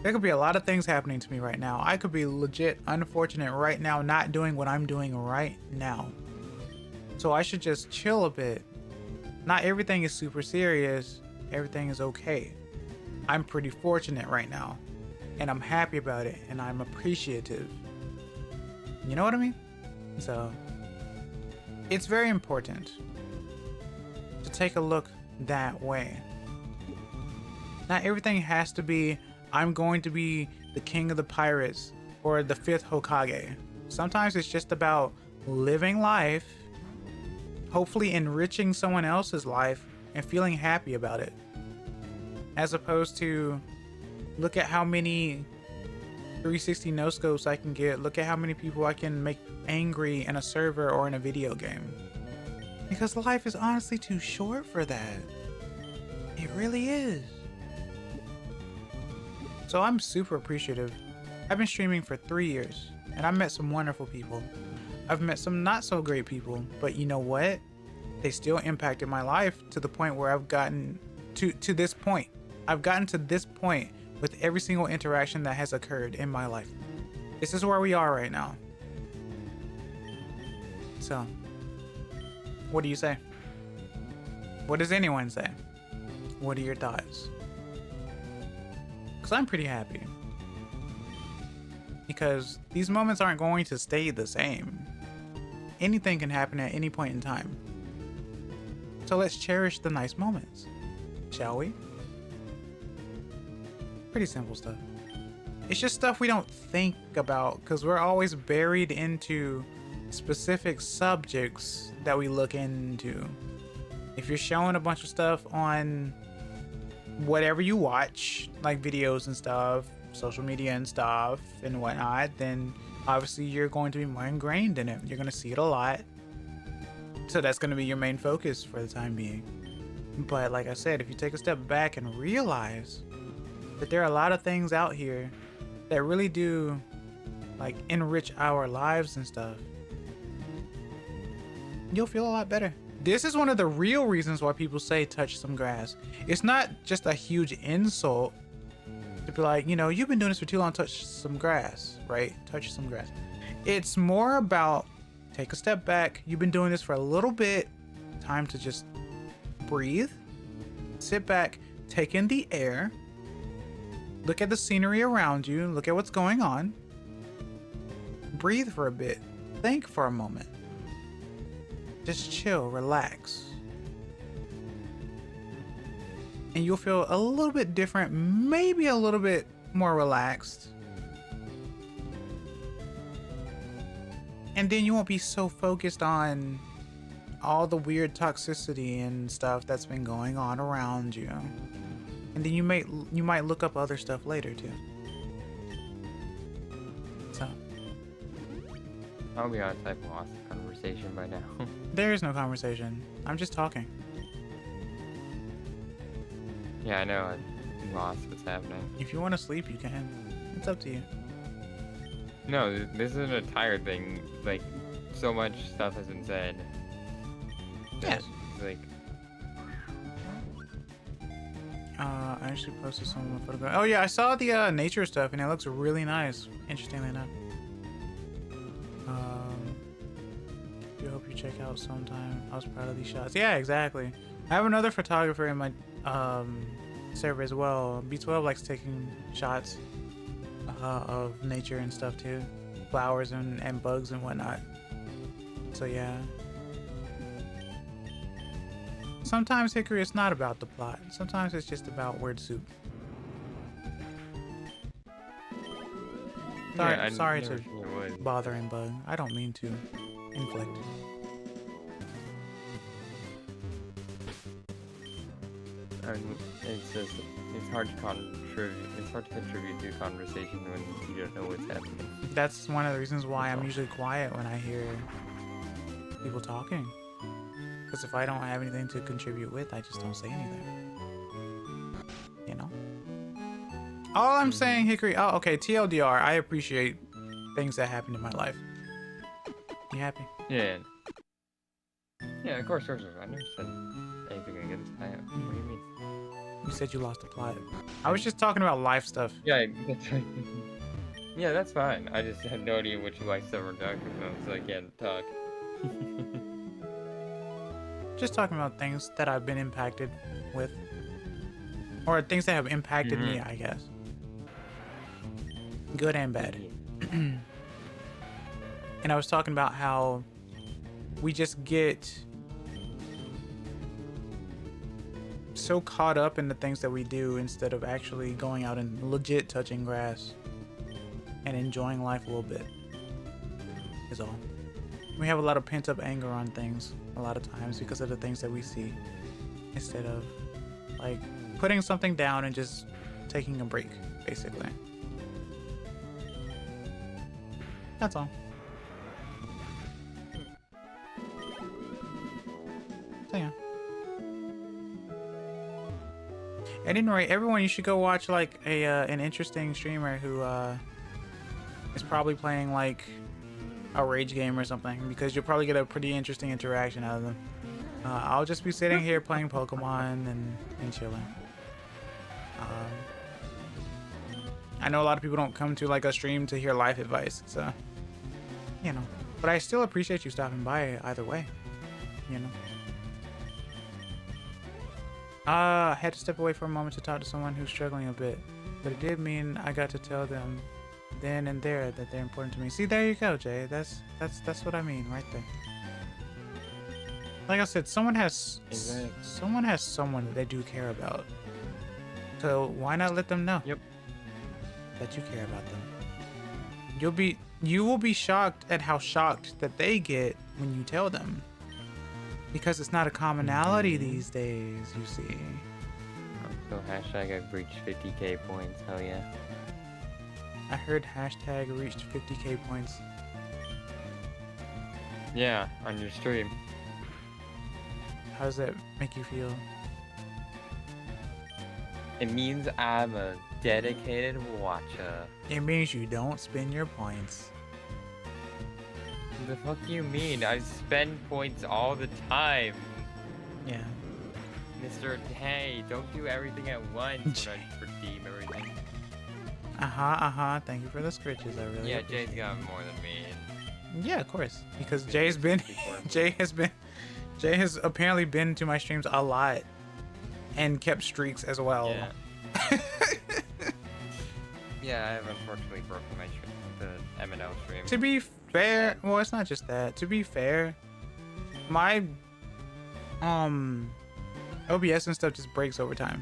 There could be a lot of things happening to me right now. I could be legit unfortunate right now, not doing what I'm doing right now. So I should just chill a bit. Not everything is super serious. Everything is okay. I'm pretty fortunate right now, and I'm happy about it, and I'm appreciative. You know what I mean? So it's very important to take a look that way. Not everything has to be, I'm going to be the king of the pirates or the 5th Hokage. Sometimes it's just about living life, hopefully enriching someone else's life and feeling happy about it. As opposed to, look at how many 360 no scopes I can get. Look at how many people I can make angry in a server or in a video game. Because life is honestly too short for that. It really is. So I'm super appreciative. I've been streaming for 3 years, and I've met some wonderful people. I've met some not so great people, but you know what? They still impacted my life to the point where I've gotten to this point. I've gotten to this point with every single interaction that has occurred in my life. This is where we are right now. So, what do you say? What does anyone say? What are your thoughts? Because I'm pretty happy. Because these moments aren't going to stay the same. Anything can happen at any point in time. So let's cherish the nice moments, shall we? Pretty simple stuff. It's just stuff we don't think about because we're always buried into specific subjects that we look into. If you're showing a bunch of stuff on whatever you watch, like videos and stuff, social media and stuff and whatnot, then obviously you're going to be more ingrained in it. You're going to see it a lot. So that's going to be your main focus for the time being. But like I said, if you take a step back and realize that there are a lot of things out here that really do like enrich our lives and stuff, you'll feel a lot better. This is one of the real reasons why people say touch some grass. It's not just a huge insult to be like, you know, you've been doing this for too long, touch some grass, right? Touch some grass. It's more about take a step back. You've been doing this for a little bit. Time to just breathe, sit back, take in the air, look at the scenery around you, look at what's going on, breathe for a bit, think for a moment. Just chill, relax. And you'll feel a little bit different, maybe a little bit more relaxed. And then you won't be so focused on all the weird toxicity and stuff that's been going on around you. And then you might look up other stuff later too. So I'll be honest, I've lost the conversation by now. there is no conversation. I'm just talking. Yeah, I know. I lost what's happening. If you want to sleep, you can. It's up to you. No, this isn't a tired thing. Like, so much stuff has been said. Yeah. It's like, I actually posted some of my photograph. Oh yeah, I saw the nature stuff and it looks really nice. Interestingly enough. I hope you check out sometime. I was proud of these shots. Yeah, exactly. I have another photographer in my server as well. B12 likes taking shots of nature and stuff too, flowers and bugs and whatnot. So yeah. Sometimes Hickory, it's not about the plot. Sometimes it's just about word soup. Sorry, yeah, sorry to bother and bug. I don't mean to inflict. It's hard to contribute. It's hard to contribute to a conversation when you don't know what's happening. That's one of the reasons why I'm usually quiet when I hear people talking. Because if I don't have anything to contribute with, I just don't say anything. You know? All I'm saying, Hickory. Oh, okay. TLDR. I appreciate things that happen in my life. You happy? Yeah. Yeah, of course. I never said anything against that. What do you mean? You said you lost the plot. I was just talking about life stuff. Yeah, that's right. Yeah, that's fine. I just had no idea which life stuff we're talking about, so I can't talk. Just talking about things that I've been impacted with. Or things that have impacted me, I guess. Good and bad. And I was talking about how we just get so caught up in the things that we do instead of actually going out and legit touching grass and enjoying life a little bit is all. We have a lot of pent-up anger on things a lot of times because of the things that we see instead of like putting something down and just taking a break, basically. That's all. So yeah. At any rate, everyone, you should go watch like a an interesting streamer who is probably playing like a rage game or something, because you'll probably get a pretty interesting interaction out of them. I'll just be sitting here playing Pokemon and chilling. I know a lot of people don't come to like a stream to hear life advice, so you know, but I still appreciate you stopping by either way, you know. I had to step away for a moment to talk to someone who's struggling a bit, but it did mean I got to tell them then and there that they're important to me. See, there you go, Jay. That's what I mean right there. Like I said, someone has someone that they do care about. So why not let them know? Yep. That you care about them. You will be shocked at how shocked that they get when you tell them. Because it's not a commonality these days, you see. So hashtag I breached 50k points, hell yeah. I heard hashtag reached 50k points. Yeah, on your stream. How does that make you feel? It means I'm a dedicated watcher. It means you don't spend your points. The fuck you mean? I spend points all the time. Yeah. Mr. Hey, don't do everything at once when I redeem everything. Thank you for the scritches. I really Yeah, appreciate Jay's it. got more than me. Yeah, of course. Because Yeah, Jay's been before. Jay has apparently been to my streams a lot and kept streaks as well. Yeah. Yeah, I have unfortunately broken my the M&L stream. To be fair, well, it's not just that. To be fair, my OBS and stuff just breaks over time.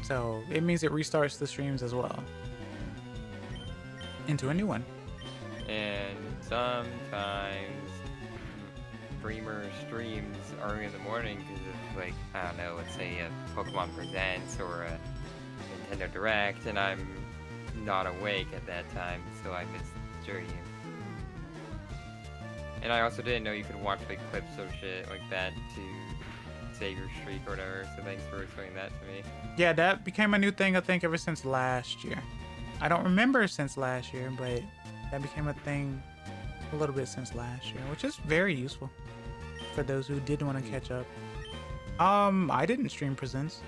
So it means it restarts the streams as well into a new one. And sometimes streamer streams early in the morning because of, like, I don't know, let's say a Pokemon Presents or a Nintendo Direct, and I'm not awake at that time, so I missed the stream. And I also didn't know you could watch like clips of shit like that to save your streak or whatever, so thanks for explaining that to me. Yeah, that became a new thing, I think, ever since last year. I don't remember since last year, but that became a thing a little bit since last year, which is very useful for those who did want to catch up. I didn't stream Presents.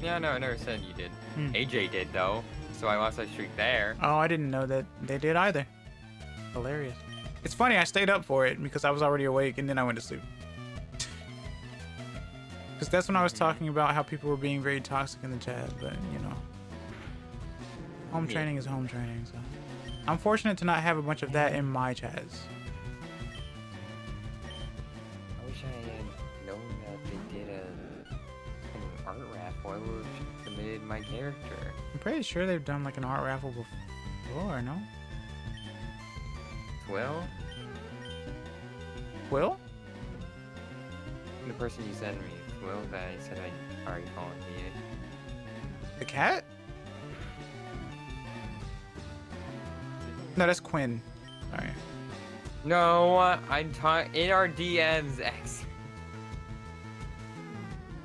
Yeah, no, I never said you did. AJ did though, so I lost my streak there. Oh, I didn't know that they did either. Hilarious. It's funny, I stayed up for it because I was already awake and then I went to sleep. Because that's when I was talking about how people were being very toxic in the chat, but you know. Home training is home training, so. I'm fortunate to not have a bunch of that in my chats. I wish I had known that they did an art raffle. I would have submitted my character. I'm pretty sure they've done like an art raffle before, no? Well, Will? the person you sent me, Will, that I said I already called me. The cat? No, that's Quinn. Sorry. No, I'm talking in our DMs, X.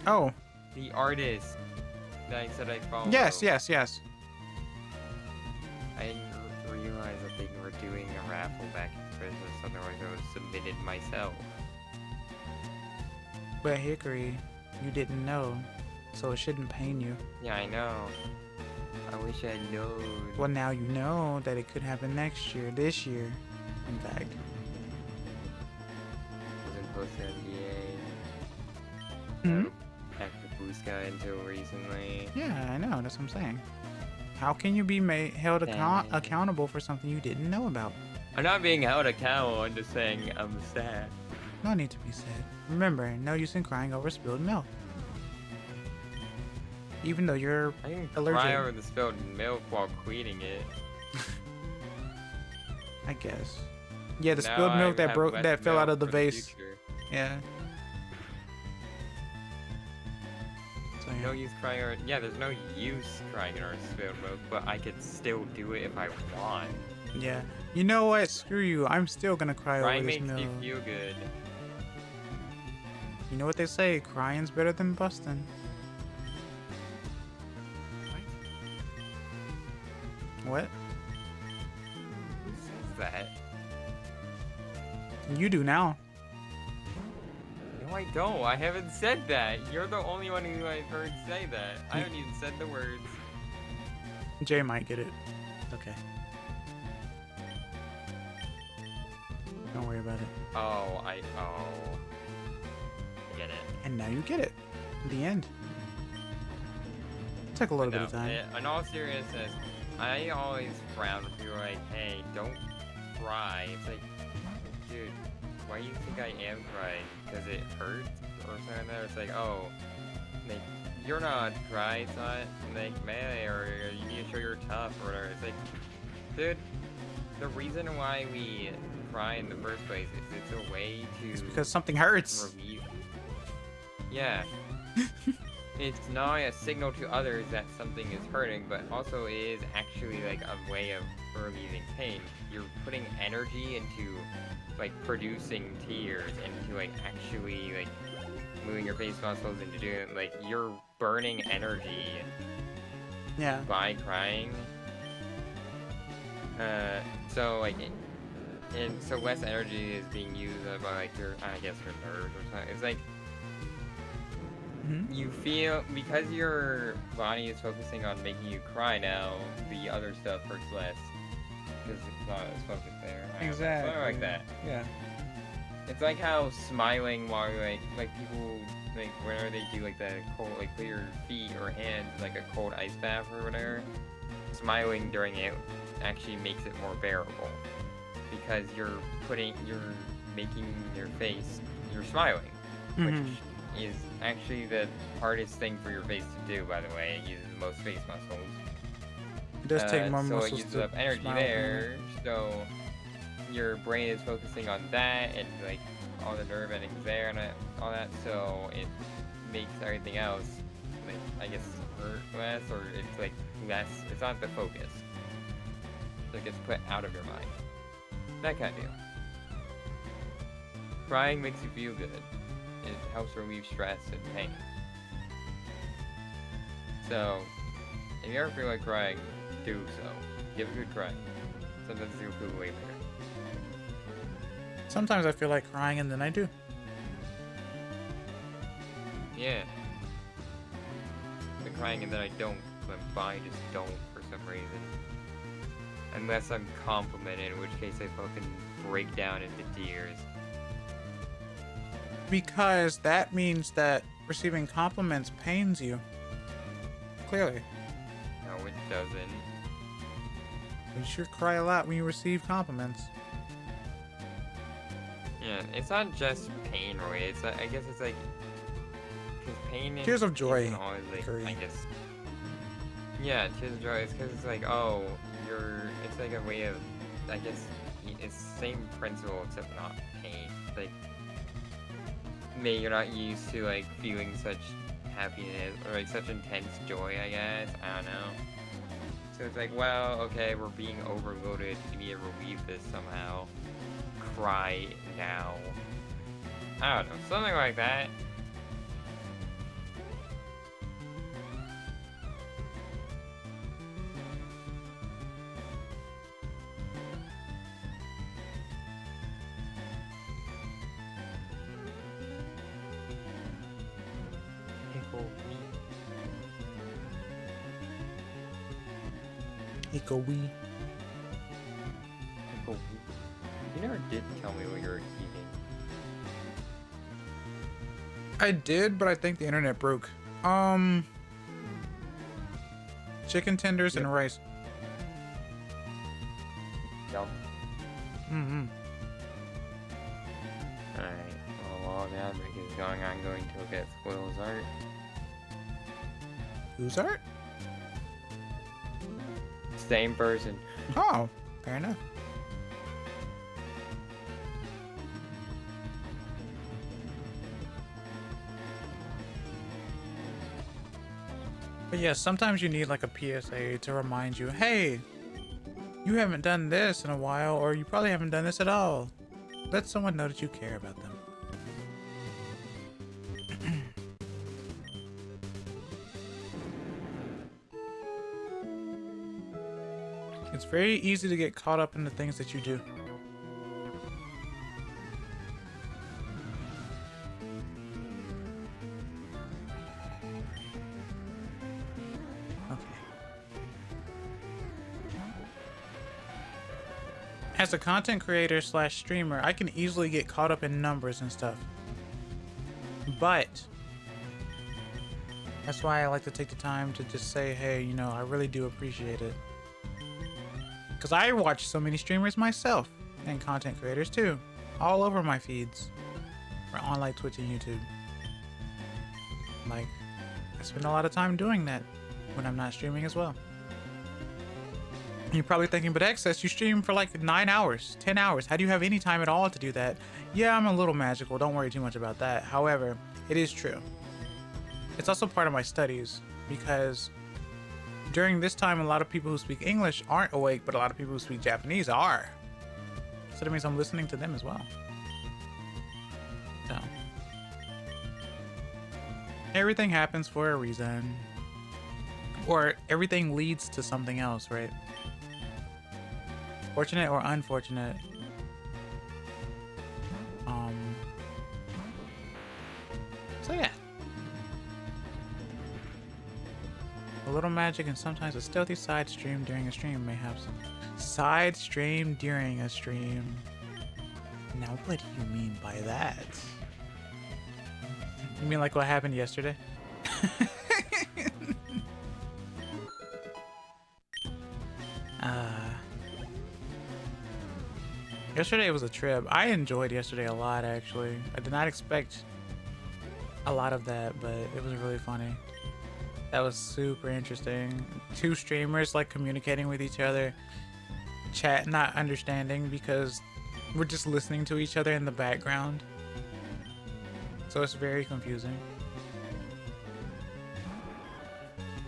Oh. The artist that I said I followed. Yes. I didn't realize that they were doing a raffle back in Christmas, otherwise I would have submitted myself. But Hickory, you didn't know, so it shouldn't pain you. Yeah, I know. I wish I'd known. Well, now you know that it could happen next year, this year, in fact. Wasn't posted on Hmm? Active Booska until recently. Yeah, I know. That's what I'm saying. How can you be held accountable for something you didn't know about? I'm not being held accountable, I'm just saying I'm sad. No need to be said. Remember, no use in crying over spilled milk. Even though you're I can allergic. cry over the spilled milk while cleaning it. I guess. Yeah, the Now spilled I milk that have broke, less that fell out milk of the for vase. future. Yeah. So, No yeah. use crying over. Yeah, there's no use crying over spilled milk, but I could still do it if I want. Yeah. You know what? Screw you. I'm still gonna cry Crying over this makes milk. me feel good. You know what they say? Crying's better than busting. What? Who says that? You do now. No, I don't. I haven't said that. You're the only one who I've heard say that. I haven't even said the words. Jay might get it. It's okay. Don't worry about it. Oh, I get it. And now you get it. The end. Took a little bit of time. In all seriousness, I always frown when people are like, hey, don't cry. It's like, dude, why do you think I am crying? Because it hurts? Or something like that? It's like, oh, like, you're not crying. It's not like melee, or you need to show you're tough, or whatever. It's like, dude, the reason why we cry in the first place is it's a way to... It's because something hurts. relieve. Yeah. it's not a signal to others that something is hurting, but also it is actually like a way of relieving pain. You're putting energy into like producing tears, into like actually like moving your face muscles into doing like you're burning energy. Yeah. By crying. So like, and so less energy is being used by like your, I guess your nerves or something. It's like. You feel, because your body is focusing on making you cry now, the other stuff hurts less. Because it's not as focused there. Exactly. Something like that. Yeah. It's like how smiling while like people, like whenever they do like the cold, like put your feet or hands in like a cold ice bath or whatever, smiling during it actually makes it more bearable. Because you're making your face, you're smiling. Which is actually the hardest thing for your face to do, by the way. It uses the most face muscles. It does take more so muscles it uses to up energy smile. there, so your brain is focusing on that and like all the nerve endings there and all that, so it makes everything else like, I guess, hurt less, or it's like less, it's not the focus. So it gets put out of your mind. That kind of deal. Crying makes you feel good. It helps relieve stress and pain. So, if you ever feel like crying, do so. Give a good cry. Sometimes you'll feel way better. Sometimes I feel like crying and then I do. Yeah. I'm crying and then I don't. My body just don't for some reason. Unless I'm complimented, in which case I fucking break down into tears. Because that means that receiving compliments pains you. Clearly. No, it doesn't. You sure cry a lot when you receive compliments. Yeah, it's not just pain related. It's I guess it's like, because pain Tears of joy. isn't always like, I guess. Yeah, tears of joy. It's because it's like, oh, it's like a way of, I guess, it's the same principle except not pain. It's like, maybe you're not used to like feeling such happiness or like such intense joy, I guess. I don't know. So it's like, well, okay, we're being overloaded. We need to relieve this somehow. Cry now. I don't know, something like that. Eco wee. You never did tell me what you were eating. I did, but I think the internet broke. Chicken tenders and rice. Yum. Mm-hmm. Alright, well, while that is going on, I'm going to look at Squirrel's art. Whose art? Same person. Oh, fair enough. But yeah, sometimes you need like a PSA to remind you, hey, you haven't done this in a while, or you probably haven't done this at all. Let someone know that you care about them. It's very easy to get caught up in the things that you do. As a content creator slash streamer, I can easily get caught up in numbers and stuff. But that's why I like to take the time to just say, hey, you know, I really do appreciate it. Because I watch so many streamers myself, and content creators too, all over my feeds, or on like Twitch and YouTube. Like, I spend a lot of time doing that when I'm not streaming as well. You're probably thinking, but Excess, you stream for like 9 hours, 10 hours. How do you have any time at all to do that? Yeah, I'm a little magical. Don't worry too much about that. However, it is true. it's also part of my studies because during this time, a lot of people who speak English aren't awake, but a lot of people who speak Japanese are. So that means I'm listening to them as well. So everything happens for a reason, or everything leads to something else, right? Fortunate or unfortunate. So yeah. A little magic and sometimes a stealthy side stream during a stream may have some. Side stream during a stream. Now what do you mean by that? You mean like what happened yesterday? Yesterday was a trip. I enjoyed yesterday a lot, actually. I did not expect a lot of that, but it was really funny. That was super interesting. Two streamers like communicating with each other, chat not understanding because we're just listening to each other in the background. So it's very confusing.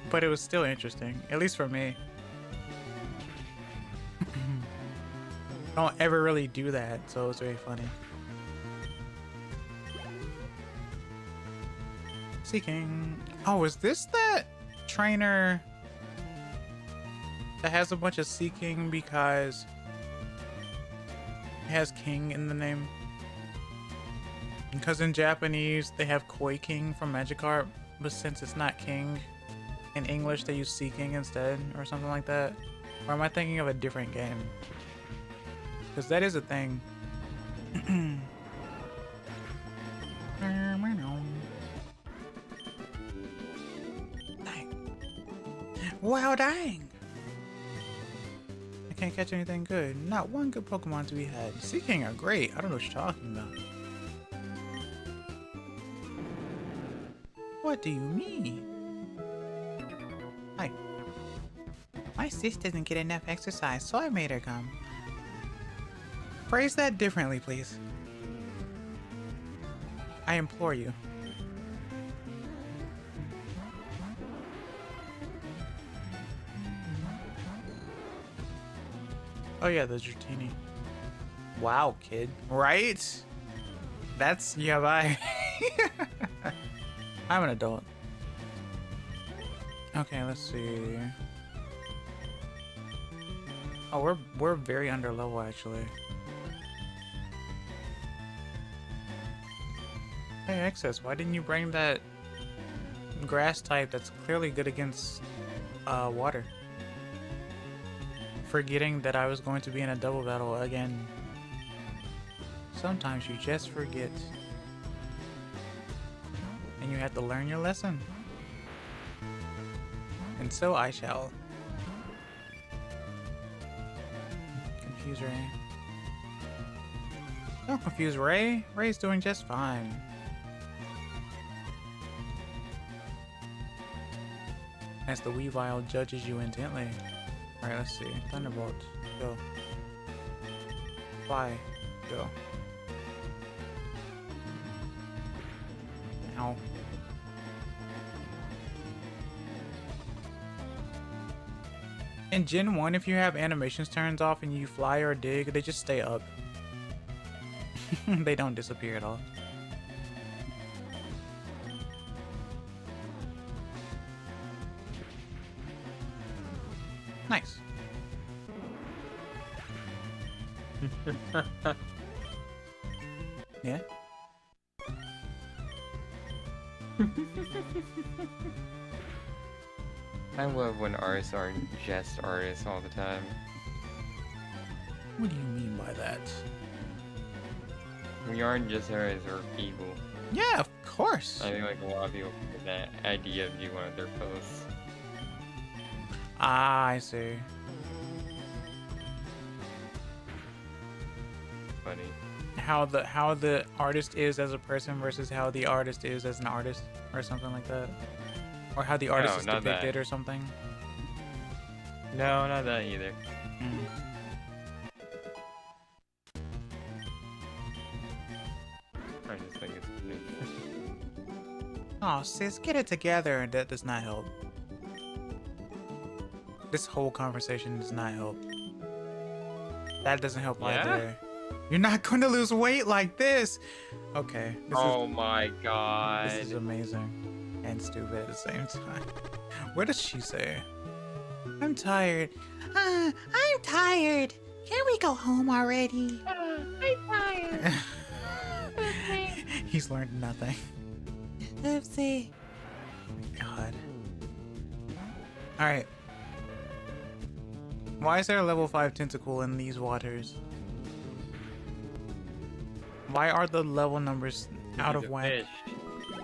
But it was still interesting, at least for me. I don't ever really do that, so it was very funny. Seeking. Oh, is this that trainer that has a bunch of seeking because it has king in the name? Because in Japanese they have Koi King from Magikarp, but since it's not king, in English they use seeking instead, or something like that. Or am I thinking of a different game? Because that is a thing. Dang. Wow, dang! I can't catch anything good. Not one good Pokemon to be had. Seeking are great. I don't know what you're talking about. What do you mean? Hi. My sis doesn't get enough exercise, so I made her come. Phrase that differently, please. I implore you. Oh yeah, the Dratini. Wow, kid. Right? That's yabai. I'm an adult. Okay, let's see. Oh, we're very under level actually. Hey, Excess, why didn't you bring that grass type that's clearly good against water? Forgetting that I was going to be in a double battle again. Sometimes you just forget. And you have to learn your lesson. And so I shall. Confuse Ray. Don't confuse Ray. Ray's doing just fine. As the Weavile judges you intently. Alright, let's see. Thunderbolt. Go. Fly. Go. Ow. In Gen 1, if you have animations turned off and you fly or dig, they just stay up. They don't disappear at all. Nice. Yeah? I love when artists aren't just artists all the time. What do you mean by that? We aren't just artists, we're people. Yeah, of course. I think like a lot of people get that idea of you one of their posts. Ah, I see. Funny. How the artist is as a person versus how the artist is as an artist, or something like that, or how the artist is depicted, or something. No, not that either. Oh, Oh, sis, get it together. That does not help. This whole conversation does not help. That doesn't help either. You're not going to lose weight like this. Okay. My god. This is amazing and stupid at the same time. What does she say? I'm tired. I'm tired. Can we go home already? I'm tired. He's learned nothing. Oopsie. God. Alright. Why is there a level 5 tentacle in these waters? Why are the level numbers out of whack? Fish.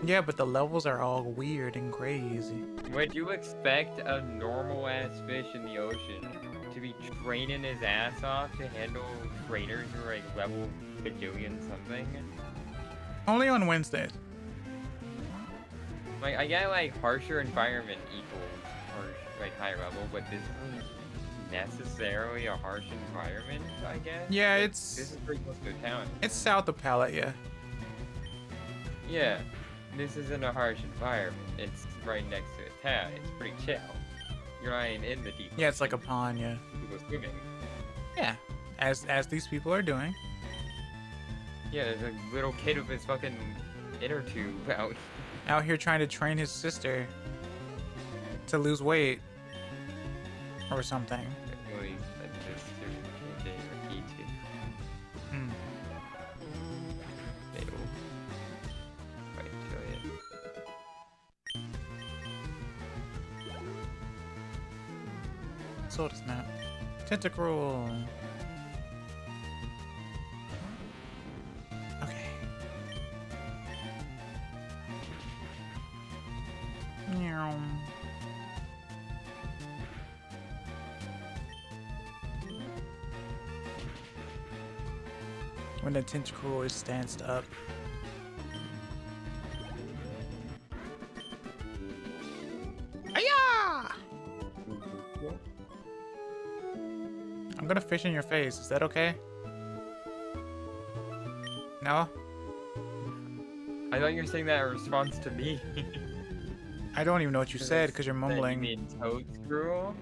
Yeah, but the levels are all weird and crazy. Would you expect a normal ass fish in the ocean to be training his ass off to handle trainers who are like level bajillion something? Only on Wednesdays. Like, I get like harsher environment equals harsh, like high level, but this isn't necessarily a harsh environment, I guess. Yeah, Like, it's this is pretty close to a town. it's south of Pallet, yeah. Yeah, this isn't a harsh environment. It's right next to a town. It's pretty chill. You're not even in the deep. Yeah, it's like a pond, yeah. People swimming. Yeah, as these people are doing. Yeah, there's a little kid with his fucking inner tube out. Out here trying to train his sister to lose weight or something. Really, that's just to change it or eat it. Hmm. They will quite enjoy it. Soda snap. Tentacruel. Okay. Meow. When the tentacruel is stanced up. Ayah! I'm gonna fish in your face. Is that okay? No? I thought you were saying that in response to me. I don't even know what you said because you're You mumbling. mean toad screw?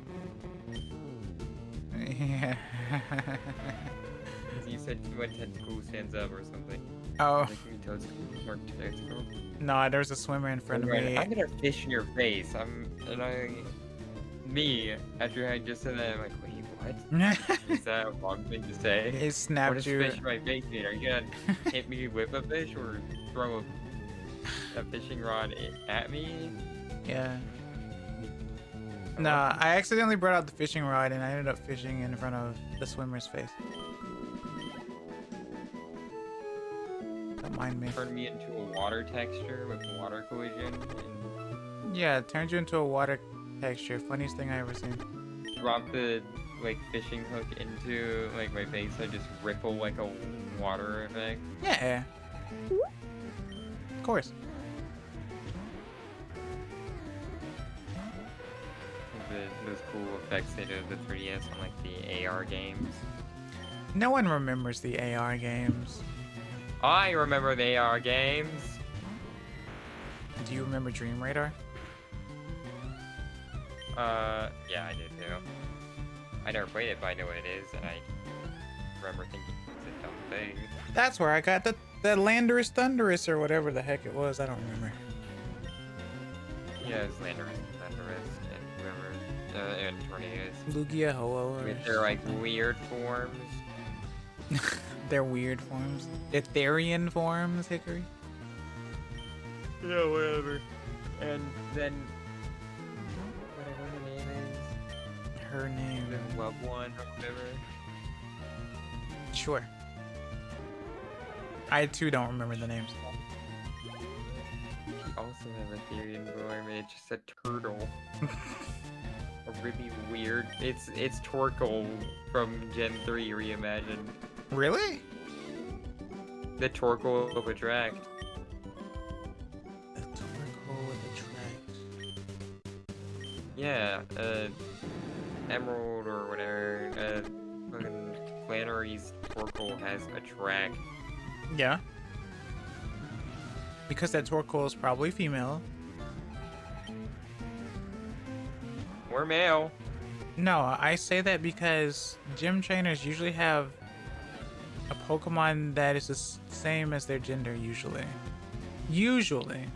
Yeah. You said when tentacle stands up or something. Oh, Like you mean toad screw or toad screw? no, there's a swimmer in front of me. I'm gonna fish in your face. Me, after I just said that, I'm like, wait, what? Is that a wrong thing to say? He What snapped does you. fish in my face mean? Are you gonna hit me with a fish or throw a fishing rod at me? Yeah. Nah, I accidentally brought out the fishing rod and I ended up fishing in front of the swimmer's face. Don't mind me. Turn me into a water texture with water collision and Yeah, it turned you into a water texture. Funniest thing I ever seen. drop the like fishing hook into like my face. I just ripple like a water effect. Yeah. Of course. Those cool effects they did with the 3DS on like the AR games. No one remembers the AR games. I remember the AR games. Do you remember Dream Radar? Yeah, I do too. I never played it, but I know what it is, and I remember thinking it's a dumb thing. That's where I got the Landorus Thunderous or whatever the heck it was. I don't remember. Yeah, it's Landorus, Thunderous, and whoever, and Tornadoes. Lugia, Ho-Oh. or With their like weird forms. Their weird forms. Etherean forms, Hickory. Yeah, whatever. And then whatever her name is. Her name. The Love One or whatever. Sure. I too don't remember the names. You also have a Ethereum form, and it's just a turtle. A really weird. It's Torkoal from Gen 3 reimagined. Really? The Torkoal of Attract. The Torkoal with Attract. Yeah, Emerald or whatever. Fucking Flannery's Torkoal has Attract. Yeah. Because that Torkoal is probably female. Or male. No, I say that because gym trainers usually have a Pokemon that is the same as their gender, usually. Usually.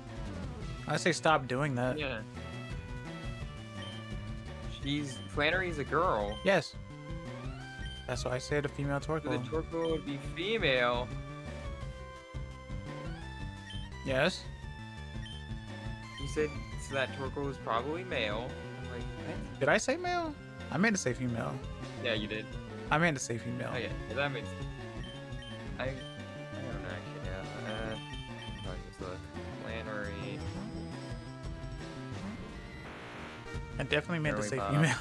I say stop doing that. Yeah. Flannery's a girl. Yes. That's why I said a female So the Torkoal. Torkoal would be female. Yes. You said so that Torkoal was probably male. I'm like, what? Did I say male? I meant to say female. Yeah, you did. I meant to say female. Okay, that makes. I don't actually know. Just look. Flannery. I definitely meant to say Very female.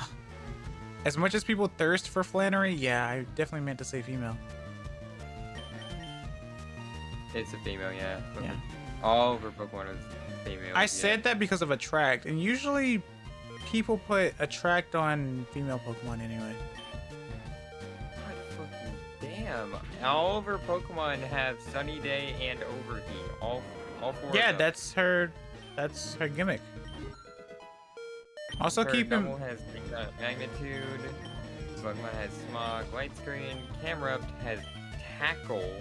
As much as people thirst for Flannery, yeah, I definitely meant to say female. It's a female, yeah. But Yeah. all of her Pokemon is female. I said that because of attract, and usually people put attract on female Pokemon anyway. God fucking damn. All of her Pokemon have Sunny Day and Overheat. All four. Yeah, of them. that's her gimmick. Also Her keep him. Numel has Magnitude. Slugma has Smog. Light Screen. Camerupt has Tackle.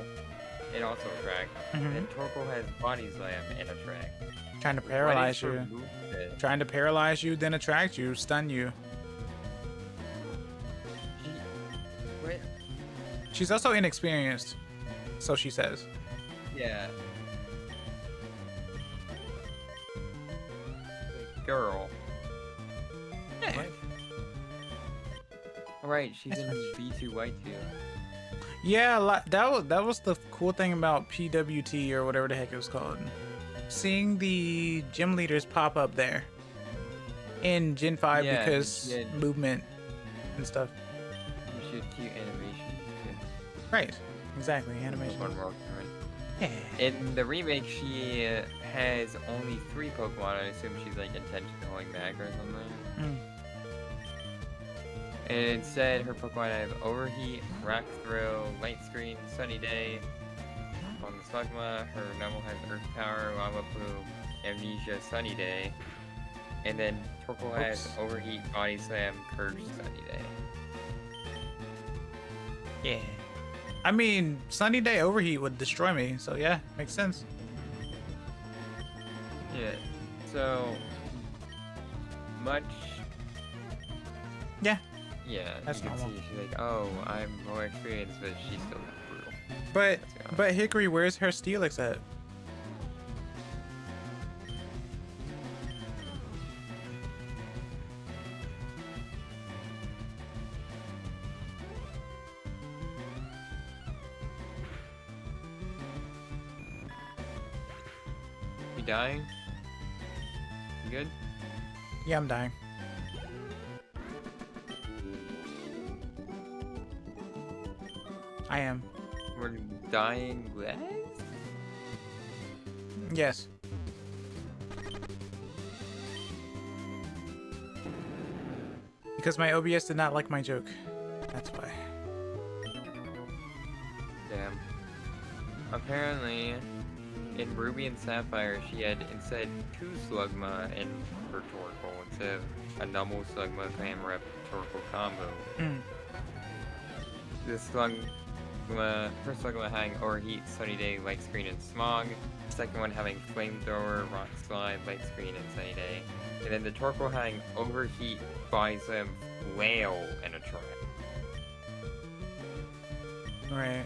And also Attract. Mhm. And Torkoal has Body Slam and Attract. Trying to What paralyze is her you. moveset? Trying to paralyze you, then attract you, stun you. What? She's also inexperienced, so she says. Yeah. Girl. What? Alright, she's in V2Y2. Yeah, that was the cool thing about PWT or whatever the heck it was called. Seeing the gym leaders pop up there in Gen 5 Yeah, because they did. movement and stuff. You should cute animations too. Right. Exactly. Animation. One more Yeah. In the remake, she has only 3 Pokemon. I assume she's like intentionally going back or something. Mm. And instead, her Pokemon have Overheat, Rock Throw, Light Screen, Sunny Day. On the Slugma, her Numel has Earth Power, Lava Plume, Amnesia, Sunny Day. And then Torkoal has Oops. Overheat, Body Slam, Curse, Sunny Day. Yeah. I mean, Sunny Day Overheat would destroy me, so yeah, makes sense. Yeah, so much. Yeah. Yeah, That's you can normal. see she's like, oh, I'm more experienced, but she's still brutal. But That's but Hickory, where's her Steelix at? You dying? You good? Yeah, I'm dying. I am. We're dying less? Yes. Because my OBS did not like my joke. That's why. Damn. Apparently, in Ruby and Sapphire, she had instead 2 Slugma in her Torkoal instead of a normal Slugma Camerupt Torkoal combo. Mm. The Slugma, first Slugma having Overheat, Sunny Day, Light Screen, and Smog. The second one having Flamethrower, Rock Slide, Light Screen, and Sunny Day. And then the Torkoal having Overheat, Body Slam, Flail, and Attract. Right.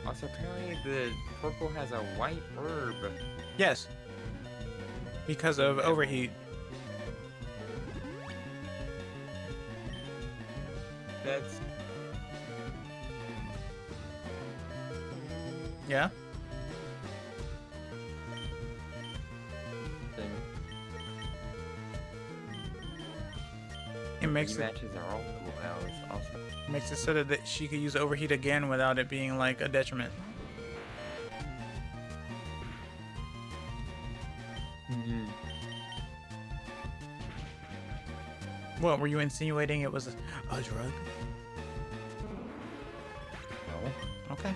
Also, apparently the Torkoal has a white herb. Yes. Because of overheat. That's Yeah. thing. It makes it Matches are all cool now. It's awesome. makes it so that she could use overheat again without it being like a detriment. What were you insinuating? It was a drug? No. Okay.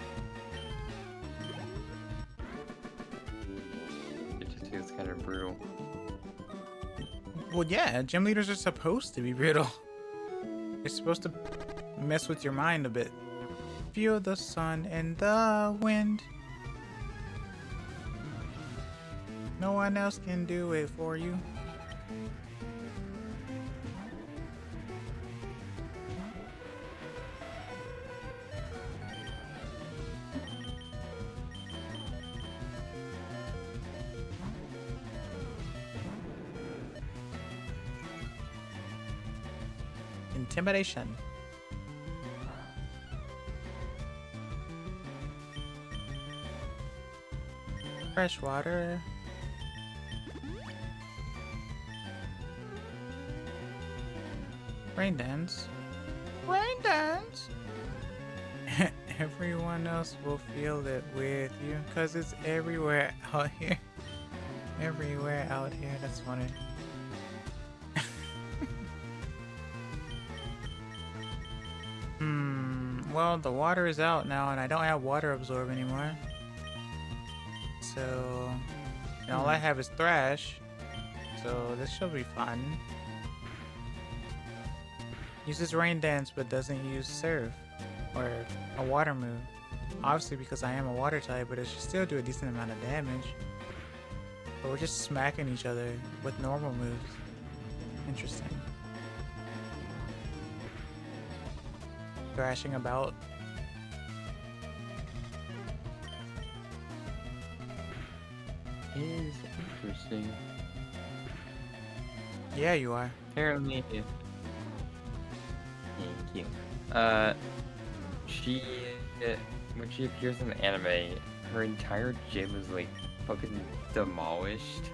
kind of brutal. Well, yeah, gym leaders are supposed to be brutal. They're supposed to mess with your mind a bit. Feel the sun and the wind. No one else can do it for you. Intimidation. Fresh water. Rain dance. Rain dance. Everyone else will feel it with you, cause it's everywhere out here. Everywhere out here. That's funny. Well, the water is out now, and I don't have water absorb anymore. So, and all I have is thrash. So this should be fun. Uses rain dance, but doesn't use surf or a water move. Obviously, because I am a water type, but it should still do a decent amount of damage. But we're just smacking each other with normal moves. Interesting. Thrashing about. Is interesting. Yeah, you are. Apparently, thank you. She, when she appears in the anime, her entire gym is like fucking demolished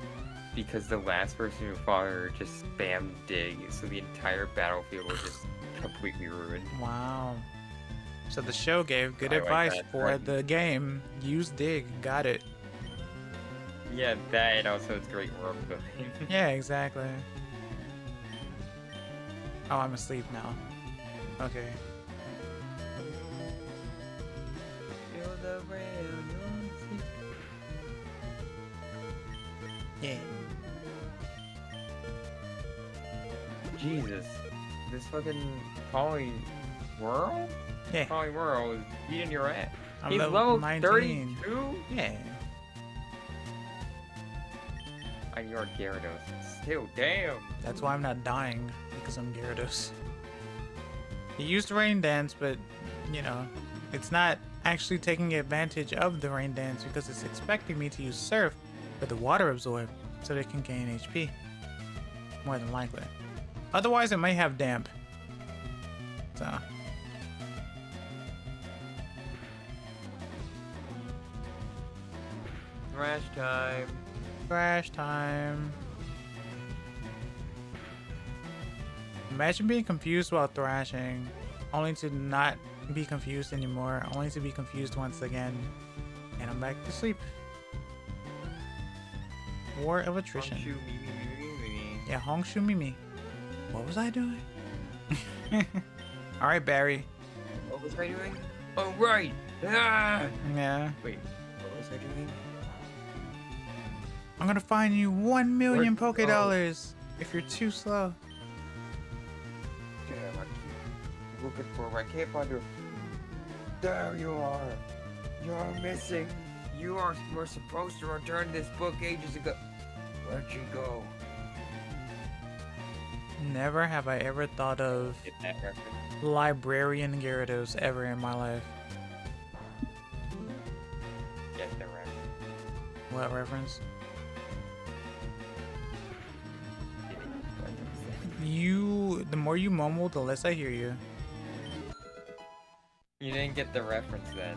because the last person who fought her just spammed dig, so the entire battlefield was just completely ruined. Wow. So the show gave good I like advice that. for the game. Use dig. Got it. Yeah, that and also it's great work building. Yeah, exactly. Oh, I'm asleep now. Okay. Yeah. Jesus, this fucking Poly World? Yeah. Poly World is beating your ass. I'm He's level level 19. 32? Yeah. And you're Gyarados. Still, damn. That's why I'm not dying, because I'm Gyarados. He used rain dance, but, you know, it's not actually taking advantage of the rain dance because it's expecting me to use surf with the water absorb so they can gain HP. More than likely. Otherwise, it might have damp. So. Thrash time. Crash time. Imagine being confused while thrashing, only to not be confused anymore, only to be confused once again, and I'm back to sleep. War of attrition. Yeah, Hongshu Mimi. What was I doing? Alright, Barry. What was I doing? Oh, right! Ah! Yeah. Wait, what was I doing? I'm gonna find you 1 million Where'd you Poké go? Dollars if you're too slow. Damn, I keep looking for him. I can't find her. There you are. You're missing. Were supposed to return this book ages ago. Where'd you go? Never have I ever thought of Get that reference. Librarian Gyarados ever in my life. Get the reference. What reference? The more you mumble, the less I hear you. You didn't get the reference then.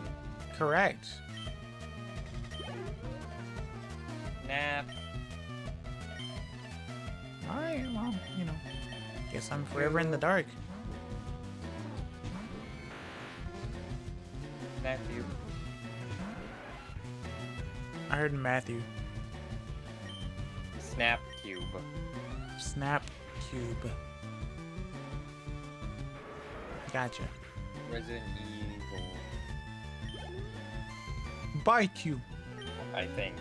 Correct. Nap. Alright, well, you know. Guess I'm forever in the dark. Matthew. I heard Matthew. Snap cube. Snap Cube. Gotcha. Resident Evil. Bye, Cube. I think.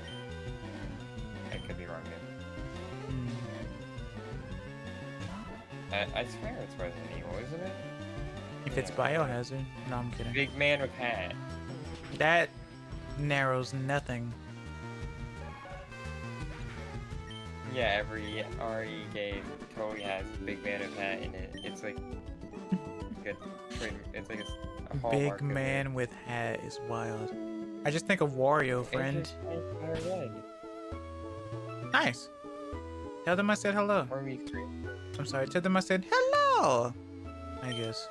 I could be wrong Hmm. I swear it's Resident Evil, isn't it? If it's Biohazard. No, I'm kidding. Big man with hat. That narrows nothing. Yeah, every RE game totally has big man with hat in it. It's like good. It's like a hallmark. Big man with hat is wild. I just think of Wario, friend. Nice. Tell them I said hello. Or LeafGreen. I'm sorry. Tell them I said hello. I guess.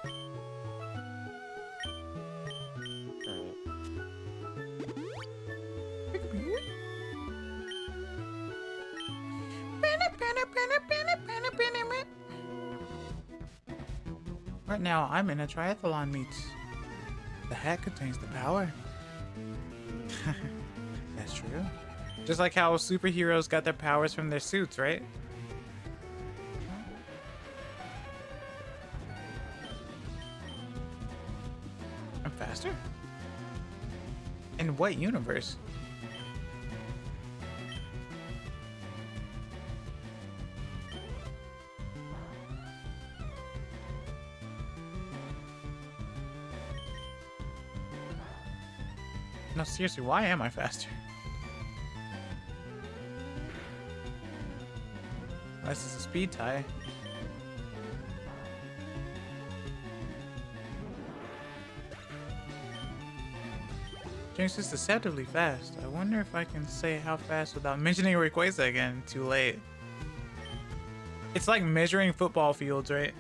Right now, I'm in a triathlon meet. The hat contains the power. That's true. Just like how superheroes got their powers from their suits, right? I'm faster? In what universe? No, seriously, why am I faster? Unless it's a speed tie. Jinx is deceptively fast. I wonder if I can say how fast without mentioning Rayquaza again. Too late. It's like measuring football fields, right?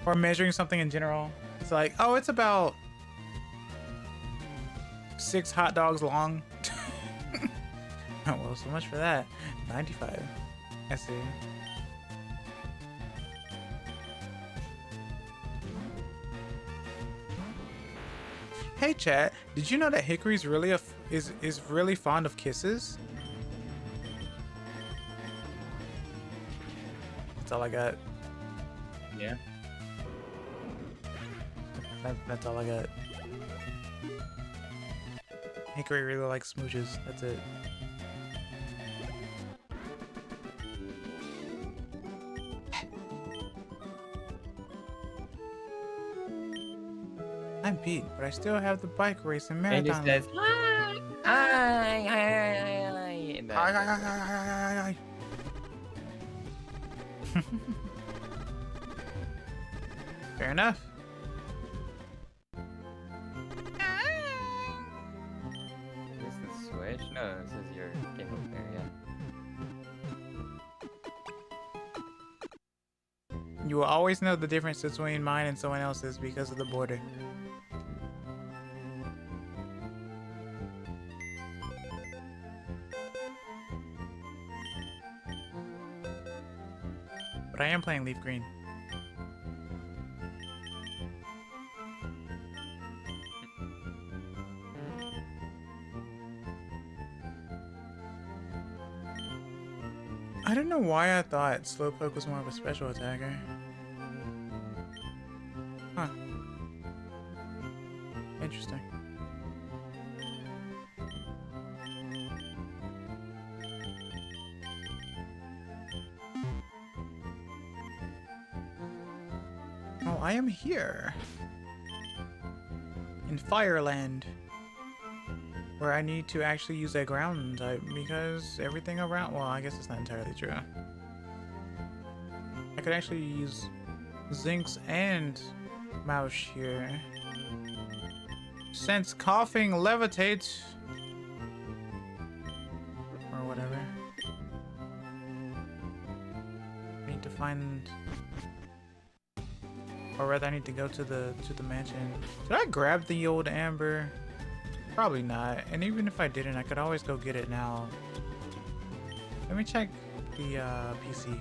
Or measuring something in general. It's like, oh, it's about 6 hot dogs long. Oh, well, so much for that. 95. I see. Hey chat, did you know that Hickory's really is really fond of kisses? That's all I got. Yeah. That's all I got. Hickory really likes smooches. That's it. I'm Pete, but I still have the bike race and And marathon. it says, hi, hi, hi, hi, and Hi, hi, hi, hi, hi, hi. Fair enough. Is this Switch? No, this is your Game Boy Player, yeah. You will always know the difference between mine and someone else's because of the border. But I am playing LeafGreen. I don't know why I thought Slowpoke was more of a special attacker. Huh. Interesting. Oh, I am here. In Fireland. Where I need to actually use a ground type because everything around, well, I guess it's not entirely true. I could actually use Zinx and Mouse here. Since coughing levitates, or whatever. I need to find, or rather I need to go to the mansion. Did I grab the old amber? Probably not, and even if I didn't, I could always go get it now. Let me check the PC.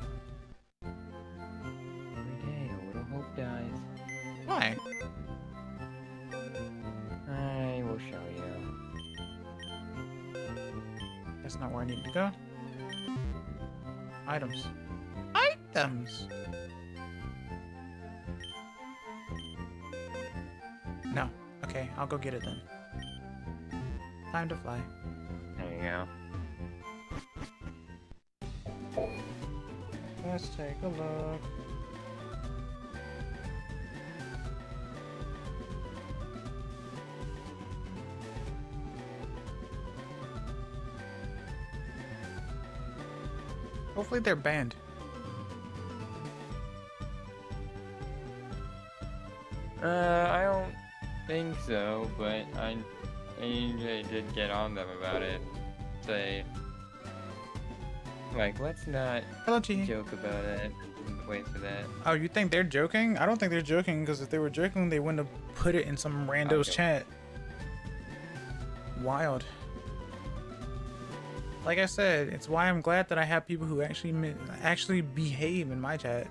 Every day, a little hope dies. Why? I will show you. That's not where I need to go. Items. Items! No. Okay, I'll go get it then. Time to fly. There you go. Let's take a look. Hopefully they're banned. I don't think so, but I did get on them about it. Say, like, let's not Hello, G. joke about it. Wait for that. Oh, you think they're joking? I don't think they're joking, because if they were joking, they wouldn't have put it in some rando's Okay. chat. Wild. Like I said, it's why I'm glad that I have people who actually behave in my chat.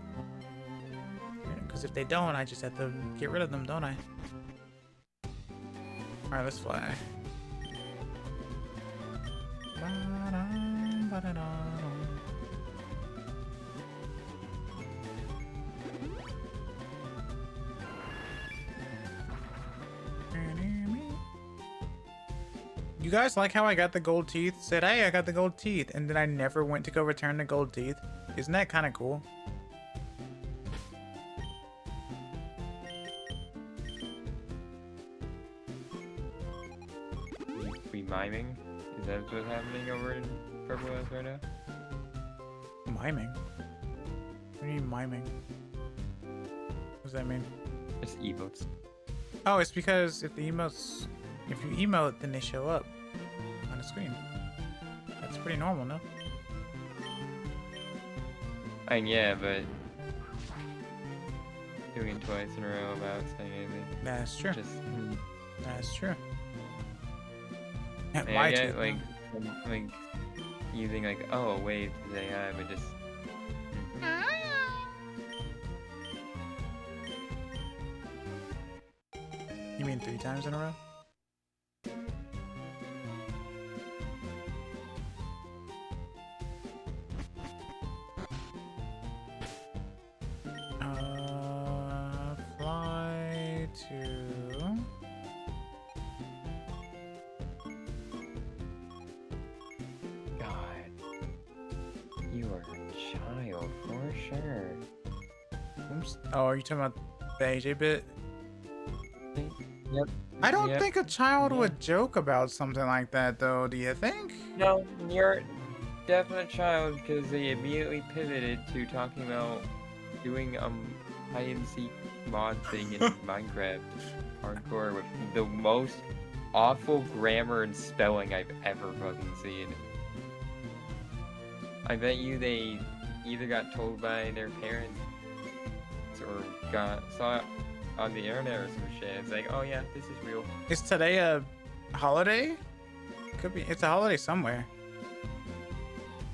Because if they don't, I just have to get rid of them, don't I? Alright, let's fly. You guys like how I got the gold teeth? Said, hey, I got the gold teeth, and then I never went to go return the gold teeth. Isn't that kind of cool? We miming? Is that what's happening over in Purple West right now? Miming? What do you mean miming? What does that mean? Just emotes. Oh, it's because if you emote, then they show up on the screen. That's pretty normal, no? I mean, yeah, but doing it twice in a row about saying anything. That's true. Just, That's true. I Why get too? like using like, oh, wave to say hi, but just You mean 3 times in a row? Fly to... God, you are a child for sure. Oops. Oh, are you talking about the AJ bit? Yep. I don't Yep. think a child Yeah. would joke about something like that, though. Do you think? No, you're definitely a child because they immediately pivoted to talking about doing hide and seek mod thing in Minecraft hardcore with the most awful grammar and spelling I've ever fucking seen. I bet you they either got told by their parents or saw it on the internet or some shit. It's like, oh yeah, this is real. Is today a holiday? Could be. It's a holiday somewhere.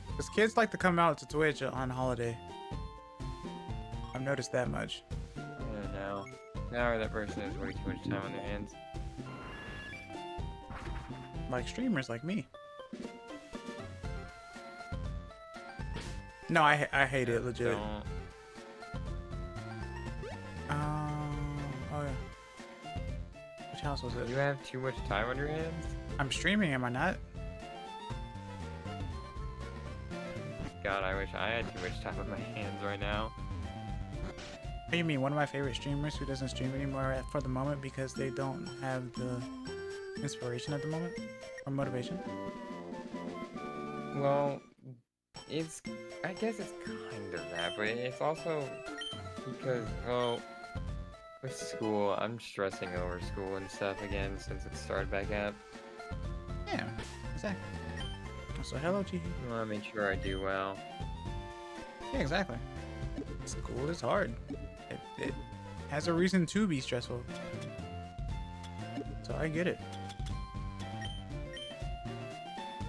Because kids like to come out to Twitch on holiday. I've noticed that much. I don't know. Now that person has way too much time on their hands. Like streamers like me. No, I hate it, legit. Don't. Oh yeah. Which house was it? You have too much time on your hands? I'm streaming, am I not? God, I wish I had too much time on my hands right now. What do you mean? One of my favorite streamers who doesn't stream anymore for the moment because they don't have the inspiration at the moment or motivation? Well, I guess it's kind of that, but it's also because, well, with school, I'm stressing over school and stuff again since it started back up. Yeah, exactly. So hello, G. I want to make sure I do well. Yeah, exactly. School is hard. It has a reason to be stressful. So I get it.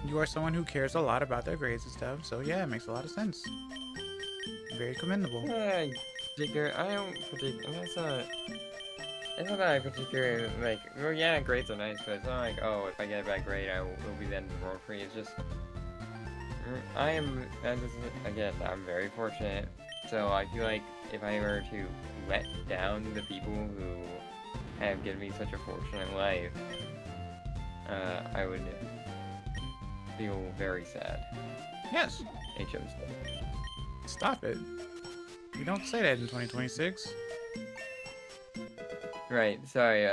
You are someone who cares a lot about their grades and stuff, so yeah, it makes a lot of sense. Very commendable. I don't particularly, it's not that I particularly, like, well, yeah, grades are nice, but it's not like, oh, if I get a bad grade, I will be the end of the world for you. It's just, I am, again, I'm very fortunate, so I feel like if I were to let down the people who have given me such a fortunate life, I would feel very sad. Yes. HO stuff. Stop it. You don't say that in 2026. Right, sorry,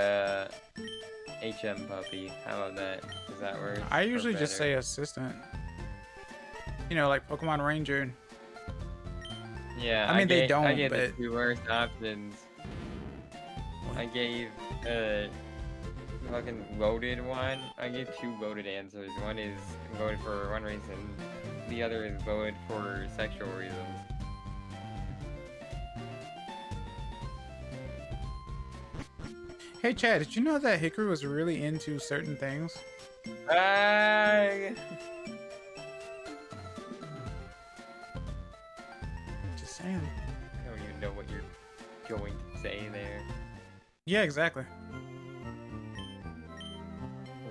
HM puppy. How about that? Does that work? I usually just better? say assistant. You know, like Pokemon Ranger. Yeah, I mean, they don't, I gave but- the 2 worst options. I gave, fucking loaded one. I gave 2 loaded answers. One is voted for one reason. The other is voted for sexual reasons. Hey Chad, did you know that Hikaru was really into certain things? Just saying. I don't even know what you're going to say there. Yeah, exactly.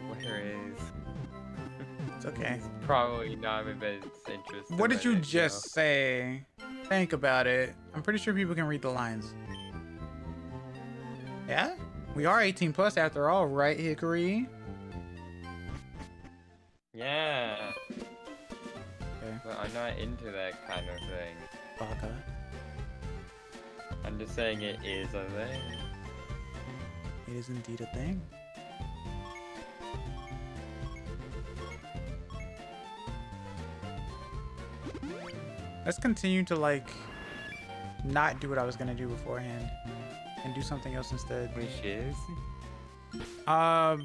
Where is? It's okay. It's probably not in his interest. What did you Reddit, just so. say? Think about it. I'm pretty sure people can read the lines. Yeah? We are 18 plus after all, right, Hickory? Yeah. Okay. But I'm not into that kind of thing. Baka. I'm just saying it is a thing. It is indeed a thing. Let's continue to, like, not do what I was gonna do beforehand and do something else instead. Which is? And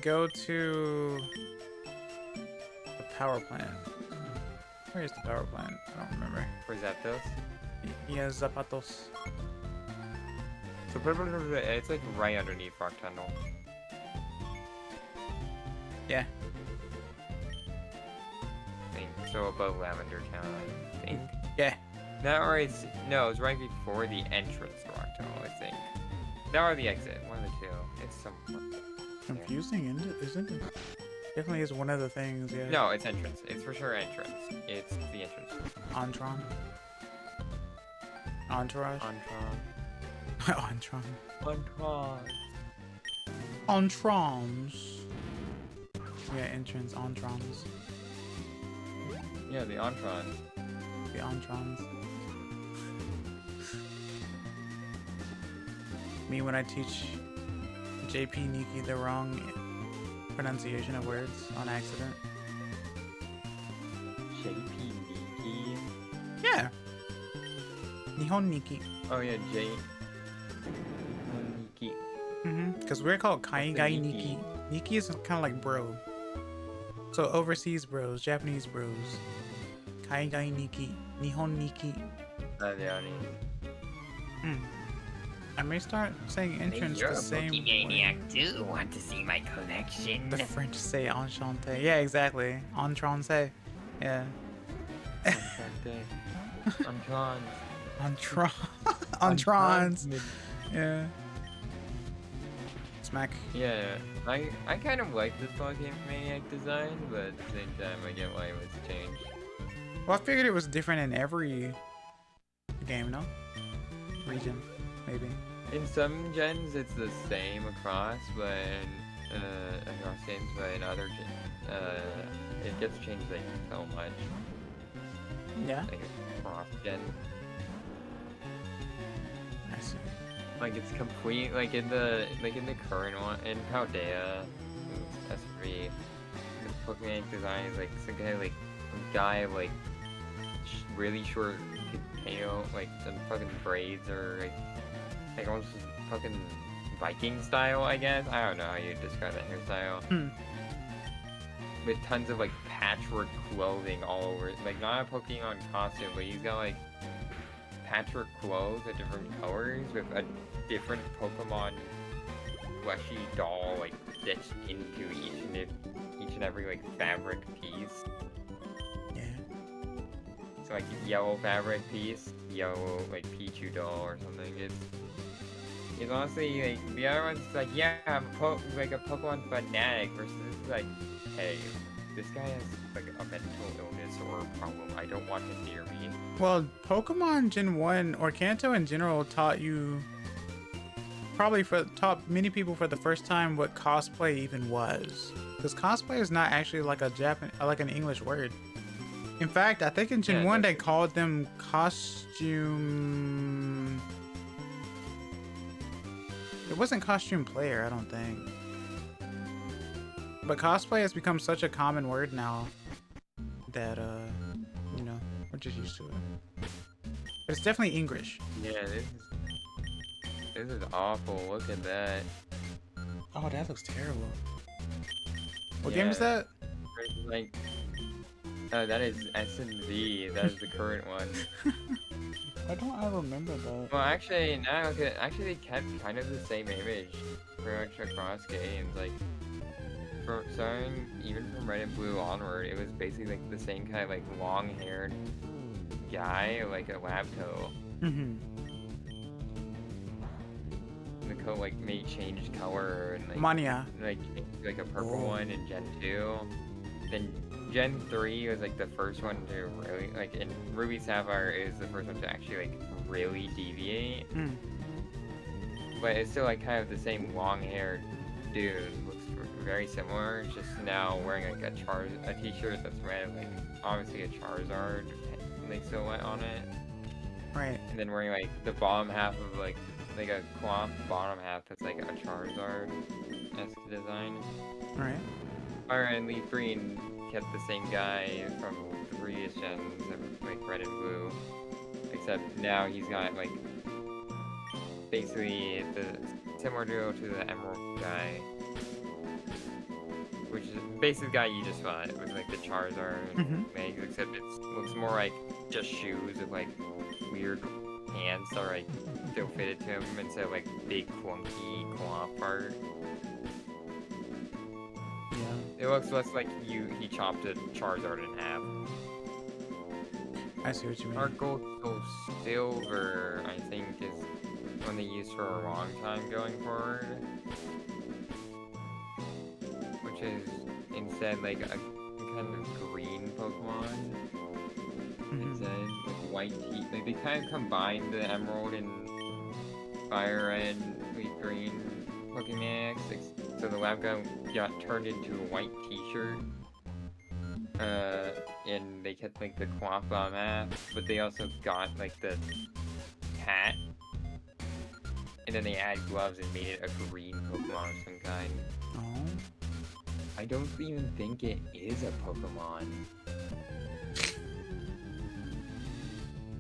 go to the power plant. Where is the power plant? I don't remember. Where's that those? Yeah, Zapatos. So it's like right underneath Rock Tunnel. Yeah. I think so above Lavender Town, I think. Yeah. That or it's no, it's right before the entrance to Rock Tunnel, I think. That or the exit, one of the two. It's somewhere. Confusing, isn't it? Definitely is one of the things, yeah. No, it's entrance. It's for sure entrance. It's the entrance. Antron. Entourage? Ontron. Antron. Ontron. Entrons. Yeah, entrance, Entrons. Yeah, the Ontron. The Entrons. Me when I teach JP Nikki the wrong pronunciation of words on accident. JP Nikki. Yeah. Nihon Nikki. Oh yeah, J. Nikki. Because we're called Kaigai Nikki. Nikki. Nikki is kind of like bro. So overseas bros, Japanese bros. Kaigai Nikki. Nihon Nikki. I may start saying entrance the same way. too. Want to see my collection? The French say enchanté. Yeah, exactly. Enchanté. Yeah. Ontron. Entron. Entrons. Yeah. Smack. Yeah, I kind of like this Pokemon Maniac design, but at the same time I get why it was changed. Well, I figured it was different in every game, no? Region, maybe. In some gens it's the same across, but across games, but in other gens, it gets changed like so much. Yeah. Like across gen. I see. Like it's complete, like in the current one, in Paldea, S3, the Pokemon design is like some kind of like guy like really short tail, like some fucking braids or like almost fucking Viking style, I guess. I don't know how you describe that hairstyle. With tons of like patchwork clothing all over, like not a Pokemon costume, but he's got like patchwork clothes with different colors with a different Pokemon fleshy doll like stitched into each and every like fabric piece. Yeah. So like yellow fabric piece, yellow like Pichu doll or something. It's honestly like the other one's like, yeah, I'm like a Pokemon fanatic versus this is like, hey, this guy has like a mental illness or a problem. I don't want him near me. Well, Pokemon Gen 1 or Kanto in general taught you, probably taught many people for the first time what cosplay even was. Because cosplay is not actually like like an English word. In fact, I think in Gen Yeah, 1 they that's- called them costume... It wasn't costume player, I don't think. But cosplay has become such a common word now that, you know, we're just used to it. But it's definitely English. Yeah, this is awful. Look at that. Oh, that looks terrible. What game is Yeah. that? Like, that is S&V. That is the current one. Why don't I remember that? Well, actually, now actually they kept kind of the same image pretty much across games. Like, starting even from Red and Blue onward, it was basically like the same kind of like long-haired guy, like a lab coat. Mm-hmm. The coat like may change color and like Mania. like a purple one in Gen 2. Then Gen 3 was like the first one to really like, and Ruby Sapphire is the first one to actually like really deviate. Mm. But it's still like kind of the same long-haired dude. Looks very similar. It's just now wearing like a t-shirt that's red, like obviously a Charizard like silhouette on it. Right. And then wearing like the bottom half of like a cloth bottom half that's like a Charizard-esque design. Right. Fire and LeafGreen kept the same guy from the previous gens, like Red and Blue, except now he's got like basically the similar duo to the Emerald guy, which is basically the guy you just fought. It was like the Charizard legs, except it looks more like just shoes with like weird pants that are like still fitted to him instead of like big clunky cloth part. Yeah. It looks less like he chopped a Charizard in half. I see what you mean. Our Gold Soul Silver, I think, is one they used for a long time going forward. Which is instead like a kind of green Pokemon. Instead, with white teeth. Like they kind of combined the Emerald and Fire Red, Leaf Green Pokemon X. So the lab guy got turned into a white t-shirt. And they kept like the cloth bottom half, but they also got like the hat. And then they added gloves and made it a green Pokemon of some kind. Oh. I don't even think it is a Pokemon.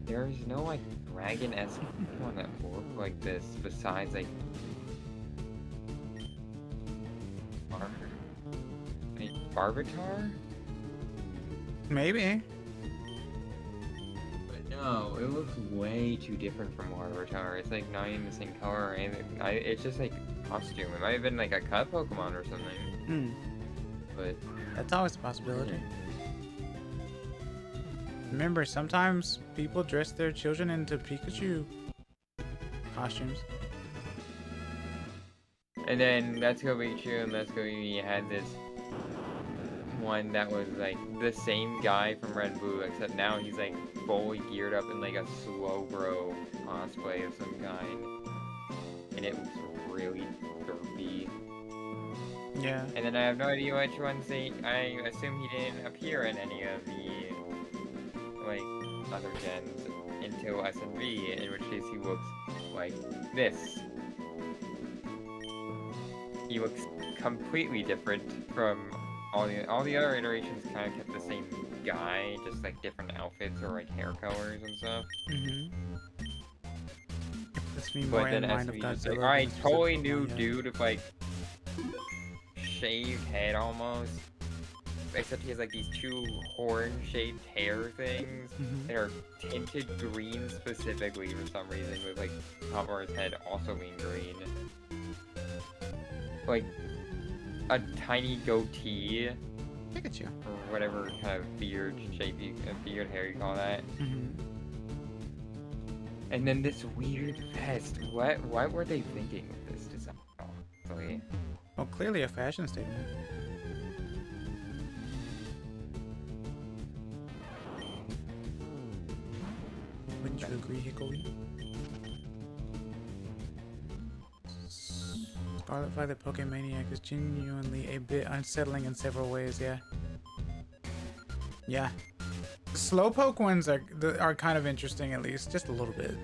There's no like dragon-esque Pokemon that look like this besides like Barbatar? Maybe. But no, it looks way too different from Larvitar. It's like not even the same color or anything. It's just like costume. It might have been like a cut Pokemon or something. Hmm. But That's always a possibility. Remember, sometimes people dress their children into Pikachu costumes. and then Let's Go Pikachu and Let's Go Eevee had this one that was like the same guy from Red and Blue, except now he's like fully geared up in like a Slowbro cosplay of some kind, and it looks really derpy. Yeah. And then I have no idea which ones I assume he didn't appear in any of the like other gens until S&V, in which case he looks like this. He looks completely different from all the other iterations. Kind of kept the same guy, just like different outfits or like hair colors and stuff. That's me But more then in mind of SME is Godzilla. like, than alright, a specific totally one, new yeah. dude with like shaved head almost. Except he has like these two horn-shaped hair things that are tinted green specifically for some reason, with like top of his head also being green. Like a tiny goatee Pikachu. or whatever kind of beard shape, beard hair you call that. And then this weird vest. What were they thinking with this design? Honestly. Well, clearly a fashion statement. Wouldn't you agree, Hickory? Scarlet Violet Pokemaniac is genuinely a bit unsettling in several ways, yeah. Yeah. Slowpoke ones are kind of interesting, at least just a little bit.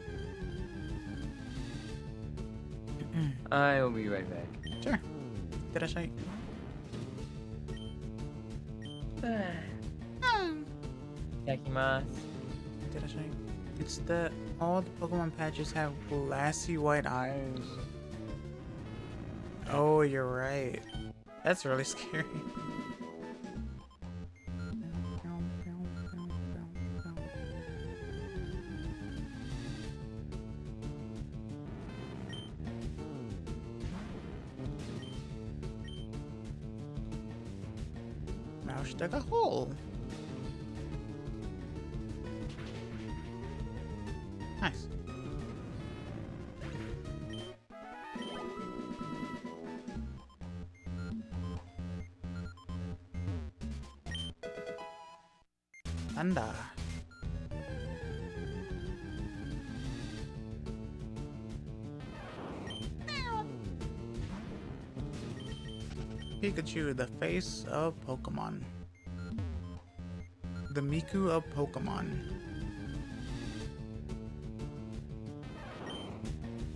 I will be right back. Sure. Did I say? Yakimasu. Did I say? It's that all the Pokemon patches have glassy white eyes. Oh, you're right. That's really scary. Mouse dug a hole. Nice. Thunder. Pikachu, the face of Pokemon. The Miku of Pokemon.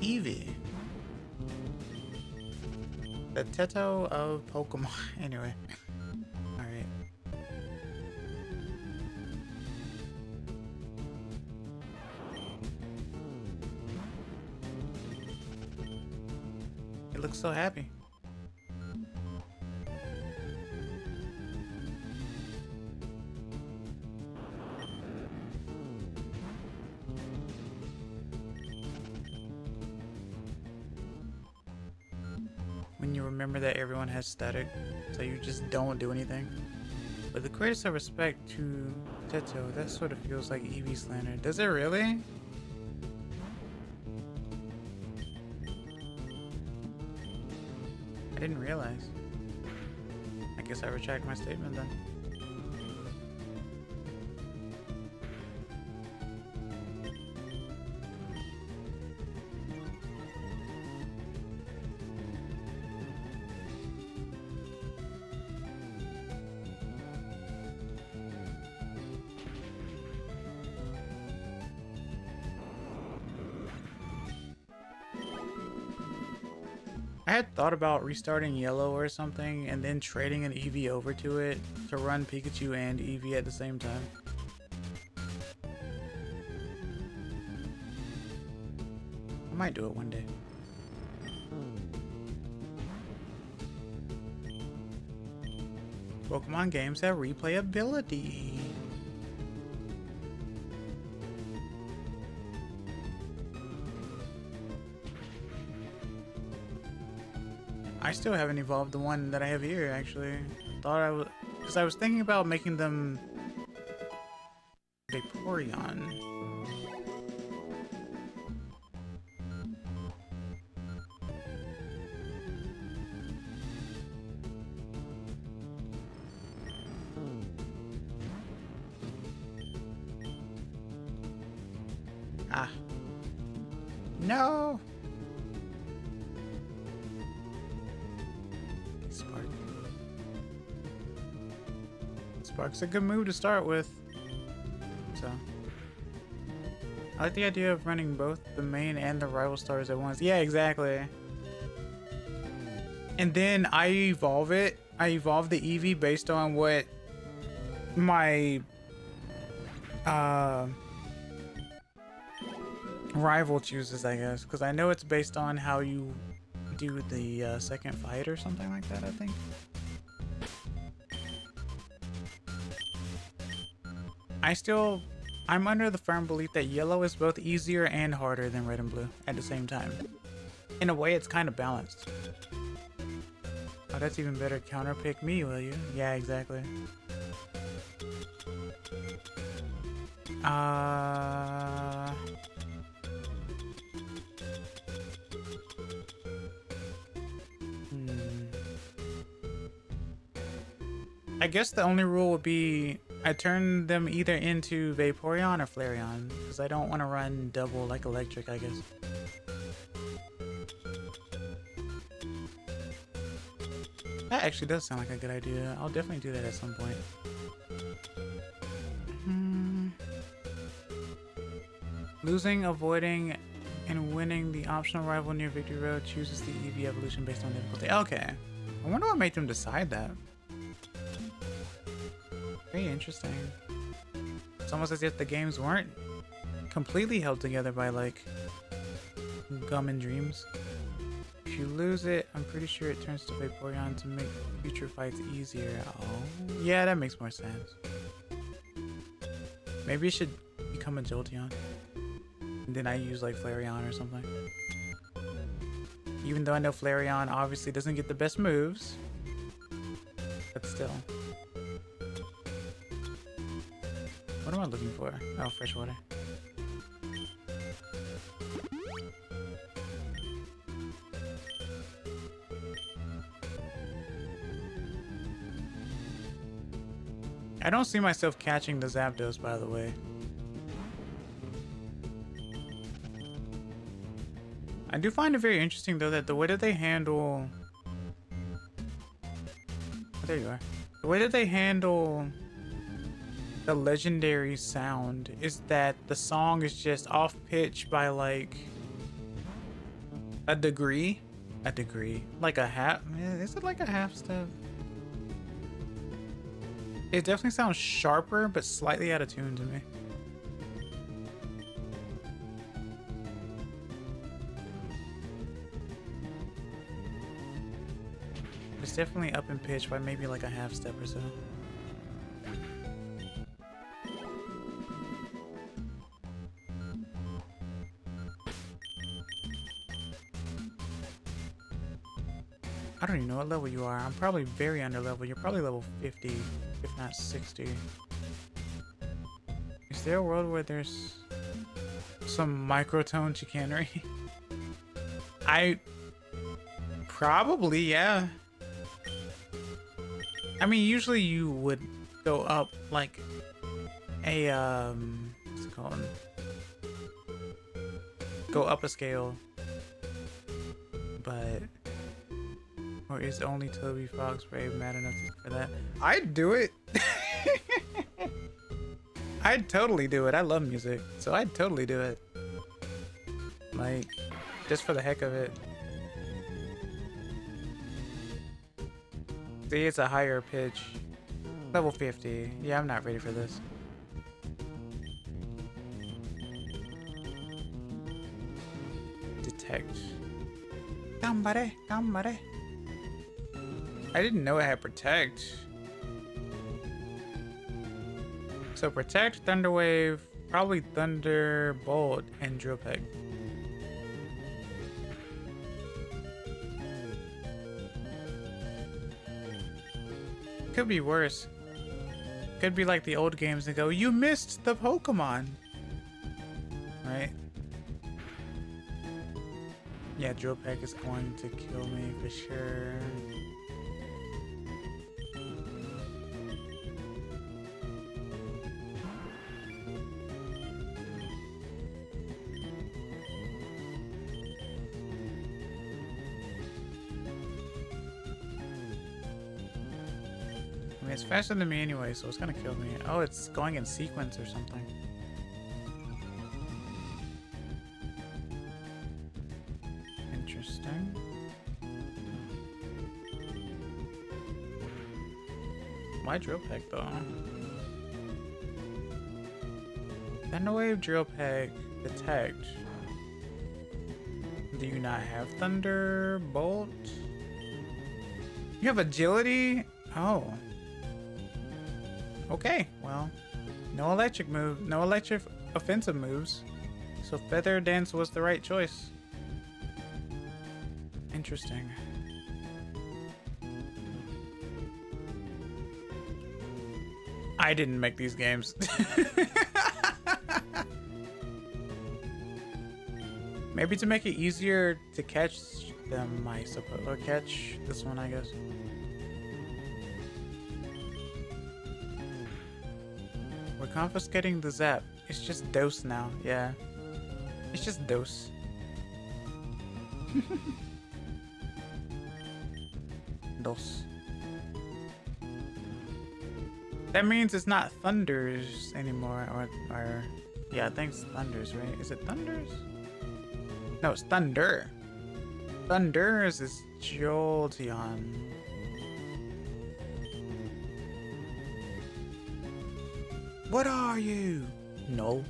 Eevee. The Teto of Pokemon. Anyway. Alright. It looks so happy. When you remember that everyone has static, so you just don't do anything. With the greatest of respect to Teto, that sort of feels like Eevee slander. Does it really? I didn't realize. I guess I retract my statement then. I had thought about restarting Yellow or something and then trading an Eevee over to it to run Pikachu and Eevee at the same time. I might do it one day. Pokemon games have replayability. I still haven't evolved the one that I have here, actually. Thought I would, because I was thinking about making them Vaporeon. Ah. No! Spark. Spark's a good move to start with. So. I like the idea of running both the main and the rival stars at once. Yeah, exactly. And then I evolve it. I evolve the Eevee based on what my rival chooses, I guess. Because I know it's based on how you do the second fight or something like that, I think. I'm under the firm belief that yellow is both easier and harder than red and blue at the same time. In a way, it's kind of balanced. Oh, that's even better. Counter pick me, will you? Yeah, exactly. I guess the only rule would be I turn them either into Vaporeon or Flareon, because I don't want to run double like electric, I guess. That actually does sound like a good idea. I'll definitely do that at some point. Losing, avoiding, and winning the optional rival near Victory Road chooses the EV evolution based on difficulty. Okay. I wonder what made them decide that. Very interesting. It's almost as if the games weren't completely held together by, like, gum and dreams. If you lose it, I'm pretty sure it turns to Vaporeon to make future fights easier. Oh, yeah, that makes more sense. Maybe it should become a Jolteon. And then I use, like, Flareon or something. Even though I know Flareon obviously doesn't get the best moves. But still. What am I looking for? Oh, fresh water. I don't see myself catching the Zapdos, by the way. I do find it very interesting, though, that the way that they handle... Oh, there you are. The way that they handle the legendary sound is that the song is just off pitch by, like, a degree. A degree. Like a half... Is it like a half step? It definitely sounds sharper, but slightly out of tune to me. It's definitely up in pitch by maybe like a half step or so. I don't even know what level you are. I'm probably very under level. You're probably level 50, if not 60. Is there a world where there's some microtone chicanery? Probably, yeah. I mean, usually you would go up like a, what's it called? Go up a scale. But... Or is only Toby Fox Brave mad enough for that? I'd do it. I'd totally do it. I love music, so I'd totally do it. Like, just for the heck of it. See, it's a higher pitch. Level 50. Yeah, I'm not ready for this. Detect. Gambare, gambare. I didn't know it had Protect. So Protect, Thunder Wave, probably Thunderbolt, and Drill Peck. Could be worse. Could be like the old games and go, you missed the Pokemon! Right? Yeah, Drill Peck is going to kill me for sure. It's faster than me anyway, so it's gonna kill me. Oh, it's going in sequence or something. Interesting. Why Drill Peck though? Thunder Wave, Drill Peck, Detect. Do you not have Thunderbolt? You have Agility? Oh. Okay, well, no electric move, no electric offensive moves, so Feather Dance was the right choice. Interesting. I didn't make these games. Maybe to make it easier to catch them, I suppose, or catch this one, I guess. We're confiscating the Zap. It's just Dose now, yeah. It's just Dose. Dose. That means it's not Thunders anymore, or Yeah, I think it's Thunders, right? Is it Thunders? No, it's Thunder. Thunders is Jolteon. What are you? No.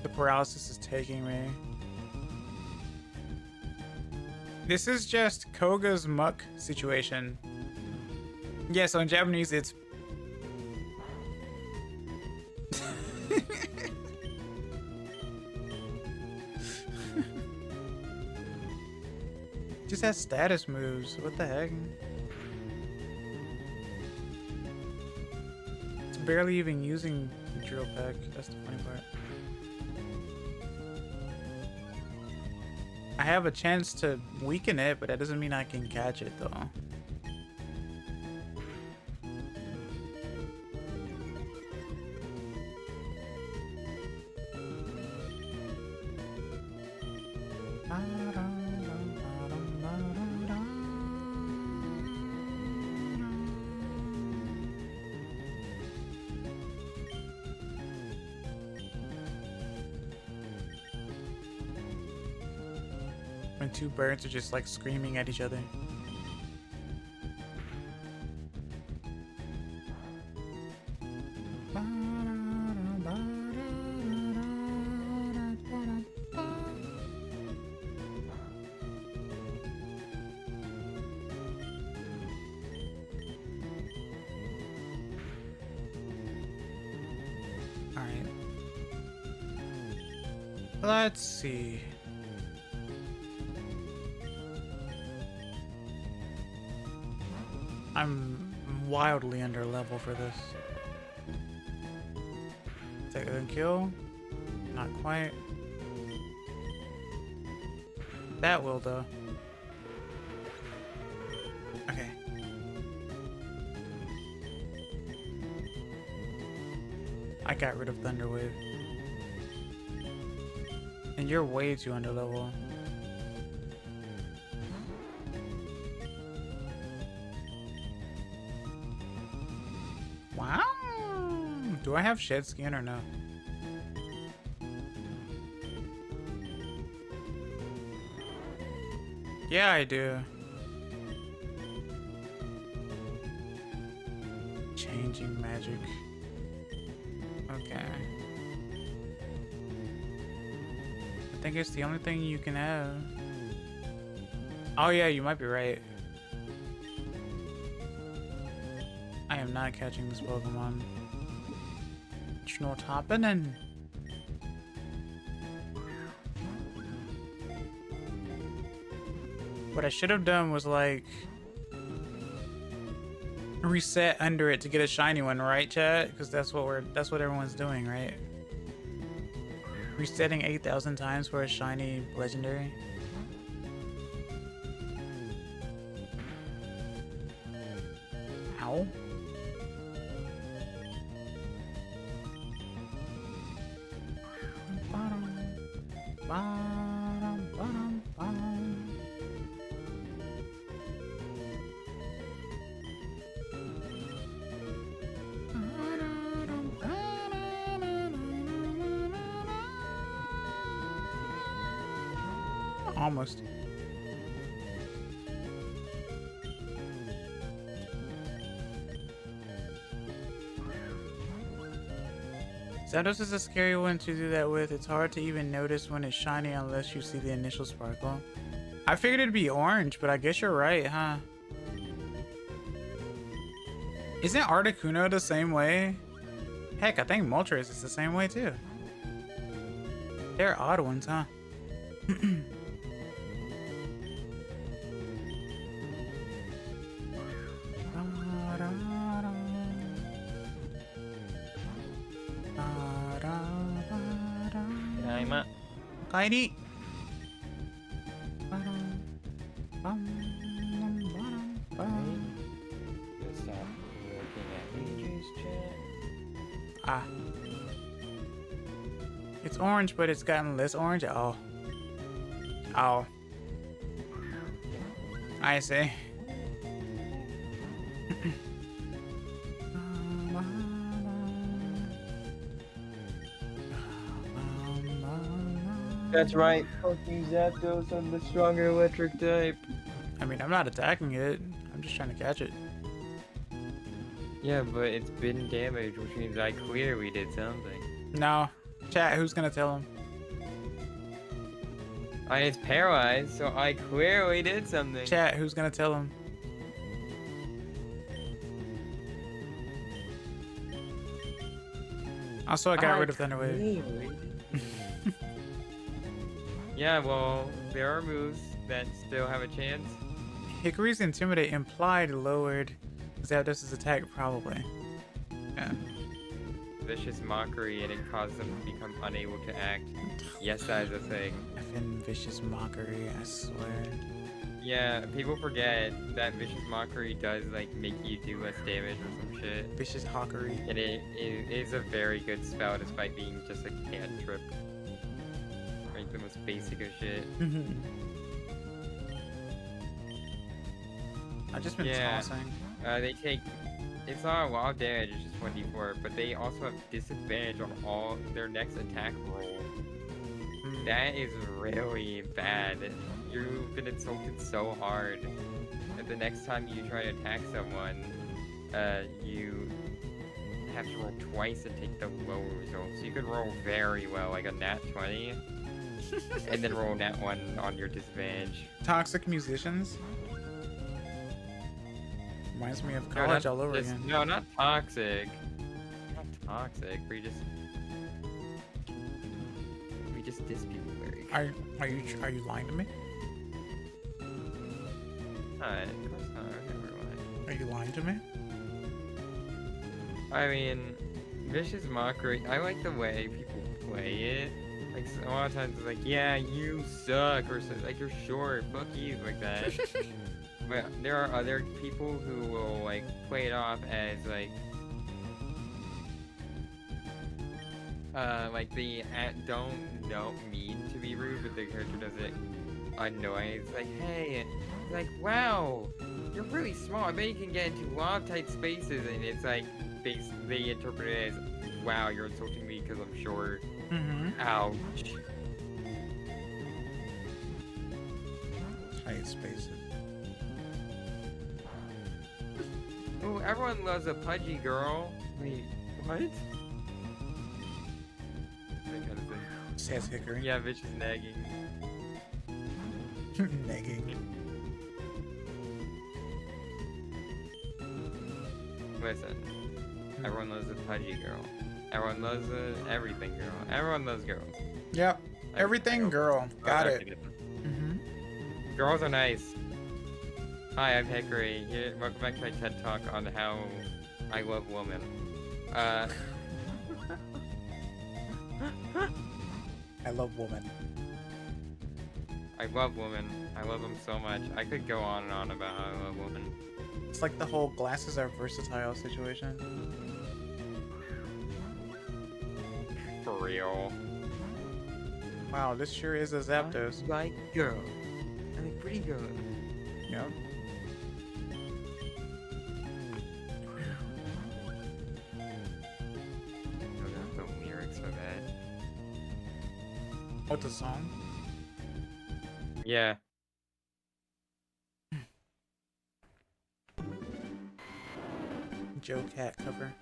The paralysis is taking me. This is just Koga's muck situation. Yeah, so in Japanese it's just has status moves. What the heck? It's barely even using the drill pack. That's the funny part. I have a chance to weaken it, but that doesn't mean I can catch it though. When two birds are just like screaming at each other. All right. Let's see. I'm wildly under level for this. Take a kill. Not quite. That will though. Okay. I got rid of Thunder Wave. And you're way too under level. Wow. Do I have shed skin or no? Yeah, I do. Changing magic. Okay. I think it's the only thing you can have. Oh yeah, you might be right. I am not catching this Pokemon. It's not happening. What I should have done was like reset under it to get a shiny one, right, chat? Because that's what everyone's doing, right? Resetting 8,000 times for a shiny legendary. Ow. Almost. Zapdos is a scary one to do that with. It's hard to even notice when it's shiny unless you see the initial sparkle. I figured it'd be orange, but I guess you're right, huh? Isn't Articuno the same way? Heck, I think Moltres is the same way too. They're odd ones, huh? Kairi. Ah. It's orange, but it's gotten less orange. Oh. Oh. I see. That's right. Fucking Zapdos on the stronger electric type. I mean, I'm not attacking it. I'm just trying to catch it. Yeah, but it's been damaged, which means I clearly did something. No. Chat, who's gonna tell him? It's paralyzed, so I clearly did something. Chat, who's gonna tell him? Also, I got rid of Thunderwave. Yeah, well, there are moves that still have a chance. Hickory's Intimidate implied lowered Zapdos' attack, probably. Yeah. Vicious Mockery, and it caused them to become unable to act. Yes, that is a thing. Effing Vicious Mockery, I swear. Yeah, people forget that Vicious Mockery does, like, make you do less damage or some shit. Vicious Hawkery. And it is a very good spell despite being just a cantrip. Like, the most basic of shit. I've just been tossing. They take... It's not a lot of damage, it's just 1d4, but they also have disadvantage on all their next attack roll. That is really bad. You've been insulted so hard that the next time you try to attack someone, you have to roll twice and take the lower result. So you could roll very well, like a nat 20, and then roll nat 1 on your disadvantage. Toxic musicians? Reminds me of college all over again. No, not toxic. Not toxic. We just dispute very. Are you lying to me? Of course not. I never lie. Are you lying to me? I mean, Vicious Mockery. I like the way people play it. Like a lot of times, it's like, yeah, you suck, or like you're short, fuck you, like that. But there are other people who will like play it off as like the don't mean to be rude, but the character does it annoy. It's like, hey, like, wow, you're really small. I bet you can get into a lot of tight spaces, and it's like they interpret it as, wow, you're insulting me because I'm short. Ouch. Tight spaces. Oh, everyone loves a pudgy girl. Wait, what? That kind of thing. Says Hickory. Yeah, bitch is nagging. Nagging. Listen, everyone loves a pudgy girl. Everyone loves everything girl. Everyone loves girls. Yep. Everything girl. Got it. Girls are nice. Hi, I'm Hickory. Here, welcome back to my TED Talk on how I love women. I love women. I love women. I love them so much. I could go on and on about how I love women. It's like the whole glasses are versatile situation. For real. Wow, this sure is a Zapdos. I like girls. I like pretty girls. Yep. The lyrics are bad. What's the song? Yeah. Joe Cat cover.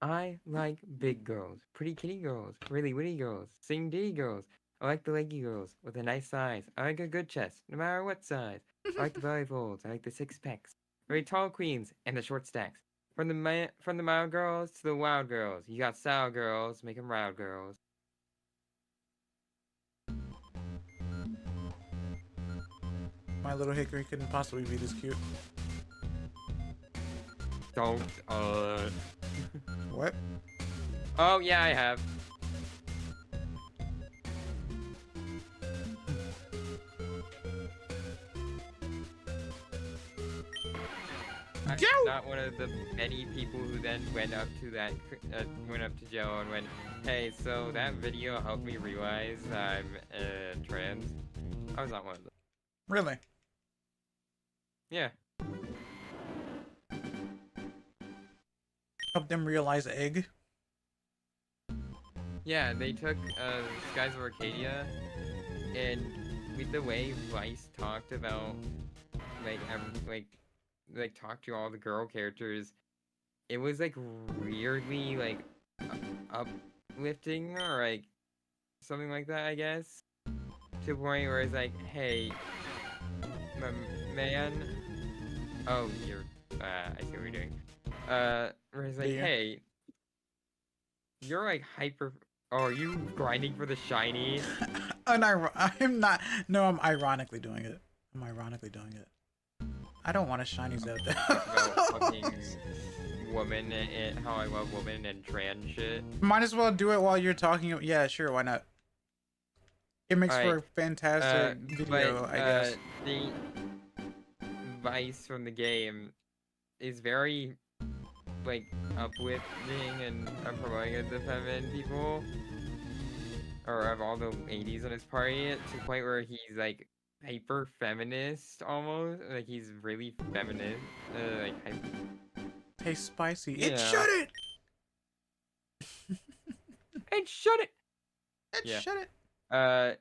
I like big girls, pretty kitty girls, really witty girls, sing ditty girls. I like the leggy girls with a nice size. I like a good chest, no matter what size. I like the belly folds. I like the six packs. Very tall queens and the short stacks. From the mild girls to the wild girls. You got style girls, make 'em wild girls. My little Hickory couldn't possibly be this cute. Don't, What? Oh, yeah, I have. I'm not one of the many people who then went up to Joe and went, hey, so that video helped me realize I'm trans. I was not one of them. Really? Yeah. Help them realize egg? Yeah, they took Skies of Arcadia, and with the way Vice talked about like talked to all the girl characters, it was like weirdly like uplifting or like something like that, I guess. To the point where it's like, hey, my man. Oh, you're. I see what you're doing. Where it's like, Yeah. hey, you're like hyper. Oh, are you grinding for the shiny? I'm not. No, I'm ironically doing it. I'm ironically doing it. I don't want a shiny Zelda. About fucking woman and how I love women and trans shit. Might as well do it while you're talking. Yeah, sure. Why not? It makes for a fantastic video, I guess. The Vice from the game is very like uplifting and promoting the feminine people, or of all the ladies in his party, to the point where he's like hyper feminist almost. Like he's really feminist. Tastes spicy. Yeah. It shouldn't. And shut it. It Yeah. shouldn't. Of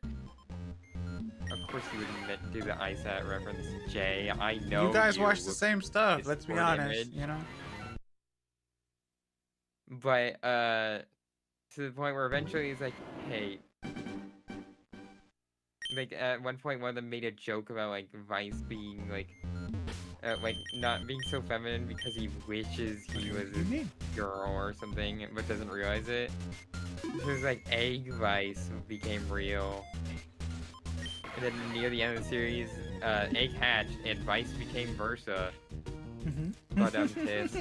course you would do the ISAT reference, Jay. I know You guys watch the same stuff. Let's be Discord honest. image. You know. But to the point where eventually he's like, hey, like at one point one of them made a joke about like Vice being like not being so feminine because he wishes he was a girl or something, but doesn't realize it. It was like Egg Vice became real. And then near the end of the series, Egg hatched and Vice became Versa. But tits.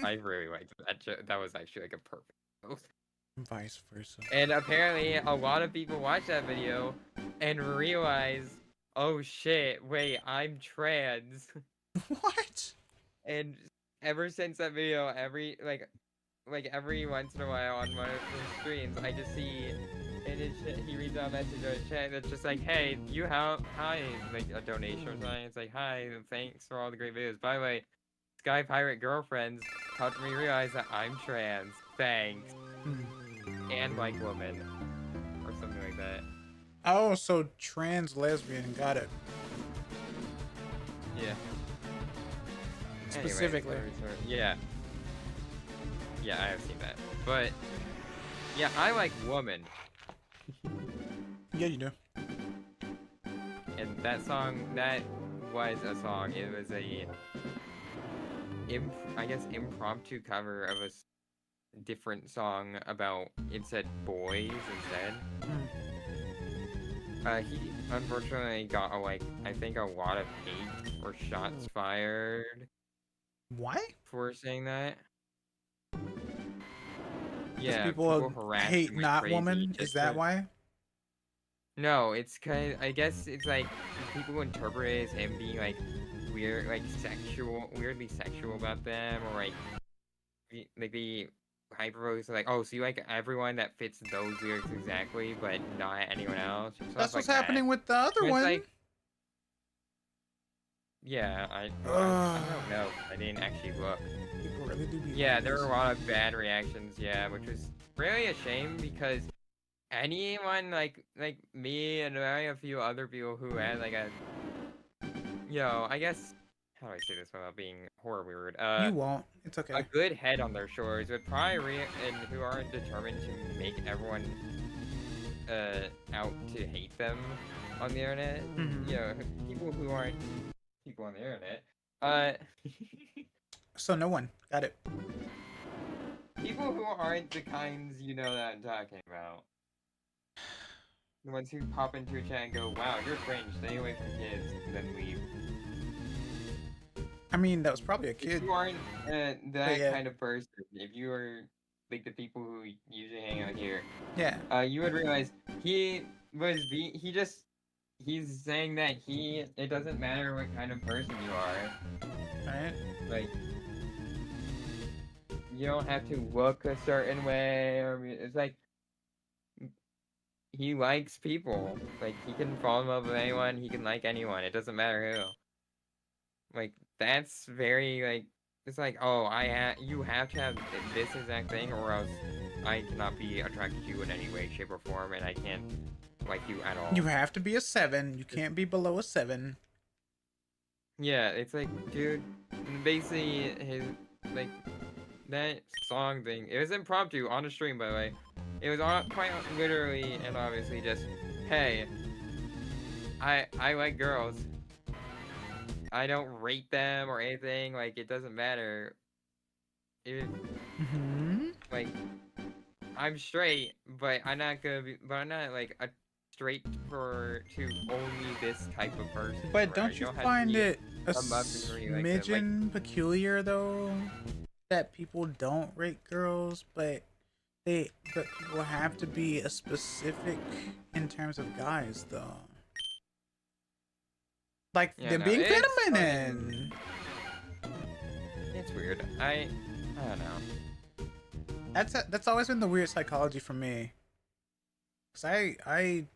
I really liked that. That was actually like a perfect both. Vice versa. And apparently, a lot of people watched that video and realized, oh shit, wait, I'm trans. What? And ever since that video, every once in a while on one of his streams, I just see he reads out a message or a chat that's just like, hey, you have like a donation or something. It's like, hi, thanks for all the great videos. By the way, Sky Pirate Girlfriends helped me realize that I'm trans. Thanks. And like woman. Or something like that. Oh, so trans lesbian. Got it. Yeah. Specifically. Anyway, yeah. Yeah, I have seen that. But yeah, I like woman. Yeah, you do. And that song, that was a song. It was a I guess impromptu cover of a different song about, it said boys instead. He unfortunately got I think a lot of hate or shots fired. Why? For saying that. Yeah, people harass hate him like not crazy woman. just Is that to- why? No, it's I guess it's like people interpret it as him being like weird, like weirdly sexual about them, or like the hyperbole, like, oh, so you like everyone that fits those lyrics exactly, but not anyone else. That's what's happening with the other one. Like, yeah, I don't know. I didn't actually look. People really do be Yeah, there were a lot of bad reactions. Yeah, which was really a shame because anyone like me and a few other people who had like a, I guess, how do I say this without being horribly rude? You won't. It's okay. A good head on their shoulders would probably and who aren't determined to make everyone out to hate them on the internet. People who aren't people on the internet. So no one. Got it. People who aren't the kinds that I'm talking about. The ones who pop into a chat and go, wow, you're cringe, stay away from kids, and then leave. I mean, that was probably a kid. If you aren't that kind of person, if you are like the people who usually hang out here, you would realize he's saying that it doesn't matter what kind of person you are. Right? Like, you don't have to look a certain way, or it's like, he likes people. Like, he can fall in love with anyone, he can like anyone, it doesn't matter who. Like, that's very, like, it's like, oh, you have to have this exact thing, or else I cannot be attracted to you in any way, shape, or form, and I can't like you at all. You have to be a 7. You can't be below a 7. Yeah, it's like, dude, basically his like that song thing. It was impromptu on the stream, by the way. It was quite literally and obviously just, hey, I like girls. I don't rate them or anything. Like, it doesn't matter. If like I'm straight, but I'm not like a straight to only this type of person. But don't you find it a smidgen smidgen peculiar though that people don't rate girls, but people have to be a specific in terms of guys though. Like them being feminine. It's weird. I don't know. That's always been the weird psychology for me. Cause I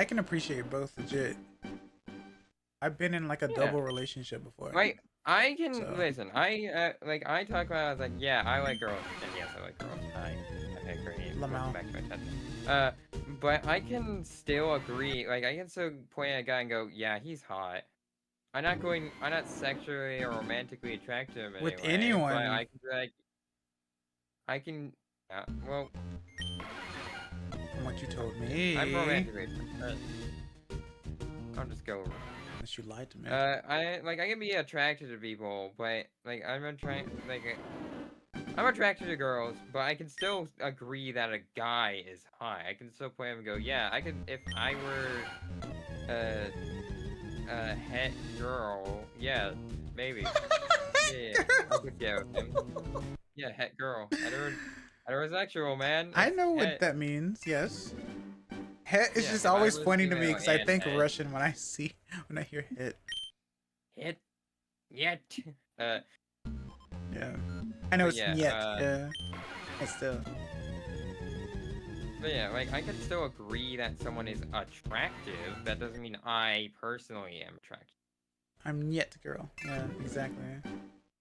can appreciate both legit. I've been in like a double relationship before. Like I can listen. I talk about. I was like, yeah, I like girls, and yes, I like girls. I agree. Lamau. Back to my TED. But I can still agree. Like I can still point at a guy and go, yeah, he's hot. I'm not sexually or romantically attracted to him with anyway, anyone. But I can be like, well. From what you told me. I'm romantically attracted. I'll just go. Unless you lied to me. I can be attracted to people, but like I'm attracted to girls, but I can still agree that a guy is hot. I can still point him and go, yeah, I could if I were a het girl, yeah, maybe. Yeah, I could get with him. Yeah, het girl. Heterosexual, man. I know what that means. Yes. Het is just always funny to me because I think Russian when I hear het. Het. Yet. Yeah. I know it's yet. Yeah. But still. But yeah, like I can still agree that someone is attractive. That doesn't mean I personally am attractive. I'm yet girl. Yeah, exactly.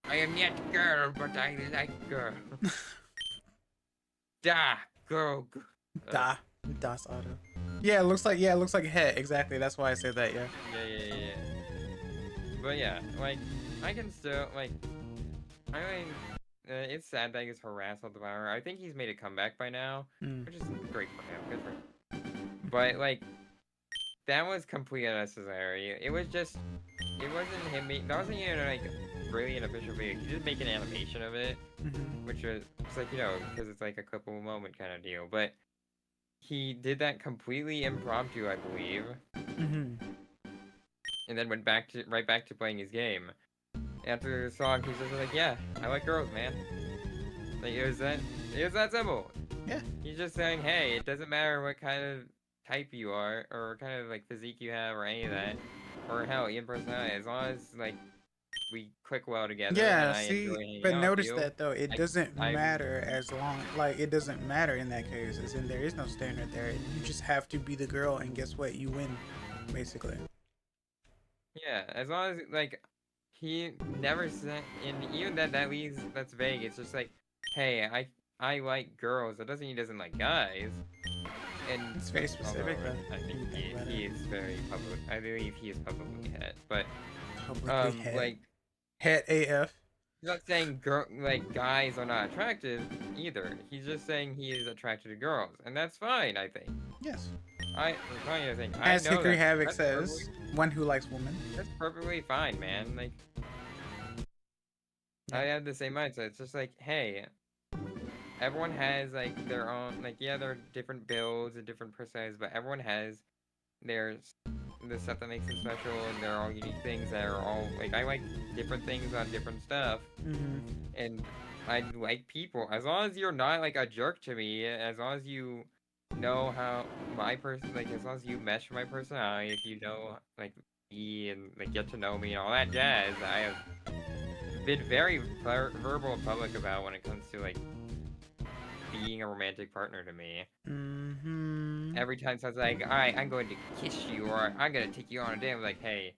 I am yet girl, but I like girl. Da girl. Das Auto. Yeah, it looks like het. Exactly. That's why I said that. Yeah. Yeah. But yeah, like I can still like. I mean, it's sad that he's harassed on the Devourer. I think he's made a comeback by now, which is great for him. Good for him. But like, that was completely unnecessary. It wasn't him. That wasn't even like really an official video. He did make an animation of it, which was like because it's like a clippable moment kind of deal. But he did that completely impromptu, I believe, and then went right back to playing his game. After the song, he's just like, yeah, I like girls, man. Like, it was that simple. Yeah. He's just saying, hey, it doesn't matter what kind of type you are, or what kind of, like, physique you have, or any of that. Or, hell, even personality. As long as, like, we click well together. Yeah, but notice that, though. It doesn't matter as long, like, it doesn't matter in that case. As in, there is no standard there. You just have to be the girl, and guess what? You win, basically. Yeah, as long as, like... He never said, and even that's vague. It's just like, hey, I like girls. That doesn't mean he doesn't like guys. And it's very specific. I think he is very public. I believe he is publicly het, but publicly het. Like het AF. He's not saying guys are not attractive either. He's just saying he is attracted to girls, and that's fine. I think. Yes. As Hickory Havoc says, one who likes women. That's perfectly fine, man. Like, I have the same mindset. It's just like, hey, everyone has like their own, like, yeah, there are different builds and different personalities, but everyone has the stuff that makes them special, and they're all unique things that are all like, I like different things on different stuff, and I like people. As long as you're not like a jerk to me, as long as you know how my person, like, as long as you mesh my personality, if you know like me and like get to know me and all that jazz, I have been very verbal and public about when it comes to like being a romantic partner to me. Every time someone's like, alright, I'm going to kiss you, or I'm gonna take you on a date, I'm like, hey,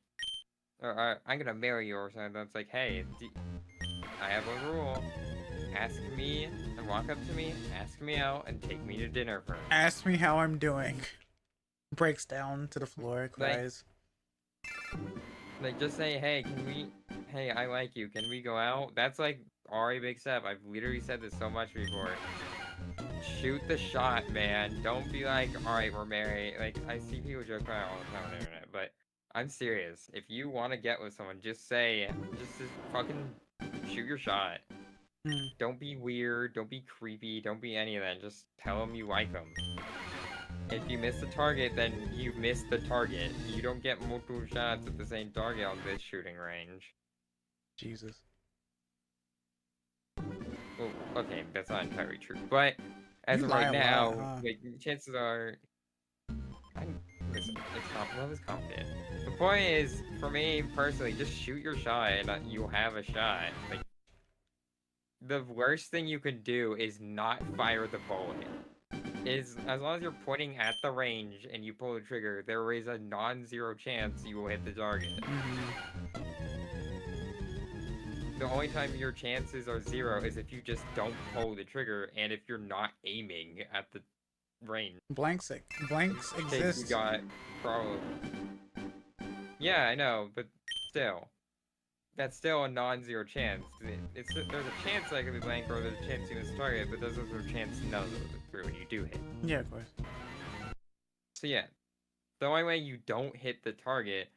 or I'm gonna marry you or something. That's like, hey, I have a rule. Ask me and walk up to me, ask me out, and take me to dinner first. Ask me how I'm doing. Breaks down to the floor, cries. Like just say, hey, I like you. Can we go out? That's like already a big step. I've literally said this so much before. Shoot the shot, man. Don't be like, all right, we're married. Like, I see people joke around all the time on the internet, but I'm serious. If you want to get with someone, just fucking shoot your shot. Don't be weird. Don't be creepy. Don't be any of that. Just tell them you like them. If you miss the target, then you missed the target. You don't get multiple shots at the same target on this shooting range. Jesus. Well, okay, that's not entirely true. But as You of lie right a now, lot, huh? like, chances are, listen, love is complicated. The point is, for me personally, just shoot your shot and you'll have a shot. Like, the worst thing you can do is not fire the bullet. As long as you're pointing at the range and you pull the trigger, there is a non-zero chance you will hit the target. The only time your chances are zero is if you just don't pull the trigger and if you're not aiming at the range. Blanks exist. You got probably. Yeah, I know, but still. That's still a non-zero chance. There's a chance that could be blank, or there's a chance you miss the target, but there's also a chance none of those are true when you do hit. Yeah, of course. So yeah, the only way you don't hit the target,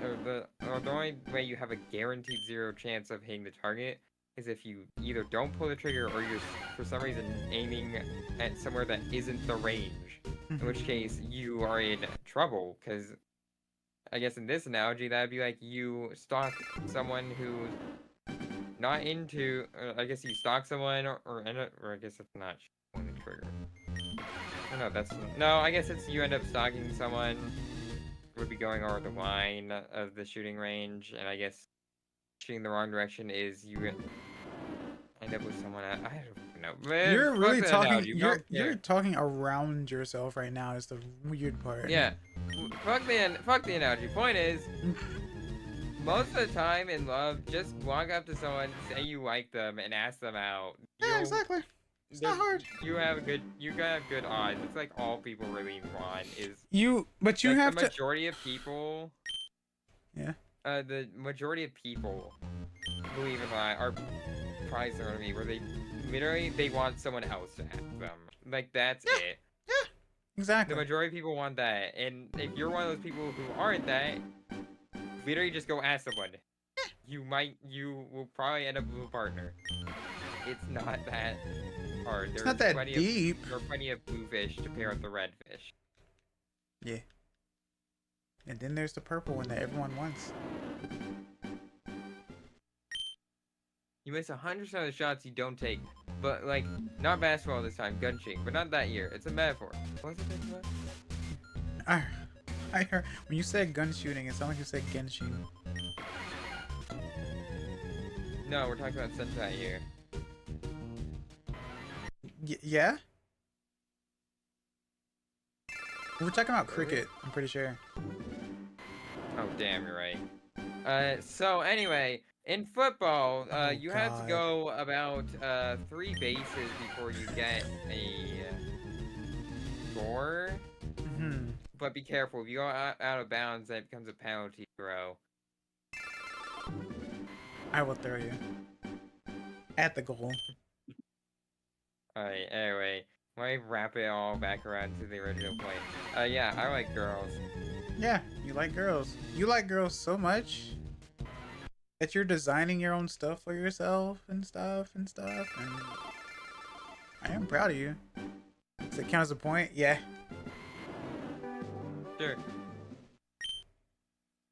or the only way you have a guaranteed zero chance of hitting the target, is if you either don't pull the trigger or you're for some reason aiming at somewhere that isn't the range. In which case you are in trouble, because I guess in this analogy, that'd be like you stalk someone who's not into. I guess you stalk someone, or I guess it's not pulling the trigger. Oh, no. I guess it's you end up stalking someone. Would be going over the line of the shooting range, and I guess shooting the wrong direction is you end up with someone. I don't know. Man, you're really talking. You're talking around yourself right now. Is the weird part. Yeah. Fuck the analogy. Point is, most of the time in love, just walk up to someone, say you like them, and ask them out. Yeah, exactly. It's not hard. You have good odds. It's like all people really want is but you like have the to. Majority of people. Yeah. The majority of people, believe it or not, are probably similar to me, where they want someone else to ask them. Like that's it. Yeah. Exactly. The majority of people want that, and if you're one of those people who aren't that, literally just go ask someone. You will probably end up with a partner. It's not that hard. It's not that deep. There are plenty of blue fish to pair with the red fish. Yeah. And then there's the purple one that everyone wants. You miss 100% of the shots you don't take, but like not basketball this time, gun shooting, but not that year. It's a metaphor. What's it about? I heard when you said gun shooting, it sounded like you said Genshin. No, we're talking about Sentai here. Yeah? We're talking about cricket, I'm pretty sure. Oh, damn, you're right. So anyway, in football, you have to go about 3 bases before you get a score. But be careful, if you go out of bounds, that becomes a penalty throw. I will throw you. At the goal. Alright, anyway, let me wrap it all back around to the original point. Yeah, I like girls. Yeah, you like girls. You like girls so much that you're designing your own stuff for yourself and stuff. And I am proud of you. Does it count as a point? Yeah. Sure.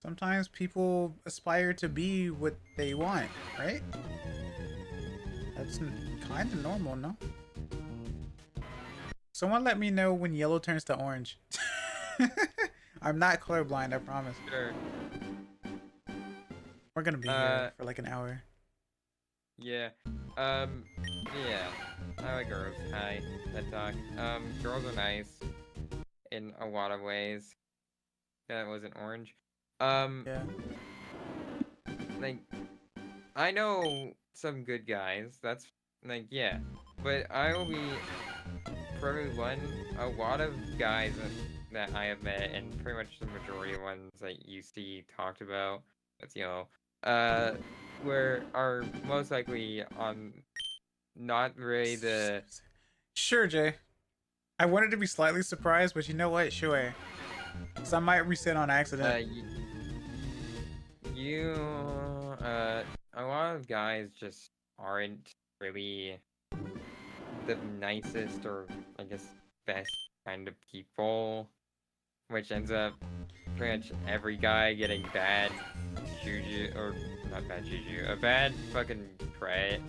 Sometimes people aspire to be what they want, right? That's kind of normal, no? Someone let me know when yellow turns to orange. I'm not colorblind, I promise. Sure. We're gonna be here for like an hour. Yeah. Yeah. I like girls. Hi. That talk. Girls are nice. In a lot of ways. That wasn't orange. Yeah. like, I know some good guys. That's like, yeah, but I will be probably a lot of guys that I have met, and pretty much the majority of ones that you see talked about. That's where are most likely on not really the. Sure, Jay. I wanted to be slightly surprised, but you know what? Sure. So I might reset on accident. A lot of guys just aren't really the nicest or I guess best kind of people, which ends up pretty much every guy getting bad juju, or not bad juju, a bad fucking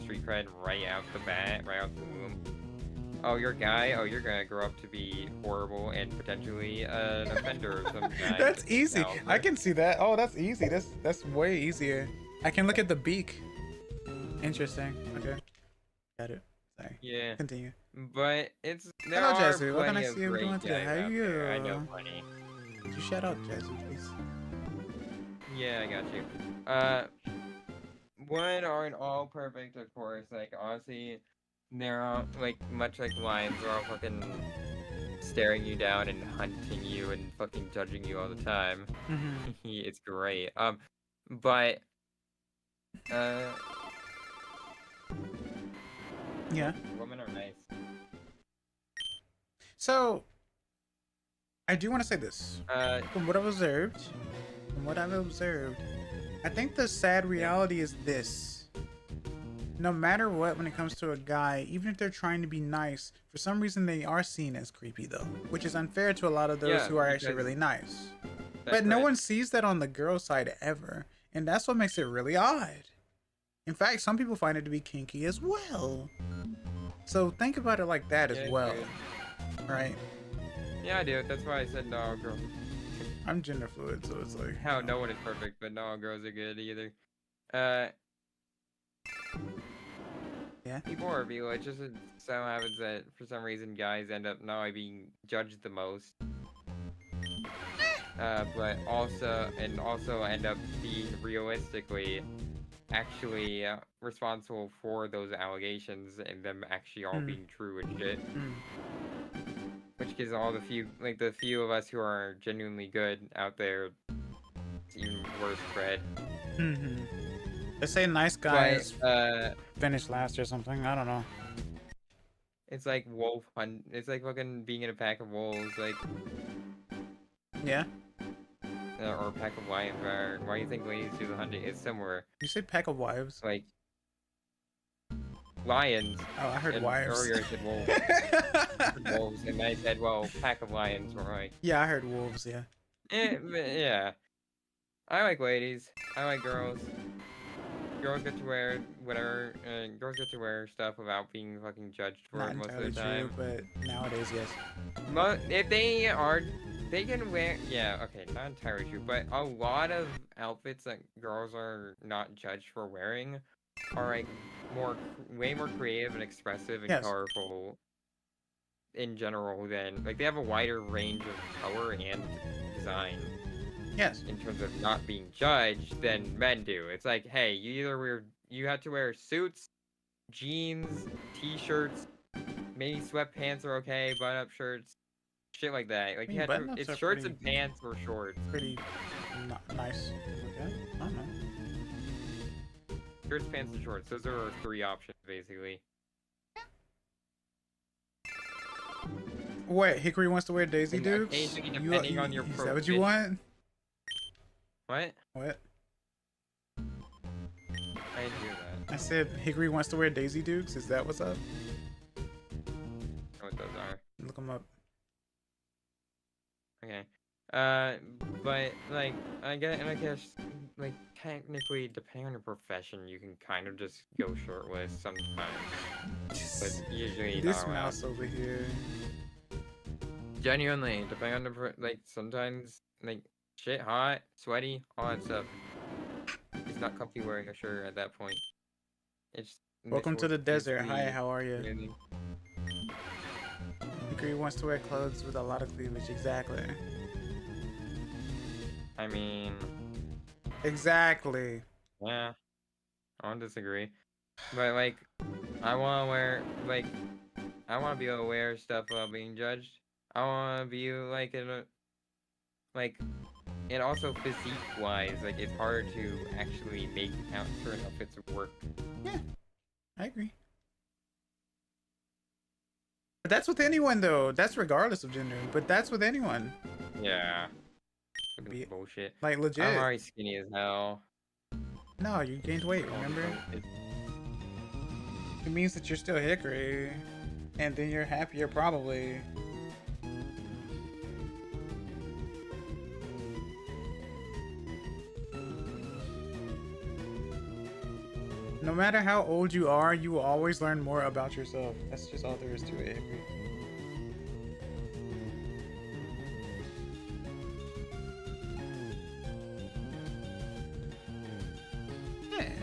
street cred right out the bat, right out the womb. Oh, you're a guy? Oh, you're gonna grow up to be horrible and potentially an offender of some kind. That's easy. I can see that. Oh, that's easy. That's way easier. I can look at the beak. Interesting. Okay. Got it. Sorry. Yeah. Continue. But it's there Hello, are Jesse. What can I plenty see of you doing great today? guys How are out you? there. I know plenty. Could you shout out Jesse, please? Yeah, I got you. One aren't all perfect, of course. Like honestly, they're all like much like lions. They're all fucking staring you down and hunting you and fucking judging you all the time. Mm-hmm. It's great. But Yeah. women are nice. So, I do want to say this. From what I've observed, I think the sad reality is this. No matter what, when it comes to a guy, even if they're trying to be nice, for some reason they are seen as creepy though, which is unfair to a lot of those who are actually really nice. But no one sees that on the girl side ever, and that's what makes it really odd. In fact, some people find it to be kinky as well. So think about it like that as well, right? Yeah, I do. That's why I said no all girls. I'm gender fluid, so it's like How no one is perfect, but no all girls are good either. Yeah. People are people. It just so happens that for some reason guys end up not being judged the most. But also end up being realistically actually responsible for those allegations and them actually all being true and shit. Which gives all the few of us who are genuinely good out there even worse cred. They say nice guys finish last or something. I don't know. It's like wolf hunt. It's like fucking being in a pack of wolves, like. Yeah. Or a pack of lions. Why do you think ladies do the hunting? It's similar. You say pack of wives? Like lions. Oh, I heard wives. Earlier I said wolves. Wolves, and I said, well, pack of lions, right? Yeah, I heard wolves. Yeah. Yeah. I like ladies. I like girls. Girls get to wear whatever. Girls get to wear stuff without being fucking judged for it most of the time. True, but nowadays, yes. If they are, they can wear. Yeah, okay, not entirely true, but a lot of outfits that girls are not judged for wearing are like way more creative and expressive and colorful in general than like they have a wider range of color and design. Yes. In terms of not being judged than men do. It's like, hey, you have to wear suits, jeans, t-shirts, maybe sweatpants are okay, button-up shirts, shit like that. Like you have to, it's shirts and pants or shorts. Pretty nice. Okay. I don't know. Shirts, pants, and shorts. Those are our three options, basically. Wait, Hickory wants to wear Daisy Dukes? Depending on your is that what you want? What? What? I didn't hear that. I said Hickory wants to wear Daisy Dukes. Is that what's up? I don't know what those are. Look them up. Okay. But like I guess like technically, depending on your profession, you can kind of just go shirtless sometimes. But usually this mouse over here. Genuinely, depending on the like sometimes like. Shit hot, sweaty, all that stuff. It's not comfy wearing a shirt at that point. It's welcome to the desert. Hi, how are you? Hickory wants to wear clothes with a lot of cleavage. Exactly. I mean, exactly. Yeah, I don't disagree. But like, I want to wear like, I want to be able to wear stuff without being judged. I want to be like in a like, and also physique-wise, like it's hard to actually make certain outfits work. Yeah, I agree. But that's with anyone though. That's regardless of gender. But that's with anyone. Yeah, Be bullshit. like legit. I'm already skinny as hell. No, you gained weight. Remember? It means that you're still hickory, and then you're happier probably. No matter how old you are, you will always learn more about yourself. That's just all there is to it, Hickory. Yeah.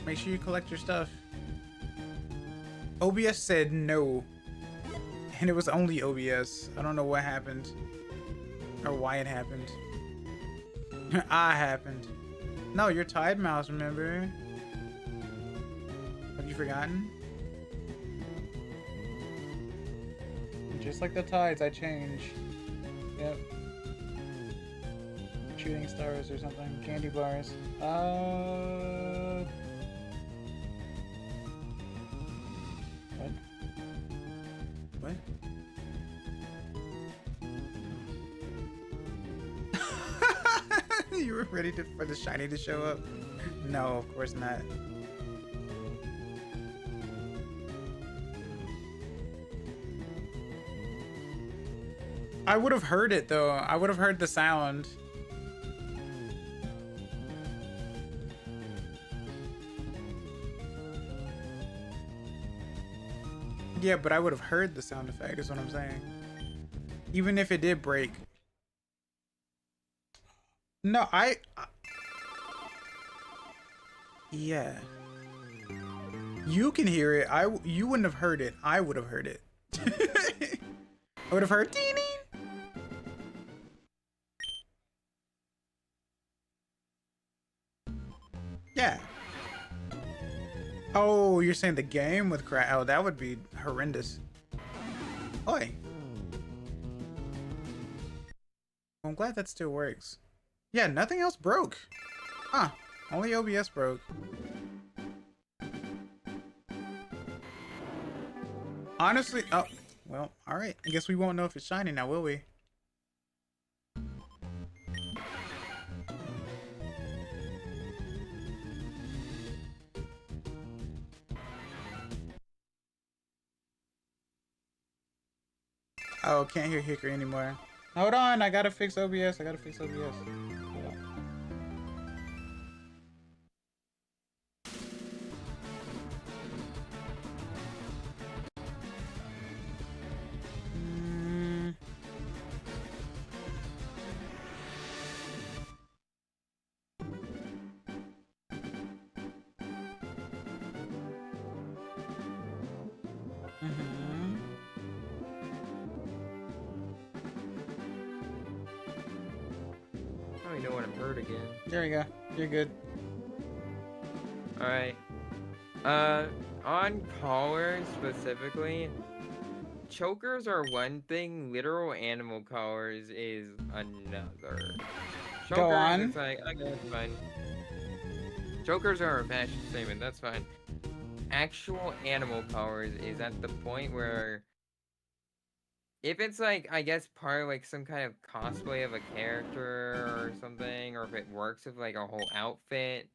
Make sure you collect your stuff. OBS said no. And it was only OBS. I don't know what happened. Or why it happened. I happened. No, you're Tide Mouse, remember? Have you forgotten? Just like the tides, I change. Yep. Shooting stars or something. Candy bars. What? What? You were ready for the shiny to show up? No, of course not. I would have heard it though. I would have heard the sound. Yeah, but I would have heard the sound effect is what I'm saying. Even if it did break. No, yeah. You can hear it. You wouldn't have heard it. I would have heard it. I would have heard ding ding. Yeah. Oh, you're saying the game with crash? Oh, that would be horrendous. Oi. I'm glad that still works. Yeah, nothing else broke. Huh. Only OBS broke. Honestly, oh, well, alright. I guess we won't know if it's shiny now, will we? Oh, can't hear Hickory anymore. Hold on, I gotta fix OBS. Hold on. I don't know when I'm hurt again. There we go. You're good. Alright. On collars specifically, chokers are one thing, literal animal collars is another. Chokers, Go on. It's like, okay, that's fine. Chokers are a fashion statement, that's fine. Actual animal collars is at the point where if it's like, I guess part of like some kind of cosplay of a character or something, or if it works with like a whole outfit,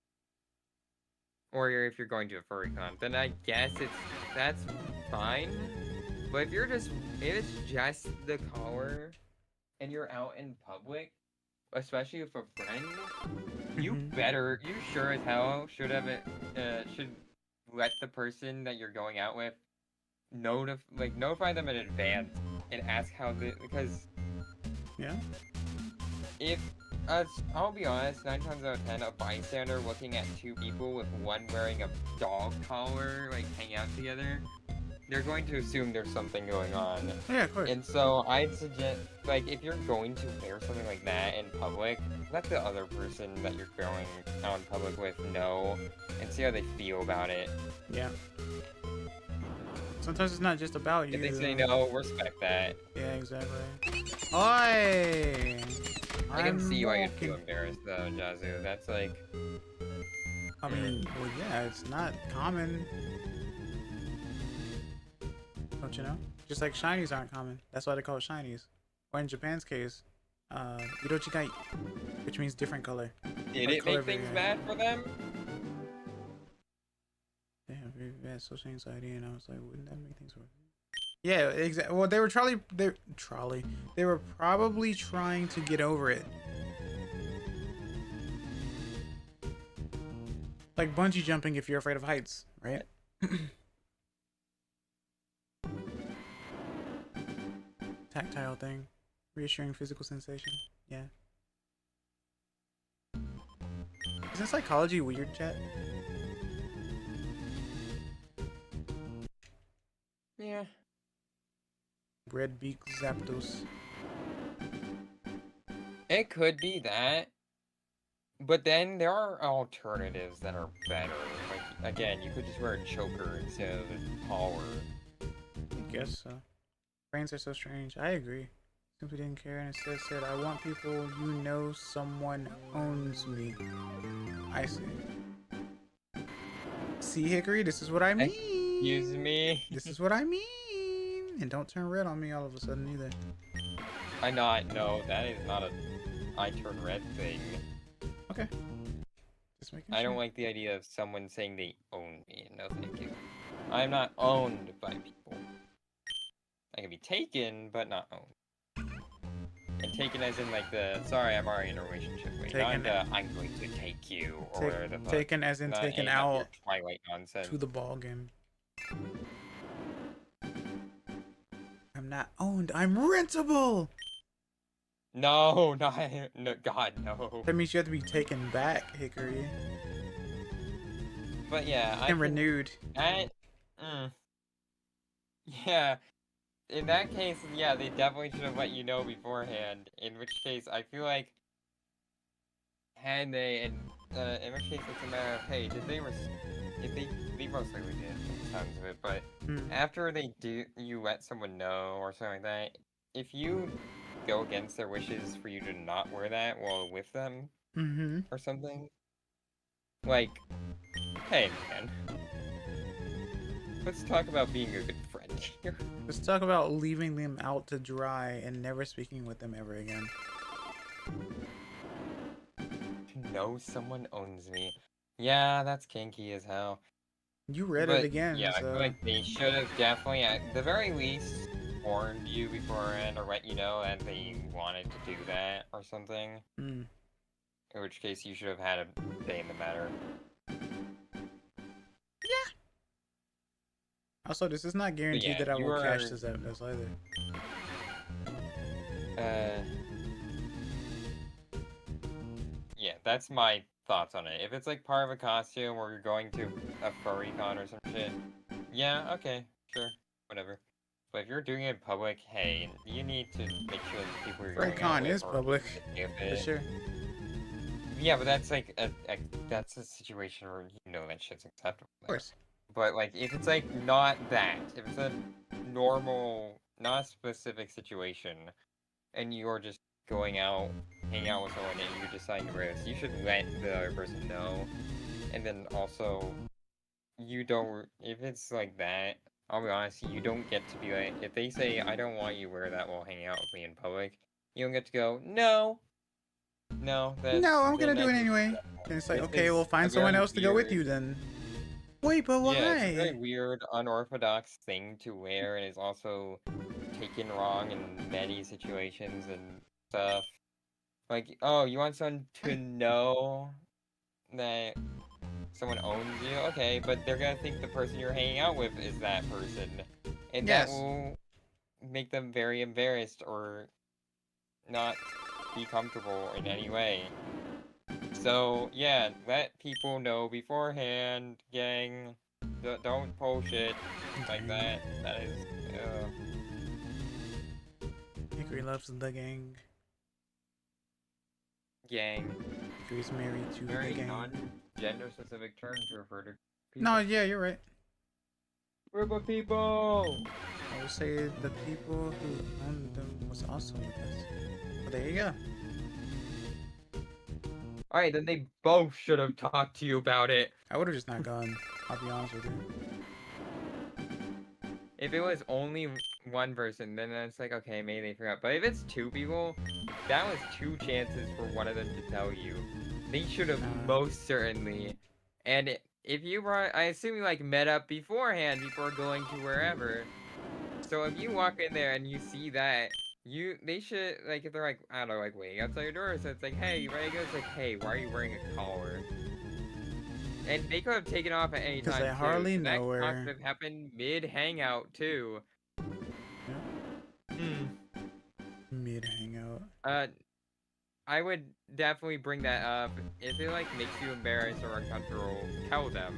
or if you're going to a furry con, then I guess that's fine. But if it's just the collar and you're out in public, especially with a friend, you sure as hell should let the person that you're going out with notify them in advance and ask because Yeah. if I'll be honest, 9 times out of 10, a bystander looking at 2 people with one wearing a dog collar, like hanging out together, they're going to assume there's something going on. Yeah, of course. And so I'd suggest, like, if you're going to wear something like that in public, let the other person that you're going out in public with know and see how they feel about it. Yeah. Sometimes it's not just about you. If they say no, respect that. Yeah, exactly. Oi! I can see why you'd feel embarrassed though, Jazu. That's like... I mean, well, yeah, it's not common. Don't you know? Just like shinies aren't common. That's why they call it shinies. Or in Japan's case, Irochikai, which means different color. Did Like it color make things variant. bad for them? Yeah, very bad social anxiety, and I was like, wouldn't that make things worse? Yeah, exactly. Well, they were They were probably trying to get over it. Like bungee jumping if you're afraid of heights, right? Tactile thing. Reassuring physical sensation. Yeah. Isn't psychology weird, chat? Yeah. Red beak Zapdos. It could be that. But then there are alternatives that are better. Like, again, you could just wear a choker instead of a collar. I guess so. Brains are so strange. I agree. Simply didn't care and instead said, I want people you know someone owns me. I see. See, Hickory, this is what I mean. Excuse me? This is what I mean. And don't turn red on me all of a sudden either. No, that is not a I turn red thing. Okay. Just making I don't sure. like the idea of someone saying they own me. No, thank you. I'm not owned by people. I can be taken, but not owned. And taken as in like the, sorry, I'm already in a relationship. Wait, not the, I'm going to take you, or whatever the fuck. Taken as in Not taken not your out Twilight nonsense. to the ball game. I'm not owned. I'm rentable. No, no, God, no. That means you have to be taken back, Hickory. But yeah, I And renewed. Yeah, in that case, yeah, they definitely should have let you know beforehand. In which case, I feel like had they, and in which case it's a matter of, hey, did they if they most likely did, from the sounds of it, but after you let someone know or something like that, if you go against their wishes for you to not wear that while with them, or something, like, hey man, let's talk about being a good friend here. Let's talk about leaving them out to dry and never speaking with them ever again. To know someone owns me. Yeah, that's kinky as hell. You read it again. Yeah, so... I feel like they should have definitely, at the very least, warned you beforehand or let you know that they wanted to do that or something. In which case, you should have had a say in the matter. Yeah. Also, this is not guaranteed that I will catch this episode either. Yeah, that's my thoughts on it. If it's like part of a costume or you're going to a furry con or some shit, yeah, okay, sure, whatever. But if you're doing it in public, hey, you need to make sure that people you're going out con with is public, for sure. Yeah, but that's like that's a situation where you know that shit's acceptable. Of course. But like, if it's like not that, if it's a normal, not specific situation, and you're just going out, hanging out with someone, and you decide to wear this, you should let the other person know. And then also, you don't, if it's like that, I'll be honest, you don't get to be like, if they say, I don't want you to wear that while hanging out with me in public, you don't get to go, no. No, I'm gonna do it anyway. And it's like, okay, we'll find someone else to go with you then. Wait, but why? Yeah, it's a very weird, unorthodox thing to wear, and it's also taken wrong in many situations and stuff. Like, oh, you want someone to know that someone owns you? Okay, but they're gonna think the person you're hanging out with is that person. And that will make them very embarrassed or not be comfortable in any way. So, yeah, let people know beforehand, gang. Don't push it like that. That is. Hickory loves the gang. Gang. Hickory's married to Very the gang. non-gender specific term to refer to people. No, yeah, you're right. Group of people! I would say the people who owned them was also with us. But there you go. Alright, then they both should have talked to you about it. I would have just not gone. I'll be honest with you. If it was only one person, then it's like, okay, maybe they forgot. But if it's two people, that was two chances for one of them to tell you. They should have most certainly. And if you were, I assume you like met up beforehand before going to wherever. So if you walk in there and you see that, they should, like, if they're like, I don't know, like waiting outside your door, so it's like, hey, you ready to go? It's like, hey, why are you wearing a collar? And they could have taken off at any time. Because they hardly know her. her. That could have happened mid-hangout, too. Yeah. Mid-hangout. I would definitely bring that up. If it, like, makes you embarrassed or uncomfortable, tell them.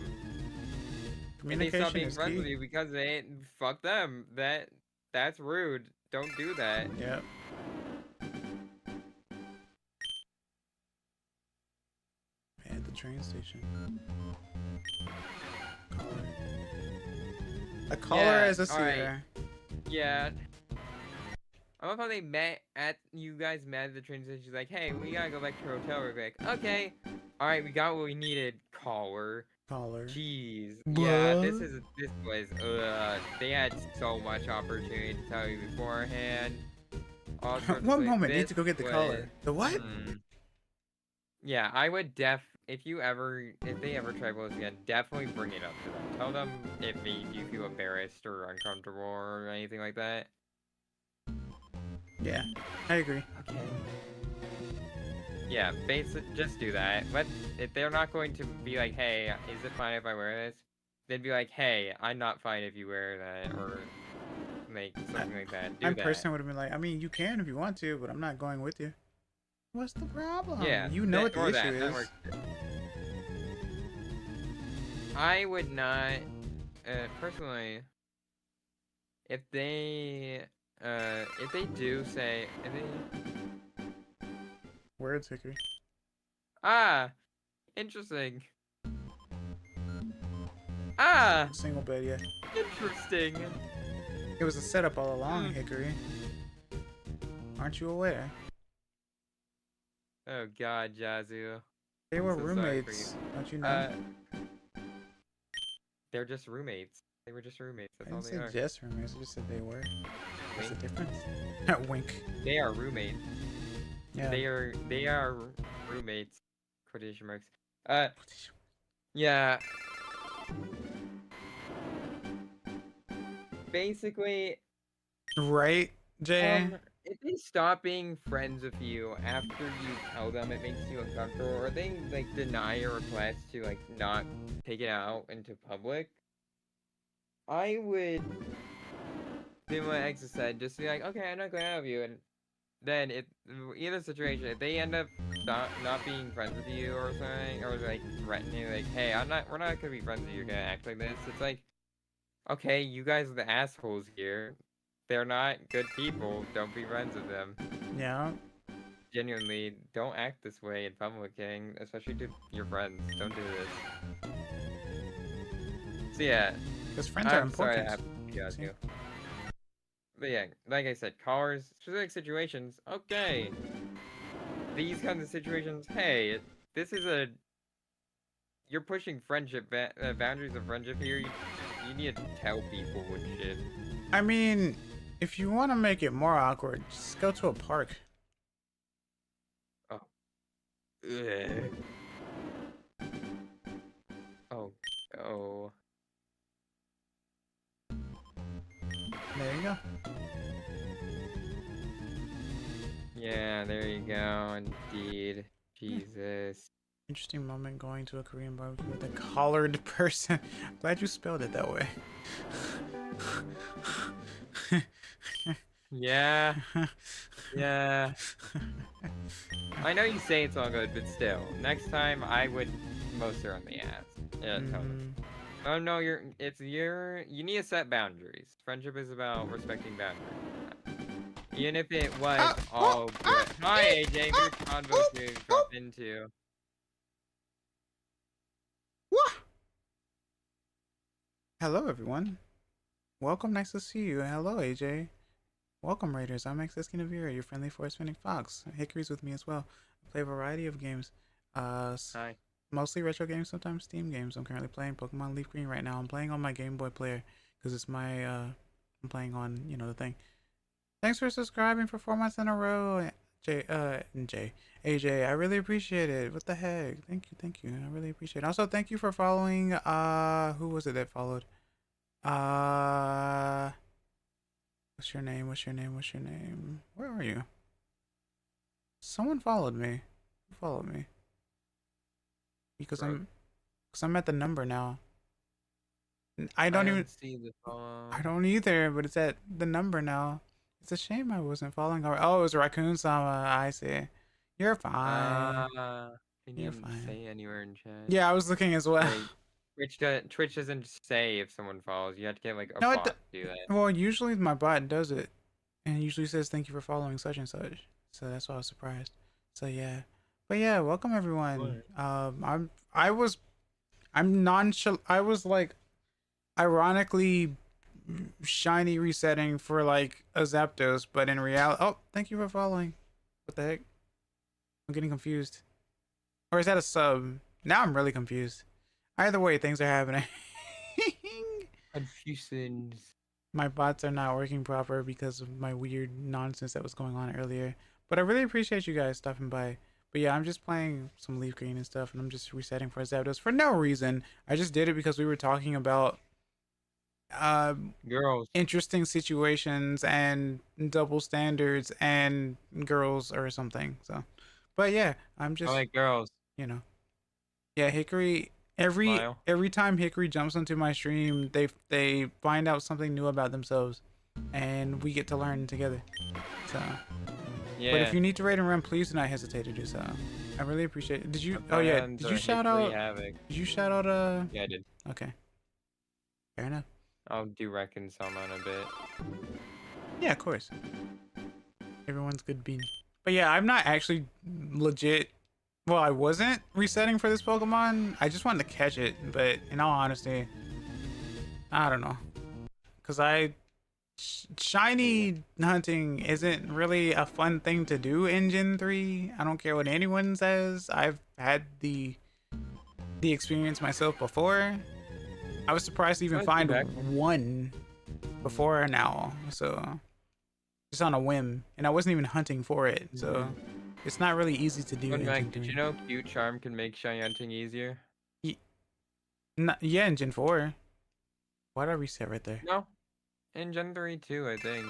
And they stop being friends with you because they fuck them. That's rude. Don't do that. Yep. At the train station. Collar. A collar as a seer. Yeah. I love how they met you guys met at the train station. She's like, hey, we gotta go back to our hotel real quick. Okay. Alright, we got what we needed. Collar. Jeez. Yeah, this was, they had so much opportunity to tell you beforehand. One moment, need to go get the collar. The what? Yeah, I would if they ever try blows again, definitely bring it up to them. Tell them if you feel embarrassed or uncomfortable or anything like that. Yeah, I agree. Okay. Yeah, just do that. If they're not going to be like, hey, is it fine if I wear this? They'd be like, hey, I'm not fine if you wear that, or like something like that. I personally would have been like, I mean, you can if you want to, but I'm not going with you. What's the problem? Yeah, you know what the issue is. I would not, personally, if they do say, Words, Hickory. Ah, interesting. Ah, single bed, yeah. Interesting. It was a setup all along, Hickory. Aren't you aware? Oh God, Yazoo. They were roommates. Don't you know? They're just roommates. They were just roommates. That's all they are. I didn't say just roommates. I just said they were. What's the difference? Wink. They are roommates. Yeah. They are roommates. Quotation marks. Yeah. Basically. Right, Jay? If they stop being friends with you after you tell them it makes you uncomfortable, or they like deny your request to like not take it out into public, I would do what Exa said, just be like, okay, I'm not going out with you, and then either situation, if they end up not being friends with you or something, or like threatening you, like, hey, we're not gonna be friends with you, you're gonna act like this. It's like, okay, you guys are the assholes here. They're not good people. Don't be friends with them. Yeah. Genuinely, don't act this way in public, especially to your friends. Don't do this. So yeah. Because friends are important. Sorry, but yeah, like I said, callers, specific situations, okay. These kinds of situations, hey, this is you're pushing friendship, boundaries of friendship here. You need to tell people what shit. I mean, if you want to make it more awkward, just go to a park. Oh. Ugh. Oh. There you go. Yeah, there you go, indeed. Jesus. Interesting moment going to a Korean barbecue with a collared person. Glad you spelled it that way. Yeah. Yeah. I know you say it's all good, but still. Next time, I would most certainly ask. Yeah, tell them. Oh no, you need to set boundaries. Friendship is about respecting boundaries. Even if it was all good. Hi AJ, good convo to drop into. What? Hello, everyone. Welcome, nice to see you. Hello, AJ. Welcome, Raiders. I'm Kinaヴィ라, your friendly forest-spinning fox. Hickory's with me as well. I play a variety of games. Hi. Mostly retro games, sometimes Steam games. I'm currently playing Pokemon LeafGreen right now. I'm playing on my Game Boy player because it's my, I'm playing on, the thing. Thanks for subscribing for 4 months in a row, AJ. I really appreciate it. What the heck? Thank you. I really appreciate it. Also, thank you for following, who was it that followed? What's your name? Where are you? Someone followed me. Who followed me? Because I'm at the number now. I don't even see the phone. I don't either, but it's at the number now. It's a shame I wasn't following her. Oh, it was Raccoon Sama. I see. You're fine. You're fine. Say anywhere in chat. Yeah, I was looking as well. Twitch doesn't say if someone follows. You have to get like a No, bot to do that. Well, usually my bot does it, and it usually says thank you for following such and such. So that's why I was surprised. So yeah, but yeah, welcome everyone. I was like ironically shiny resetting for like a Zapdos, but in reality, oh, thank you for following. What the heck? I'm getting confused. Or is that a sub? Now I'm really confused. Either way, things are happening. Confusions. My bots are not working proper because of my weird nonsense that was going on earlier. But I really appreciate you guys stopping by. But yeah, I'm just playing some LeafGreen and stuff, and I'm just resetting for Zapdos for no reason. I just did it because we were talking about girls, interesting situations and double standards and girls or something. So, but yeah, I'm just I like girls. Yeah, Hickory. Every time Hickory jumps onto my stream, they find out something new about themselves, and we get to learn together. So, yeah. But if you need to raid and run, please do not hesitate to do so. I really appreciate it. Did you? Oh yeah. Did you shout out? Did you shout out? Yeah, I did. Okay. Fair enough. I'll do Reckon some in a bit. Yeah, of course. Everyone's good bean. But yeah, I'm not actually legit. Well, I wasn't resetting for this Pokemon. I just wanted to catch it, but in all honesty, I don't know. Cause shiny hunting isn't really a fun thing to do in Gen 3. I don't care what anyone says. I've had the experience myself before. I was surprised to even find one before now. So just on a whim, and I wasn't even hunting for it. So it's not really easy to do. Did you know Cute Charm can make shiny hunting easier? Yeah, in Gen 4. Why did I reset right there? No. In Gen 3 too, I think.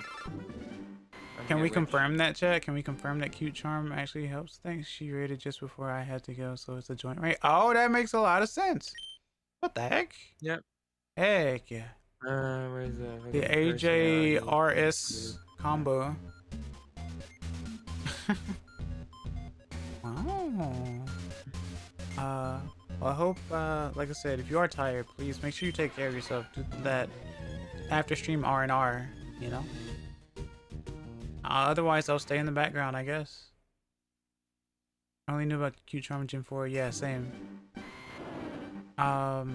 Can we confirm that, chat? Can we confirm that Cute Charm actually helps things? She raided just before I had to go, so it's a joint raid. Oh, that makes a lot of sense. What the heck? Yep. Heck yeah. Where's that? The AJRS combo. Oh. Well, I hope, like I said, if you are tired, please make sure you take care of yourself. Do that after stream R&R, you know? Otherwise, I'll stay in the background, I guess. I only knew about Cute Charm in Gen 4. Yeah, same. The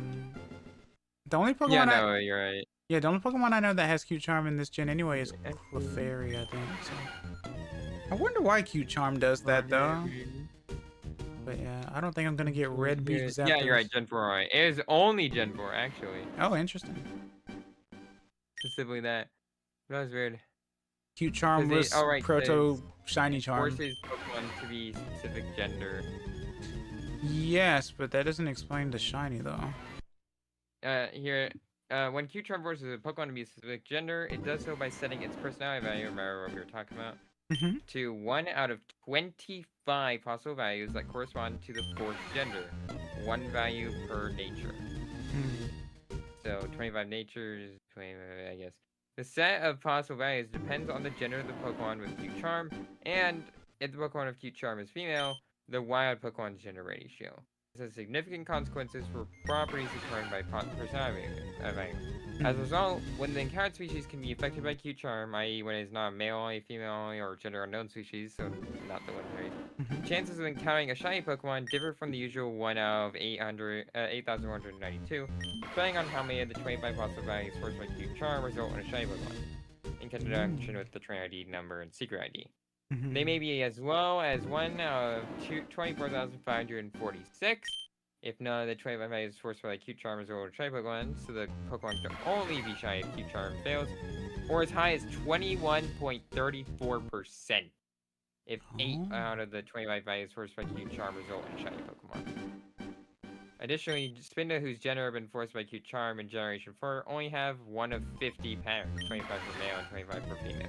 only Pokemon you're right. Yeah, the only Pokemon I know that has Cute Charm in this gen anyway is Clefairy, I think. So. I wonder why Cute Charm does that, though. But yeah, I don't think I'm gonna get Red Beak Zapdos. Yeah, you're right, Gen 4, right. It is only Gen 4, actually. Oh, interesting. Specifically that. That was weird. Cute Charm was Proto Shiny Charm. Forces Pokemon to be specific gender. Yes, but that doesn't explain the Shiny, though. When Cute Charm forces a Pokemon to be a specific gender, it does so by setting its personality value, remember what we were talking about, to 1 out of 25 possible values that correspond to the fourth gender. 1 value per nature. So 25 natures, 25, I guess. The set of possible values depends on the gender of the Pokemon with Cute Charm, and if the Pokemon of Cute Charm is female, the wild Pokemon's gender ratio. has significant consequences for properties determined by personality. As a result, when the encountered species can be affected by Q Charm, i.e. when it is not a male only, female only, or gender unknown species, so not the one race, chances of encountering a shiny Pokemon differ from the usual 1 out of 8,192, depending on how many of the 25 possible values forced by Q Charm result in a shiny Pokemon, in conjunction with the trainer ID number and secret ID. They may be as low as 1 out of 24,546, if none of the 25 values forced by Q Charm result in a shiny Pokemon, so the Pokemon can only be shiny if Q Charm fails, or as high as 21.34%. If 8 out of the 25 values forced by Q Charm result in shiny Pokemon. Additionally, Spinda, whose gender have been forced by Q Charm in Generation 4, only have 1 of 50 parents, 25 for male and 25 for female.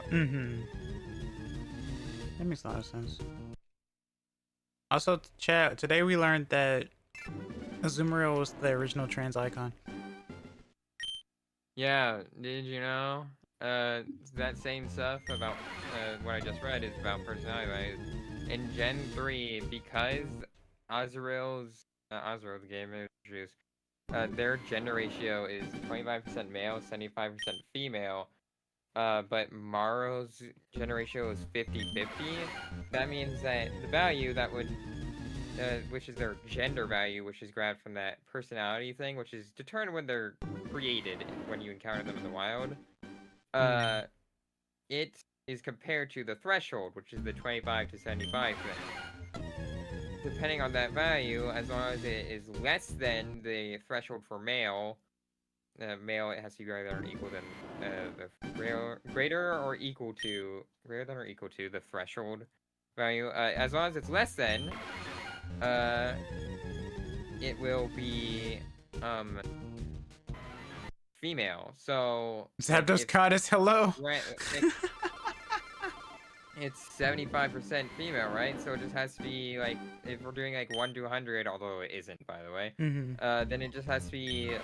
That makes a lot of sense. Also, chat, today we learned that Azumarill was the original trans icon. Yeah, did you know? That same stuff about what I just read is about personality values. In Gen 3, because Azurill's, the game introduced, their gender ratio is 25% male, 75% female, but Maro's gender ratio is 50-50. That means that the value that would, which is their gender value, which is grabbed from that personality thing, which is determined when they're created, when you encounter them in the wild, it is compared to the threshold, which is the 25 to 75 thing. Depending on that value, as long as it is less than the threshold for male, male, it has to be greater than or equal than greater or equal to the threshold value. As long as it's less than, it will be female. So Zapdos Goddess, hello. It's 75% female, right? So it just has to be like, if we're doing like 1 to 100, although it isn't, by the way, then it just has to be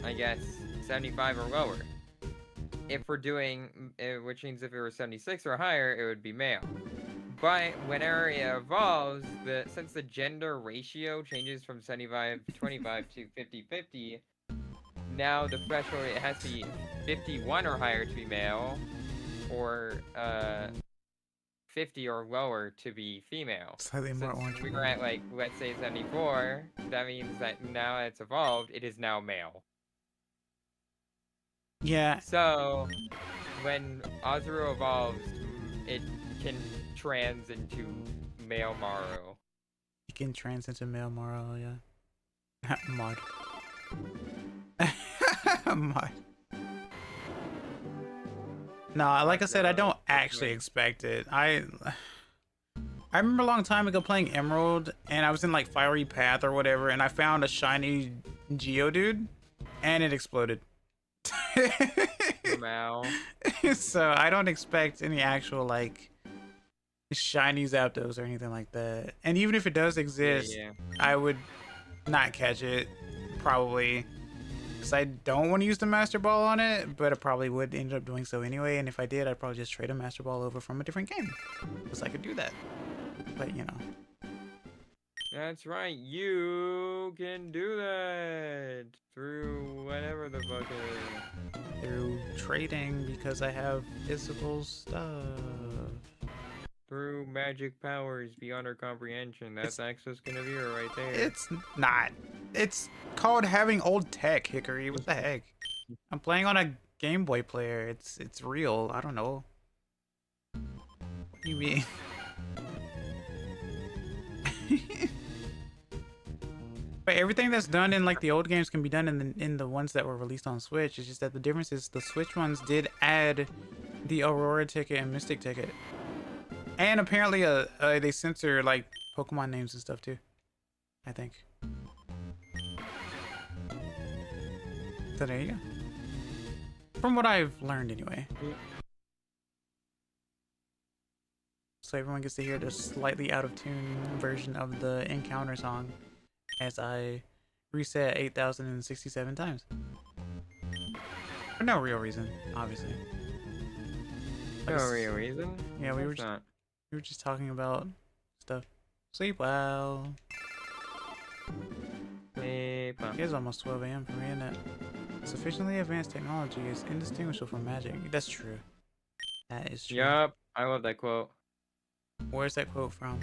I guess 75 or lower. If we're doing, which means if it were 76 or higher, it would be male. But whenever it evolves, since the gender ratio changes from 75-25 to 50-50, now the threshold, it has to be 51 or higher to be male, or 50 or lower to be female. Slightly more orange. We were at like, let's say 74, that means that now it's evolved, it is now male. Yeah. So, when Azurill evolves, it can trans into male Maro. You can trans into male Maro, yeah. Mod. Mod. No, like I said, I don't actually expect it. I remember a long time ago playing Emerald, and I was in like Fiery Path or whatever, and I found a shiny Geodude, and it exploded. So I don't expect any actual like shiny Zapdos or anything like that. And even if it does exist, I would not catch it, probably. Because I don't want to use the Master Ball on it, but I probably would end up doing so anyway. And if I did, I'd probably just trade a Master Ball over from a different game. Because I could do that. But, you know. That's right, you can do that through whatever the fuck it is. Through trading, because I have physical stuff. Through magic powers beyond our comprehension. That's Access Kinavira right there. It's not. It's called having old tech, Hickory. What the heck? I'm playing on a Game Boy player. It's real. I don't know. What do you mean? But everything that's done in like the old games can be done in the ones that were released on Switch. It's just that the difference is the Switch ones did add the Aurora ticket and Mystic ticket, and apparently they censor like Pokemon names and stuff too, I think. So there you go. From what I've learned anyway. So everyone gets to hear the slightly out of tune version of the Encounter song as I reset 8,067 times. For no real reason, obviously. No real reason? Yeah, we were just talking about stuff. Sleep well. Hey, It is almost 12 a.m. for me, isn't it? Sufficiently advanced technology is indistinguishable from magic. That's true. That is true. Yup, I love that quote. Where's that quote from?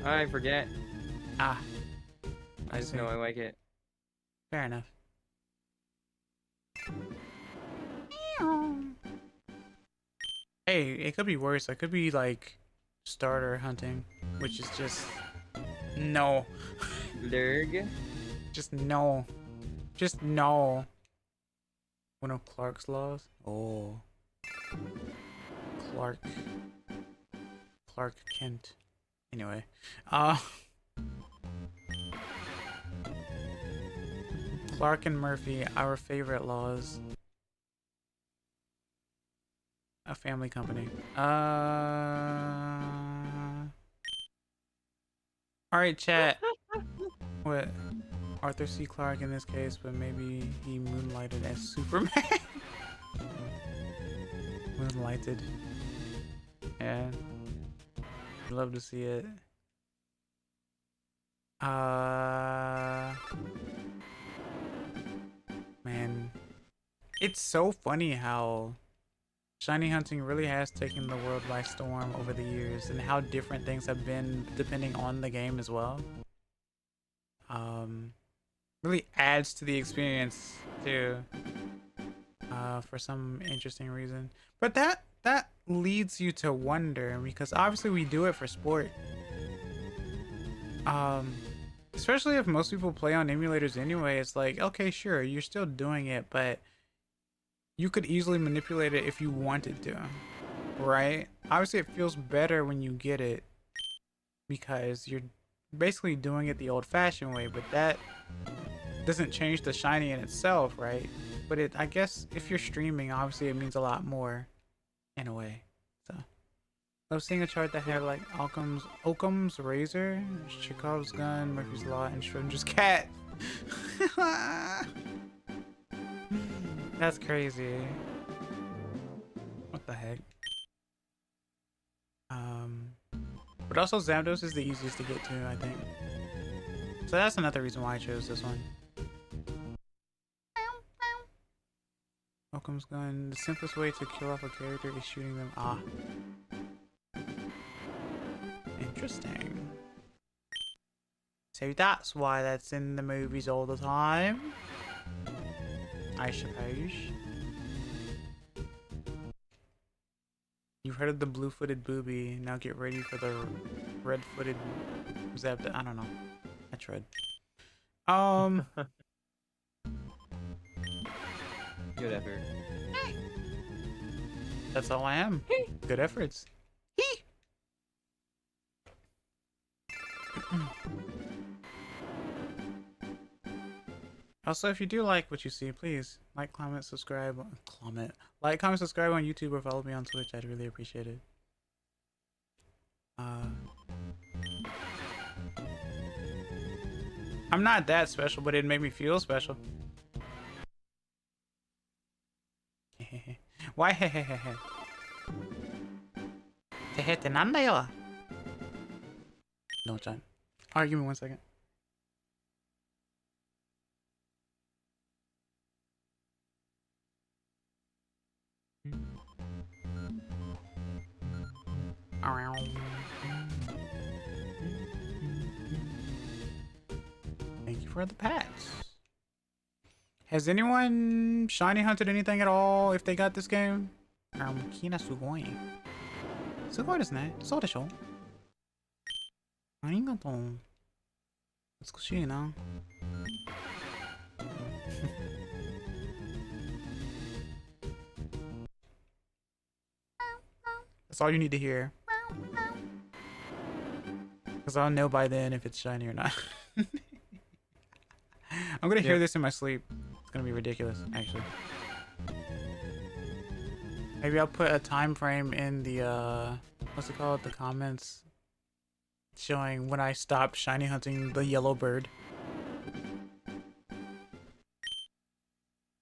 I forget. Ah, I just know I like it. fair enough. Hey, it could be worse. I could be like starter hunting, which is just no. Lurg. Just no. Just no. One of Clark's laws? Oh. Clark. Clark Kent. Anyway. Clark and Murphy, our favorite laws. A family company. Alright, chat. What? Arthur C. Clarke in this case, but maybe he moonlighted as Superman. Moonlighted. Yeah. Love to see it. Man. It's so funny how shiny hunting really has taken the world by storm over the years, and how different things have been depending on the game as well. Really adds to the experience too, for some interesting reason. But that leads you to wonder, because obviously we do it for sport. Especially if most people play on emulators anyway, it's like, okay, sure, you're still doing it, but you could easily manipulate it if you wanted to, right? Obviously it feels better when you get it, because you're basically doing it the old-fashioned way, but that doesn't change the shiny in itself, right? But I guess if you're streaming, obviously it means a lot more in a way. So I was seeing a chart that had like Occam's razor, Chekhov's gun, Murphy's law, and Schrodinger's cat. That's crazy. What the heck? But also Zapdos is the easiest to get to, I think. So that's another reason why I chose this one. Occam's gun. The simplest way to kill off a character is shooting them. Ah. Interesting. So that's why that's in the movies all the time, I suppose. You've heard of the blue-footed booby. Now get ready for the red-footed Zapdos. I don't know. I tried. Good effort. That's all I am. Good efforts. Also, if you do like what you see, please like, comment, subscribe. Like, comment, subscribe on YouTube, or follow me on Twitch. I'd really appreciate it. I'm not that special, but it made me feel special. Why hehehehe? Tehete nanda yo? No time. Alright, give me 1 second. Thank you for the pets. Has anyone shiny hunted anything at all if they got this game? Kina sugoi. Sugoi desu ne. Sou desho? Arigatou. 美しいな. That's all you need to hear. Because I'll know by then if it's shiny or not. I'm gonna hear this in my sleep. It's gonna be ridiculous, actually. Maybe I'll put a time frame in the, what's it called? The comments. Showing when I stopped shiny hunting the yellow bird.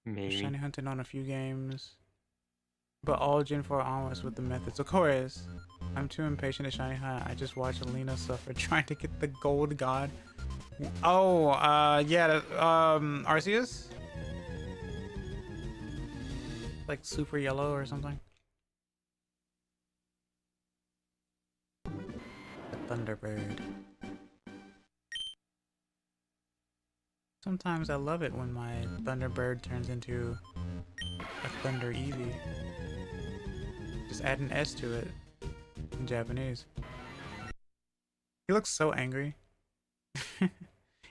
Maybe. Shiny hunting on a few games. But all Gen 4 onwards with the methods. Of course. I'm too impatient to shiny hunt. I just watched Alina suffer trying to get the gold god. Oh, yeah, Arceus? Like super yellow or something. The Thunderbird. Sometimes I love it when my Thunderbird turns into a Thunder Eevee. Just add an S to it in Japanese. He looks so angry.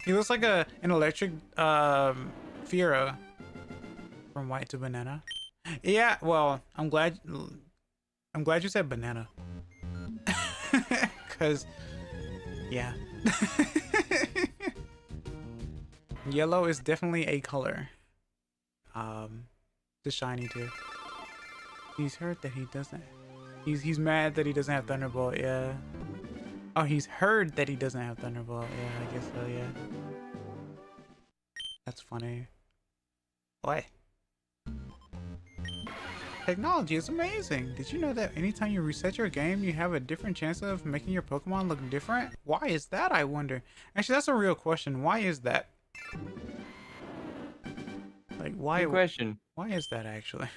He looks like an electric Fiora from White to Banana. Yeah, well, I'm glad you said banana. Cause yeah. Yellow is definitely a color. The shiny too. He's hurt that he doesn't. He's mad that he doesn't have Thunderbolt. Yeah. Oh, he's heard that he doesn't have Thunderbolt. Yeah, I guess so. Yeah. That's funny. What? Technology is amazing. Did you know that anytime you reset your game, you have a different chance of making your Pokemon look different? Why is that, I wonder? Actually, that's a real question. Why is that? Like, why? Good question. Why is that actually?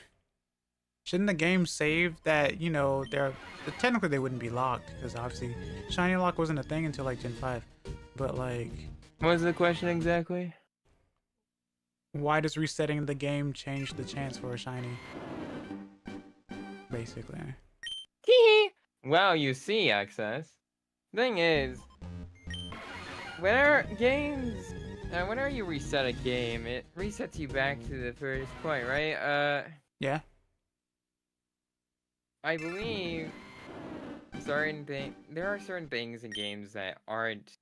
Shouldn't the game save that, you know, technically they wouldn't be locked because obviously Shiny Lock wasn't a thing until like Gen 5. But like, What was the question exactly? why does resetting the game change the chance for a shiny? Basically. Well, you see, Access. Thing is, whenever you reset a game, it resets you back to the first point, right? Yeah. I believe there are certain things in games that aren't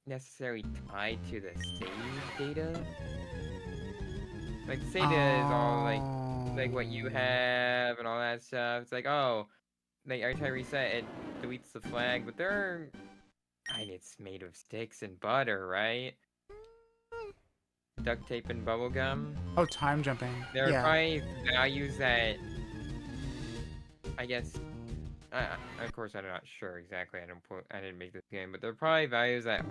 necessarily tied to the save data. Like the save data is all like what you have and all that stuff. It's like, oh, like every time I reset, it deletes the flag, but it's made of sticks and butter, right? Duct tape and bubble gum. Oh, time jumping. There are Yeah. probably values that, I guess, of course I'm not sure exactly. I didn't make this game, but there are probably values that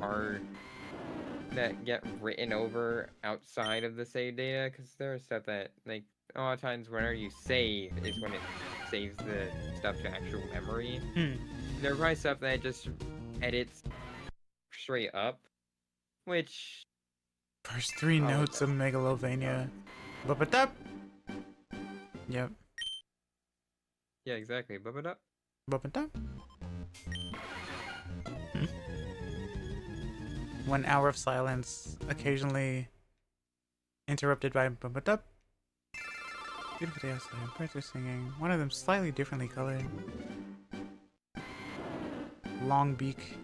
get written over outside of the save data, because there are stuff that, like, a lot of times whenever you save is when it saves the stuff to actual memory. There are probably stuff that just edits straight up, which First three notes of Megalovania. Bop-a-dup. Yep. yeah, exactly. Bub-a-dup. Bop-a-dup. 1 hour of silence, occasionally interrupted by bop-a-dup. Beautiful day outside. Birds are singing. One of them slightly differently colored. Long beak.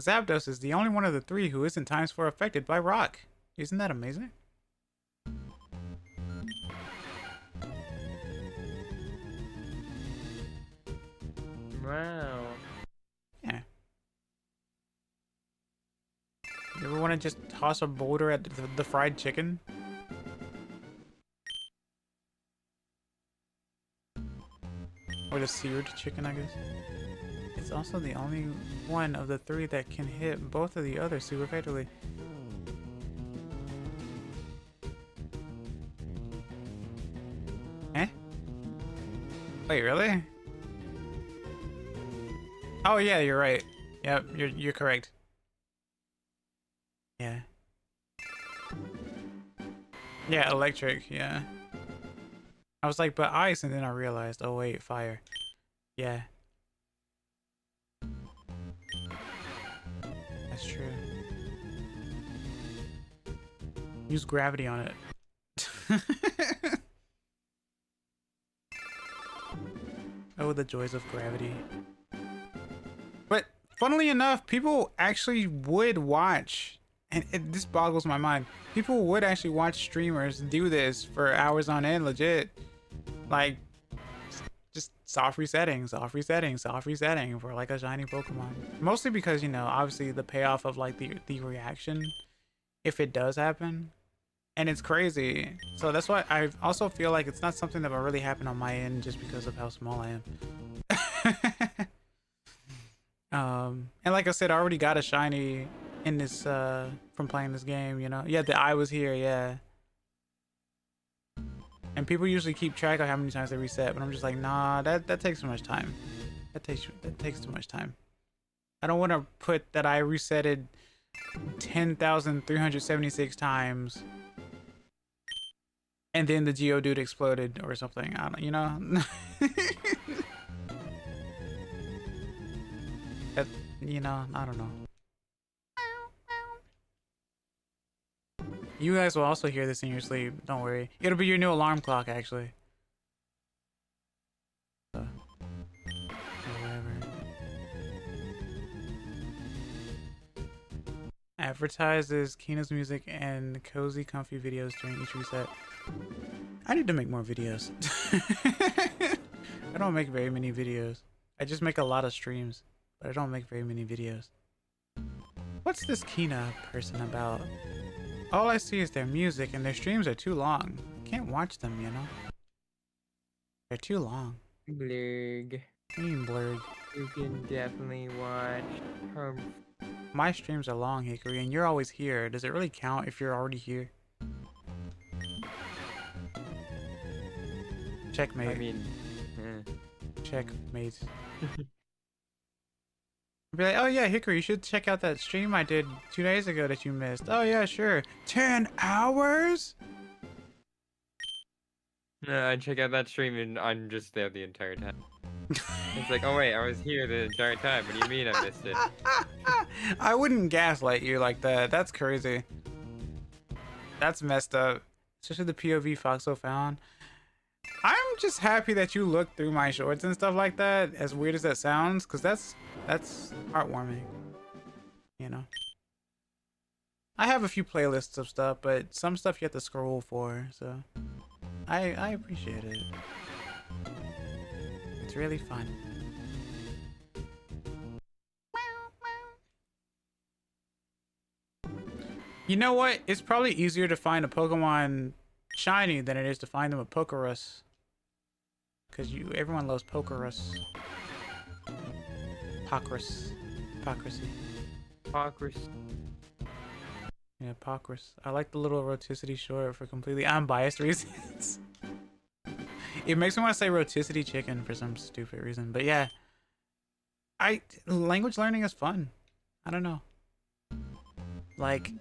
Zapdos is the only one of the three who isn't times 4 affected by rock. Isn't that amazing? Wow. Yeah. You ever want to just toss a boulder at the fried chicken? Or the seared chicken, I guess. It's also the only one of the three that can hit both of the others super effectively. Eh? Wait, really? Oh yeah, you're right. Yep, you're correct. Yeah. Yeah, electric, yeah. I was like, but ice, and then I realized, oh wait, fire. Yeah. That's true. Use gravity on it. Oh, the joys of gravity. But funnily enough, people actually would watch, and this boggles my mind. People would actually watch streamers do this for hours on end, legit. Like, just soft resetting for like a shiny Pokemon. Mostly because, you know, obviously the payoff of like the reaction, if it does happen. And it's crazy. So that's why I also feel like it's not something that will really happen on my end just because of how small I am. And like I said, I already got a shiny in this from playing this game, you know. Yeah, the eye was here, yeah. And people usually keep track of how many times they reset, but I'm just like, nah, that takes too much time. That takes too much time. I don't want to put that I resetted 10,376 times and then the Geodude exploded or something. I don't, you know. That, you know, I don't know. You guys will also hear this in your sleep. Don't worry. It'll be your new alarm clock, actually. So, whatever. Advertises Kina's music and cozy, comfy videos during each reset. I need to make more videos. I don't make very many videos. I just make a lot of streams, but I don't make very many videos. What's this Kina person about? All I see is their music, and their streams are too long. I can't watch them, you know? They're too long. Blurg. What do you mean blurred? You can definitely watch her. My streams are long, Hickory, and you're always here. Does it really count if you're already here? Checkmate. I mean, Checkmate. Be like, oh yeah, Hickory, you should check out that stream I did 2 days ago that you missed. Oh yeah, sure. 10 hours? I check out that stream and I'm just there the entire time. It's like, oh wait, I was here the entire time. What do you mean I missed it? I wouldn't gaslight you like that. That's crazy. That's messed up. Especially the POV Foxo found. I'm just happy that you looked through my shorts and stuff like that, as weird as that sounds, because that's heartwarming. You know? I have a few playlists of stuff, but some stuff you have to scroll for, so I appreciate it. It's really fun. You know what? It's probably easier to find a Pokemon shiny than it is to find them a Pokerus. Because everyone loves Pokerus. Pokerus. Hypocrisy. Hypocrisy. Yeah, Pokerus. I like the little Roticity short for completely unbiased reasons. It makes me want to say Roticity Chicken for some stupid reason. But yeah. Language learning is fun. I don't know. Like,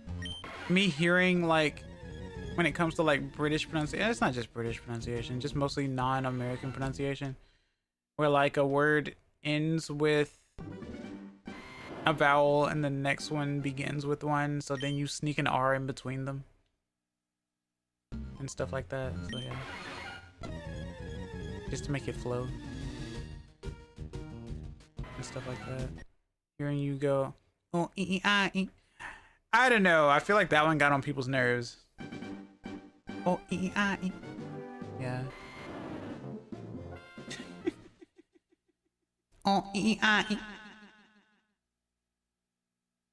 me hearing, like, when it comes to, like, British pronunciation, it's not just British pronunciation, just mostly non-American pronunciation, where, like, a word ends with a vowel and the next one begins with one, so then you sneak an R in between them and stuff like that. So yeah, just to make it flow and stuff like that. Hearing you go, oh, I don't know. I feel like that one got on people's nerves. Oh, yeah. Oh,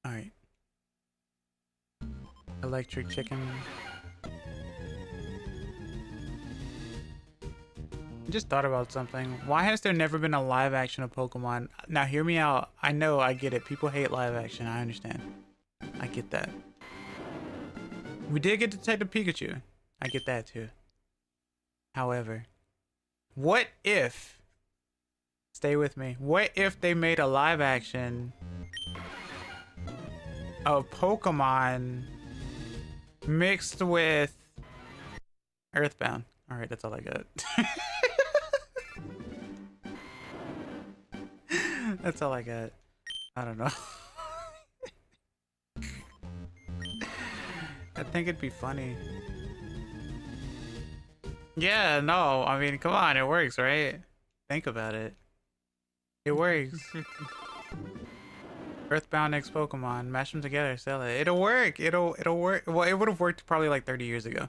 Alright. Electric chicken. I just thought about something. Why has there never been a live action of Pokemon? Now hear me out. I know, I get it. People hate live action. I understand. I get that. We did get Detective Pikachu. I get that too. However, what if, stay with me, what if they made a live action of Pokemon mixed with Earthbound? Alright, that's all I got. That's all I got. I don't know. I think it'd be funny. Yeah, no, I mean, come on, it works, right? Think about it. It works. Earthbound X Pokemon, mash them together, sell it. It'll work. It'll work. Well, it would have worked probably like 30 years ago.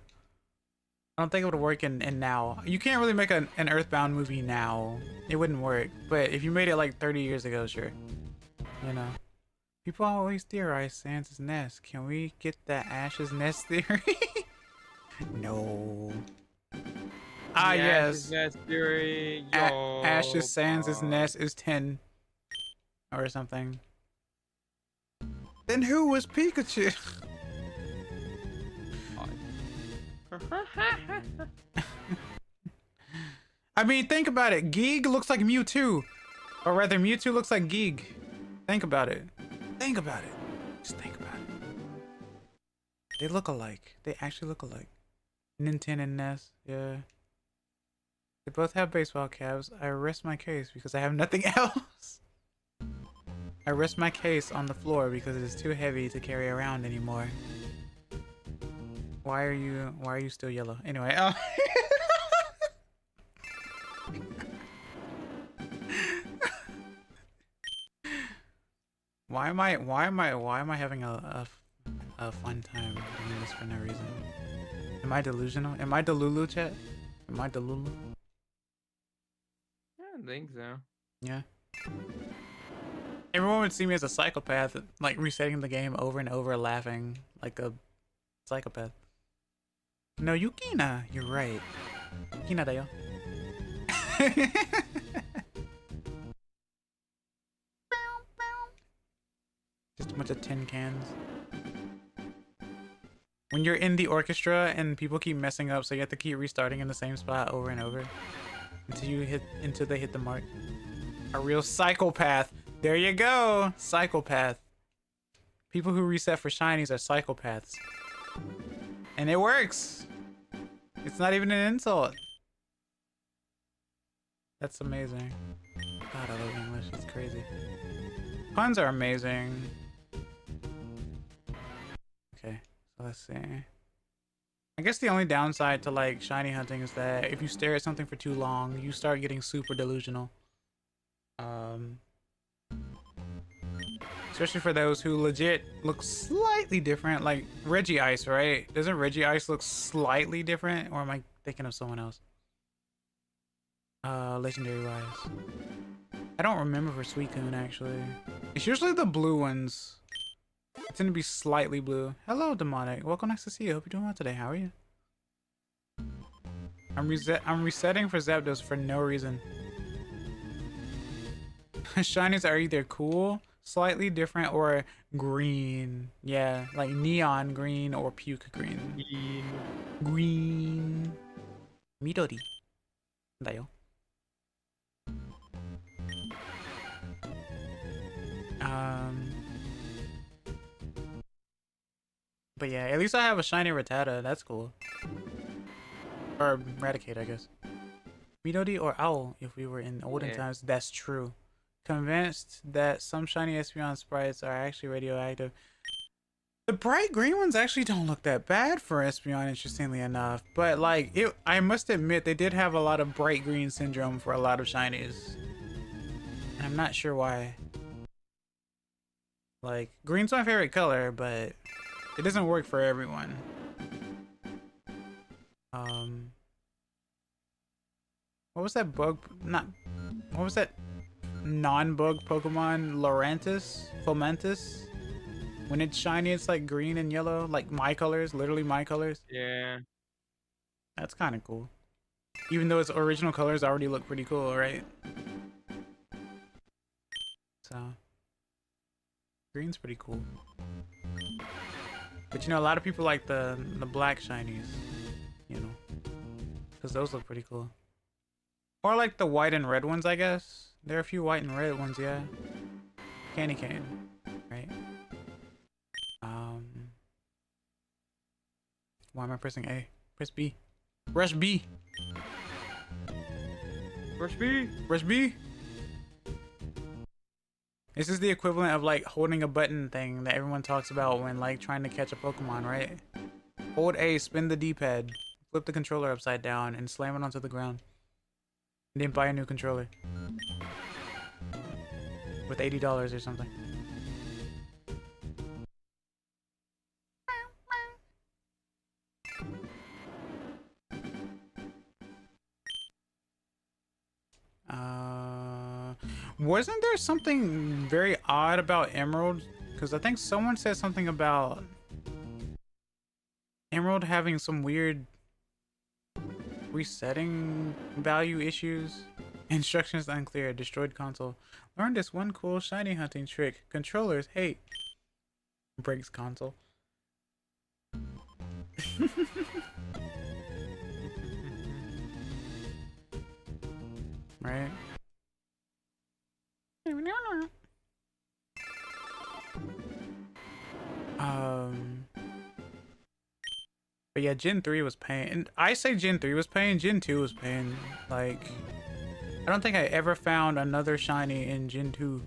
I don't think it would work in now. You can't really make an Earthbound movie now. It wouldn't work. But if you made it like 30 years ago, sure. You know. People always theorize Sans' nest. Can we get that Ash's nest theory? No. Ah, The yes. Ash's Nest theory. Yo. Ash's Sans' nest is 10 or something. Then who was Pikachu? I mean, think about it. Geeg looks like Mewtwo. Or rather, Mewtwo looks like Geeg. Think about it. Think about it. Just think about it. They look alike. They actually look alike. Ninten and Ness, yeah. They both have baseball caps. I rest my case because I have nothing else. I rest my case on the floor because it is too heavy to carry around anymore. Why are you still yellow? Anyway, why am I having a fun time doing this for no reason? Am I delusional? Am I Delulu, chat? Am I Delulu? I don't think so. Yeah. Everyone would see me as a psychopath, like resetting the game over and over, laughing like a psychopath. No, Yukina, you're right. Yukina da yo. Just a bunch of tin cans. When you're in the orchestra and people keep messing up, so you have to keep restarting in the same spot over and over until they hit the mark. A real psychopath. There you go, psychopath. People who reset for shinies are psychopaths, and it works. It's not even an insult. That's amazing. God, I love English. It's crazy. Puns are amazing. Okay, so let's see. I guess the only downside to like shiny hunting is that if you stare at something for too long, you start getting super delusional. Especially for those who legit look slightly different, like Reggie Ice, right? Doesn't Reggie Ice look slightly different, or am I thinking of someone else? Legendary wise, I don't remember for Suicune actually. It's usually the blue ones. They tend to be slightly blue. Hello, Demonic. Welcome, nice to see you. Hope you're doing well today. How are you? I'm resetting for Zapdos for no reason. Shinies are either cool, slightly different, or green. Yeah, like neon green or puke green. Green. Midori. Dayo. But yeah, at least I have a shiny Rattata. That's cool. Or Raticate, I guess. Midori or Owl, if we were in olden times. That's true. Convinced that some shiny Espeon sprites are actually radioactive. The bright green ones actually don't look that bad for Espeon, interestingly enough. But like, I must admit, they did have a lot of bright green syndrome for a lot of shinies. And I'm not sure why. Like, green's my favorite color, but it doesn't work for everyone. What was that bug? What was that non-bug Pokemon? Fomantis? When it's shiny, it's like green and yellow, like my colors, literally my colors. Yeah. That's kind of cool. Even though its original colors already look pretty cool, right? So, green's pretty cool. But you know, a lot of people like the black shinies, you know, because those look pretty cool. Or like the white and red ones, I guess. There are a few white and red ones, yeah. Candy cane, right? Why am I pressing A? Press B. Rush B. Rush B. Rush B. This is the equivalent of like holding a button thing that everyone talks about when like trying to catch a Pokemon, right? Hold A, spin the D-pad, flip the controller upside down, and slam it onto the ground. And then buy a new controller. With $80 or something. Wasn't there something very odd about Emerald? Because I think someone said something about Emerald having some weird resetting value issues. Instructions unclear. Destroyed console. Learn this one cool shiny hunting trick. Controllers hate. Breaks console. Right? But yeah, Gen 3 was pain. And I say Gen 3 was pain, Gen 2 was pain. Like, I don't think I ever found another shiny in Gen 2.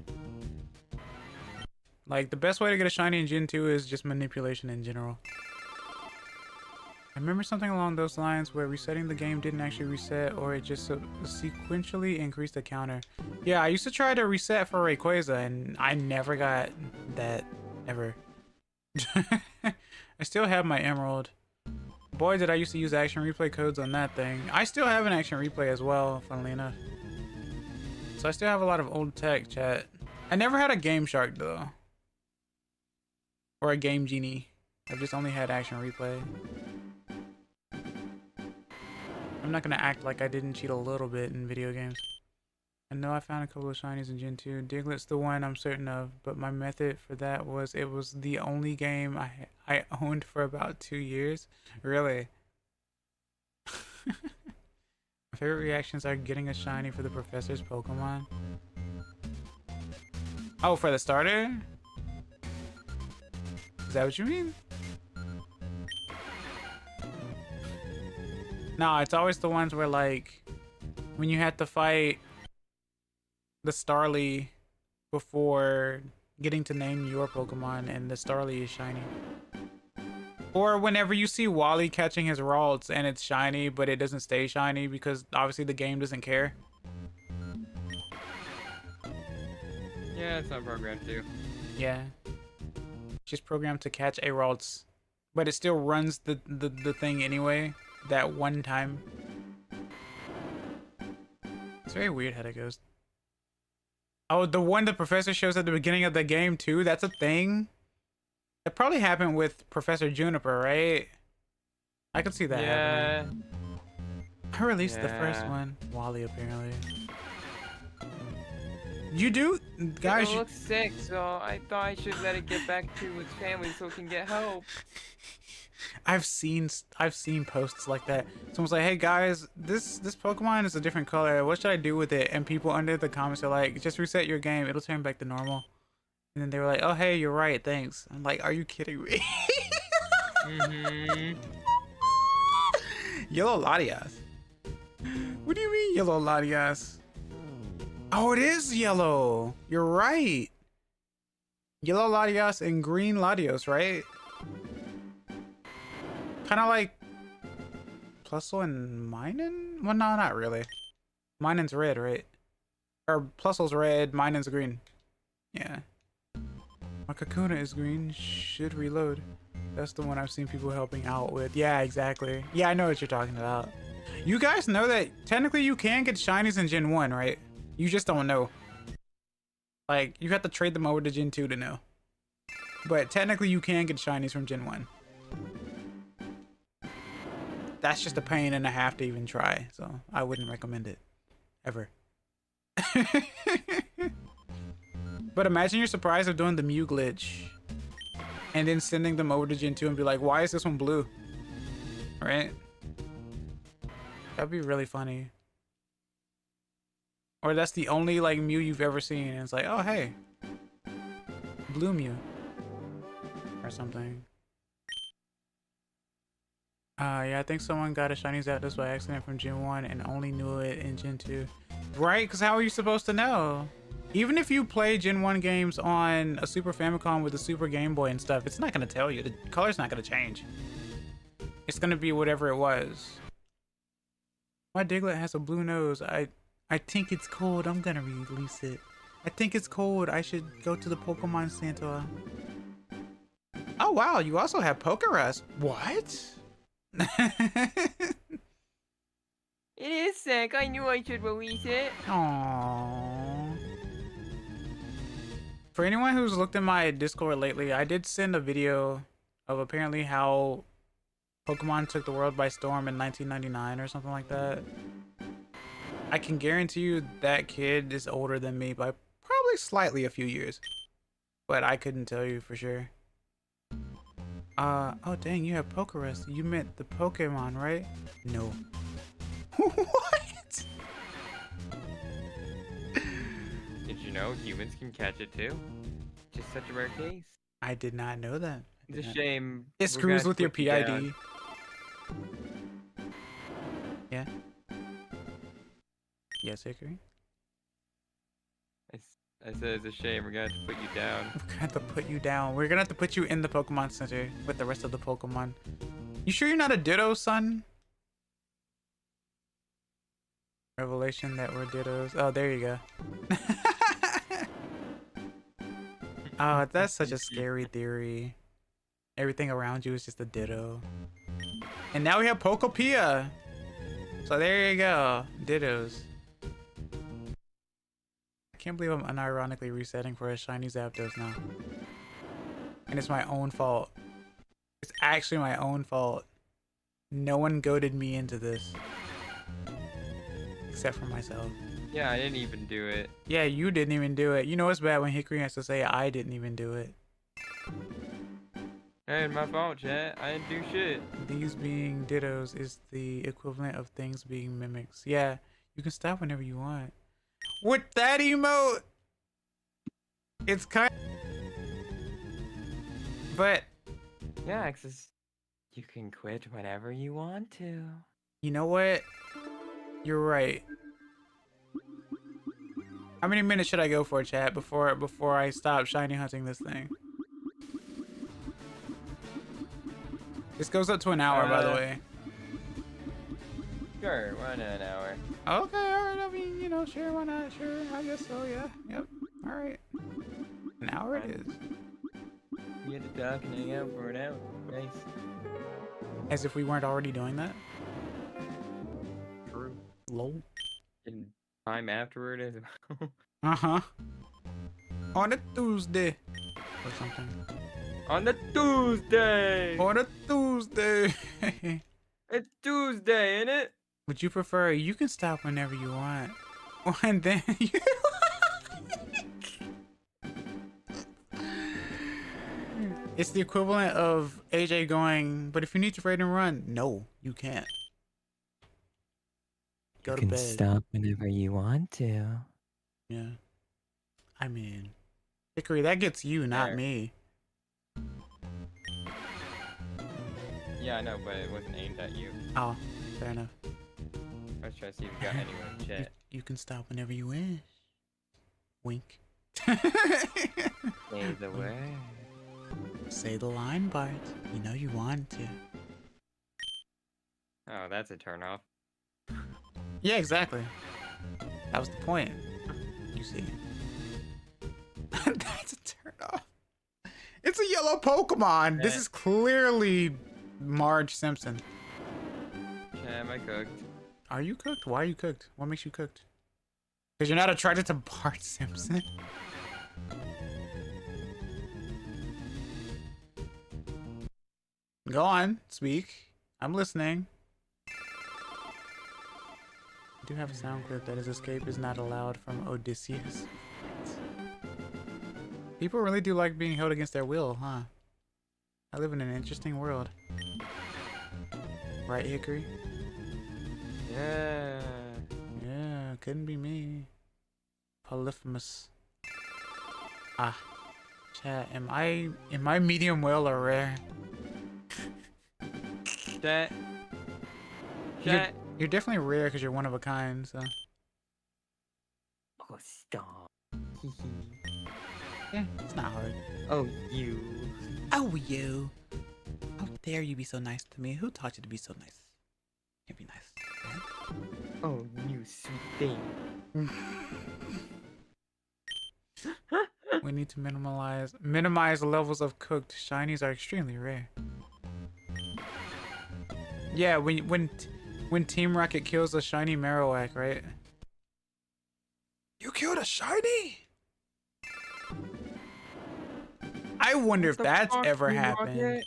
Like, the best way to get a shiny in Gen 2 is just manipulation in general. I remember something along those lines where resetting the game didn't actually reset, or it just sequentially increased the counter. Yeah, I used to try to reset for Rayquaza, and I never got that, ever. I still have my Emerald. Boy, did I used to use action replay codes on that thing. I still have an action replay as well, funnily enough. So I still have a lot of old tech, chat. I never had a Game Shark, though. Or a Game Genie. I've just only had action replay. I'm not gonna act like I didn't cheat a little bit in video games. I know I found a couple of shinies in Gen 2. Diglett's the one I'm certain of, but my method for that was it was the only game I owned for about 2 years. Really? My favorite reactions are getting a shiny for the professor's Pokemon. Oh, for the starter? Is that what you mean? No, it's always the ones where, like, when you have to fight the Starly before getting to name your Pokemon and the Starly is shiny. Or whenever you see Wally catching his Ralts and it's shiny, but it doesn't stay shiny because obviously the game doesn't care. Yeah, it's not programmed to. Yeah. It's just programmed to catch a Ralts, but it still runs the thing anyway. That one time. It's very weird how that goes. Oh, the one the professor shows at the beginning of the game too? That's a thing? That probably happened with Professor Juniper, right? I could see that happening. I released the first one. Wally, apparently. You do? Guys, It looks sick, so I thought I should let it get back to its family so it can get help. I've seen posts like that. Someone's like, "Hey guys, this Pokemon is a different color. What should I do with it?" And people under the comments are like, "Just reset your game. It'll turn back to normal." And then they were like, "Oh hey, you're right. Thanks." I'm like, "Are you kidding me?" Yellow Latias. What do you mean Yellow Latias? Oh, it is yellow. You're right. Yellow Latias and green Latios, right? Kind of like Plusle and Minun? Well, no, not really. Minun's red, right? Or Plusle's red, Minun's green. Yeah. My Kakuna is green. Should reload. That's the one I've seen people helping out with. Yeah, exactly. Yeah, I know what you're talking about. You guys know that technically you can get shinies in Gen 1, right? You just don't know. Like, you have to trade them over to Gen 2 to know. But technically you can get shinies from Gen 1. That's just a pain and a half to even try, so I wouldn't recommend it. Ever. But imagine you're surprised of doing the Mew glitch and then sending them over to Gen 2 and be like, why is this one blue? Right? That'd be really funny. Or that's the only like Mew you've ever seen and it's like, oh hey, blue Mew or something. Yeah, I think someone got a shiny Zapdos by accident from Gen 1 and only knew it in Gen 2. Right? Because how are you supposed to know? Even if you play Gen 1 games on a Super Famicom with a Super Game Boy and stuff, it's not going to tell you. The color's not going to change. It's going to be whatever it was. My Diglett has a blue nose. I think it's cold. I'm going to release it. I think it's cold. I should go to the Pokemon Center. Oh, wow. You also have Pokerus. What? It is sick. I knew I should release it. Aww. For anyone who's looked at my Discord lately, I did send a video of apparently how Pokemon took the world by storm in 1999 or something like that. I can guarantee you that kid is older than me by probably slightly a few years. But I couldn't tell you for sure. Oh dang, you have Pokerus. You meant the Pokemon, right? No. What? Did you know humans can catch it too? Just such a rare case. I did not know that. It's a shame. It we're screws gonna with your put you PID. down. Yeah. Yes, Hickory. I said it's a shame. We're gonna have to put you down. We're gonna have to put you down. We're gonna have to put you in the Pokemon Center with the rest of the Pokemon. You sure you're not a Ditto, son? Revelation that we're Dittos. Oh, there you go. Oh, that's such a scary theory. Everything around you is just a Ditto. And now we have Pokopia. So there you go. Dittos. I can't believe I'm unironically resetting for a shiny Zapdos now. And it's my own fault. It's actually my own fault. No one goaded me into this. Except for myself. Yeah, I didn't even do it. Yeah, you didn't even do it. You know it's bad when Hickory has to say I didn't even do it. Hey, it's my fault, chat. I didn't do shit. These being Dittos is the equivalent of things being mimics. Yeah, you can stop whenever you want. With that emote, it's kind of... But... Yeah, Axis. You can quit whenever you want to. You know what? You're right. How many minutes should I go for, chat, before I stop shiny hunting this thing? This goes up to an hour, by the way. Sure, why not an hour? Okay, alright, I mean, you know, sure, why not? Sure, I guess so, yeah. Yep, alright. An hour it is. We had to talk and hang out for an hour. Nice. As if we weren't already doing that? True. Lol. And time afterward as well. Uh-huh. On a Tuesday. Or something. On the Tuesday! On a Tuesday. It's Tuesday, ain't it? Would you prefer you can stop whenever you want? And then you... It's the equivalent of AJ going, but if you need to raid and run, no, you can't. Go to You can bed. stop whenever you want to. Yeah. I mean, Hickory, that gets you, not There. me. Yeah, I know, but it wasn't aimed at you. Oh, fair enough. I was trying to see if you got anyone in chat. You can stop whenever you wish. Wink. Say the word. Say the line, Bart. You know you want to. Oh, that's a turnoff. Yeah, exactly. That was the point. You see. That's a turn off. It's a yellow Pokemon. This is clearly Marge Simpson. Chat, am I cooked? Are you cooked? Why are you cooked? What makes you cooked? Because you're not attracted to Bart Simpson. Go on, speak. I'm listening. I do have a sound clip that his escape is not allowed from Odysseus. People really do like being held against their will, huh? I live in an interesting world. Right, Hickory? Yeah. Yeah, couldn't be me. Polyphemus. Ah. Chat, am I medium well or rare? Chat. Chat. You're definitely rare because you're one of a kind, so. Oh, stop. Yeah, it's not hard. Oh, you. Oh, you. How dare you be so nice to me? Who taught you to be so nice? Can't be nice. Right? Oh, you sweet thing. We need to minimize levels of cooked. Shinies are extremely rare. Yeah, when Team Rocket kills a shiny Marowak, right? You killed a shiny? I wonder if that's ever happened.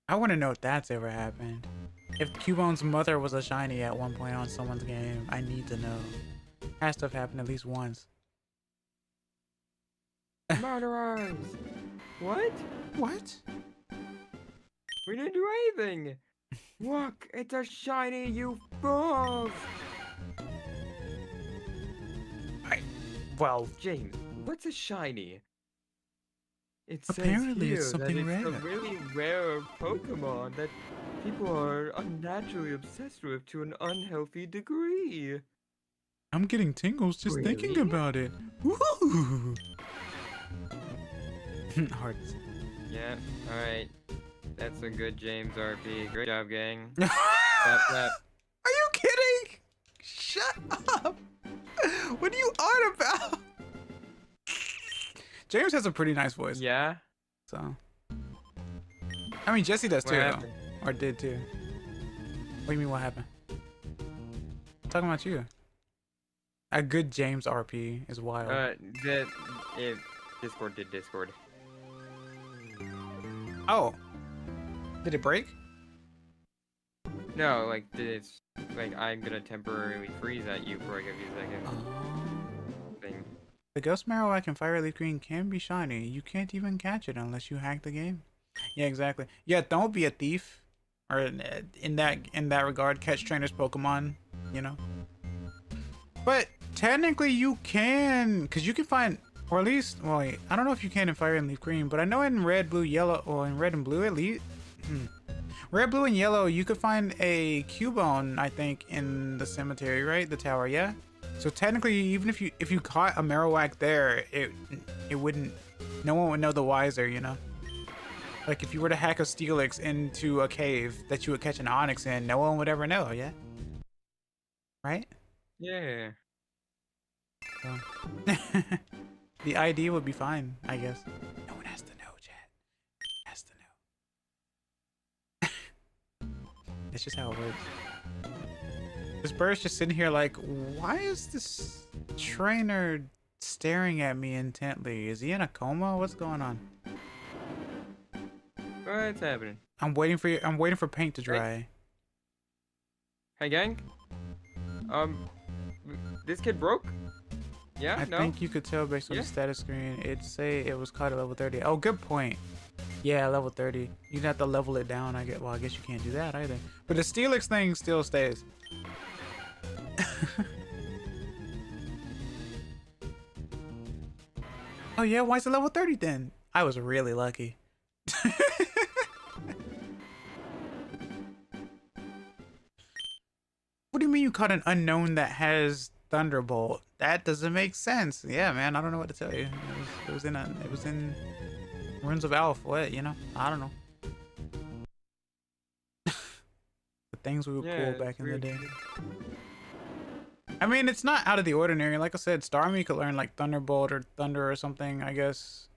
I want to know if that's ever happened. If Cubone's mother was a shiny at one point on someone's game, I need to know. Has to have happened at least once. Murderers! What? What? We didn't do anything! Look, it's a shiny, you fools! Well, James, what's a shiny? It says apparently here it's something that rare. it's a really rare Pokemon that people are unnaturally obsessed with to an unhealthy degree. I'm getting tingles just thinking Really? about it. Woo! Hearts. Yeah, alright. That's a good James RP. Great job, gang. Clap, clap. Are you kidding? Shut up! What are you on about? James has a pretty nice voice. Yeah? So. I mean, Jesse does What too, happened? though. Or did too. What do you mean, what happened? I'm talking about you. A good James RP is wild. Discord did Discord. Oh. Did it break? No, like, it's like I'm gonna temporarily freeze at you for like a few seconds. Thing. The Ghost Marowak and Fire LeafGreen can be shiny. You can't even catch it unless you hack the game. Yeah, exactly. Yeah, don't be a thief. Or in that regard, catch trainers Pokemon, you know. But technically you can, because you can find, or at least, well, wait, I don't know if you can in Fire and Leaf Green, but I know in Red, Blue, Yellow, or in Red and Blue at least. Red, Blue, and Yellow, you could find a Cubone, I think, in the cemetery, right? The tower, yeah? So technically, even if you caught a Marowak there, it wouldn't, no one would know the wiser, you know? Like if you were to hack a Steelix into a cave that you would catch an Onyx in, no one would ever know, yeah? Right? Yeah. So. The ID would be fine, I guess. No one has to know, chat. Has to know. That's just how it works. This bird's just sitting here like, why is this trainer staring at me intently? Is he in a coma? What's going on? What's happening? I'm waiting for paint to dry. Hey, gang. This kid broke? Yeah? I No? think you could tell based on Yeah. the status screen. It'd say it was caught at level 30. Oh, good point. Yeah, level 30. You'd have to level it down. I guess you can't do that either. But the Steelix thing still stays. Oh yeah, why is it level 30 then? I was really lucky. What do you mean you caught an unknown that has Thunderbolt? That doesn't make sense. Yeah, man, I don't know what to tell you. It was in Runes of Alph. What, you know? I don't know. The things we would pull back in the day. I mean, it's not out of the ordinary. Like I said, Starmie could learn like Thunderbolt or Thunder or something, I guess.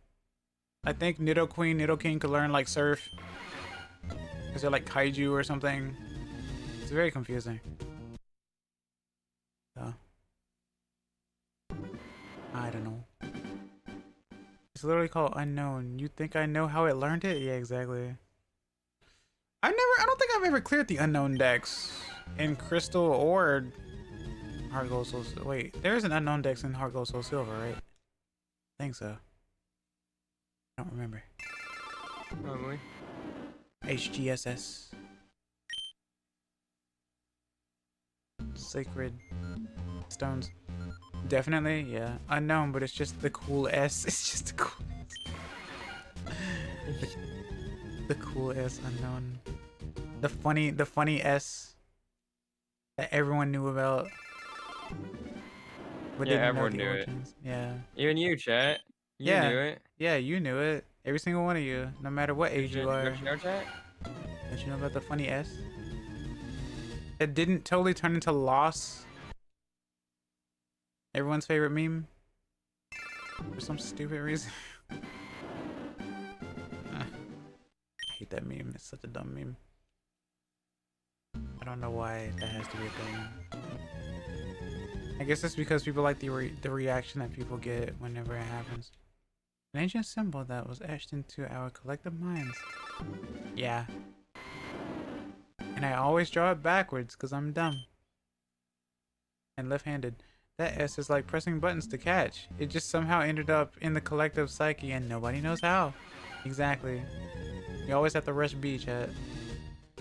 I think Nidoqueen, Nidoking could learn like Surf. Because they're like Kaiju or something. It's very confusing. So. I don't know. It's literally called Unknown. You think I know how it learned it? Yeah, exactly. I don't think I've ever cleared the Unknown Dex in Crystal or Heart Gold Soul Silver. Wait, there's an Unknown Dex in Heart Gold Soul Silver, right? I think so. I don't remember. Probably. HGSS. Sacred Stones. Definitely, yeah. Unknown, but it's just the cool S. It's just the cool S. The cool S Unknown. The funny S that everyone knew about. But Yeah, didn't know everyone the knew it. origins. Yeah. Even you, chat. You Yeah. knew it. Yeah, you knew it. Every single one of you, no matter what age you are. Don't you know, chat? Don't you know about the funny S? It didn't totally turn into Loss. Everyone's favorite meme. For some stupid reason. I hate that meme. It's such a dumb meme. I don't know why that has to be a thing. I guess it's because people like the reaction that people get whenever it happens. An ancient symbol that was etched into our collective minds. Yeah, And I always draw it backwards because I'm dumb. And left-handed. That S is like pressing buttons to catch. It just somehow ended up in the collective psyche and nobody knows how. Exactly. You always have to rush B, chat.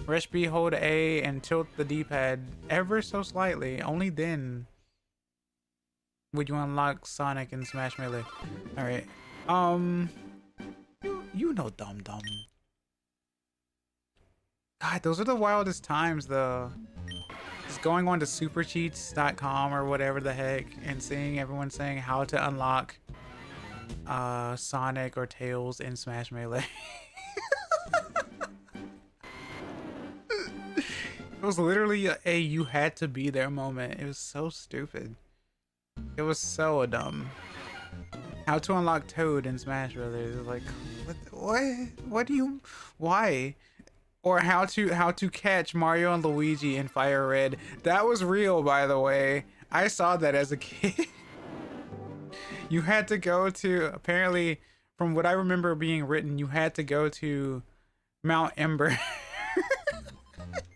Rush B, hold A, and tilt the D-pad ever so slightly. Only then would you unlock Sonic and Smash Melee. Alright. You know Dum Dum. God, those are the wildest times though. Just going on to supercheats.com or whatever the heck and seeing everyone saying how to unlock Sonic or Tails in Smash Melee. It was literally a you had to be there moment. It was so stupid. It was so dumb. How to unlock Toad in Smash Brothers. Like, what do you, why? Or how to catch Mario and Luigi in Fire Red. That was real, by the way. I saw that as a kid. You had to go to, apparently, from what I remember being written, you had to go to Mount Ember.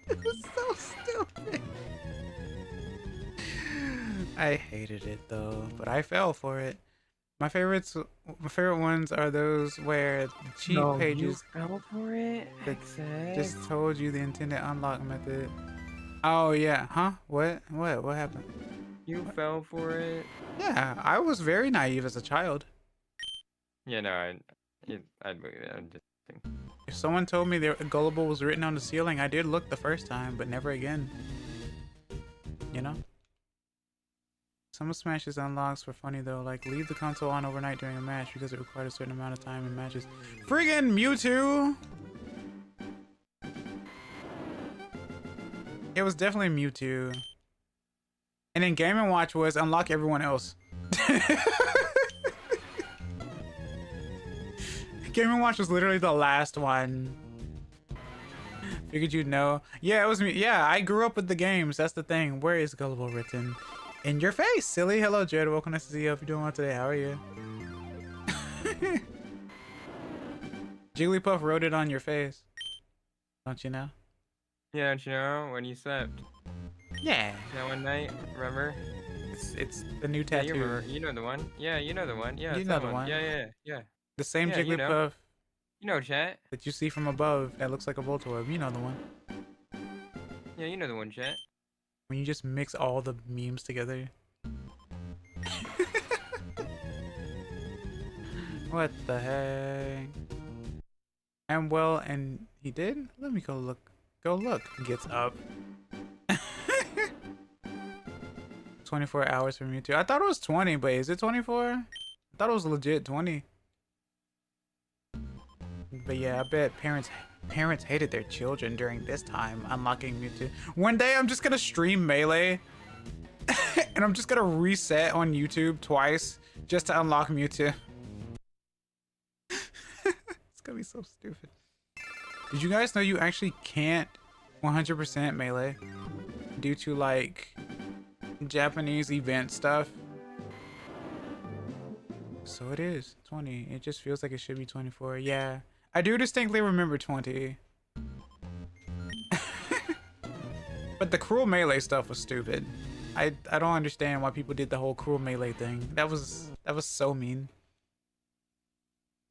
It was so stupid. I hated it though, but I fell for it. My favorite ones are those where the cheat pages You fell for it? that Except... just told you the intended unlock method. Oh yeah, huh? What happened? You fell for it? Yeah, I was very naive as a child. Yeah, no, I'd believe it. I'm just kidding. If someone told me their gullible was written on the ceiling, I did look the first time, but never again. You know? Some of Smash's unlocks were funny though, like leave the console on overnight during a match because it required a certain amount of time in matches. Friggin' Mewtwo! It was definitely Mewtwo. And then Game & Watch was unlock everyone else. Game & Watch was literally the last one. Figured you'd know. Yeah, it was me. Yeah, I grew up with the games. That's the thing. Where is Gullible written? In your face, silly. Hello, Jared. Welcome. Nice to see you. Hope you're doing well today. How are you? Jigglypuff wrote it on your face. Don't you know? Yeah, don't you know, when you slept. Yeah. That one night, remember? It's the new Yeah, tattoo. you remember. You know the one. Yeah, you know the one. Yeah, You it's know that the one. Yeah. The same Yeah, Jigglypuff you know. You know, chat. that you see from above that looks like a Voltorb. You know the one. Yeah, you know the one, chat. When you just mix all the memes together. What the heck? And well, and he did? Let me go look. Go look. Gets up. 24 hours for Mewtwo. I thought it was 20, but is it 24? I thought it was legit 20. But yeah, I bet parents hated their children during this time unlocking Mewtwo. One day I'm just gonna stream Melee and I'm just gonna reset on YouTube twice just to unlock Mewtwo. It's gonna be so stupid. Did you guys know you actually can't 100% Melee due to like Japanese event stuff? So it is 20. It just feels like it should be 24. Yeah, I do distinctly remember 20. But the cruel Melee stuff was stupid. I don't understand why people did the whole cruel Melee thing. That was so mean.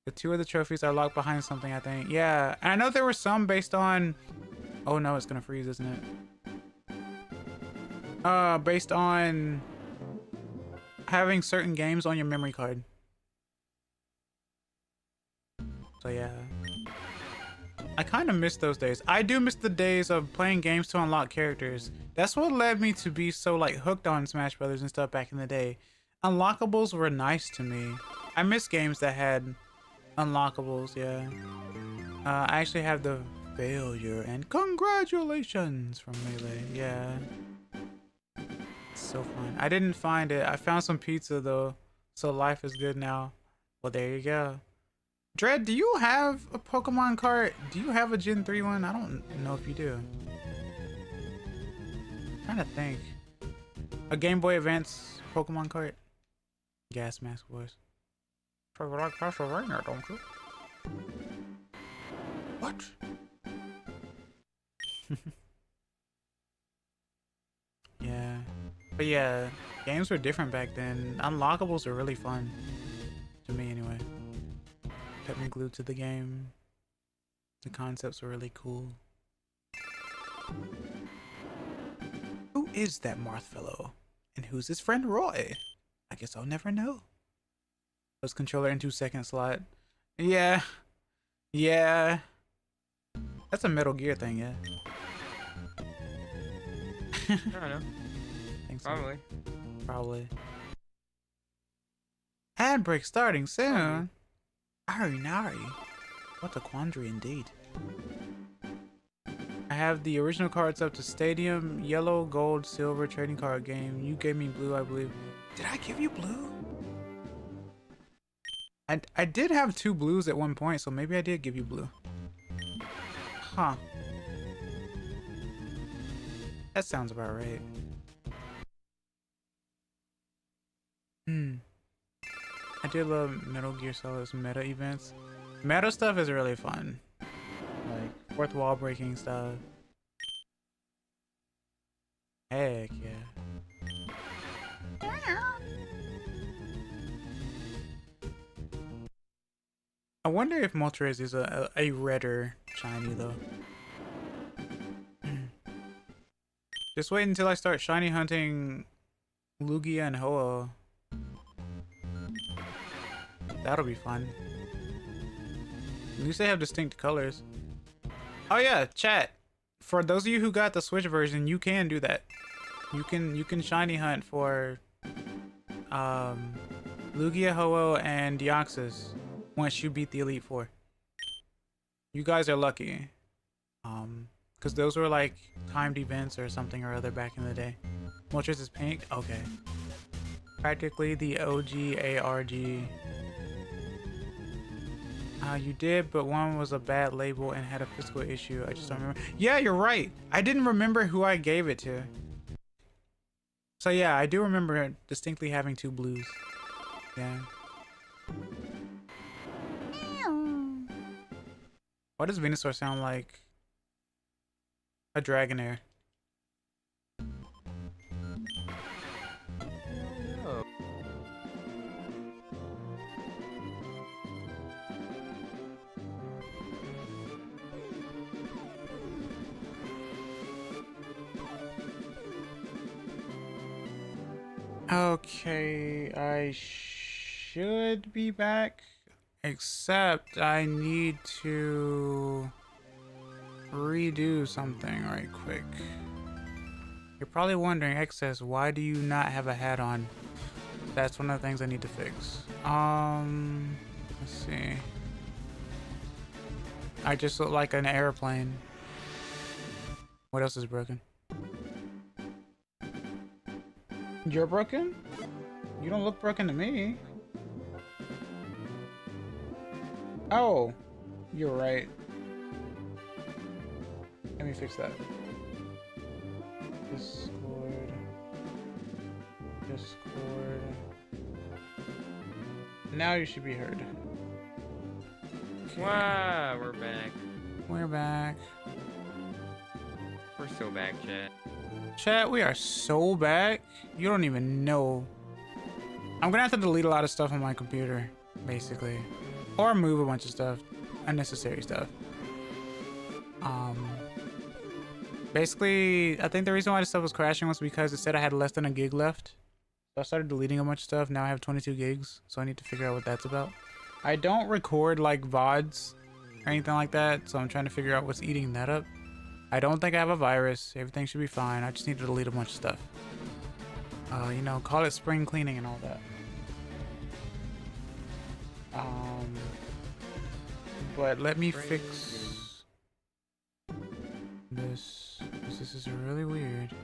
The two of the trophies are locked behind something, I think. Yeah, and I know there were some based on... Oh no, it's gonna freeze, isn't it? Based on having certain games on your memory card. So yeah. I kind of miss those days. I do miss the days of playing games to unlock characters. That's what led me to be so like hooked on Smash Brothers and stuff back in the day. Unlockables were nice to me. I miss games that had unlockables, yeah. I actually have the failure and congratulations from Melee, yeah. It's so fun. I didn't find it. I found some pizza though, so life is good now. Well, there you go. Dread, do you have a Pokemon cart? Do you have a Gen 3 one? I don't know if you do. I'm trying to think. A Game Boy Advance Pokemon cart? Gas mask voice. So you like Castlevania, don't you? What? But yeah, games were different back then. Unlockables are really fun. To me, anyway. Kept me glued to the game. The concepts were really cool. Who is that Marth fellow? And who's his friend Roy? I guess I'll never know. Those controller in 2-second slot. Yeah. Yeah. That's a Metal Gear thing, yeah. I don't know. Think so. Probably. Probably. Ad break starting soon. Ari nari. What a quandary indeed. I have the original cards up to Stadium, yellow, gold, silver, trading card game. You gave me blue, I believe. Did I give you blue? I did have 2 blues at one point, so maybe I did give you blue. Huh. That sounds about right. I do love Metal Gear Solid's meta events. Meta stuff is really fun. Like, fourth wall breaking stuff. Heck yeah. I wonder if Moltres is a redder shiny though. Just wait until I start shiny hunting Lugia and Ho-Oh. That'll be fun. At least they have distinct colors. Oh yeah, chat. For those of you who got the Switch version, you can do that. You can shiny hunt for Lugia, Ho-Oh, and Deoxys once you beat the Elite Four. You guys are lucky. Because those were like timed events or something or other back in the day. Moltres is pink? Okay. Practically the OG ARG. You did, but one was a bad label and had a physical issue. I just don't remember. Yeah, you're right. I didn't remember who I gave it to. So yeah, I do remember distinctly having 2 blues. Yeah. Why does Venusaur sound like a Dragonair? Oh. Okay, I should be back, except I need to redo something right quick. You're probably wondering, Excess, why do you not have a hat on? That's one of the things I need to fix. Let's see. I just look like an airplane. What else is broken? You're broken? You don't look broken to me. Oh, you're right. Let me fix that. Discord. Now you should be heard. Okay. Wow, we're back. We're back. We're so back, chat. Chat, we are so back. You don't even know. I'm gonna have to delete a lot of stuff on my computer, basically. Or move a bunch of stuff. Unnecessary stuff. Basically, I think the reason why this stuff was crashing was because it said I had less than a gig left. So I started deleting a bunch of stuff. Now I have 22 gigs. So I need to figure out what that's about. I don't record like VODs or anything like that. So I'm trying to figure out what's eating that up. I don't think I have a virus. Everything should be fine. I just need to delete a bunch of stuff. You know, call it spring cleaning and all that. But let me fix this. This is really weird.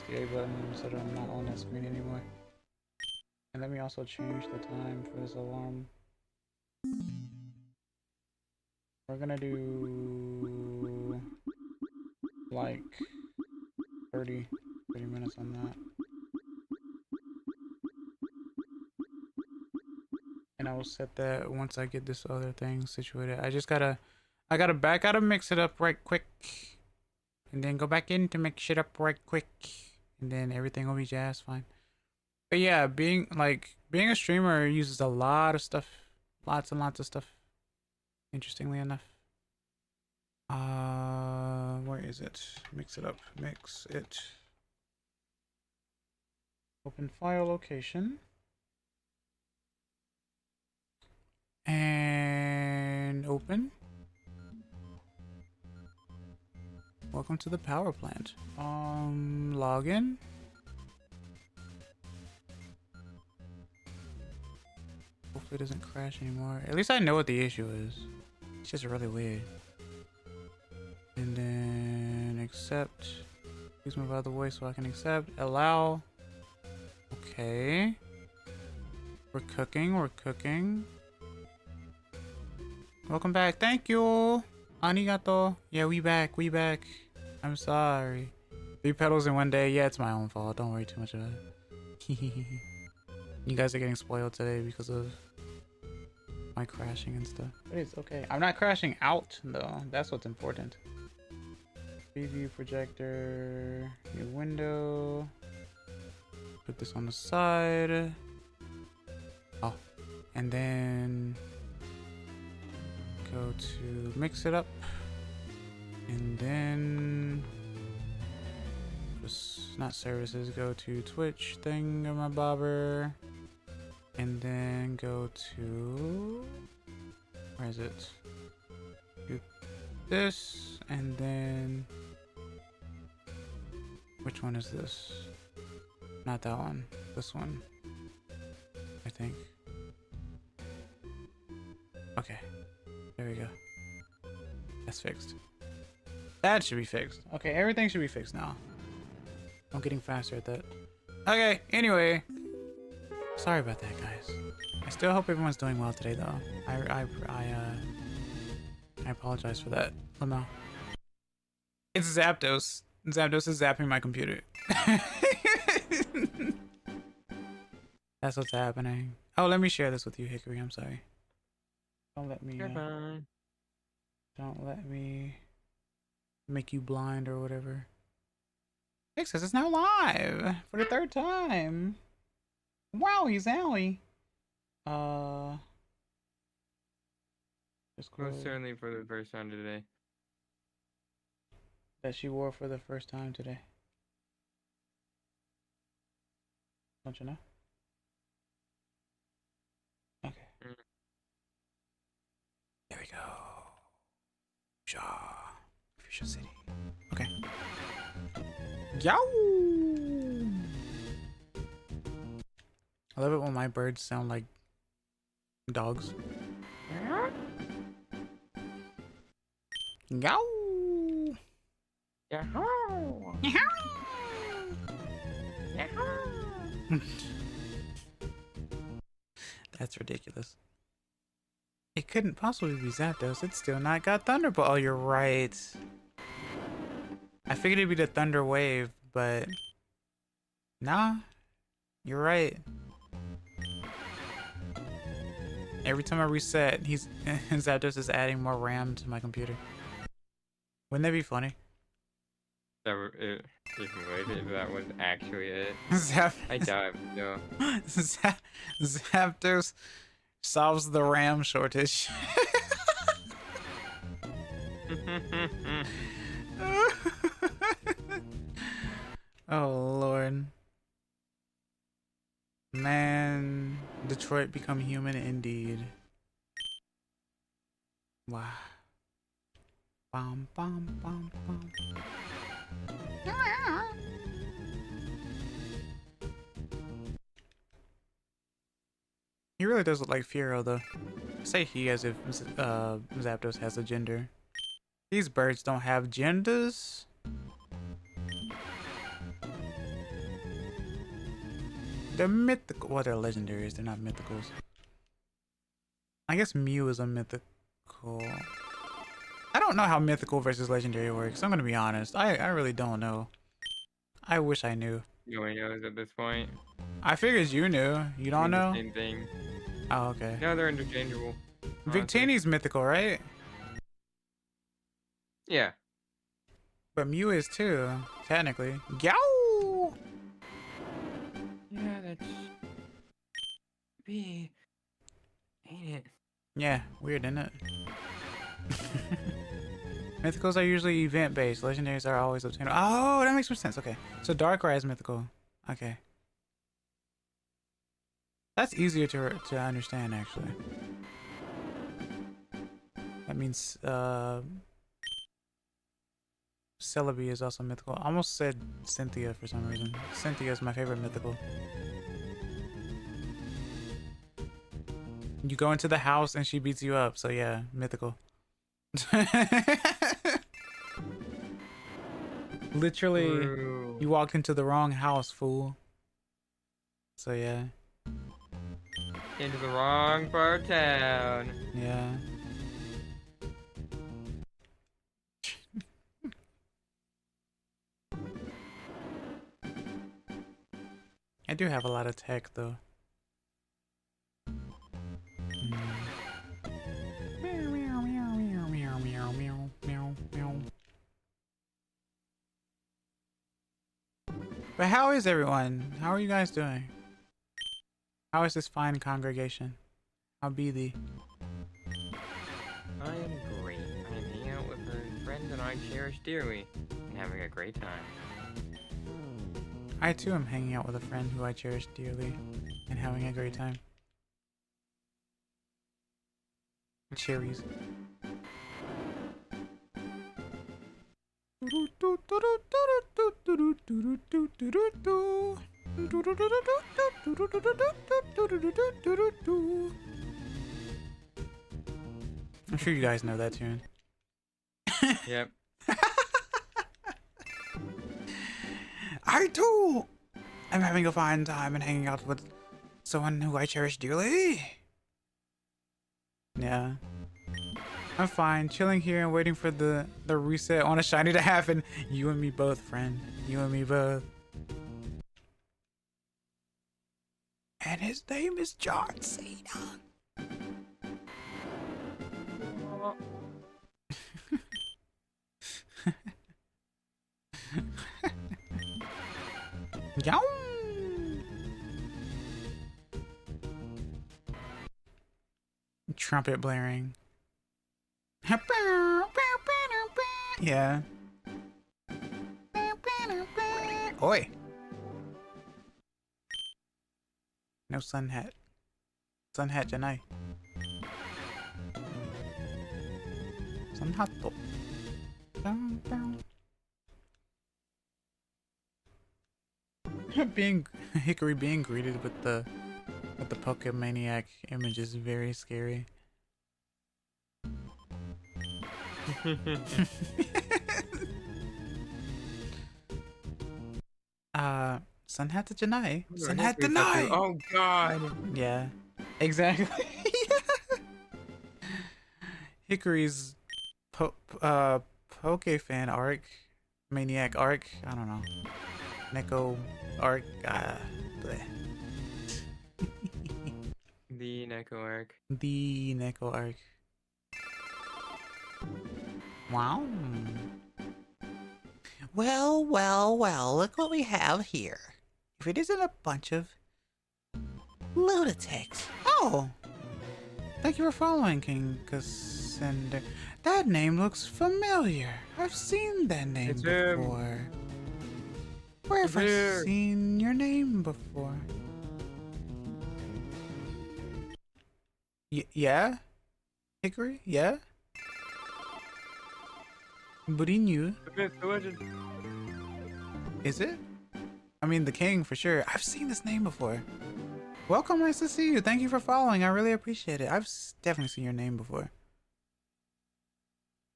The A button so that I'm not on that screen anymore. And let me also change the time for this alarm. We're gonna do like 30 minutes on that. And then I will set that once I get this other thing situated. I gotta back out and mix it up right quick. And then go back in to mix it up right quick. And then everything will be just fine. But yeah, being a streamer uses a lot of stuff. Lots and lots of stuff. Interestingly enough. Where is it? Mix it up. Mix it. Open file location. And open. Welcome to the power plant. Login. Hopefully it doesn't crash anymore. At least I know what the issue is. It's just really weird. And then accept. Please move out of the way so I can accept. Allow. Okay. We're cooking. We're cooking. Welcome back. Thank you. Arigato. Yeah, we back. We back. I'm sorry. 3 pedals in 1 day. Yeah, it's my own fault. Don't worry too much about it. You guys are getting spoiled today because of my crashing and stuff. But it's okay. I'm not crashing out though. That's what's important. Preview projector. New window. Put this on the side. Oh. And then go to mix it up. And then just not services, go to Twitch thingamabobber. And then go to, where is it? Do this, and then which one is this? Not that one. This one, I think. Okay, there we go. That's fixed. That should be fixed. Okay, everything should be fixed now. I'm getting faster at that. Okay, anyway. Sorry about that, guys. I still hope everyone's doing well today, though. I apologize for that. Lamo. It's Zapdos. Zapdos is zapping my computer. That's what's happening. Oh, let me share this with you, Hickory. I'm sorry. Don't let me. Don't let me make you blind or whatever. Nick says it's now live for the 3rd time. Wowie zowie. Most certainly for the first time today. That she wore for the first time today. Don't you know? Okay. There we go. Shaw. Fuchsia City. Okay. Yow! I love it when my birds sound like dogs. Yow! Yahoo! That's ridiculous. It couldn't possibly be Zapdos. It's still not got Thunderbolt. Oh, you're right. I figured it'd be the Thunder Wave, but nah, you're right. Every time I reset, Zapdos is adding more RAM to my computer. Wouldn't that be funny? If that was actually it. I doubt it, no. Zapdos solves the RAM shortage. Oh Lord. Man, Detroit become human indeed. Wow. Bum bum bum bum. He really does look like Fiero though. I say he as if Zapdos has a gender. These birds don't have genders. They're mythical. Well, they're legendaries. They're not mythicals. I guess Mew is a mythical. I don't know how mythical versus legendary works. I'm gonna be honest. I really don't know. I wish I knew. Nobody knows at this point. I figured you knew. You don't know? Same thing. Oh, okay. No, they're interchangeable. Victini's mythical, right? Yeah. But Mew is too, technically. Yow! Yeah, that's be, ain't it? Yeah, weird, isn't it? Mythicals are usually event-based. Legendaries are always obtainable. Oh, that makes more sense. Okay. So Darkrai is mythical. Okay. That's easier to understand, actually. That means, Celebi is also mythical. I almost said Cynthia for some reason. Cynthia is my favorite mythical. You go into the house and she beats you up, so yeah, mythical. Literally, True. you walked into the wrong house, fool. So yeah. Into the wrong part of town. Yeah. I do have a lot of tech though. But how is everyone? How are you guys doing? How is this fine congregation? How be thee? I am great. I am hanging out with a friend that I cherish dearly and having a great time. I too am hanging out with a friend who I cherish dearly and having a great time. Cherries. I'm sure you guys know that tune. Yep. I too am having a fine time and hanging out with someone who I cherish dearly. Yeah. I'm fine, chilling here and waiting for the reset on a shiny to happen. You and me both, friend. You and me both. And his name is John Cena. Yow! Trumpet blaring. Yeah. Oi. No sun hat. Sun hat janai. Sun hat to. Hickory being greeted with the Pokemaniac image is very scary. Sun hat to Janai. Sun hat to Janai. Oh god. Yeah, exactly. Hickory's Pokefan arc, Maniac arc. I don't know. Neko arc. Bleh. The Neko arc. The Neko arc. Wow. Well, well, well, look what we have here. If it isn't a bunch of lunatics. Oh! Thank you for following, King Cassandra. That name looks familiar. I've seen that name It's him. before. Where have I here. seen your name before? Yeah? Hickory? Yeah? Burinyu? The legend. Is it? I mean, the king for sure. I've seen this name before. Welcome, nice to see you. Thank you for following. I really appreciate it. I've definitely seen your name before.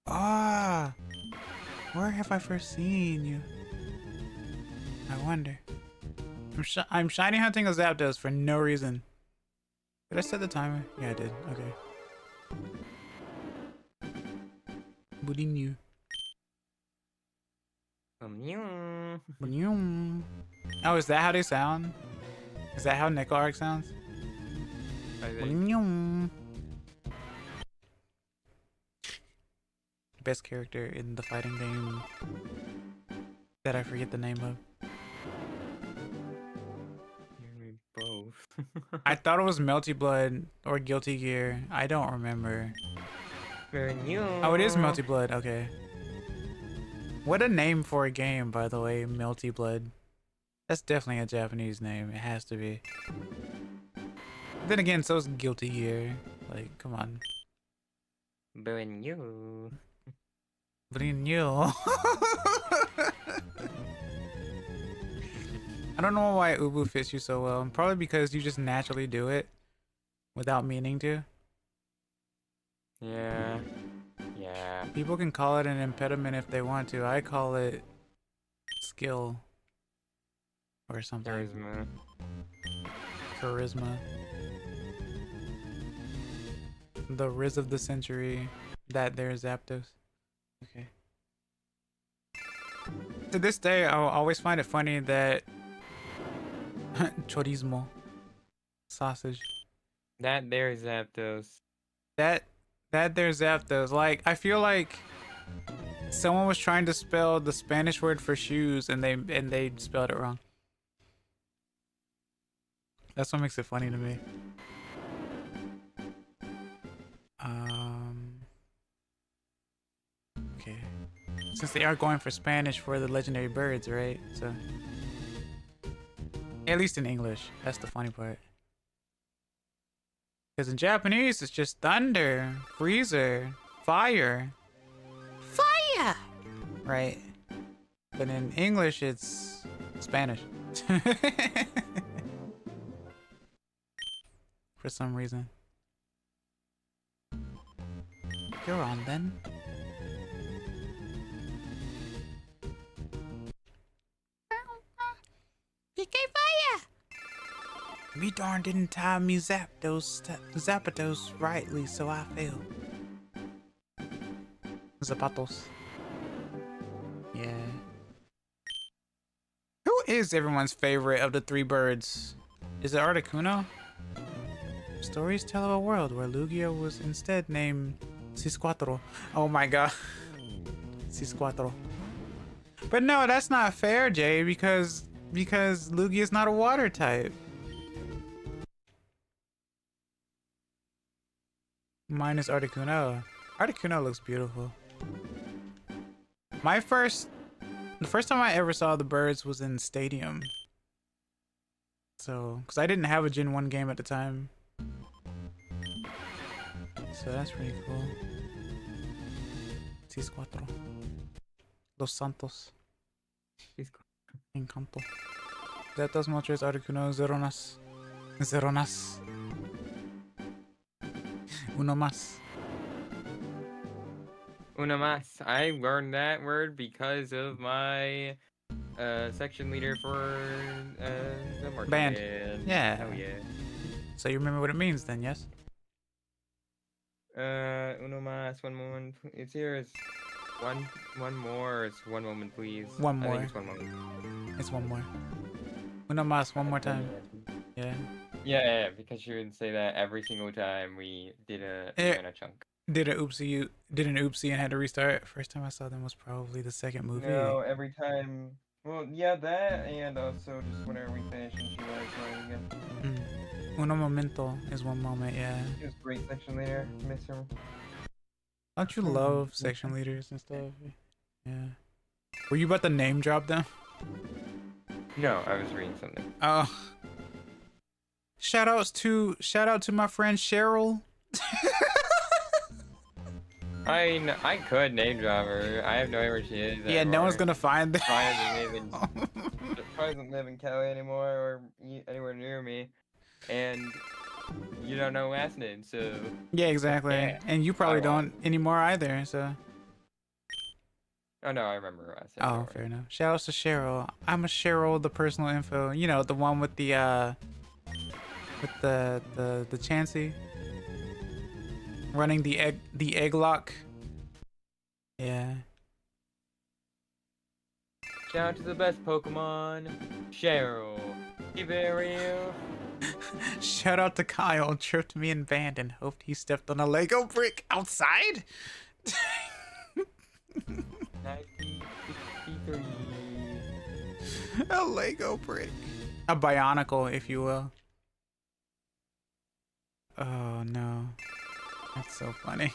Ah, where have I first seen you? I wonder. I'm shiny hunting a Zapdos for no reason. Did I set the timer? Yeah, I did. Okay. Burinyu. Oh, is that how they sound? Is that how Neko Arc sounds? I think. Best character in the fighting game that I forget the name of. You and me both. I thought it was Melty Blood or Guilty Gear. I don't remember. Very new. Oh, it is Melty Blood. Okay. What a name for a game, by the way. Melty Blood. That's definitely a Japanese name. It has to be. Then again, so is Guilty Gear. Like, come on. Very new. Very new. I don't know why Ubu fits you so well. Probably because you just naturally do it without meaning to. Yeah. Yeah. People can call it an impediment if they want to. I call it skill or something. Charisma. Charisma. The Riz of the century. That there's Zapdos. Okay. To this day, I'll always find it funny that chorismo, sausage. That there's Zapdos. That there's Zapdos. Like, I feel like someone was trying to spell the Spanish word for shoes and they spelled it wrong. That's what makes it funny to me. Okay. Since they are going for Spanish for the legendary birds, right? So at least in English. That's the funny part. Because in Japanese, it's just thunder, freezer, fire. Fire! Right. But in English, it's Spanish. For some reason. You're on then. PK Fire! Me darn didn't time me Zapatos rightly, so I failed. Zapatos. Yeah. Who is everyone's favorite of the three birds? Is it Articuno? Stories tell of a world where Lugia was instead named Cisquatro. Oh my god. Cisquatro. But no, that's not fair, Jay, because Lugia is not a water type. Mine is Articuno. Articuno looks beautiful. The first time I ever saw the birds was in Stadium. So, because I didn't have a Gen 1 game at the time. So that's pretty cool. Cisquatro. Los Santos. Encanto. Zetas Motres Articuno Zeronas. Zeronas. Uno más. Una más. I learned that word because of my section leader for the marching Band. band. Yeah. Hell yeah. So you remember what it means then, yes? Uno más. One moment. It's here. It's one more. It's one moment, please. One I more. think it's one moment. It's one more. Uno más, one more time. Yeah. Yeah, because you would say that every single time we did a chunk. Did an oopsie and had to restart. First time I saw them was probably the second movie. No, every time. Well, yeah, that, and also just whenever we finish and she was going again. Uno momento is one moment, yeah. She was a great section leader. Miss her. Don't you love section leaders and stuff? Yeah. Were you about to name drop them? No, I was reading something. Oh. Shout out to my friend Cheryl. I could name drop her. I have no idea where she is. Yeah, no one's gonna find that. Probably doesn't live in Cali anymore or anywhere near me, and you don't know last name, so. Yeah, exactly. Yeah. And you probably don't anymore either, so. Oh no, I remember her last name. Oh, fair enough. Shout outs to Cheryl. I'm a Cheryl, the personal info. You know, the one with the Chansey running the egg lock. Yeah. Shout out to the best Pokemon, Cheryl. Keep it real. Shout out to Kyle, tripped me in band and hoped he stepped on a Lego brick outside. 1963. A Lego brick. A bionicle, if you will. Oh no. That's so funny.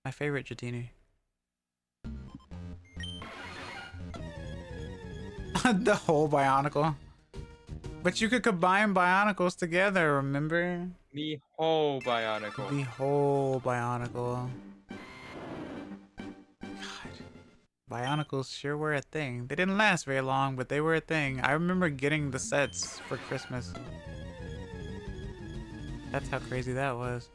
My favorite Jatini. The whole bionicle. But you could combine bionicles together, remember? The whole Bionicle. The whole bionicle. God. Bionicles sure were a thing. They didn't last very long, but they were a thing. I remember getting the sets for Christmas. That's how crazy that was.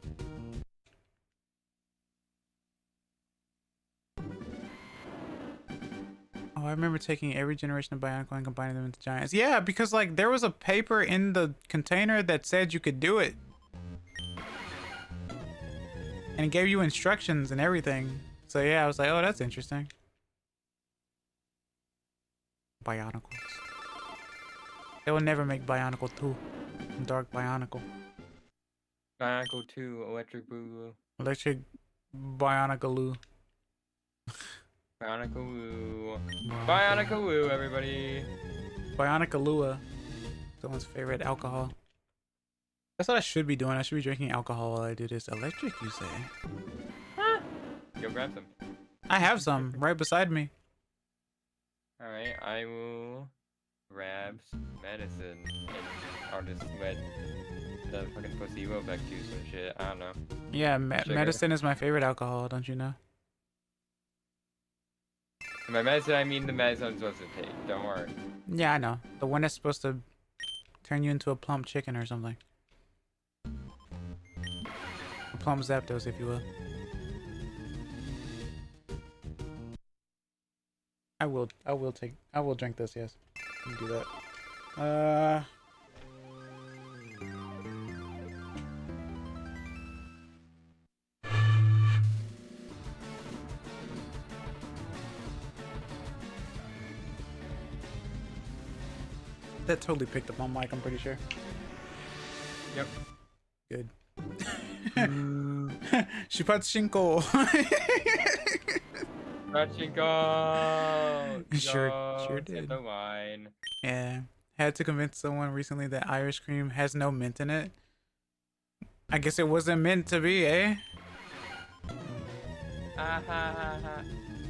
Oh, I remember taking every generation of Bionicle and combining them into giants. Yeah, because like there was a paper in the container that said you could do it. And it gave you instructions and everything. So yeah, I was like, oh, that's interesting. Bionicles. They will never make Bionicle 2. Dark Bionicle. Bionicle 2, Electric Boogaloo. Electric Bionicle. Bionicle-Woo. Bionicle-Woo, everybody. Bionicle. Someone's favorite alcohol. That's what I should be doing. I should be drinking alcohol while I do this. Electric, you say? Huh? Go grab some. I have some right beside me. Alright, I will grab some medicine and I'll just let the fucking placebo effect do some shit. I don't know. Yeah, Sugar. medicine is my favorite alcohol, don't you know? By medicine, I mean the medicine I'm supposed to take. Don't worry. Yeah, I know. The one that's supposed to turn you into a plump chicken or something. A plump Zapdos, if you will. I will drink this, yes. Let me do that. That totally picked up on mic, I'm pretty sure. Yep. Good. Shipatchinko. Pachinko! Sure did. The line. Yeah. Had to convince someone recently that Irish cream has no mint in it. I guess it wasn't meant to be, eh? Ha ha ha ha.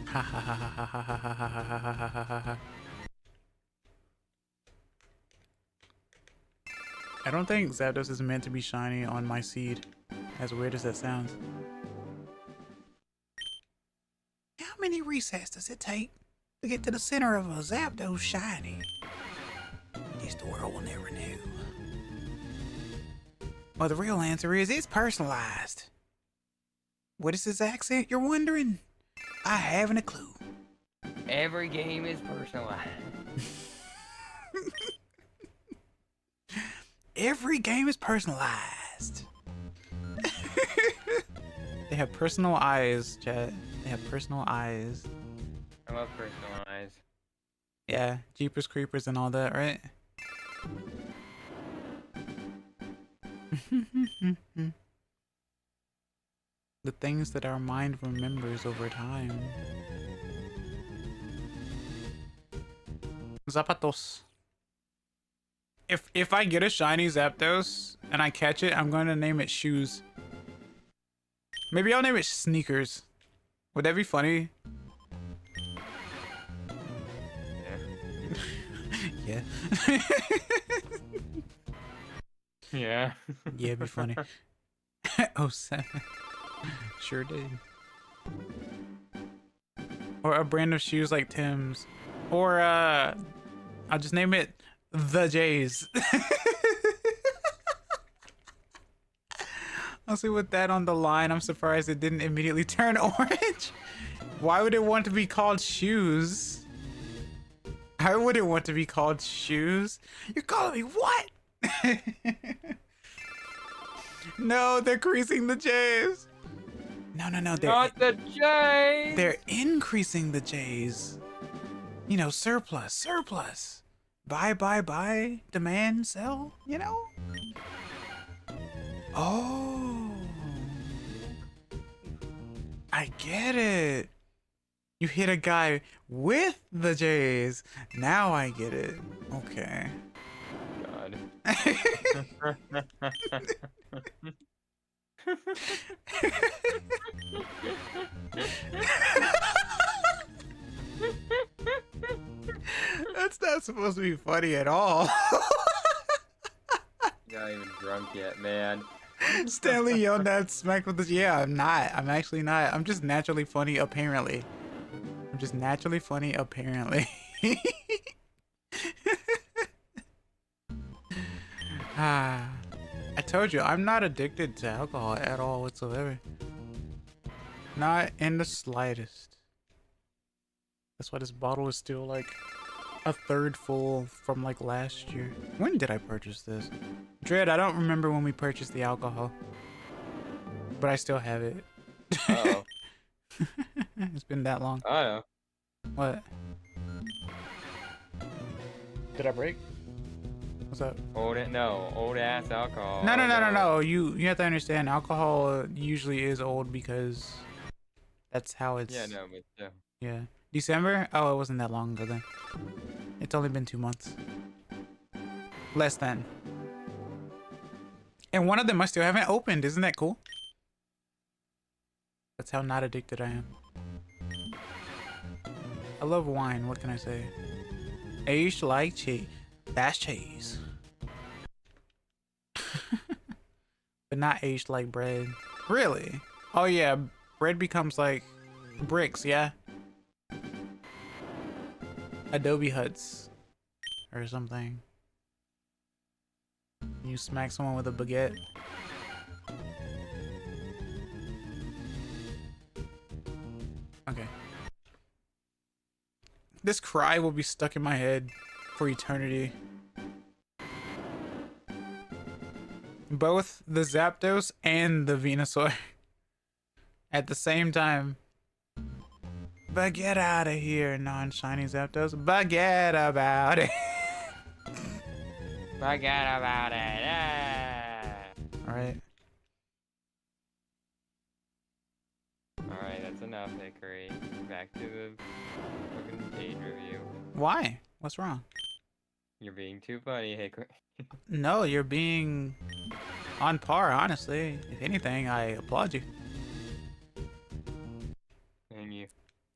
Ha ha ha ha ha ha ha ha ha ha ha ha. I don't think Zapdos is meant to be shiny on my seed. As weird as that sounds. How many resets does it take to get to the center of a Zapdos shiny? Guess the world will never know. Well, the real answer is it's personalized. What is this accent, you're wondering? I haven't a clue. Every game is personalized. Every game is personalized. They have personal eyes, chat. They have personal eyes. I love personalized. Yeah, Jeepers Creepers and all that, right? The things that our mind remembers over time. Zapatos. If I get a shiny Zapdos and I catch it, I'm going to name it Shoes. Maybe I'll name it Sneakers. Would that be funny? Yeah. Yeah. Yeah. Yeah, it'd be funny. Oh, 07. Sure did. Or a brand of shoes like Tim's. Or, I'll just name it The Jays. I'll see with that on the line. I'm surprised it didn't immediately turn orange. Why would it want to be called Shoes? I wouldn't want to be called Shoes. You're calling me what? No, they're creasing the J's. No, Not the Jays! they're increasing the J's. You know, surplus. Buy, demand, sell, you know? Oh. I get it. You hit a guy with the J's. Now I get it. Okay. God. That's not supposed to be funny at all. You're not even drunk yet, man. Stanley yelled that smack with the yeah, I'm not. I'm actually not. I'm just naturally funny apparently. I'm just naturally funny apparently. I told you I'm not addicted to alcohol at all whatsoever. Not in the slightest. That's why this bottle is still like a third full from like last year. When did I purchase this? Dread, I don't remember when we purchased the alcohol. But I still have it. Uh-oh. It's been that long. I know. What? Did I break? What's up? Old ass alcohol. No. You have to understand, alcohol usually is old because that's how it's. Yeah, no, but yeah. Yeah. December? Oh, it wasn't that long ago then. It's only been 2 months. Less than. And one of them I still haven't opened. Isn't that cool? That's how not addicted I am. I love wine. What can I say? Aged like cheese. That's cheese. But not aged like bread. Really? Oh yeah. Bread becomes like bricks, yeah? Adobe huts. Or something. You smack someone with a baguette. Okay. This cry will be stuck in my head for eternity. Both the Zapdos and the Venusaur. At the same time. But get out of here, non-shiny Zapdos. But get about it. Forget about it. Yeah. Alright. Alright, that's enough, Hickory. Back to the fucking page review. Why? What's wrong? You're being too funny, Hickory. No, you're being on par, honestly. If anything, I applaud you. And you.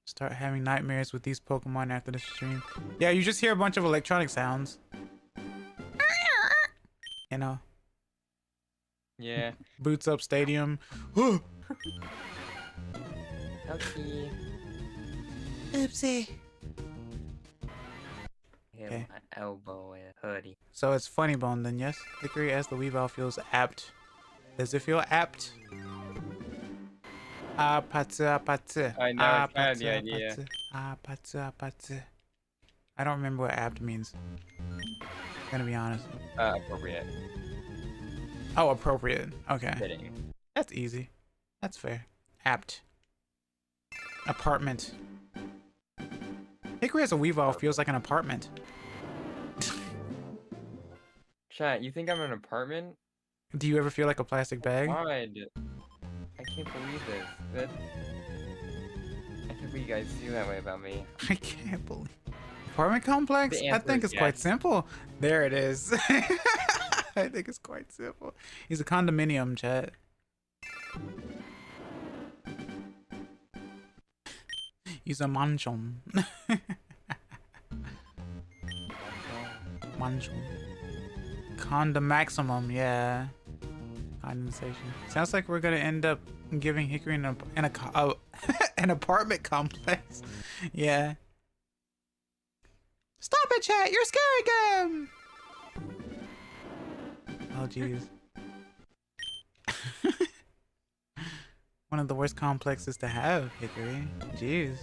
Start having nightmares with these Pokemon after the stream. Yeah, you just hear a bunch of electronic sounds. You know? Yeah. Boots up stadium. Okay. Oopsie. Hit Okay. my elbow and a hoodie. So it's Funny Bone then, yes? Hickory as the Weavile feels apt. Does it feel apt? Apatsu. I know, it's kind of the idea. Apatsu. I don't remember what apt means. Gonna be honest. Appropriate. Oh, appropriate. Okay. Fitting. That's easy. That's fair. Apt. Apartment. Hickory as a Weavile feels like an apartment. Chat, you think I'm in an apartment? Do you ever feel like a plastic bag? God. I can't believe this. I can't believe you guys feel that way about me. I can't believe. Apartment complex? The I answer think is it's quite yes. simple. There it is. I think it's quite simple. He's a condominium, chat. He's a mansion. Mansion. Condomaximum, yeah. Condensation. Sounds like we're gonna end up giving Hickory an apartment complex. Yeah. Stop it, chat! You're scaring him! Oh, jeez. One of the worst complexes to have, Hickory. Jeez.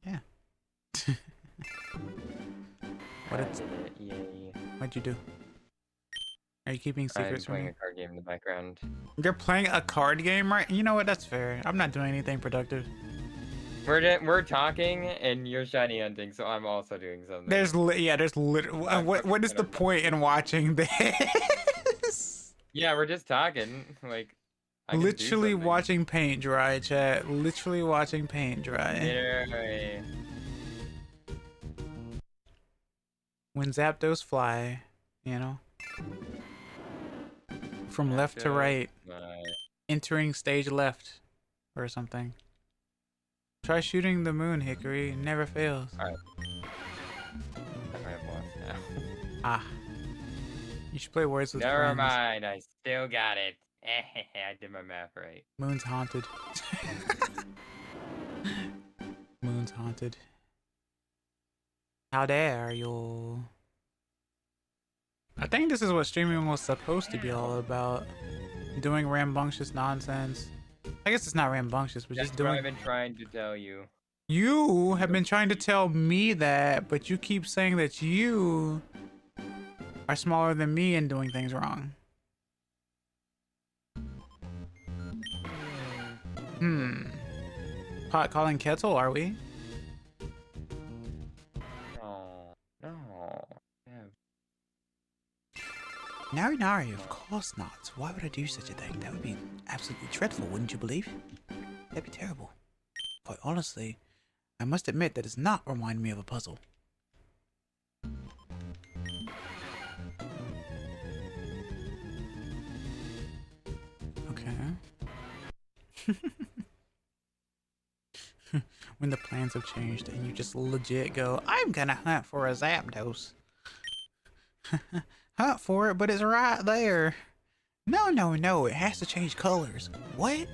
Yeah. I did it, yay. What'd you do? Are you keeping I'm secrets from playing me? a card game in the background. You're playing a card game, right? You know what? That's fair. I'm not doing anything productive. We're talking and you're shiny hunting, so I'm also doing something. There's literally. What is the point in watching this? Yeah, we're just talking. Like, I can do Literally something. watching paint dry, chat. Literally watching paint dry. Literally. When Zapdos fly, you know? From left to right. Entering stage left. Or something. Try shooting the moon, Hickory. Never fails. Alright. I might have lost now. Ah. You should play Words with Never Friends. mind, I still got it. I did my math right. Moon's haunted. Moon's haunted. How dare you? I think this is what streaming was supposed to be all about. Doing rambunctious nonsense. I guess it's not rambunctious, but That's just what doing. I've been trying to tell you. You have been trying to tell me that, but you keep saying that you are smaller than me and doing things wrong. Pot calling kettle, are we? No. Nari, of course not. Why would I do such a thing? That would be absolutely dreadful, wouldn't you believe? That'd be terrible. Quite honestly, I must admit that does not remind me of a puzzle. Okay. When the plans have changed and you just legit go, I'm gonna hunt for a Zapdos. Hunt for it, but it's right there. No, it has to change colors. What?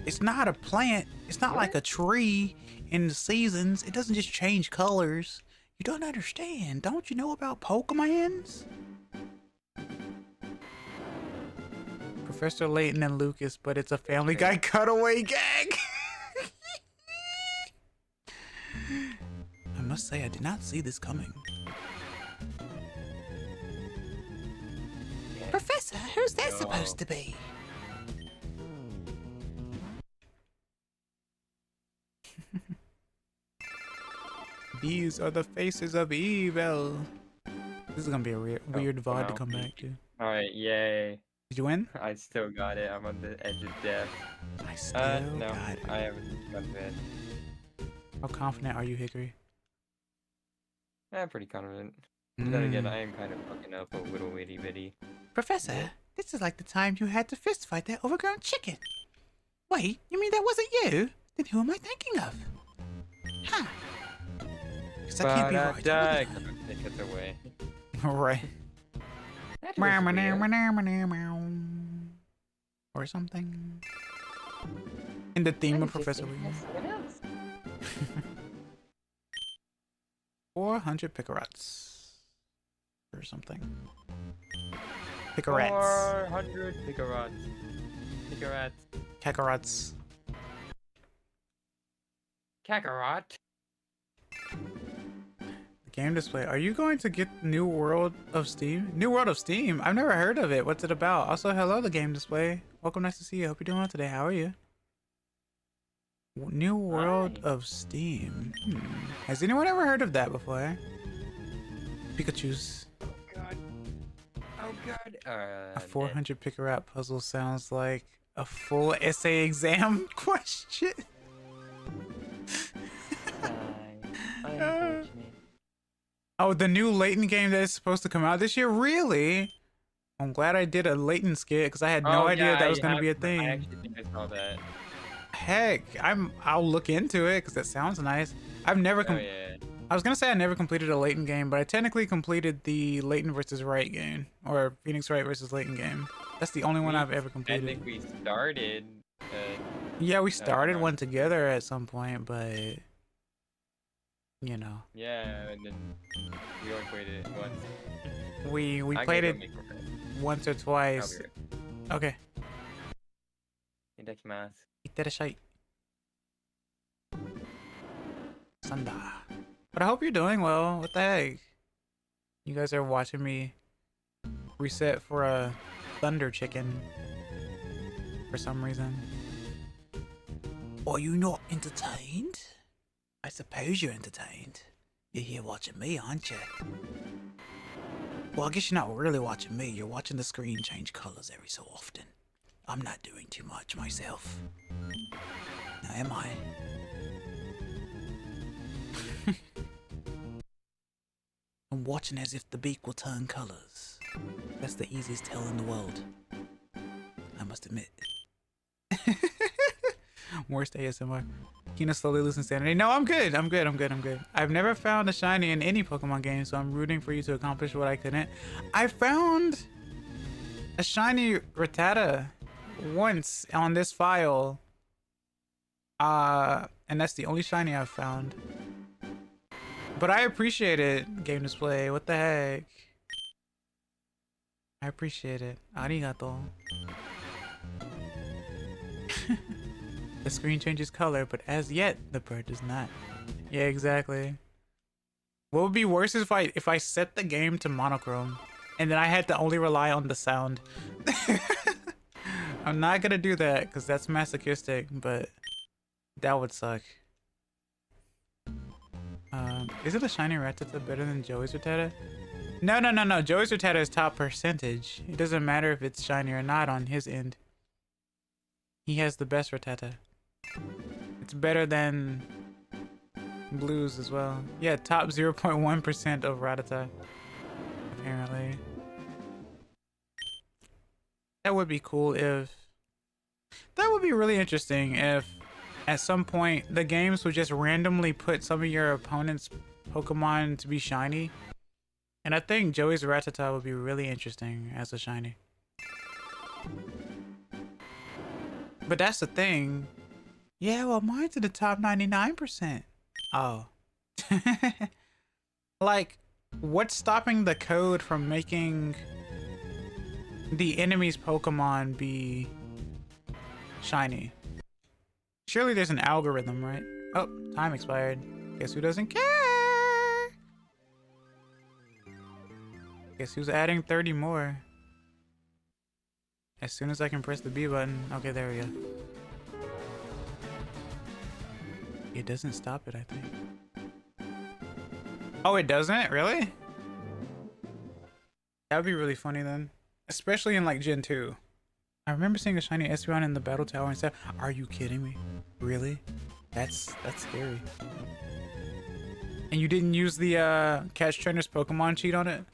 It's not a plant. It's not like a tree in the seasons. It doesn't just change colors. You don't understand. Don't you know about Pokemons? Professor Layton and Lucas, but it's a Family Guy cutaway gag. I must say, I did not see this coming. Professor, who's that supposed to be? These are the faces of evil. This is gonna be a weird VOD to come back to. Alright, yay. Did you win? I still got it. I'm on the edge of death. I still No, got it. I haven't gotten it. How confident are you, Hickory? I'm pretty confident. Then again, I am kind of fucking up a little itty bitty. Professor, this is like the time you had to fist fight that overgrown chicken. Wait, you mean that wasn't you? Then who am I thinking of? Huh. Because that can't be right. Take it away. Right. That was weird. Or something. In the theme of Professor Lee. 400 Picarots. Or something. Picarats. 400 Picarats. Picarats. Kakarats. Kakarot. Game display. Are you going to get New World of Steam? New World of Steam? I've never heard of it. What's it about? Also, hello, the game display. Welcome, nice to see you. Hope you're doing well today. How are you? New World of Steam. Has anyone ever heard of that before? Pikachu's. Oh god. Oh god. A 400 Picarat puzzle sounds like a full essay exam question. Oh, the new Layton game that is supposed to come out this year? Really? I'm glad I did a Layton skit because I had no idea that was going to be a thing. I actually think I saw that. Heck, I'll look into it because that sounds nice. I've never I was gonna say I never completed a Layton game, but I technically completed the Layton versus Wright game, or Phoenix Wright versus Layton game. That's the only one I've ever completed. I think we started. Yeah, we started one together at some point, but you know. Yeah, and then we only played it once. We played it once or twice. Okay. Itadakimasu. Itadashai. Sanda. But I hope you're doing well. What the heck? You guys are watching me reset for a thunder chicken for some reason. Are you not entertained? I suppose you're entertained. You're here watching me, aren't you? Well, I guess you're not really watching me. You're watching the screen change colors every so often. I'm not doing too much myself. Now, am I? I'm watching as if the beak will turn colors. That's the easiest tell in the world. I must admit. Worst ASMR. Kina slowly losing sanity. No, I'm good. I'm good. I've never found a shiny in any Pokemon game, so I'm rooting for you to accomplish what I couldn't. I found a shiny Rattata once on this file. And that's the only shiny I've found. But I appreciate it, game display. What the heck? I appreciate it. Arigato. The screen changes color, but as yet, the bird does not. Yeah, exactly. What would be worse is if I set the game to monochrome, and then I had to only rely on the sound. I'm not gonna do that, because that's masochistic, but that would suck. Isn't a shiny Rattata better than Joey's Rattata? No. Joey's Rattata is top percentage. It doesn't matter if it's shiny or not on his end. He has the best Rattata. It's better than Blue's as well. Yeah, top 0.1% of Rattata, apparently. That would be cool if... That would be really interesting if at some point the games would just randomly put some of your opponent's Pokemon to be shiny. And I think Joey's Rattata would be really interesting as a shiny. But that's the thing. Yeah, well, mine's in the top 99%. Oh. Like, what's stopping the code from making the enemy's Pokemon be shiny? Surely there's an algorithm, right? Oh, time expired. Guess who doesn't care? Guess who's adding 30 more? As soon as I can press the B button. Okay, there we go. It doesn't stop it, I think. Oh, it doesn't? Really? That would be really funny then. Especially in like Gen 2. I remember seeing a shiny Espeon in the battle tower and said, "Are you kidding me? Really? That's scary." And you didn't use the Catch Trainer's Pokemon cheat on it?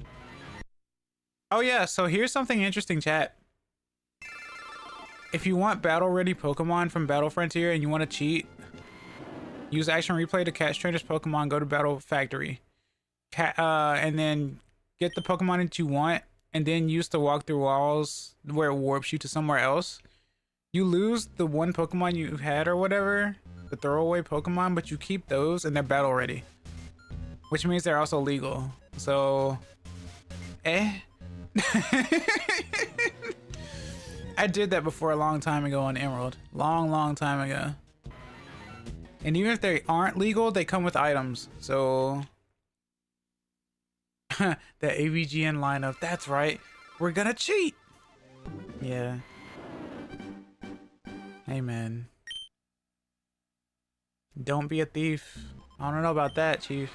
Oh yeah, so here's something interesting, chat. If you want battle-ready Pokemon from Battle Frontier and you want to cheat, use Action Replay to catch Trainer's Pokemon, go to Battle Factory. And then get the Pokemon that you want, and then use the walk through walls where it warps you to somewhere else. You lose the one Pokemon you had or whatever, the throwaway Pokemon, but you keep those and they're battle-ready. Which means they're also legal. So... I did that before a long time ago on Emerald. Long time ago. And even if they aren't legal, they come with items. So... the AVGN lineup. That's right. We're gonna cheat! Yeah. Hey, man. Don't be a thief. I don't know about that, Chief.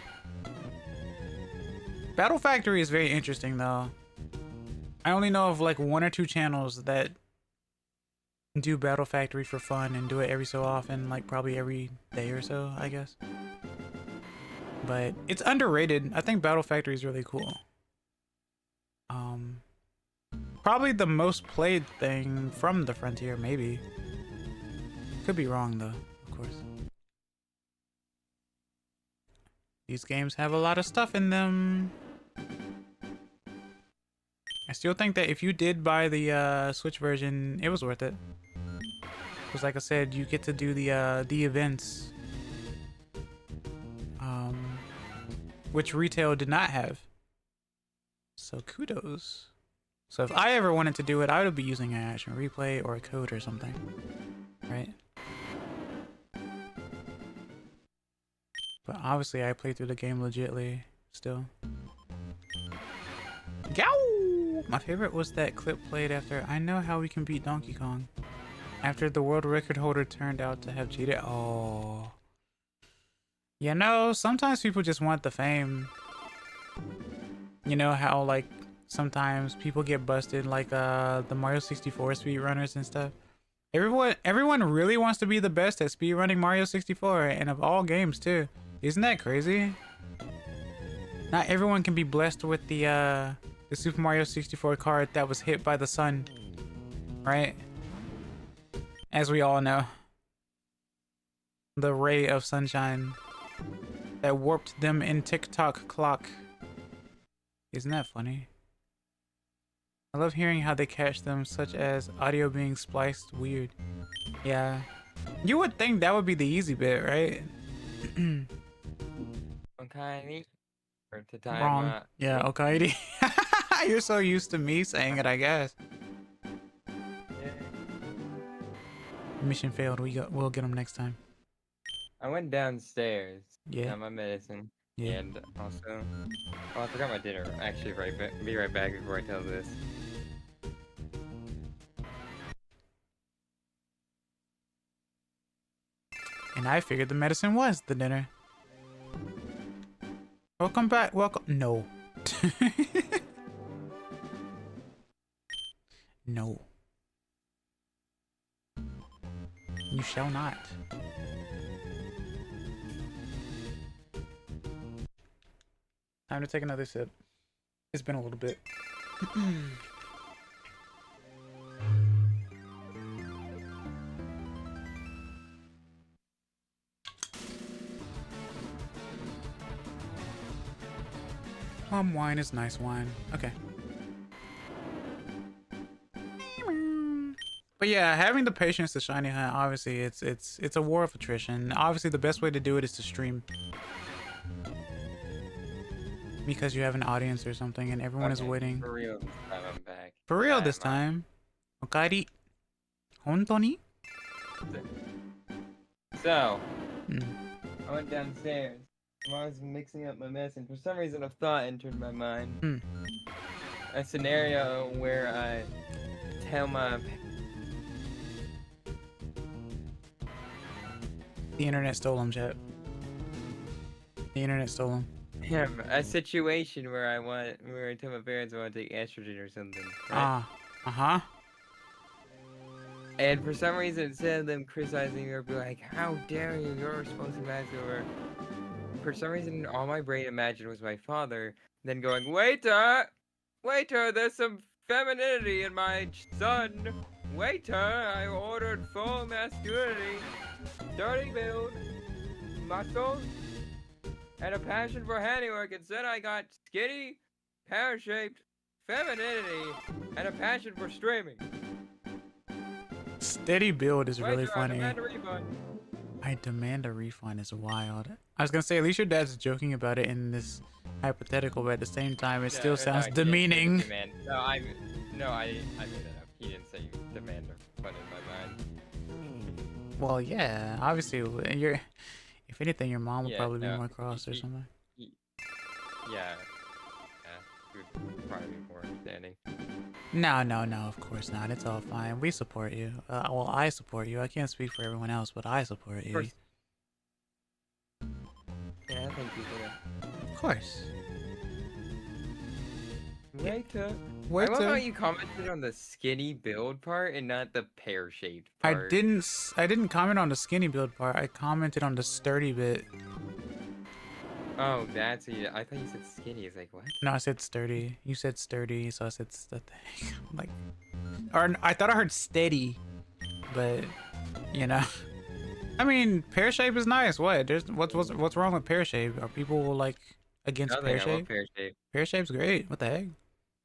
Battle Factory is very interesting, though. I only know of like 1 or 2 channels that do Battle Factory for fun and do it every so often, like probably every day or so, I guess. But it's underrated. I think Battle Factory is really cool. Probably the most played thing from the Frontier, maybe. Could be wrong though, of course. These games have a lot of stuff in them. I still think that if you did buy the Switch version, it was worth it. Because like I said, you get to do the events. Which retail did not have. So kudos. So if I ever wanted to do it, I would be using an Action Replay or a code or something. Right? But obviously I played through the game legitly still. Gow! My favorite was that clip played after I know how we can beat Donkey Kong. After the world record holder turned out to have cheated. Oh. You know, sometimes people just want the fame. You know how like sometimes people get busted like the Mario 64 speedrunners and stuff. Everyone really wants to be the best at speedrunning Mario 64 and of all games too. Isn't that crazy? Not everyone can be blessed with the Super Mario 64 card that was hit by the sun, right? As we all know. The ray of sunshine that warped them in TikTok clock. Isn't that funny? I love hearing how they catch them, such as audio being spliced weird. Yeah. You would think that would be the easy bit, right? Okay. To time, Wrong. Yeah, okay. You're so used to me saying it, I guess. Yeah. Mission failed. We'll get them next time. I went downstairs. Yeah. Got my medicine. Yeah. And also, oh, I forgot my dinner. Actually, be right back before I tell this. And I figured the medicine was the dinner. Welcome back. Welcome. No. No. You shall not. Time to take another sip. It's been a little bit. Plum wine is nice wine. Okay. But yeah, having the patience to shiny hunt, obviously it's a war of attrition. Obviously the best way to do it is to stream. Because you have an audience or something and everyone is waiting. For real this time, I'm back. For real this time. Okaeri. Hontoni? So, I went downstairs. I was mixing up my medicine. For some reason, a thought entered my mind. A scenario where I tell my... The internet stole him, chat. The internet stole him. Yeah, a situation where I tell my parents I want to take estrogen or something. Right? Uh-huh. And for some reason, instead of them criticizing me or be like, how dare you, you're supposed to master, for some reason, all my brain imagined was my father, then going, waiter, there's some femininity in my son. Waiter, I ordered full masculinity, dirty build, muscles, and a passion for handiwork. Instead, I got skinny, pear-shaped, femininity, and a passion for streaming. Steady build is really funny. I demand a refund. I demand a refund is wild. I was gonna say, at least your dad's joking about it in this hypothetical, but at the same time, it still sounds demeaning. No, I made that up. He didn't say demand a refund in my mind. Well, yeah, obviously, if anything, your mom would probably be more cross or something. Yeah, she would probably be more understanding. No, of course not. It's all fine. We support you. Well, I support you. I can't speak for everyone else, but I support you. Of course. Yeah, thank you for that. Of course. Waiter. Waiter. I love how you commented on the skinny build part and not the pear-shaped part. I didn't comment on the skinny build part. I commented on the sturdy bit. Oh, that's it. I thought you said skinny. It's like, what? No, I said sturdy. You said sturdy, so I said like, or I thought I heard steady, but you know, I mean, pear shape is nice. What? What's wrong with pear shape? Are people like against pear shape? Pear shape's great. What the heck?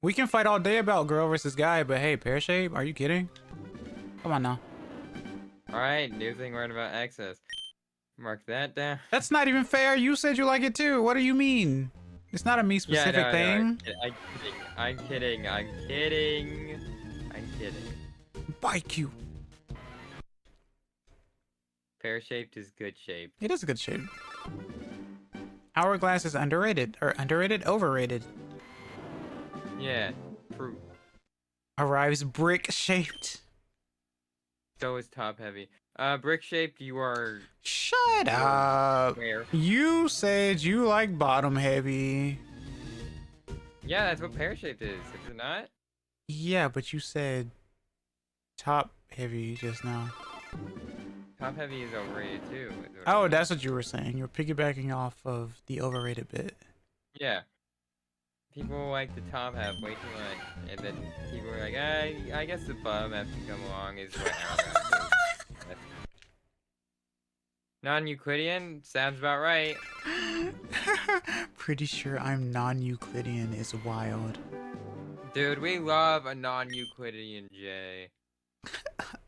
We can fight all day about girl versus guy, but hey, pear shape? Are you kidding? Come on now. All right, new thing learned about access. Mark that down. That's not even fair. You said you like it too. What do you mean? It's not a me specific thing. I'm kidding. Bike you. Pear-shaped is good shape. It is a good shape. Hourglass is underrated. Or underrated? Overrated. Yeah, true. arrives brick shaped. So is top heavy. Brick shaped, you are. Shut up. Where? You said you like bottom heavy. Yeah, that's what pear shaped is it not? Yeah, but you said top heavy just now. Top heavy is overrated too. Oh, that's what you were saying. You were piggybacking off of the overrated bit. Yeah. People like the top half way too much, and then people are like, I guess the bottom half can come along is what hourglass is. Non-Euclidean sounds about right. Pretty sure I'm non-Euclidean is wild. Dude, we love a non-Euclidean J.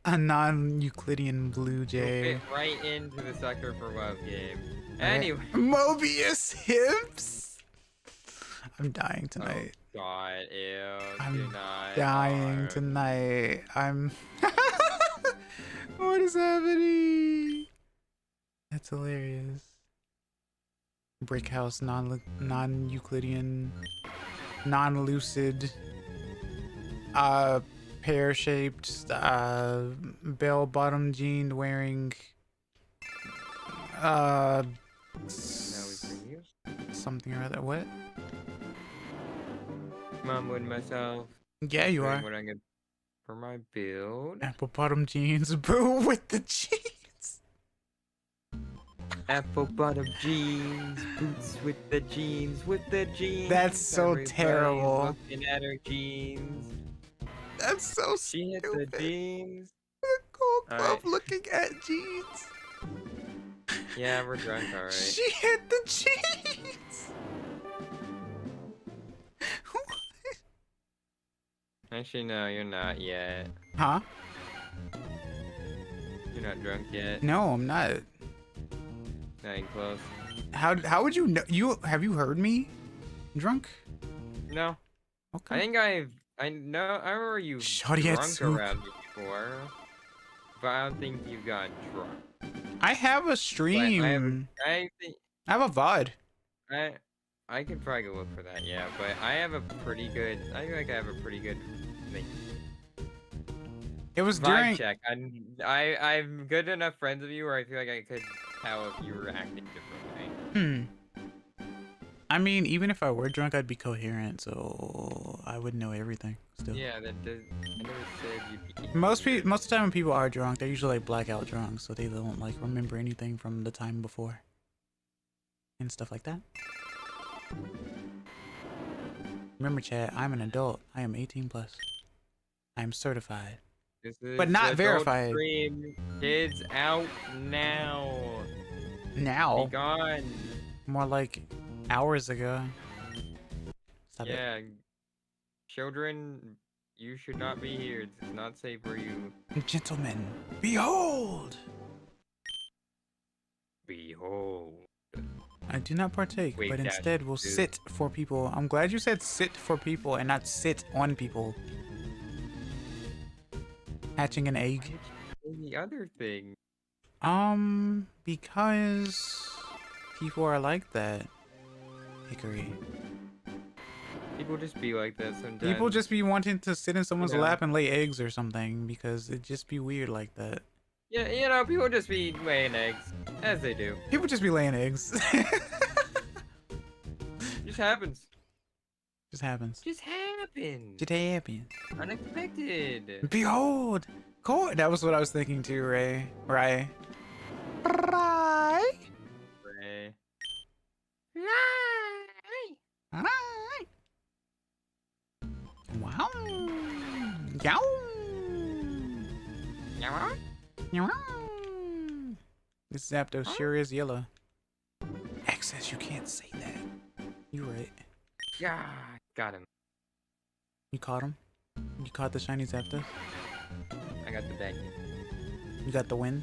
A non-Euclidean blue You'll jay. fit right into the Sucker for Love game. Anyway. Mobius hips. I'm dying tonight. Oh God, ew. I'm do not. dying tonight. I'm. What is happening? That's hilarious. Brick house, non-Euclidean, non-lucid, pear-shaped, bell-bottom jean wearing, Now we bring you. something or other. What? Mumbling myself. Yeah, you are. What I'm gonna for my build. Apple bottom jeans, boo with the jeans. Apple bottom jeans, boots with the jeans. That's so Everybody's terrible. Looking at her jeans. That's so She hit the stupid. jeans. The Gold Glove Alright. looking at jeans. Yeah, we're drunk, alright. She hit the jeans. Actually, no, you're not yet. Huh? You're not drunk yet. No, I'm not. Not even close. How would you know? Have you heard me drunk? No. Okay. I think I remember you Shawty had drunk soup. around me before. But I don't think you've gotten drunk. I have a But stream. I think I have a VOD. I could probably go look for that, yeah. But I have a pretty good. I feel like I have a pretty good like, It was vibe during. check. I'm good enough friends of you where I feel like I could tell if you were acting differently. I mean, even if I were drunk, I'd be coherent, so I would know everything still. Yeah, that does. I never said you'd be. Most of the time when people are drunk, they're usually like blackout drunk, so they don't like remember anything from the time before and stuff like that. Remember, chat, I'm an adult. I am 18 plus. I am certified. This is But not adult verified. Stream. Kids out now. Now, Be gone. more like hours ago. Stop it. Yeah. Children, you should not be here. It's not safe for you. Gentlemen, behold! Behold. I do not partake, Wait, but that's instead will two. sit for people. I'm glad you said sit for people and not sit on people. Hatching an egg. The other thing. Because people are like that. Hickory. People just be like that sometimes. People just be wanting to sit in someone's Yeah. lap and lay eggs or something because it just be weird like that. Yeah, you know, people just be laying eggs. As they do. People just be laying eggs. Just happens. Just happens. Just happens. Just happens. Unexpected. Behold! Cool. That was what I was thinking too, Ray. Right. Right. Ray. Right. Wow. Yow. Yeah. Yow. This Zapdos sure is yellow. X says you can't say that. You right. Yeah. Got him. You caught him? You caught the shiny Zapdos? I got the bag. You got the win?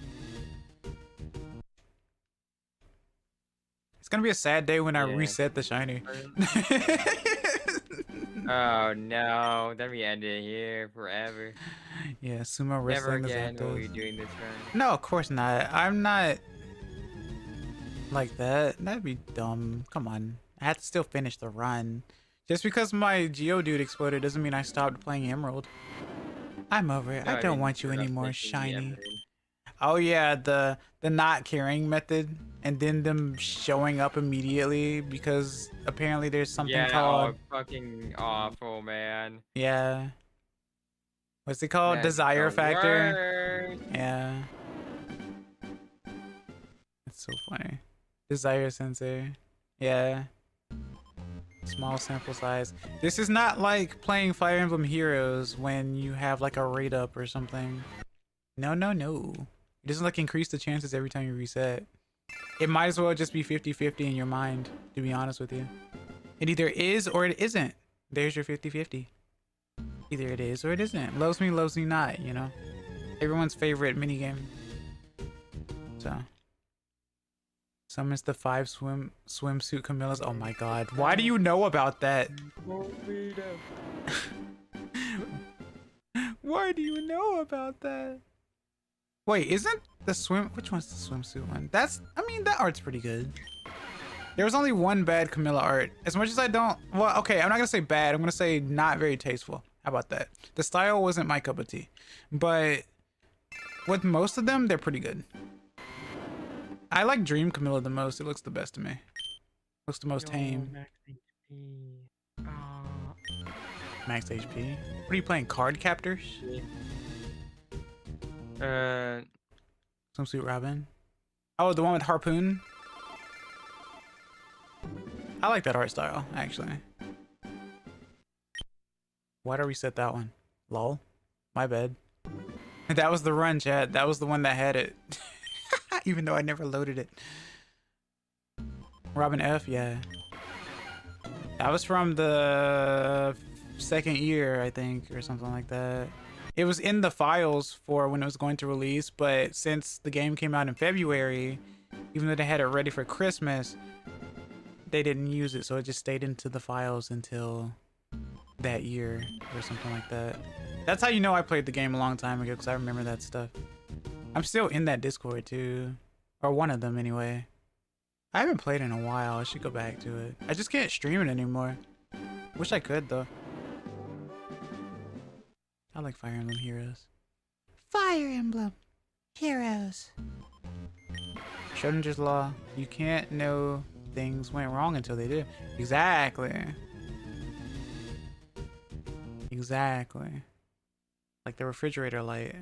It's gonna be a sad day when I Yeah. reset the shiny. Oh no, then we end it here forever. Yeah, sumo Never wrestling the again will we Zapdos. be doing this run. No, of course not. I'm not like that. That'd be dumb. Come on. I have to still finish the run. Just because my Geodude exploded doesn't mean I stopped playing Emerald. I'm over it. No, I don't mean, want you you're not anymore, making the shiny. Emerald. Oh yeah, the not caring method, and then them showing up immediately because apparently there's something Yeah, called fucking awful, man. yeah. What's it called? That's Desire the factor. worst. Yeah. That's so funny. Desire sensor. Yeah. Small sample size. This is not like playing Fire Emblem Heroes when you have like a rate up or something. No, no, no. It doesn't like increase the chances every time you reset. It might as well just be 50-50 in your mind, to be honest with you. It either is or it isn't. There's your 50-50. Either it is or it isn't. Loves me not, you know? Everyone's favorite minigame. So. Summons the 5 swimsuit Camillas. Oh my god. Why do you know about that? Why do you know about that? Wait, isn't the which one's the swimsuit one? That's, I mean, that art's pretty good. There was only one bad Camilla art. As much as I don't, well, okay, I'm not gonna say bad. I'm gonna say not very tasteful. How about that? The style wasn't my cup of tea. But with most of them, they're pretty good. I like Dream Camilla the most. It looks the best to me. Looks the most tame. Max HP. Max HP? What are you playing? Card Captors? Swimsuit Robin? Oh, the one with Harpoon? I like that art style, actually. Why'd I reset that one? Lol. My bad. That was the run, chat. That was the one that had it. Even though I never loaded it. Robin F, yeah. That was from the second year, I think, or something like that. It was in the files for when it was going to release, but since the game came out in February, even though they had it ready for Christmas, they didn't use it, so it just stayed into the files until that year or something like that. That's how you know I played the game a long time ago, because I remember that stuff. I'm still in that Discord too, or one of them anyway. I haven't played in a while. I should go back to it. I just can't stream it anymore. Wish I could though. I like Fire Emblem Heroes. Fire Emblem Heroes. Schrodinger's Law. You can't know things went wrong until they do. Exactly. Exactly. Like the refrigerator light.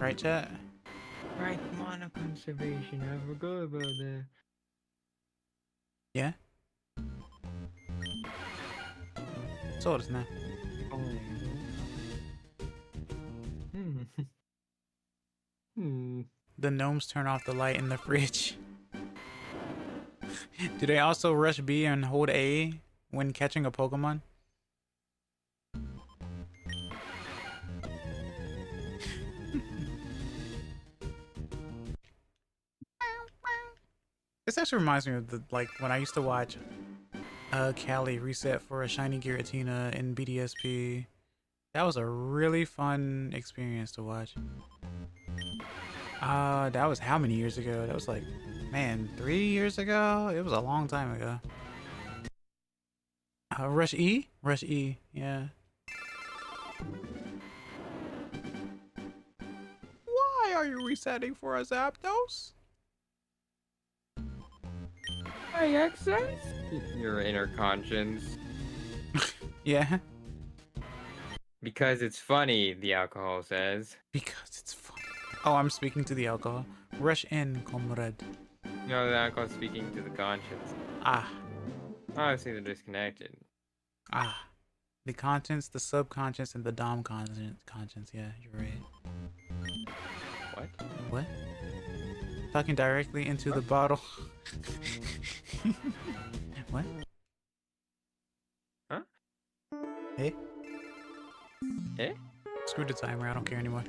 Right, chat? Right, mana conservation. I forgot about that. Yeah? So it is now. Oh. The gnomes turn off the light in the fridge. Do they also rush B and hold A when catching a Pokemon? This actually reminds me of the when I used to watch Callie reset for a shiny Giratina in BDSP. That was a really fun experience to watch. That was how many years ago? That was like, man, 3 years ago? It was a long time ago. Rush E? Rush E, yeah. Why are you resetting for us, Zapdos? My access? Your inner conscience. Yeah. Because it's funny, the alcohol says. Because it's fun. Oh, I'm speaking to the alcohol. Rush in, comrade. No, the alcohol's speaking to the conscience. Ah. Obviously, they're disconnected. Ah. The conscience, the subconscious, and the dom conscience. Yeah, you're right. What? What? Talking directly into the bottle. What? Huh? Hey? Eh? Screw the timer, I don't care anymore.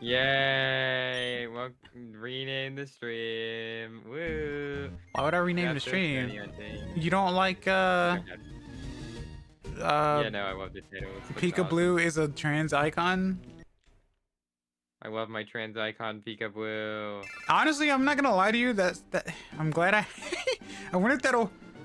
Yay! Well, rename the stream. Woo! Why would I rename the That's so stream? funny, I think. You don't like, Yeah, no, I love the title. It's Pikablu awesome. is a trans icon? I love my trans icon Pikablu. Honestly, I'm not gonna lie to you. That I'm glad I wanted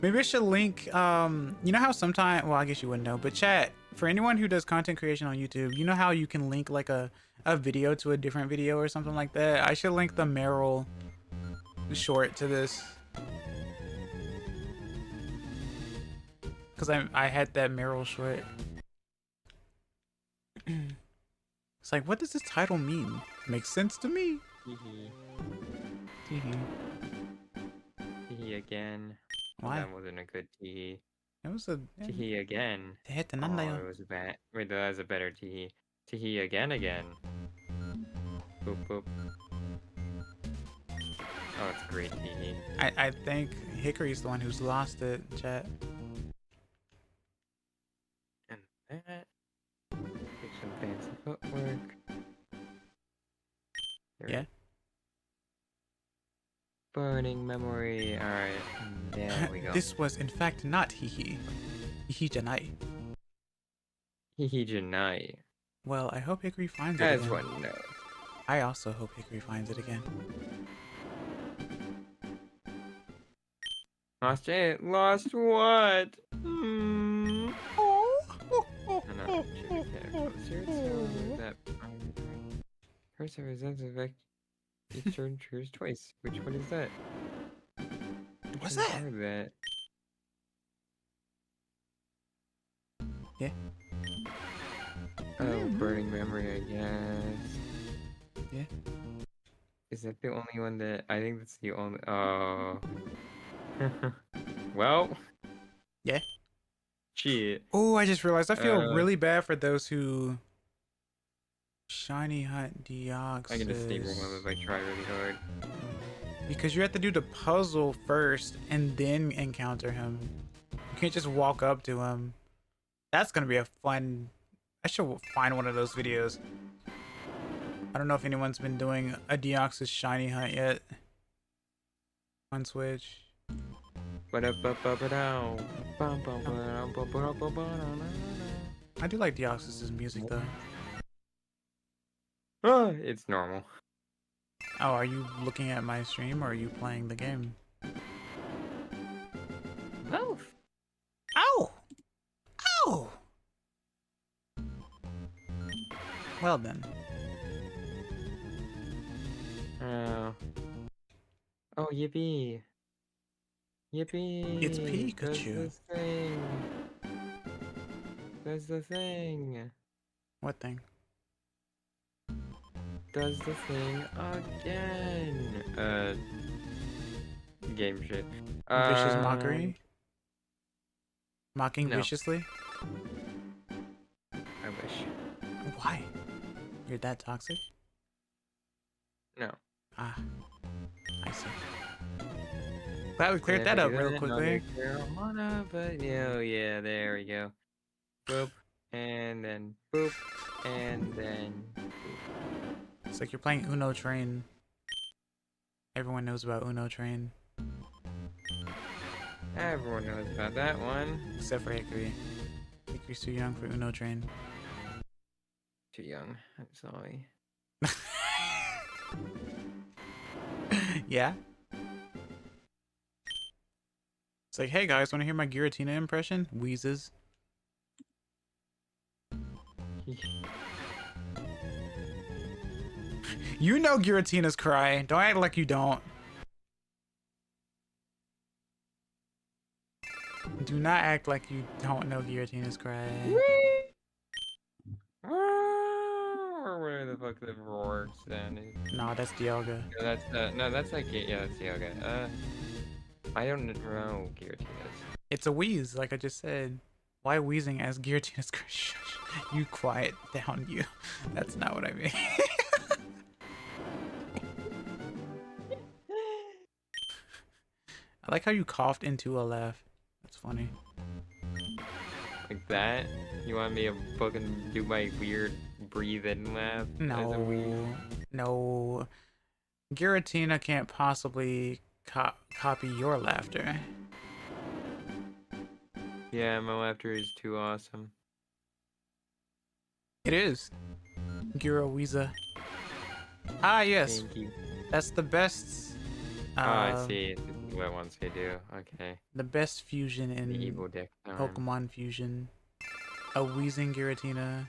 Maybe I should link, you know how sometimes, well, I guess you wouldn't know, but chat, for anyone who does content creation on YouTube, you know how you can link like a video to a different video or something like that? I should link the Meryl short to this. Because I had that Meryl short. It's like, what does this title mean? Makes sense to me. Hee Hee hee. hee again. Why? That wasn't a good tee. It was a... Tee again. Oh, It it was bad. Wait, that was a better tee. Tee again. Boop boop. Oh, it's a great tee. I think Hickory's the one who's lost it, chat. And that. Get some fancy footwork. Yeah. Burning memory. Alright. There we go. This was in fact not hee hee janai. Hee Janai. Well, I hope Hickory finds it As again. one knows. I also hope Hickory finds it again. Lost it. Lost what? Hmm. No, should we get closer to that? First, represents effect. Each turn choose twice. Which one is that? What's Which that? one are that? Yeah. Oh, burning memory, I guess. Yeah. Is that the only one that I think that's the only? Oh. Well. Yeah. Shit. Oh, I just realized I feel really bad for those who shiny hunt Deoxys. I'm gonna stable him if I try really hard. Because you have to do the puzzle first and then encounter him. You can't just walk up to him. That's gonna be a fun... I should find one of those videos. I don't know if anyone's been doing a Deoxys shiny hunt yet. On Switch. I do like Deoxys' music though. It's normal. Oh, are you looking at my stream or are you playing the game? Both. Ow! Ow! Well then. Oh. Oh, yippee. Yippee. It's Pikachu. That's the thing. That's the thing. What thing? Does the thing again. Game shit. Vicious mockery? Mocking no. viciously? I wish. Why? You're that toxic? No. Ah. I see. Glad we cleared that up real quickly. Marijuana, but yeah, there we go. Boop, and then boop, and then boop. It's like you're playing Uno Train. Everyone knows about Uno Train. Everyone knows about that one. Except for Hickory. Hickory's too young for Uno Train. Too young. I'm sorry. Yeah? It's like, hey guys, want to hear my Giratina impression? Wheezes. You know Giratina's cry. Don't act like you don't. Do not act like you don't know Giratina's cry. Where the fuck the roar sounded? No, that's Dialga. No, that's like that's yoga. I don't know Giratina's. It's a wheeze, like I just said. Why wheezing as Giratina's cry? Shush. You quiet down, you. That's not what I mean. I like how you coughed into a laugh. That's funny. Like that? You want me to fucking do my weird breathe in laugh? As a wheeze? No. Giratina can't possibly copy your laughter. Yeah, my laughter is too awesome. It is. Giraweeza. Ah, yes. Thank you. That's the best Oh, I see. This is what ones they do. Okay. The best fusion The in evil dick time. Pokemon Fusion. A Weezing Giratina.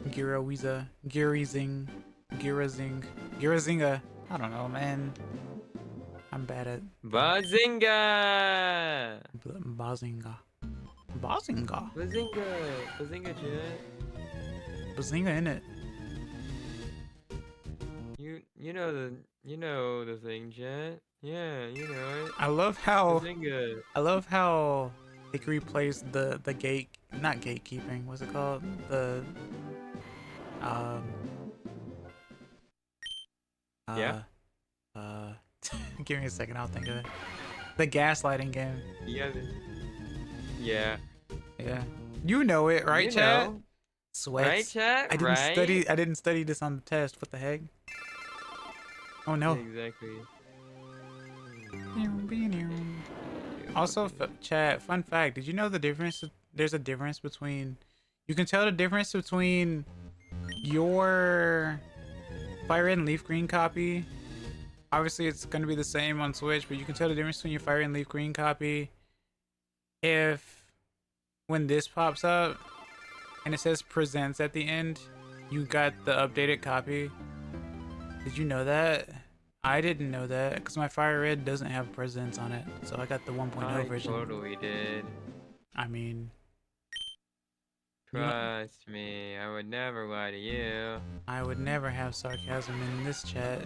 Giraweeza. Girizing. Girazinga. I don't know, man. I'm bad at Bazinga! Bazinga. Bazinga. Bazinga! Bazinga, Jet. Bazinga in it. You know the thing, Jet. Yeah, you know it. I love how Bazinga. Hickory plays the not gatekeeping. What's it called? Um. Yeah. Give me a second. I'll think of it. The gaslighting game. Yeah. Yeah. Yeah. You know it, right, You Chad? know. Sweats. Right, Chat? I didn't study this on the test. What the heck? Oh no. Exactly. Also, Chad, fun fact. Did you know the difference? There's a difference between. You can tell the difference between your Fire Red and Leaf Green copy. Obviously, it's going to be the same on Switch, but you can tell the difference between your Fire Red and Leaf Green copy when this pops up and it says presents at the end, you got the updated copy. Did you know that? I didn't know that because my Fire Red doesn't have presents on it, so I got the 1.0 version. I totally did. I mean, Trust me, I would never lie to you. I would never have sarcasm in this chat.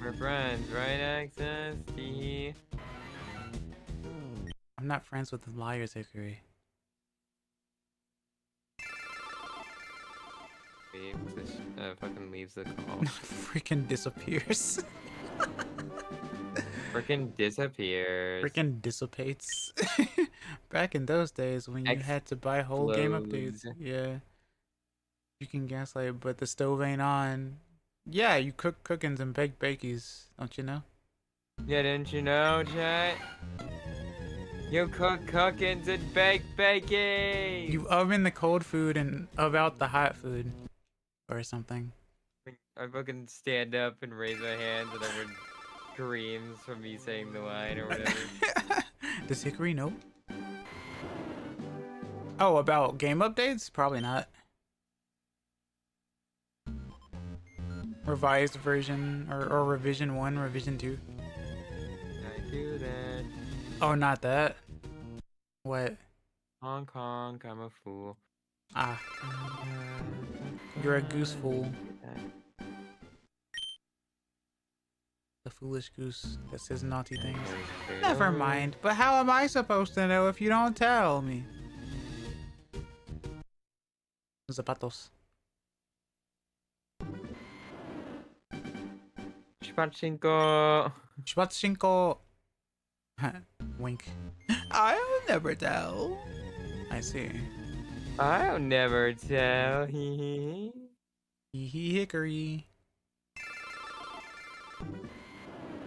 We're friends, right, Access? Tee. I'm not friends with the liars, Hickory. Fucking leaves the call. Freaking disappears. Freaking disappears. Freaking dissipates. Back in those days when you had to buy whole game updates. Yeah. You can gaslight, but the stove ain't on. Yeah, you cook cookins and bake bakies, don't you know? Yeah, didn't you know, chat? You cook cookins and bake baking! You oven the cold food and out the hot food. Or something. I fucking stand up and raise my hands and everyone screams from me saying the line or whatever. Does Hickory know? Oh, about game updates? Probably not. Revised version or revision 1, revision 2. I do that. Oh, not that. What? Honk honk, I'm a fool. Ah. You're a goose fool. The foolish goose that says naughty things. Never mind, but how am I supposed to know if you don't tell me? Zapatos. Spatchinko. Spatchinko. Wink. I'll never tell. I see. I'll never tell. Hee hee hickory.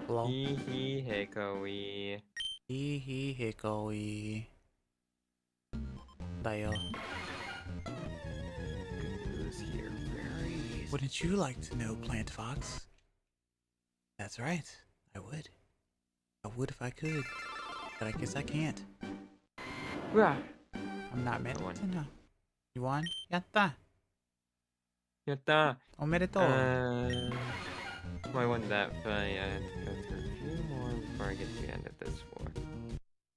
Hello. hee hickory. Hee hickory. Dial. Who's here? Berries. Wouldn't you like to know, Plant Fox? That's right. I would. I would if I could. But I guess I can't. Rah. I'm not meant to know. You won? Yatta! Yatta! Omedetou! I won that, but I have to go through a few more before I get to the end of this war.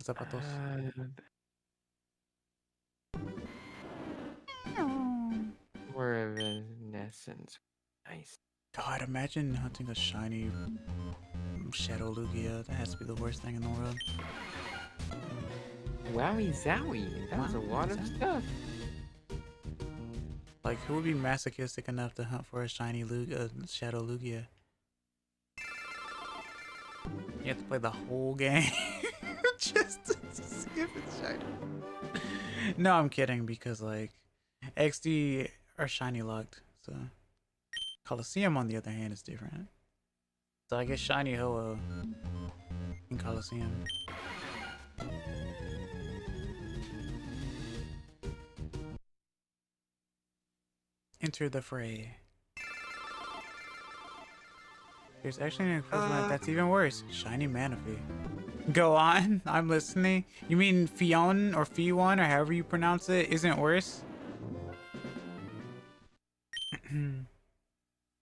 Zapatos. More evanescence. Nice. God, imagine hunting a shiny Shadow Lugia. That has to be the worst thing in the world. Wowie zowie! That was a lot of stuff. Like, who would be masochistic enough to hunt for a shiny Shadow Lugia? You have to play the whole game just to see if it's shiny. No, I'm kidding, because like XD are shiny locked, so Coliseum on the other hand is different. So I guess shiny Ho-Oh in Coliseum. Enter the fray. There's actually an equivalent that's even worse. Shiny Manaphy. Go on. I'm listening. You mean Fion or Fion or however you pronounce it isn't worse?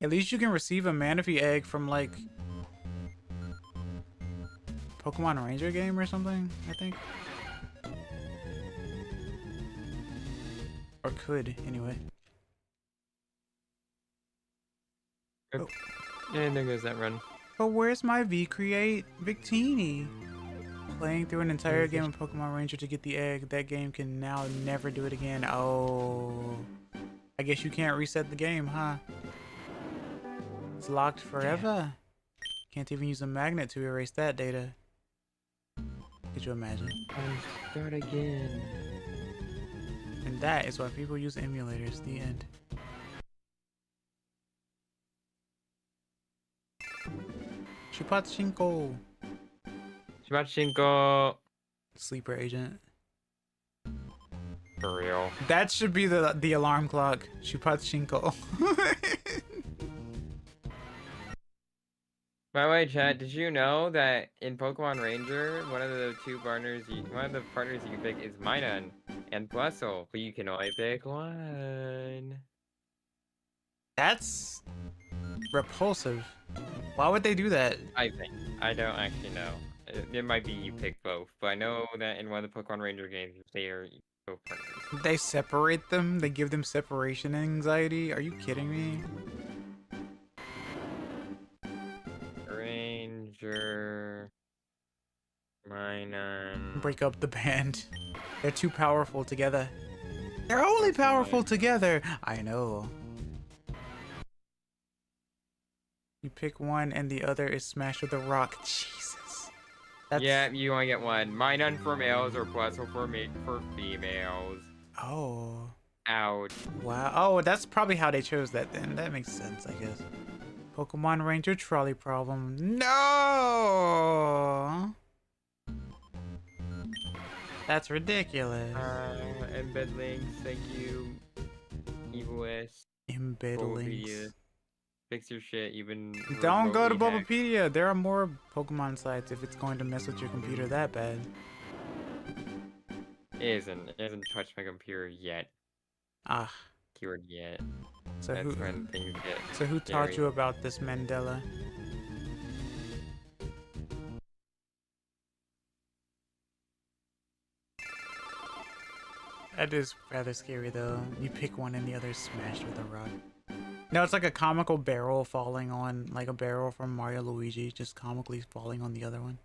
At least you can receive a Manaphy egg from like Pokemon Ranger game or something, I think. Or could, anyway. Oh. And there goes that run. But where's my V-Create Victini? Playing through an entire game of Pokemon Ranger to get the egg. That game can now never do it again. Oh. I guess you can't reset the game, huh? It's locked forever. Can't even use a magnet to erase that data. Could you imagine? Start again. And that is why people use emulators. The end. Shupachinko. Shimachinko. Sleeper agent. For real. That should be the alarm clock. Shupachinko. By the way, chat, did you know that in Pokemon Ranger, one of the partners you can pick is Minun and Plusle, but you can only pick one. That's repulsive. Why would they do that? I think. I don't actually know. It might be you pick both, but I know that in one of the Pokemon Ranger games, they are both partners. They separate them? They give them separation anxiety? Are you kidding me? Ranger... Minun... Break up the band. They're too powerful together. They're only powerful together! I know. You pick one and the other is smashed with a rock. Jesus. That's... Yeah, you only get one. Minun for males or Plusle for females. Oh. Ouch. Wow. Oh, that's probably how they chose that then. That makes sense, I guess. Pokemon Ranger trolley problem. No! That's ridiculous. Embed links, thank you. Evil S. Embed links. Fix your shit, even. Don't go to remotely hacked. Bulbapedia. There are more Pokemon sites if it's going to mess with your computer that bad. It hasn't touched my computer yet. Ah. Keyword yet. So That's when things get who taught you about this Mandela? That is rather scary though. You pick one and the other is smashed with a rock. No, it's like a comical barrel falling on, like a barrel from Mario Luigi, just comically falling on the other one.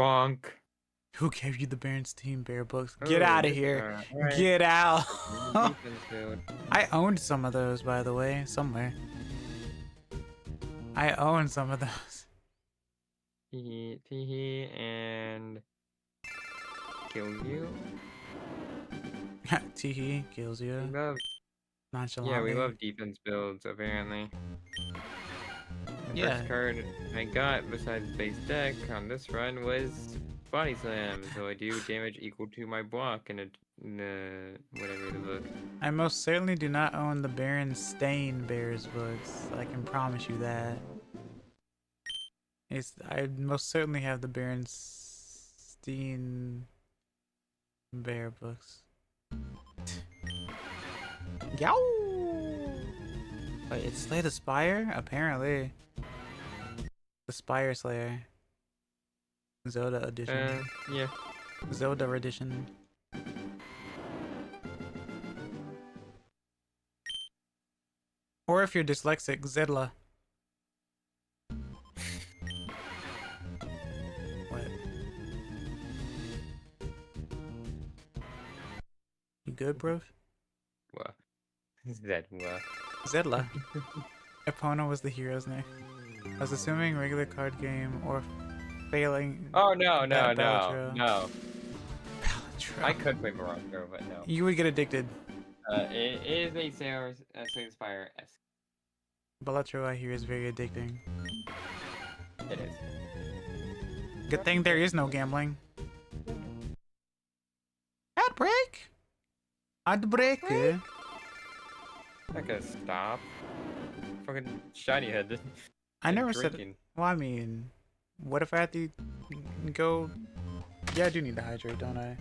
bonk. Who gave you the Berenstein Bear books? Get out of here. Right. Get out. Defense build. I owned some of those, by the way, somewhere. I own some of those. Teehee and kill you. Teehee kills you. We love, Nonchalantly. yeah, we love defense builds apparently. The Yeah. first card I got besides base deck on this run was Body Slam, so I do damage equal to my block in a whatever the book. I most certainly do not own the Berenstain Bears books. I can promise you that. I most certainly have the Berenstein Bear books. Yow! Wait, it's Slay the Spire? Apparently. The Spire Slayer. Zelda edition. Yeah. Zelda edition. Or if you're dyslexic, Zedla. What? You good, bro? What? Is that what? Zedla. Epona was the hero's name. I was assuming regular card game or failing. Oh no. Palindrome. I could play Baronto, but no. You would get addicted. It is a Slay the Spire-esque. Balatro, I hear, is very addicting. It is. Good thing there is no gambling. Ad break. Ad break. Not gonna stop. Fucking shiny head. I and never said. drinking. Well, I mean, what if I have to go? Yeah, I do need to hydrate, don't I?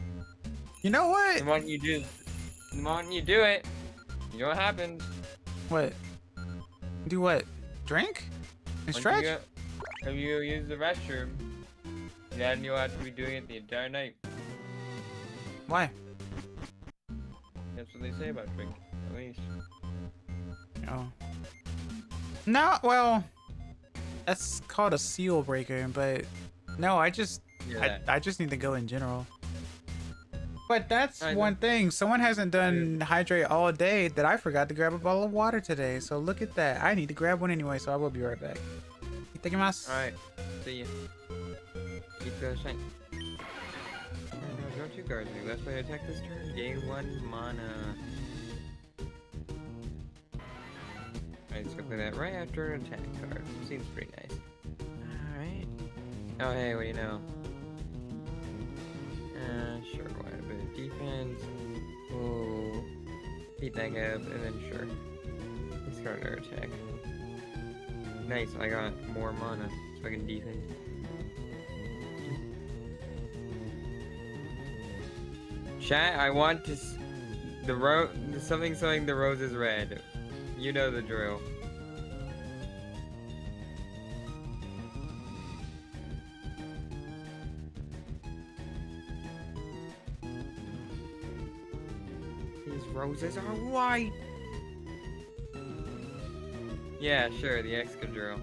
You know what? The moment you do it, you know what happens. What? Do what? Drink? And stretch? If you use the restroom, then you'll have to be doing it the entire night. Why? That's what they say about drinking, at least. Oh. No, well, that's called a seal breaker, but no, I just need to go in general. But that's one thing. Someone hasn't done hydrate all day that I forgot to grab a bottle of water today. So look at that. I need to grab one anyway, so I will be right back. Itadakimasu. Alright, see ya. Keep going, shine. Draw 2 cards. The best way to attack this turn, gain 1 mana. Alright, just gonna play that right after an attack card. Seems pretty nice. Alright. Oh, hey, what do you know? Sure, go ahead, a bit of defense. We'll beat that guy up, and then sure. Let's go another attack. Nice, I got more mana, so I can defend. Chat, I want to something the rose is red. You know the drill. These roses are white. Yeah, sure, the Excadrill.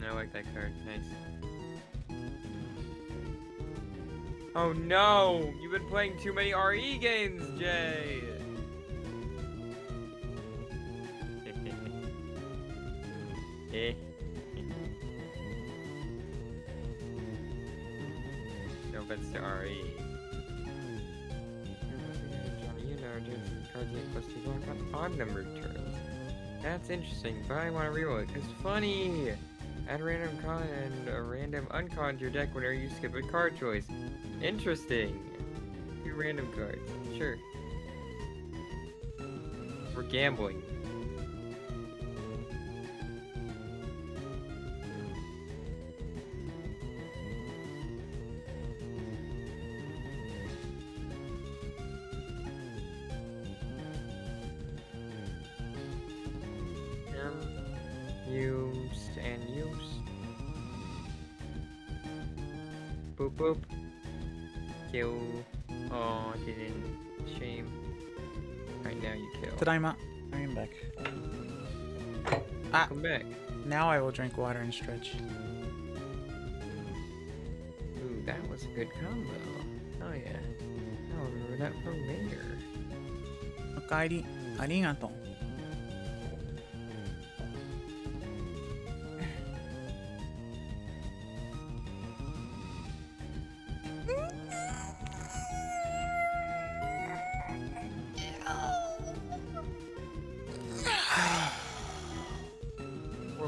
I like that card. Nice. Oh no! You've been playing too many RE games, Jay! No offense to RE. Johnny, you know, doing some cards like plus 2 block on odd numbered turns. That's interesting, but I want to reroll it. It's funny! Add a random con and a random uncon to your deck whenever you skip a card choice. Interesting. 2 random cards. Sure. We're gambling. Use and use. Boop boop. Kill. Oh, I didn't. Shame. Right now you kill. Tadaima. I am back. Ah, Come back. now I will drink water and stretch. Ooh, that was a good combo. Oh yeah. I'll remember that for later. Okaeri. Arigato.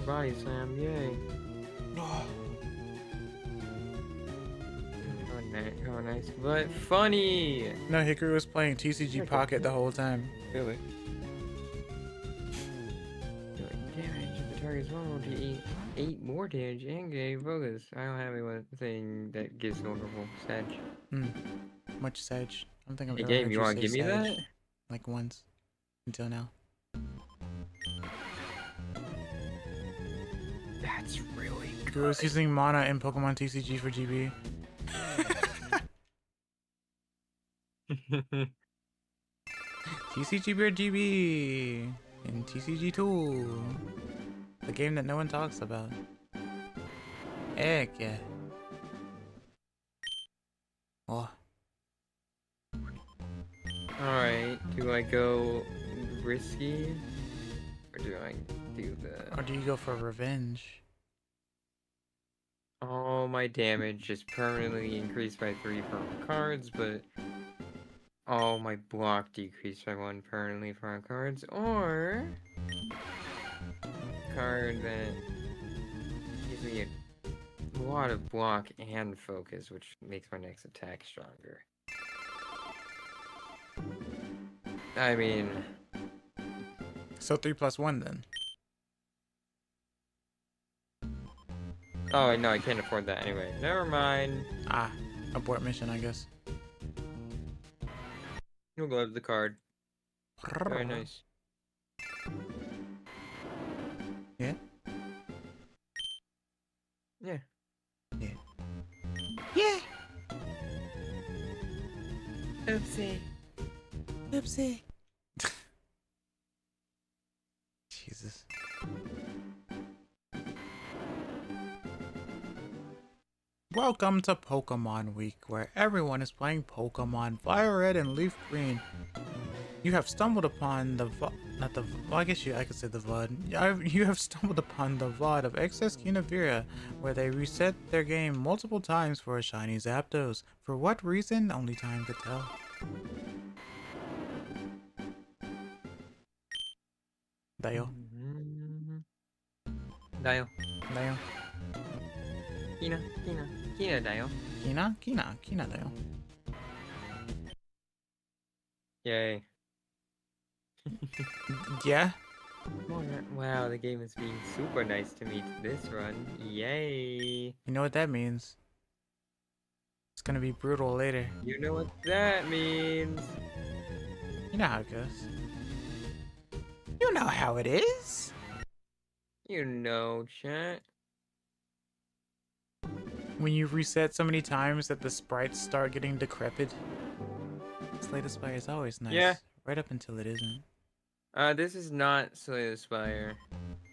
Body slam, yay. Oh, nice, but funny! No, Hikaru was playing TCG Pocket the whole time. Really? Damage if the target's vulnerable to eat 8 more damage and gain focus. I don't have anything that gives vulnerable Sag. Much Sage. I'm thinking of Hey game, you wanna give me that? Like once. Until now. That's really good. Hikaru was using mana in Pokemon TCG for GB. TCG Beard GB in TCG2, the game that no one talks about. Heck yeah. Oh. Alright, do I go risky? Or do I do the... Or do you go for revenge? All my damage is permanently increased by 3 from cards, but Oh, my block decreased by 1 permanently for our cards, or card that gives me a lot of block and focus, which makes my next attack stronger. I mean, So 3+1 then. oh no, I can't afford that anyway. Never mind. Ah, abort mission, I guess. We'll go to the card. Very nice. Yeah? Yeah. Yeah. Yeah! Oopsie. Oopsie. Jesus. Welcome to Pokemon Week, where everyone is playing Pokemon Fire Red and Leaf Green. You have stumbled upon the I guess I could say the VOD. You have stumbled upon the VOD of Excess Kina Vira, where they reset their game multiple times for a shiny Zapdos. For what reason? Only time could tell. Dayo. Dayo. Dayo. Kina dayo. Kina dayo. Yay. Yeah? Wow, the game is being super nice to me this run. Yay. You know what that means? It's gonna be brutal later. You know what that means. You know how it goes. You know how it is. You know, chat. When you reset so many times that the sprites start getting decrepit. Slay the Spire is always nice. Yeah. Right up until it isn't. This is not Slay the Spire.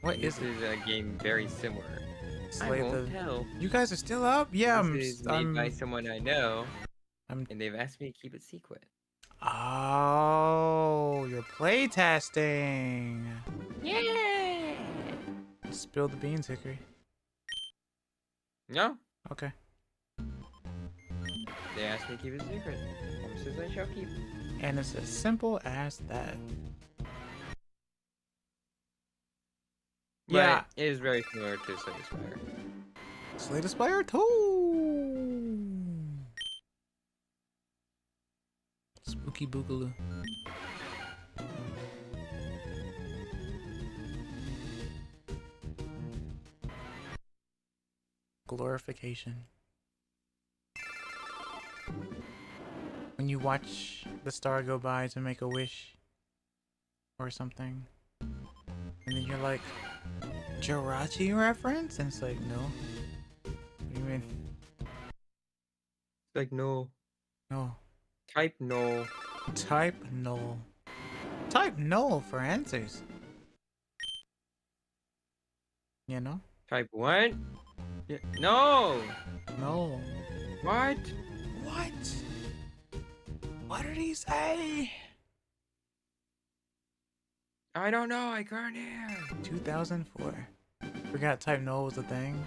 What is This it? is a game very similar. Slay I won't the... tell. You guys are still up? Yeah, This is made by someone I know, and they've asked me to keep it secret. Oh, you're playtesting. Yeah. Spill the beans, Hickory. No, Okay. they asked me to keep it secret. Promises I shall keep. And it's as simple as that. But Yeah. it is very similar to Slay the Spire. Slay the Spire 2. Spooky Boogaloo. Glorification. When you watch the star go by to make a wish or something, and then you're like, Jirachi reference? And it's like, no. What do you mean? Like, no. No. Type no. Type null. Type null for answers. You know? Type what? Yeah. No! No. What? What? What did he say? I don't know, I can't hear. 2004. Forgot type null was a thing.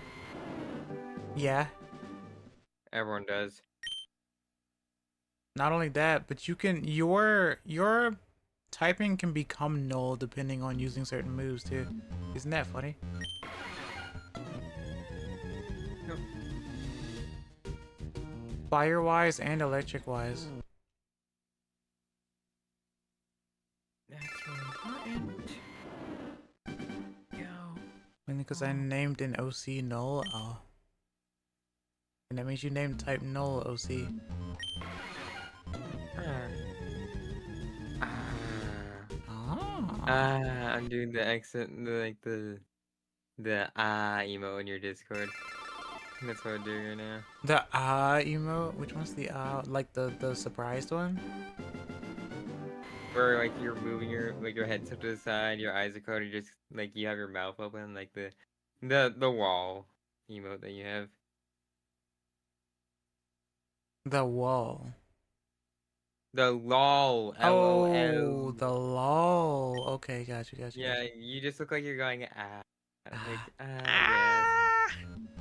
Yeah. Everyone does. Not only that, but you can your typing can become null depending on using certain moves too. Isn't that funny? Nope. Fire wise and electric wise. That's more important. Yo. Mainly because I named an OC null. Oh. And that means you named type null OC. I'm doing the accent, the emo in your Discord. That's what I'm doing right now. The emote? Which one's the like the surprised one? Where like you're moving your head's up to the side, your eyes are closed, you just like you have your mouth open, like the wall emote that you have. The wall. The LOL. Oh, LOL. the lol. Okay, gotcha. Yeah, you just look like you're going like yes.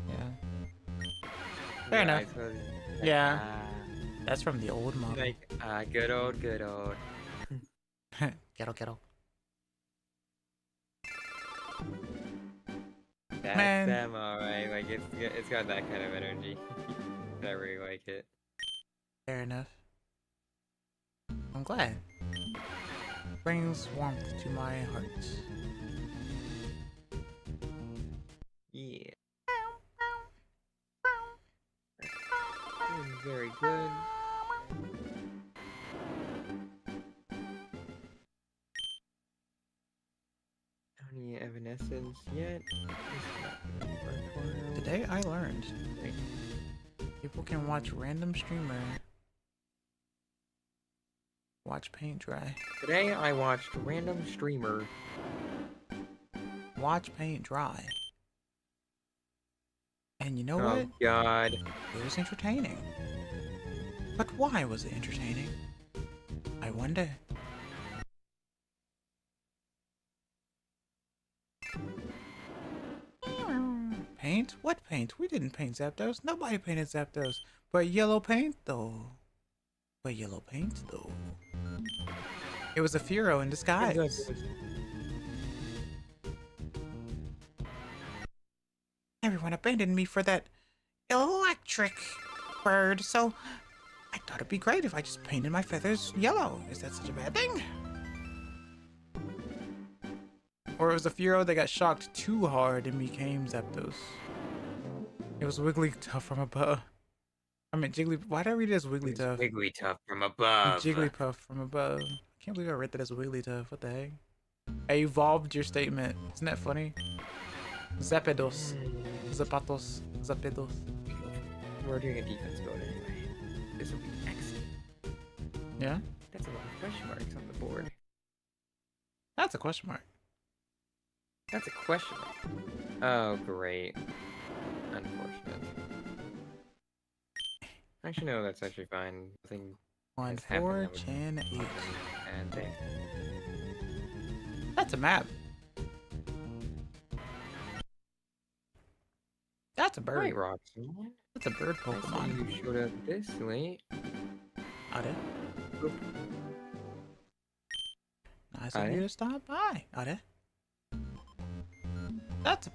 Yeah. Fair Your enough. eyes closed, Yeah. That's from the old model. Like, good old, good old. Ghetto. That's Man. them, alright. Like, it's got that kind of energy. I really like it. Fair enough. I'm glad. Brings warmth to my heart. Yeah. Very good. Don't need evanescence yet. Today I learned people can watch random streamer watch paint dry. Today I watched random streamer Watch paint dry. And you know Oh what? God. It was entertaining. But why was it entertaining? I wonder. Paint? What paint? We didn't paint Zapdos. Nobody painted Zapdos. But yellow paint, though. It was a Furo in disguise. Everyone abandoned me for that electric bird, so I thought it'd be great if I just painted my feathers yellow. Is that such a bad thing? Or it was a Furo that got shocked too hard and became Zapdos. It was Wigglytuff from above. I mean, why did I read it as Wigglytuff? Wigglytuff from above. Jigglypuff from above. I can't believe I read that as Wigglytuff. What the heck? I evolved your statement. Isn't that funny? Zapedos. Zapatos. Zapedos. We're doing a defense build anyway. This will be excellent. Yeah? That's a lot of question marks on the board. That's a question mark. That's a question mark. Oh, great. Unfortunate. Actually, no, that's actually fine. Nothing 1, has happened 4, that would 10, 8. and thing. That's a map. That's a bird. Right, Roxanne. That's a bird I saw Pokemon. you showed up this late. Are Oop. Nice of you to stop by. Are That's a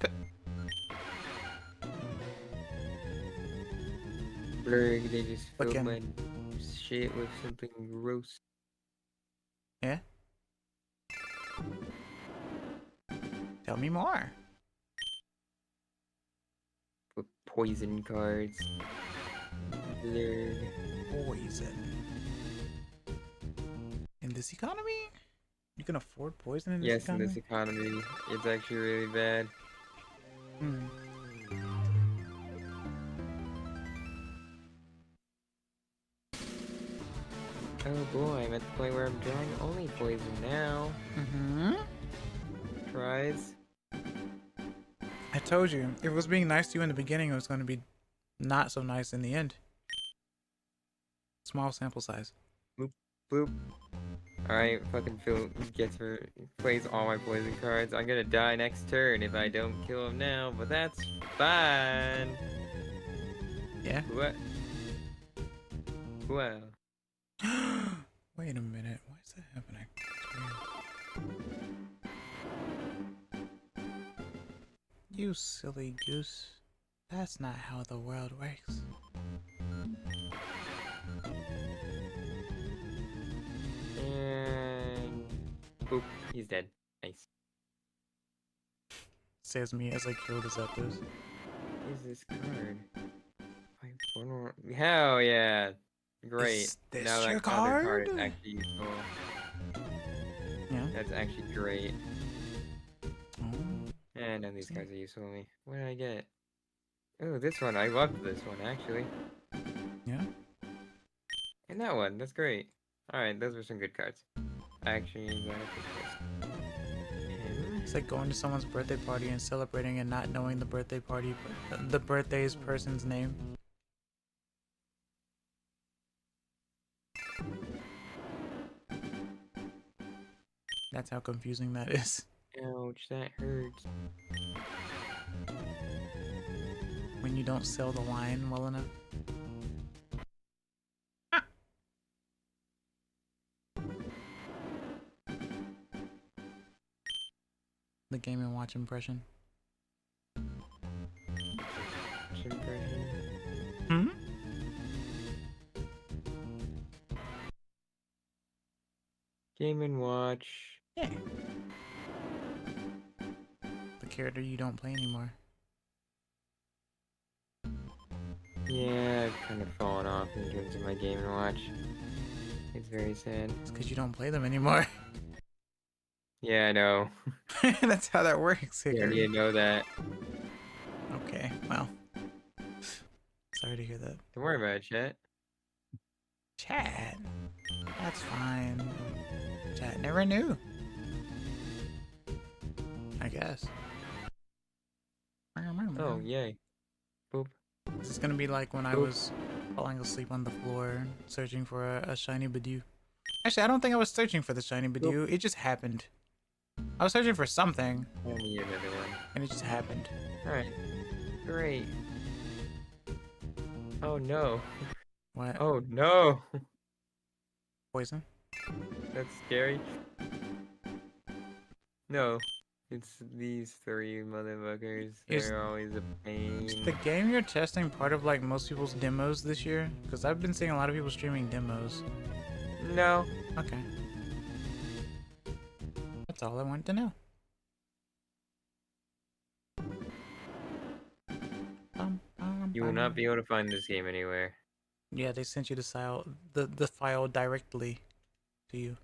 Blurg, they just filled Fucking- my shit with something gross. Yeah? Tell me more. With poison cards. Blurg. Poison. In this economy? You can afford poison in this Yes, in economy? this economy, it's actually really bad. Hmm. Oh boy, I'm at the point where I'm drawing only poison now. Mm-hmm. Tries. I told you, if it was being nice to you in the beginning, it was going to be not so nice in the end. Small sample size. Boop. Alright, fucking Phil plays all my poison cards. I'm gonna die next turn if I don't kill him now, but that's fine. Yeah? What? Well. Wait a minute. Why is that happening? You silly goose. That's not how the world works. And boop, he's dead. Nice. Says me as I kill the Zapdos. What is this card? Hell yeah! Great. Is this now your that other card is card? actually useful. Yeah. That's actually great. Oh. And none of these cards are useful to me. What did I get? Oh, this one. I loved this one, actually. Yeah? And that one. That's great. Alright, those were some good cards. Actually, glad I picked this. It's like going to someone's birthday party and celebrating and not knowing the birthday person's name. That's how confusing that is. Ouch, that hurts. When you don't sell the line well enough. The Game and Watch impression. Hmm? Game and Watch. Yeah. The character you don't play anymore. Yeah, I've kind of fallen off in terms of my Game and Watch. It's very sad. It's because you don't play them anymore. Yeah, I know. That's how that works, Yeah, Hickory. you know that. Okay, well. Sorry to hear that. Don't worry about it, chat. Chat. That's fine. Chat never knew. I guess. Oh, yay. Boop. This is gonna be like when I was falling asleep on the floor, searching for a shiny Bidoof. Actually, I don't think I was searching for the shiny Bidoof. It just happened. I was searching for something, I need another one. and it just happened. Alright. Great. Oh no. What? Oh no. Poison? That's scary. No. It's these three motherfuckers. Is- They're always a pain. Is the game you're testing part of like most people's demos this year? Because I've been seeing a lot of people streaming demos. No. Okay. That's all I wanted to know. You will not be able to find this game anywhere. Yeah, they sent you the file directly to you.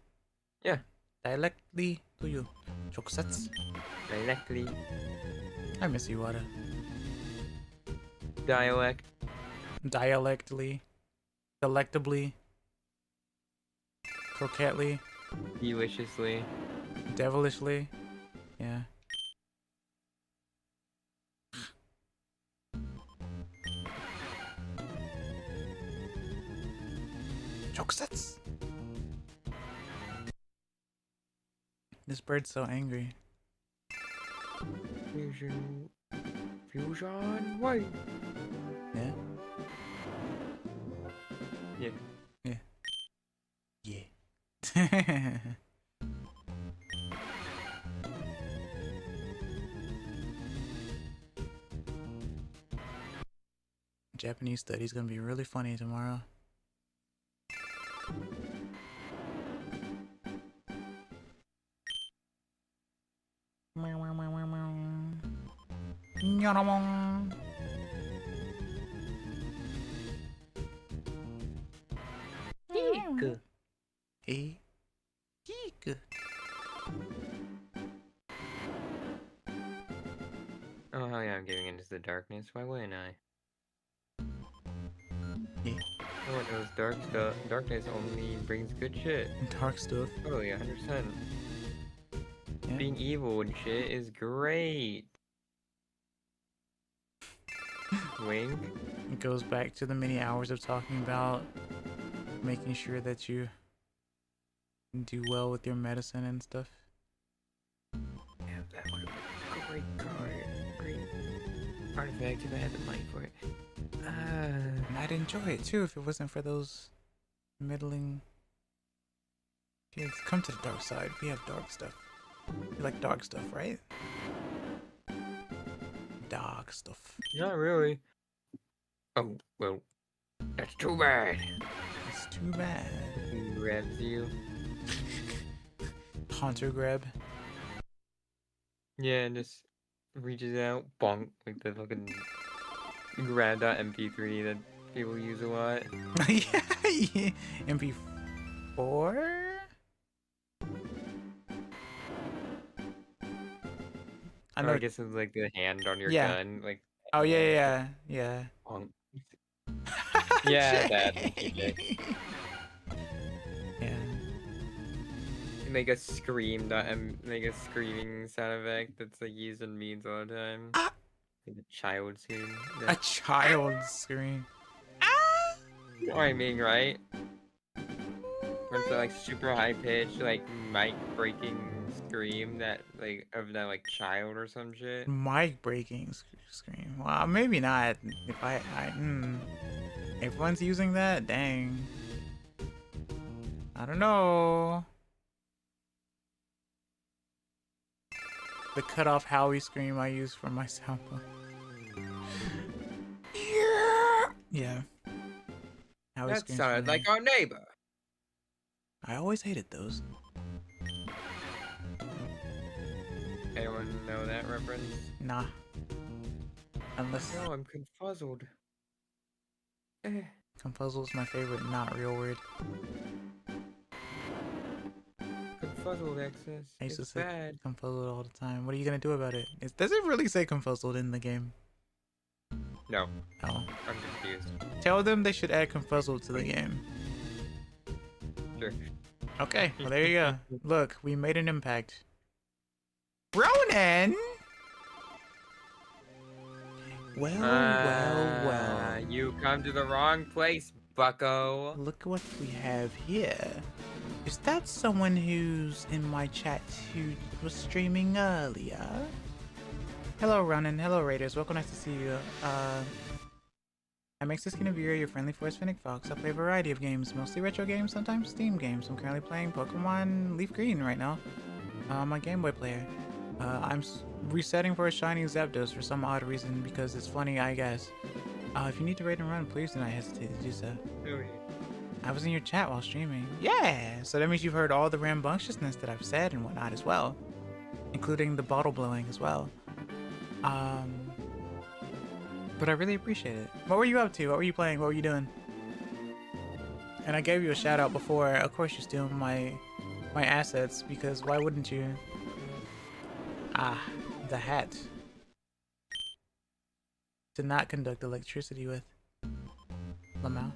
Yeah. Directly to you. Chokusets. Directly. I miss you, Wada. Dialect. Dialectly. Delectably. Croquetly. Deliciously. Devilishly. Yeah. Chokusets. This bird's so angry. Fusion. Fusion. Wait. Yeah? Yeah. Yeah. Japanese study's gonna be really funny tomorrow. Nyaramong. Good. Hey. Geek. Oh hell yeah, I'm giving into the darkness. Why wouldn't I? Yeah. No one knows darkness only brings good shit. Dark stuff. Totally, 100%. Yeah. Being evil and shit is great. Wink. It goes back to the many hours of talking about making sure that you do well with your medicine and stuff. Yeah, that would have been a great card. Great artifact if I had the money for it. And I'd enjoy it too if it wasn't for those middling kids. Come to the dark side. We have dark stuff. You like dark stuff, right? Dark stuff. Not really. Oh, well. That's too bad. It's too bad. He grabs you. Haunter grab. Yeah, and just reaches out, bonk, like the fucking grab.mp3 that people use a lot. Yeah. MP4? I know. I guess it's like the hand on your Yeah. gun, like Oh, yeah. bonk. Yeah, that. Yeah. Make a scream make a screaming sound effect that's like used in memes all the time. Ah! Like a child scream. A child scream. You know what I mean, right? Where it's like super high pitched, like mic breaking scream that like of that like child or some shit. Mic breaking scream. Well, maybe not. If everyone's using that, dang. I don't know. the cut-off Howie scream I use for my soundboard. Yeah. Howie That screams sounded for me. like our neighbor. I always hated those. Anyone know that reference? Nah. Unless No, I'm confuzzled. Eh. confuzzle is my favorite not real word. Confuzzled excess. I used to It's say bad. confuzzled all the time. What are you gonna do about it? Does it really say confuzzled in the game? No, Oh. I'm confused. Tell them they should add confuzzled to the game. Sure. Okay, well there you go. Look, we made an impact. Ronan! Well. You come to the wrong place, bucko. Look at what we have here. Is that someone who's in my chat who was streaming earlier? Hello, Ronan. Hello, Raiders. Welcome, nice to see you. I'm KinaヴィVira, your friendly forest Fennec Fox. I play a variety of games, mostly retro games, sometimes Steam games. I'm currently playing Pokemon LeafGreen right now. I'm a Game Boy player. I'm resetting for a shiny Zapdos for some odd reason because it's funny, I guess. If you need to raid and run, please do not hesitate to do so. I was in your chat while streaming. Yeah! So that means you've heard all the rambunctiousness that I've said and whatnot as well. Including the bottle blowing as well. But I really appreciate it. What were you up to? What were you playing? What were you doing? And I gave you a shout out before. Of course you're stealing my assets because why wouldn't you? Ah, the hat. To not conduct electricity with. Lamau.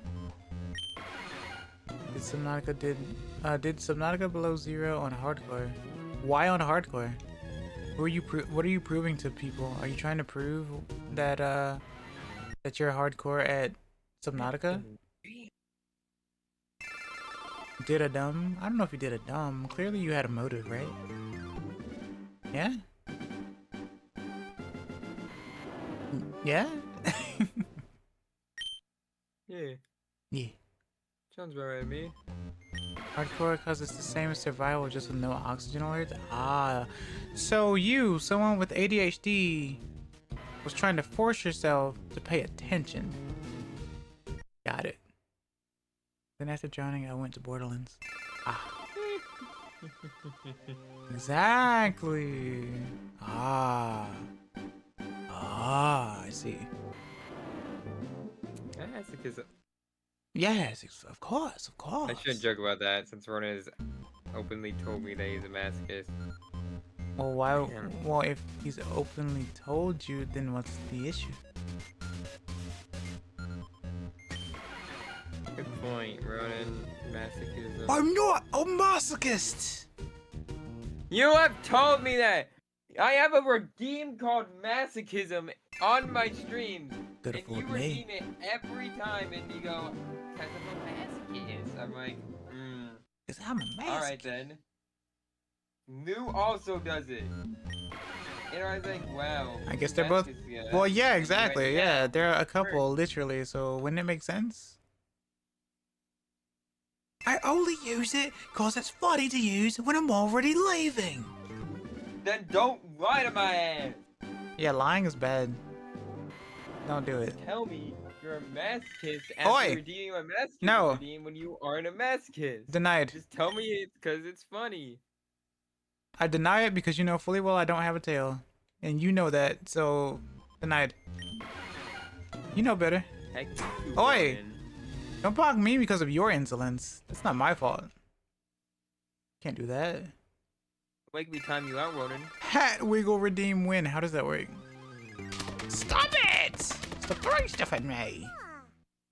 Did Subnautica below 0 on hardcore? Why on hardcore? What are you proving to people? Are you trying to prove that that you're hardcore at Subnautica? Did a dumb? I don't know if you did a dumb. Clearly you had a motive, right? Yeah? Yeah? Yeah, Yeah. sounds about right to me. Hardcore because it's the same as survival, just with no oxygen alerts? Ah. So you, someone with ADHD, was trying to force yourself to pay attention. Got it. Then after drowning, I went to Borderlands. Ah. Exactly. Ah. Ah, I see. That's because Yes, of course, of course. I shouldn't joke about that since Ronan has openly told me that he's a masochist. Well, why? Yeah. Well, if he's openly told you, then what's the issue? Good point, Ronan. Masochism. I'm not a masochist! You have told me that! I have a redeem called masochism on my streams. Good And for you me. redeem it every time and you go, because I'm a masochist. I'm like, Because I'm a masochist. alright then. Lou also does it. And I was like, wow. I guess they're both. masochist, Well, yeah, and exactly. right Yeah, now, they're a couple, literally. So wouldn't it make sense? I only use it because it's funny to use when I'm already leaving. Then don't lie to my ass. Yeah, lying is bad. Don't do it. Tell me you're a masochist Oi! after redeeming a masochist No. redeem when you aren't a masochist. Denied. Just tell me it's because it's funny. I deny it because you know fully well I don't have a tail. And you know that, so denied. You know better. Heck you, Oi! Ronan. Don't block me because of your insolence. That's not my fault. Can't do that. Make me time you out, Ronan. Hat wiggle redeem win. How does that work? Stop it! Stop throwing stuff at me.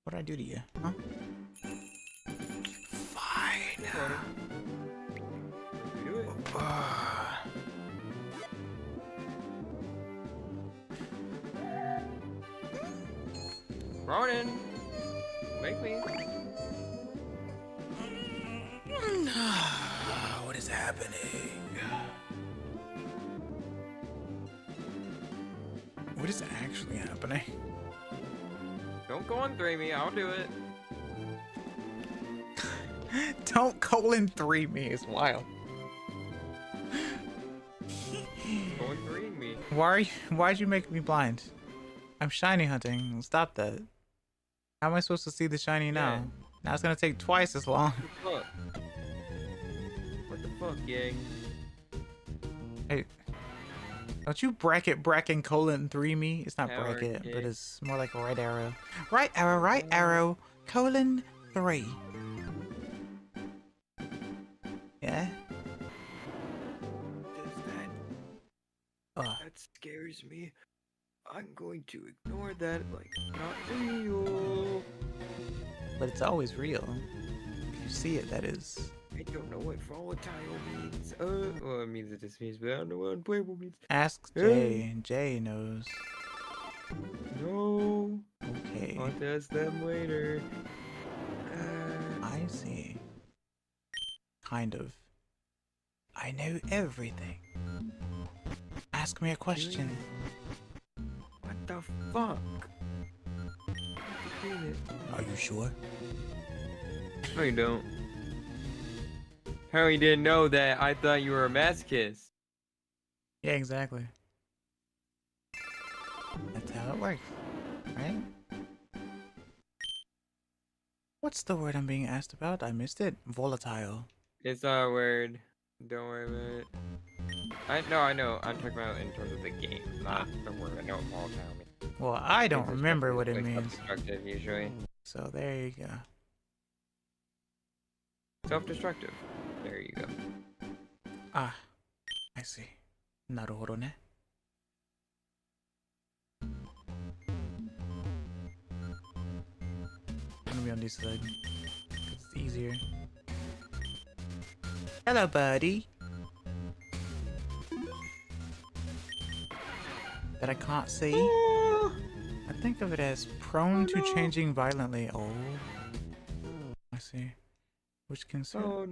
What did I do to you? Huh? Fine. Ronan. Do it. Ronan! Make me. What is happening? What is actually happening? Don't go on 3 me, I'll do it. Don't colon 3 me. It's wild. Go on Why'd you make me blind? I'm shiny hunting. Stop that. How am I supposed to see the shiny now? Now it's gonna take twice as long. What the fuck, gang? Hey, don't you bracket 3 me? It's not Power bracket, kick. but it's more like a right arrow. Right arrow, colon 3. Yeah? Ugh. That scares me. I'm going to ignore that like not real. But it's always real. If you see it, that is. I don't know what volatile means. Well, it means it just means, but I don't know what unplayable means. Ask Jay. Jay knows. No. Okay. I'll test them later. I see. Kind of. I know everything. Ask me a question. What the fuck? Are you sure? No, you don't. How you didn't know that? I thought you were a masochist. Yeah, exactly. That's how it works, right? What's the word I'm being asked about? I missed it. Volatile. It's not a word. Don't worry about it. I know. I'm talking about in terms of the game, not the word. I know what volatile means. Well, I don't It's remember what it like means. Self-destructive, usually. So there you go. Self-destructive. There you go. Ah, I see. Naruhodo ne. I'm gonna be on this side. It's easier. Hello, buddy. That I can't see. I think of it as prone to changing violently. Oh, I see. Which can No.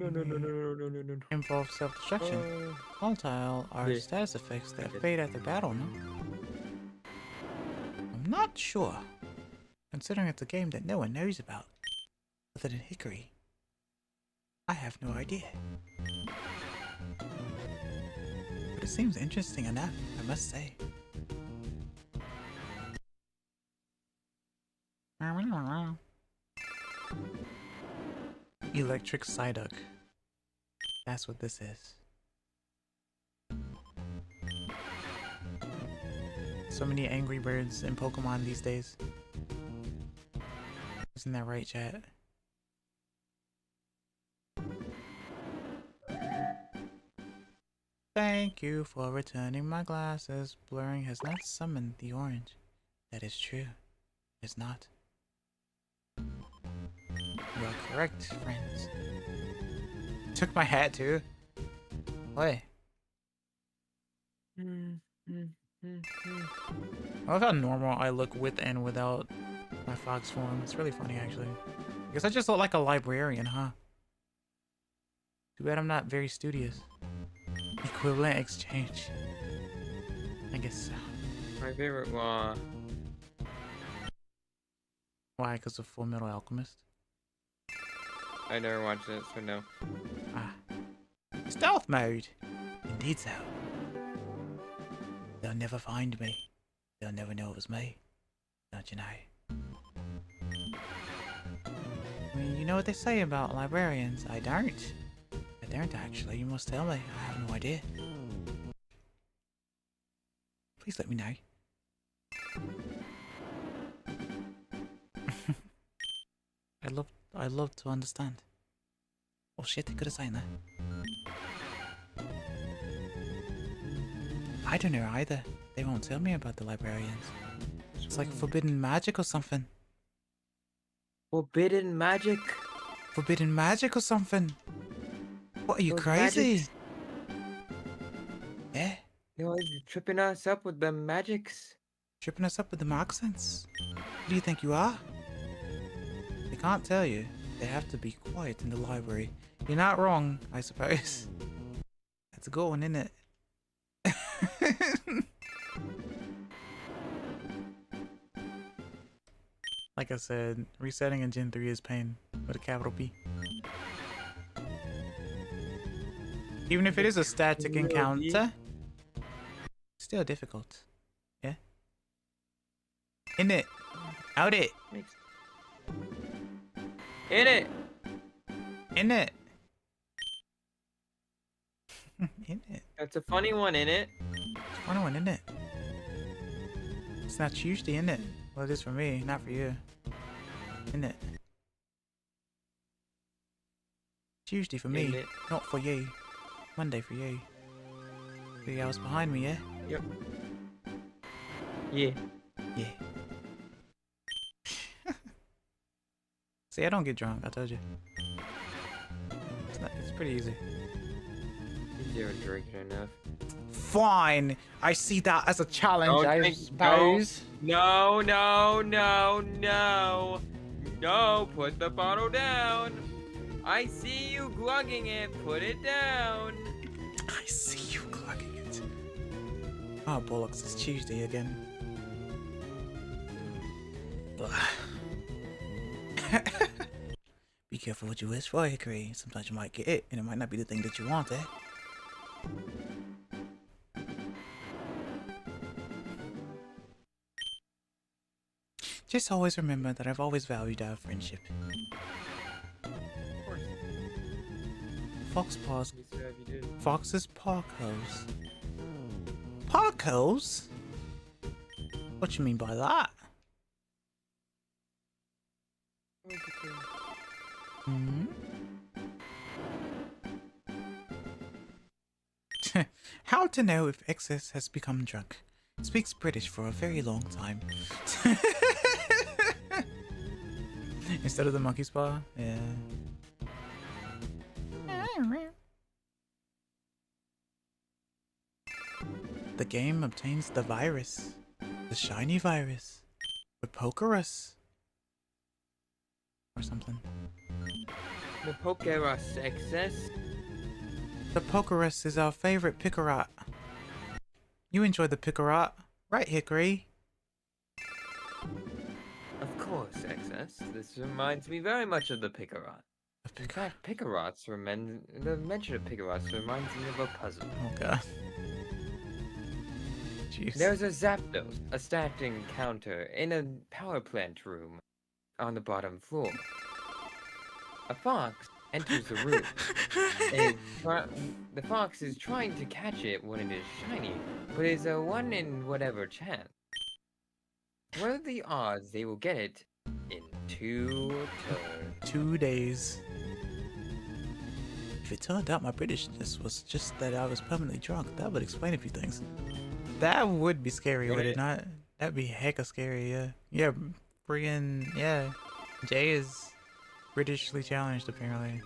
involve self-destruction. Volatile are Yeah. status effects that fade after battle, no? I'm not sure. Considering it's a game that no one knows about. Other than Hickory. I have no idea. But it seems interesting enough, I must say. Electric Psyduck. That's what this is. So many Angry Birds in Pokemon these days. Isn't that right, chat? Thank you for returning my glasses. Blurring has not summoned the orange. That is true. It is not. You are correct, friends. Took my hat too. What? I love how normal I look with and without my fox form. It's really funny, actually. I guess I just look like a librarian, huh? Too bad I'm not very studious. Equivalent exchange. I guess so. My favorite one. Why? Because of Full Metal Alchemist? I never watched it, so no. Ah. Stealth mode! Indeed so. They'll never find me. They'll never know it was me. Don't you know? I mean, you know what they say about librarians. I don't. I don't actually. You must tell me. I have no idea. Please let me know. I'd love to understand. Oh shit, I could have signed that. I don't know either. They won't tell me about the librarians. It's like forbidden magic or something. Forbidden magic? Forbidden magic or something. What, are you Those crazy? magics. Yeah? You're tripping us up with the magics. Tripping us up with the accents. Who do you think you are? They can't tell you. They have to be quiet in the library. You're not wrong, I suppose. That's a good one, isn't it? Like I said, resetting in Gen 3 is pain with a capital P. Even if it is a static encounter, still difficult. Yeah? In it. Out it. In it! In it. In it. That's a funny one, in it? It's a funny one, isn't it? It's not Tuesday, isn't it? Well, it is for me, not for you. Isn't it? Tuesday for me, not for you. Monday for you. 3 hours behind me, yeah? Yep. Yeah. Yeah. See, I don't get drunk, I told you. It's pretty easy. You haven't drinking enough. Fine! I see that as a challenge, I suppose. No, no, no, no. No, put the bottle down. I see you glugging it. Put it down. I see you glugging it. Oh, bollocks, it's Tuesday again. Be careful what you wish for, Hickory. Sometimes you might get it, and it might not be the thing that you want, eh? Just always remember that I've always valued our friendship. Of course. Fox's Parkos. Parkos? What you mean by that? Hmm? How to know if excess has become drunk. Speaks British for a very long time. Instead of the monkey spa? Yeah. The game obtains the virus. The shiny virus. The Pokerus. Or something. The Pokerus excess? The Pokerus is our favorite Pickerot. You enjoy the Pickerot, right, Hickory? Of course, excess. This reminds me very much of the Pickerot. In fact, the mention of Pickerots reminds me of a puzzle. Oh god. Jeez. There's a Zapdos, a starting counter, in a power plant room on the bottom floor. A fox enters the room. The fox is trying to catch it when it is shiny, but is a 1 in whatever chance. What are the odds they will get it in 2 turns? 2 days. If it turned out my Britishness was just that I was permanently drunk, that would explain a few things. That would be scary, would it not? That'd be hecka scary, yeah. Yeah, friggin', yeah. Jay is Britishly challenged, apparently.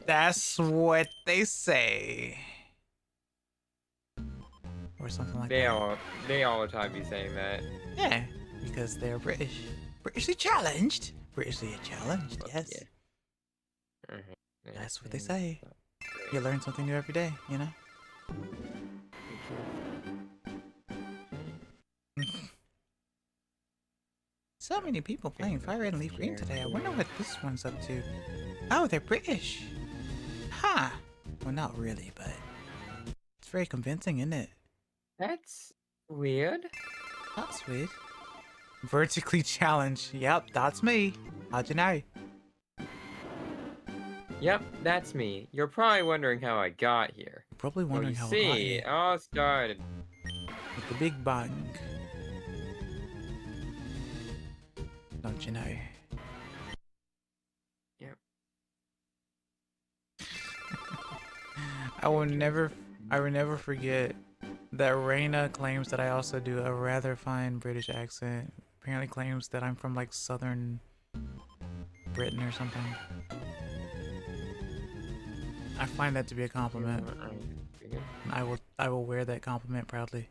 That's what they say. Or something like that. They all the time be saying that. Yeah, because they're British. Britishly challenged? Britishly challenged, yes. Yeah. That's what they say. You learn something new every day, you know? So many people playing Fire Red and LeafGreen today. I wonder what this one's up to. Oh, they're British. Huh. Well, not really, but it's very convincing, isn't it? That's weird. That's weird. Vertically challenged. Yep, that's me. How'd you know? Yep, that's me. You're probably wondering how I got here. You're probably wondering how I got See, here. it all started With the Big Bang. Don't you know? Yep. I will never forget that Raina claims that I also do a rather fine British accent. Apparently claims that I'm from like southern Britain or something. I find that to be a compliment. I will wear that compliment proudly.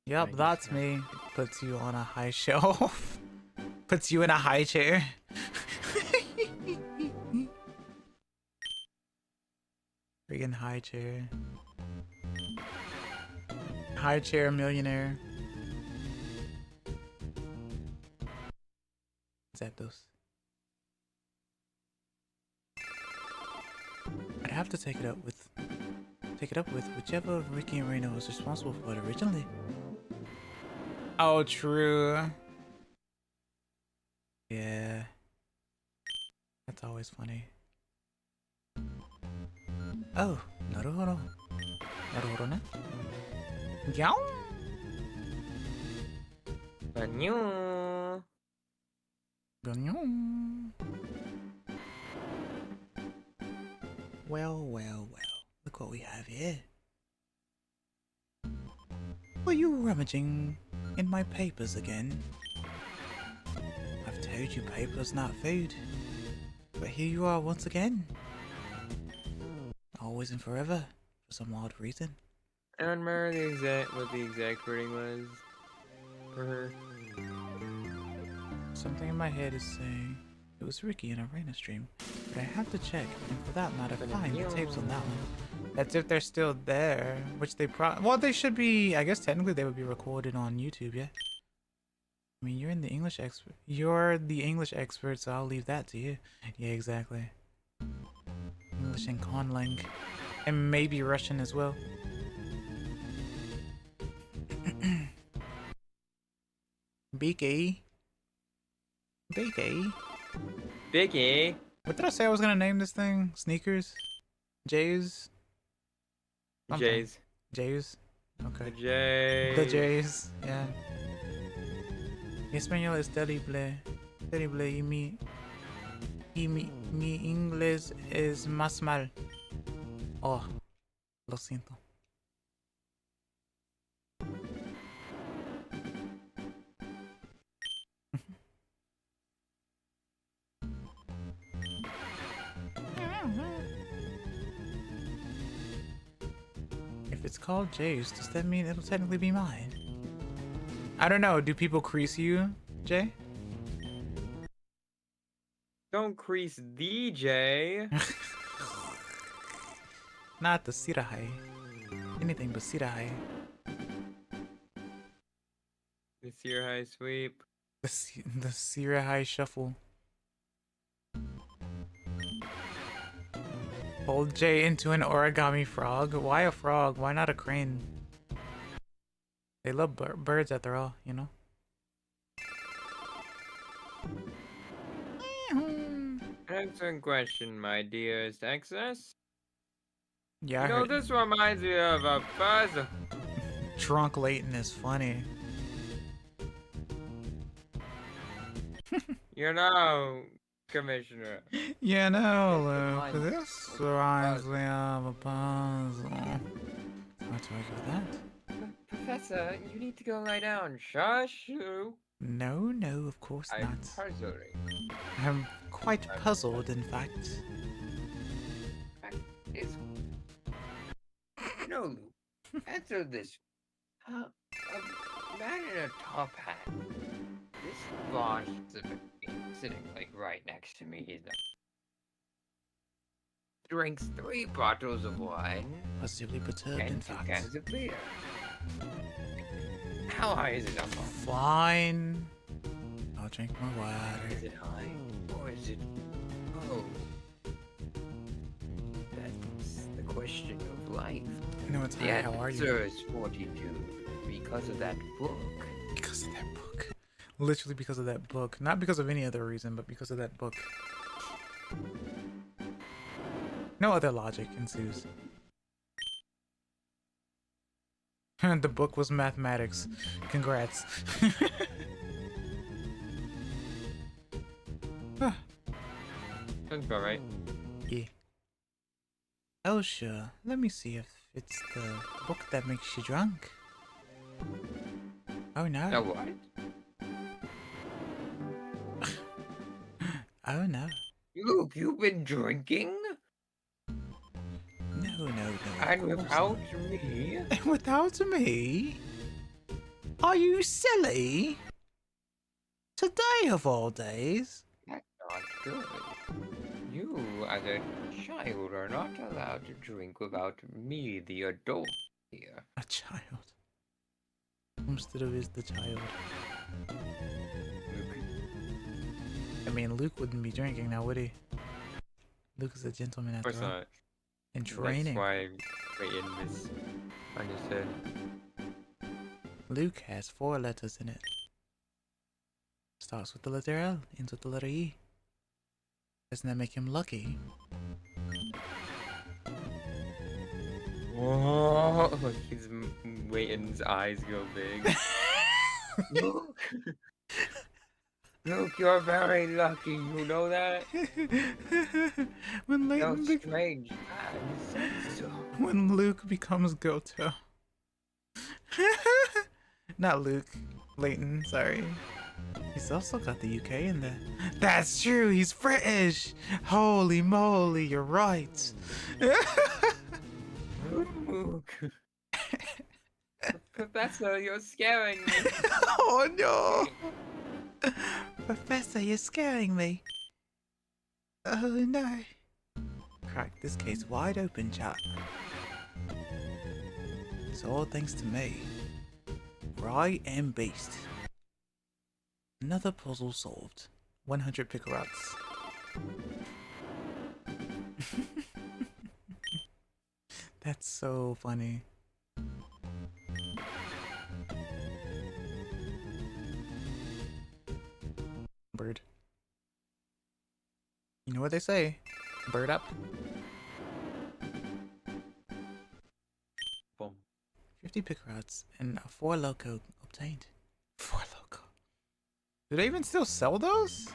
Yep, that's me. Puts you on a high shelf. Puts you in a high chair. Friggin' high chair. High chair millionaire. Zapdos. I'd have to take it up with pick it up with whichever of Ricky and Reno was responsible for it originally. Oh, true. Yeah. That's always funny. Oh, naruhodo. Naruhodo ne? Yow! Ganyo. Ganyo. Well, well, well. Look what we have here. Were you rummaging in my papers again? I've told you paper's not food. But here you are once again. Always and forever, for some odd reason. I don't remember what the exact wording was for her. Something in my head is saying it was Ricky in a Reina stream, but I have to check, and for that matter, find the tapes on that one. That's if they're still there, which they well, they should be. I guess technically they would be recorded on YouTube, yeah. I mean, you're the English expert, so I'll leave that to you. Yeah, exactly. English and Conlang, and maybe Russian as well. Beaky. Biggie. What did I say I was gonna name this thing? Sneakers? Jays? Something. Jays. Jays? Okay. The Jays. The Jays, yeah. Español es terrible. Terrible y mi inglés es más mal. Oh, lo siento. If it's called Jay's, does that mean it'll technically be mine? I don't know. Do people crease you, Jay? Don't crease DJ. Not the Sirahai. Anything but Sirahai. The Sear High Sweep. The Sirahai Shuffle. Hold Jay into an origami frog. Why a frog? Why not a crane? They love birds after all, you know? Excellent question, my dearest Excess. Yeah, I You know, heard this reminds me of a puzzle. Drunk Leighton is funny. You know, Commissioner. You know, Luke, this reminds me of a puzzle. What's wrong with that? Professor, you need to go lie down. Shush you. No, of course I'm not. puzzling. I'm quite puzzled, in fact. It's... No, Luke. Answer this. A man in a top hat. This boss sitting like right next to me. He's drinks 3 bottles of wine Positively perturbed, in and 2 fact. cans of beer. How high is it up? Fine. I'll drink my water. Is it high or is it low? That's the question of life. No, it's The high. How are you? answer is 42 because of that book. Because of that book. Literally because of that book. Not because of any other reason, but because of that book. No other logic ensues. The book was mathematics. Congrats. Sounds about right. Yeah. Oh, sure. Let me see if it's the book that makes you drunk. Oh, no. Now what? Oh, no. Luke, you've been drinking? No. And of course without me? not. Without me? Are you silly? Today of all days? That's not good. You, as a child, are not allowed to drink without me, the adult here. A child. Instead of is the child. Luke, I mean, Luke wouldn't be drinking now, would he? Luke is a gentleman of after course all. not. And That's training. why Waiting is understood. Luke has 4 letters in it. Starts with the letter L, ends with the letter E. Doesn't that make him lucky? Whoa! His Waiting's eyes go big. Luke! Luke, you're very lucky. You know that? When No Leighton strange man said so. when Luke becomes Goto. Not Luke. Leighton, sorry. He's also got the UK in there. That's true, he's British! Holy moly, you're right. Luke. Professor, you're scaring me. Oh no! Professor, you're scaring me. Oh no. Crack this case wide open, chat. It's all thanks to me. Right and beast. Another puzzle solved. 100 picarots. That's so funny. Bird. You know what they say? Bird up. Boom. 50 picarots and a 4 loco obtained. 4 loco. Do they even still sell those?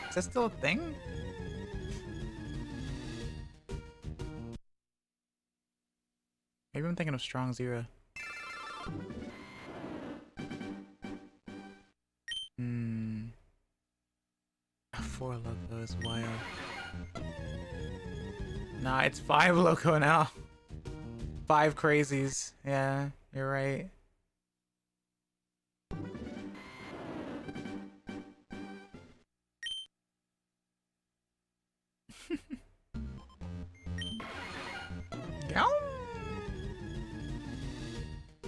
Is that still a thing? Maybe I'm thinking of Strong Zero. Hmm. 4 loco is wild. Nah, it's 5 loco now. 5 crazies. Yeah, you're right. Meow.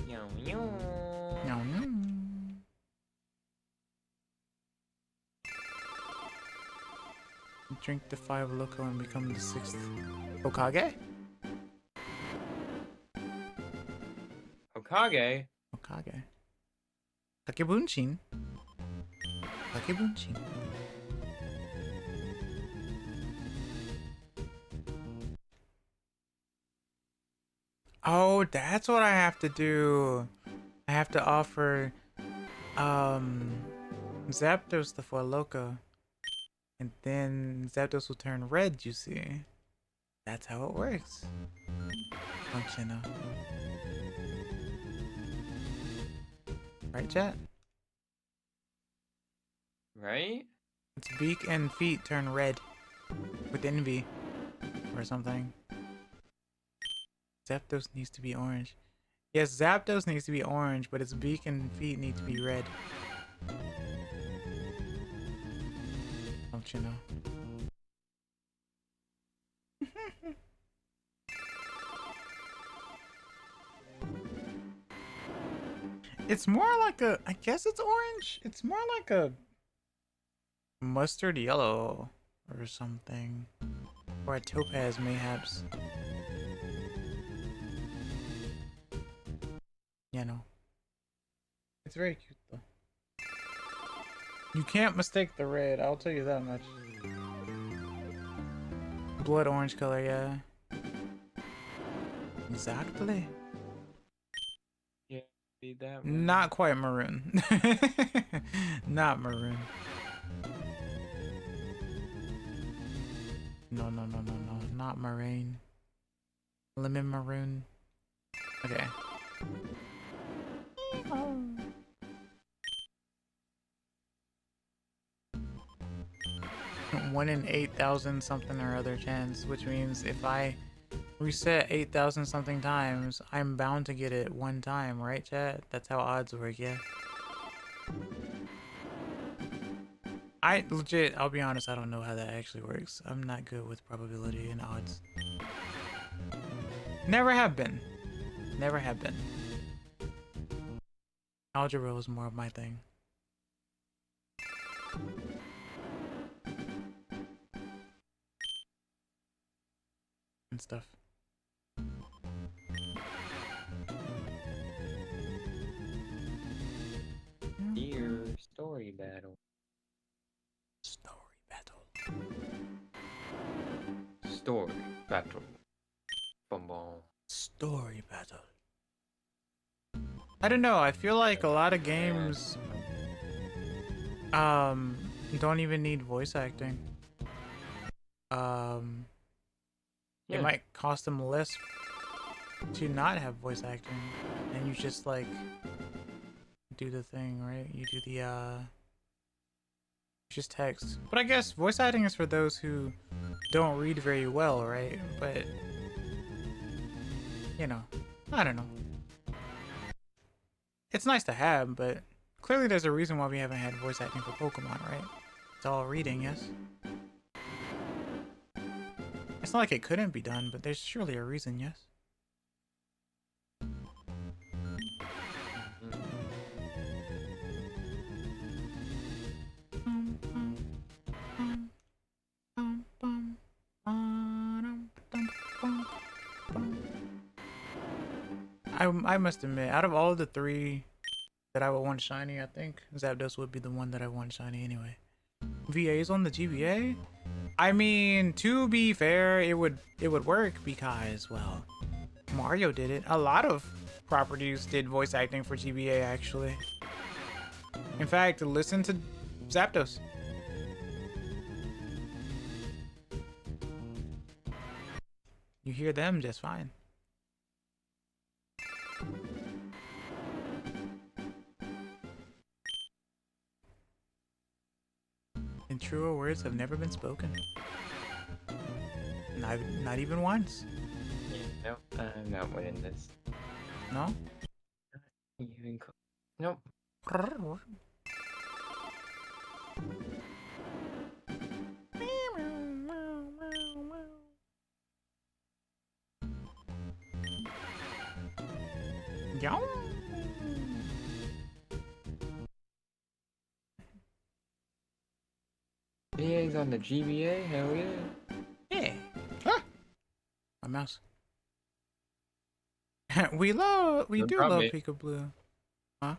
Meow, meow. Meow, meow. Drink the 5 loco and become the 6th Hokage? Hokage? Hokage. Kakebunshin. Kakebunshin. Oh, that's what I have to do. I have to offer Zapdos the 4 loco. And then Zapdos will turn red, you see. That's how it works. Functional. Right, chat? Right? Its beak and feet turn red. With envy. Or something. Zapdos needs to be orange. Yes, Zapdos needs to be orange, but its beak and feet need to be red. Don't you know? It's more like a, I guess it's orange. It's more like a mustard yellow or something. Or a topaz, mayhaps. You know. It's very cute though. You can't mistake the red, I'll tell you that much. Blood orange color, yeah. Exactly. Yeah, be that one. Not quite maroon. Not maroon. No, no, no, no, no. Not maroon. Lemon maroon. Okay. 1 in 8,000 something or other chance, which means if I reset 8,000 something times, I'm bound to get it one time, right, chat? That's how odds work, yeah. I'll be honest, I don't know how that actually works. I'm not good with probability and odds. Never have been. Never have been. Algebra was more of my thing. And stuff. battle. Story battle. Story battle. Bum bum. Story battle. I don't know. I feel like a lot of games don't even need voice acting. It might cost them less to not have voice acting, and you just like do the thing, right? You do the just text. But I guess voice acting is for those who don't read very well, right? But you know, I don't know. It's nice to have, but clearly there's a reason why we haven't had voice acting for Pokemon, right? It's all reading, yes? It's not like it couldn't be done, but there's surely a reason, yes? I must admit, out of all of the three that I would want shiny, I think Zapdos would be the one that I want shiny anyway. VAs on the GBA? I mean, to be fair, it would work because, well, Mario did it. A lot of properties did voice acting for GBA, actually. In fact, listen to Zapdos. You hear them just fine. And truer words have never been spoken. Not even once. Yeah, nope, I'm not winning this. No? Even nope. Yow. VA's on the GBA? Hell yeah. Yeah. Ah! My mouse. we do love me. Pikablu. Huh?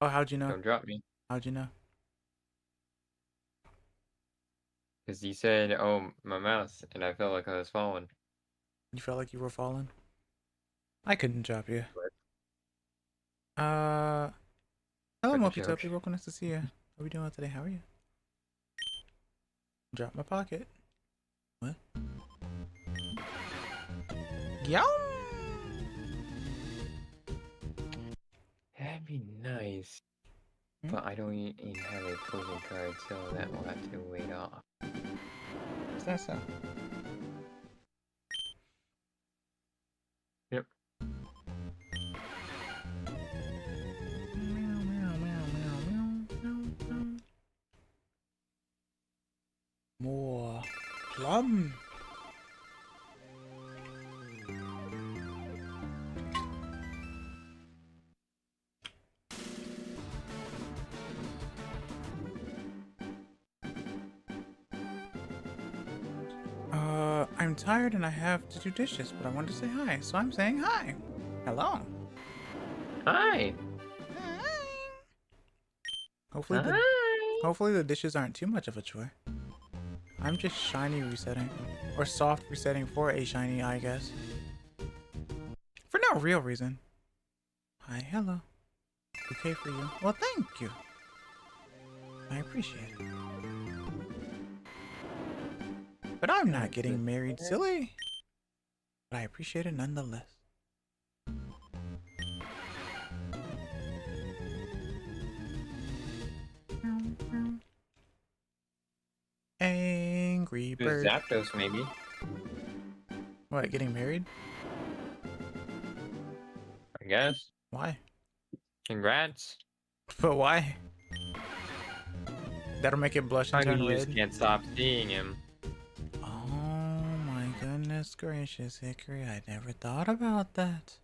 Oh, how'd you know? Don't drop me. How'd you know? Because you said, oh, my mouse, and I felt like I was falling. You felt like you were falling? I couldn't drop you. What? Hello, Like a Mopi joke. Topi. Welcome, nice to see you. What are we doing today? How are you? Drop my pocket. What? Yum! That'd be nice. But I don't even have a poison card, so that will have to wait off. Is that so? Yep. More plum. I'm tired and I have to do dishes, but I wanted to say hi, so I'm saying hi. Hello. Hi! Hopefully the dishes aren't too much of a chore. I'm just shiny resetting. Or soft resetting for a shiny, I guess. For no real reason. Hi, hello. Okay for you. Well, thank you. I appreciate it. But I'm not getting married, silly. But I appreciate it nonetheless. Angry bird. Zapdos, maybe. What, getting married? I guess. Why? Congrats. But why? That'll make it blush and turn You just red. can't stop seeing him. Oh my goodness gracious, Hickory, I never thought about that.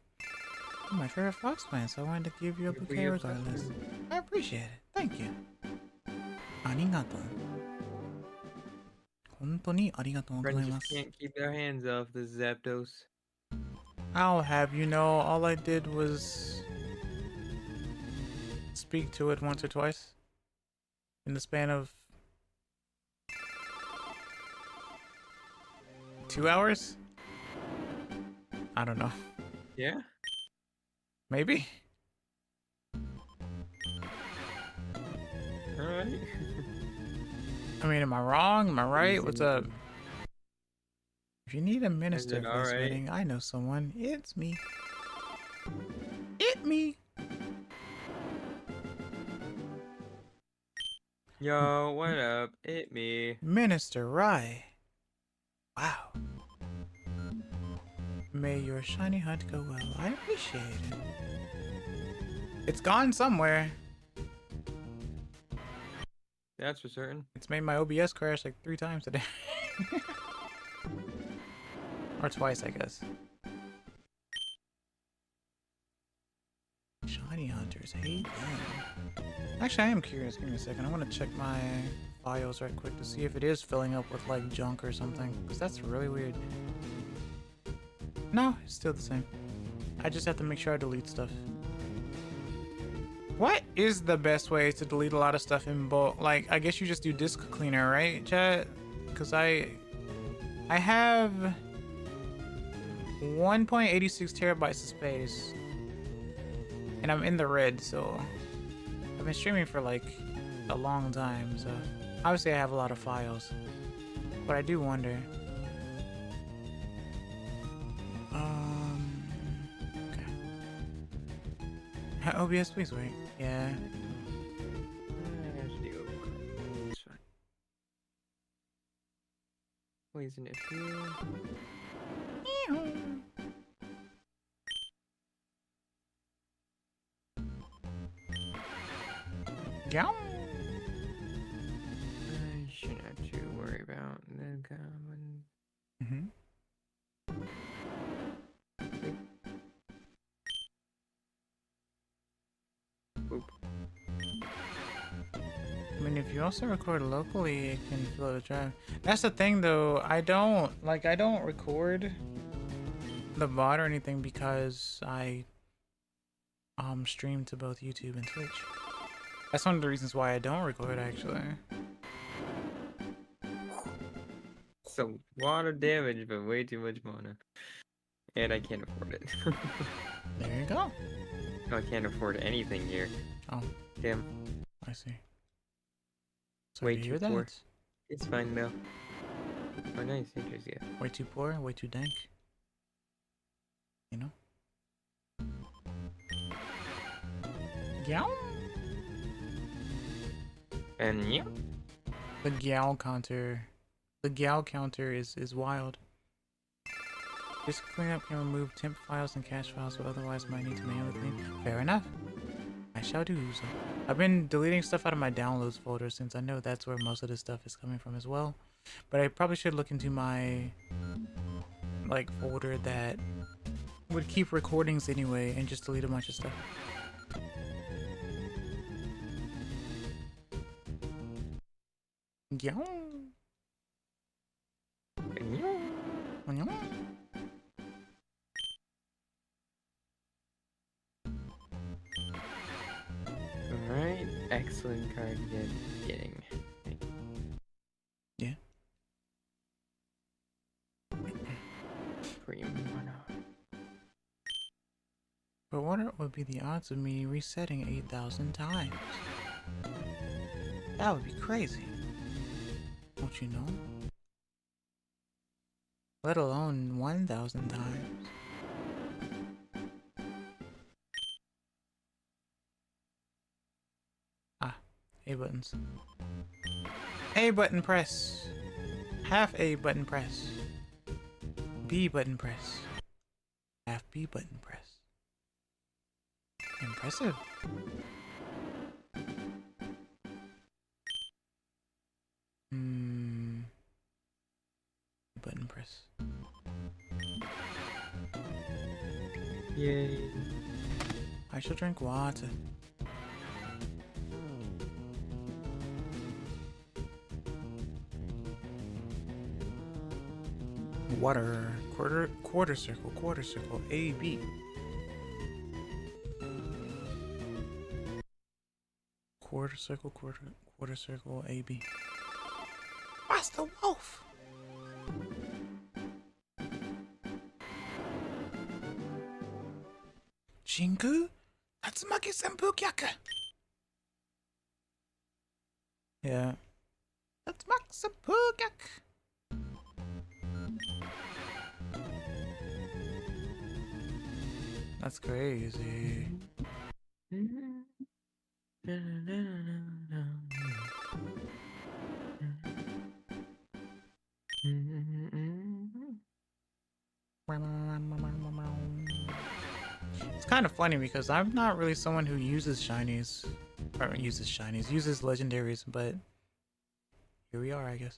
You're my favorite fox plant, so I wanted to give you a bouquet regardless. I appreciate it. Thank you. Arigato. 本当にありがとうござい Friends ま just す。 can't keep their hands off the Zapdos. I'll have you know, all I did was speak to it once or twice. in the span of 2 hours? I don't know. Yeah. Maybe? Alright. I mean, am I wrong? Am I right? What's up? If you need a minister it for this alright? wedding, I know someone. It's me. It me. Yo, what up? It me. Minister Rye. Wow. May your shiny hunt go well. I appreciate it. It's gone somewhere. That's for certain. It's made my OBS crash like 3 times today. Or twice, I guess. Shiny hunters hate them. Actually, I am curious. Give me a second. I want to check my files right quick to see if it is filling up with like junk or something. Because that's really weird. No, it's still the same. I just have to make sure I delete stuff. What is the best way to delete a lot of stuff in bulk? Like, I guess you just do disk cleaner, right, chat? Because I have 1.86 terabytes of space. And I'm in the red, so I've been streaming for like a long time, so obviously I have a lot of files. But I do wonder. Okay. OBS, please wait. Yeah. It's fine. Poison if you. Yeah. I shouldn't have to worry about the common. Mm-hmm. Boop. I mean, if you also record locally, it can fill the drive. That's the thing, though. I don't record the VOD or anything because I stream to both YouTube and Twitch. That's one of the reasons why I don't record, actually. So, lot of damage, but way too much mana. And I can't afford it. There you go. I can't afford anything here. Oh, Damn. I see. Sorry Way to hear too poor. that. It's fine though. Oh, nice. Interest, yeah. Way too poor, way too dank. You know? Yow? And yeah. The gal counter. The gal counter is wild. This cleanup can remove temp files and cache files, but otherwise might need to manually clean. Fair enough. I shall do so. I've been deleting stuff out of my downloads folder since I know that's where most of this stuff is coming from as well. But I probably should look into my like folder that would keep recordings anyway and just delete a bunch of stuff. Yeah. Alright. Excellent card getting. Yeah. Premium mana. But what would be the odds of me resetting 8,000 times? That would be crazy. Don't you know? Let alone 1,000 times. Ah, A buttons. A button press. Half A button press. B button press. Half B button press. Impressive. Button press. Yay. I shall drink water. Water. Quarter circle, A, B. quarter circle, quarter circle, AB. What's the wolf? Shinku? Tatsumaki Senpukyaku. Yeah. Tatsumaki Senpukyaku. That's crazy. It's kind of funny because I'm not really someone who uses shinies. Or uses legendaries, but here we are, I guess.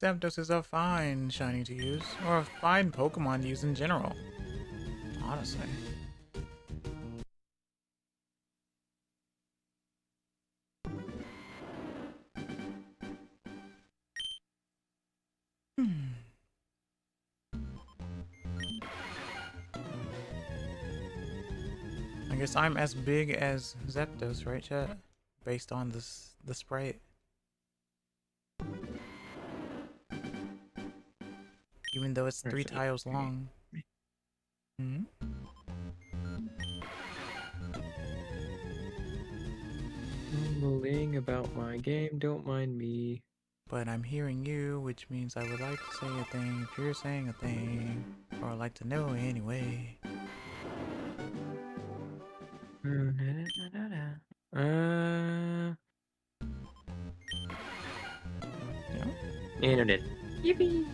Zapdos is a fine shiny to use, or a fine Pokemon to use in general. Honestly. I guess I'm as big as Zapdos, right, chat? Based on the sprite. Even though it's 3 tiles long. Hmm? Mumbling about my game, don't mind me. But I'm hearing you, which means I would like to say a thing if you're saying a thing. Or I'd like to know anyway. Yeah? Internet. Yippee!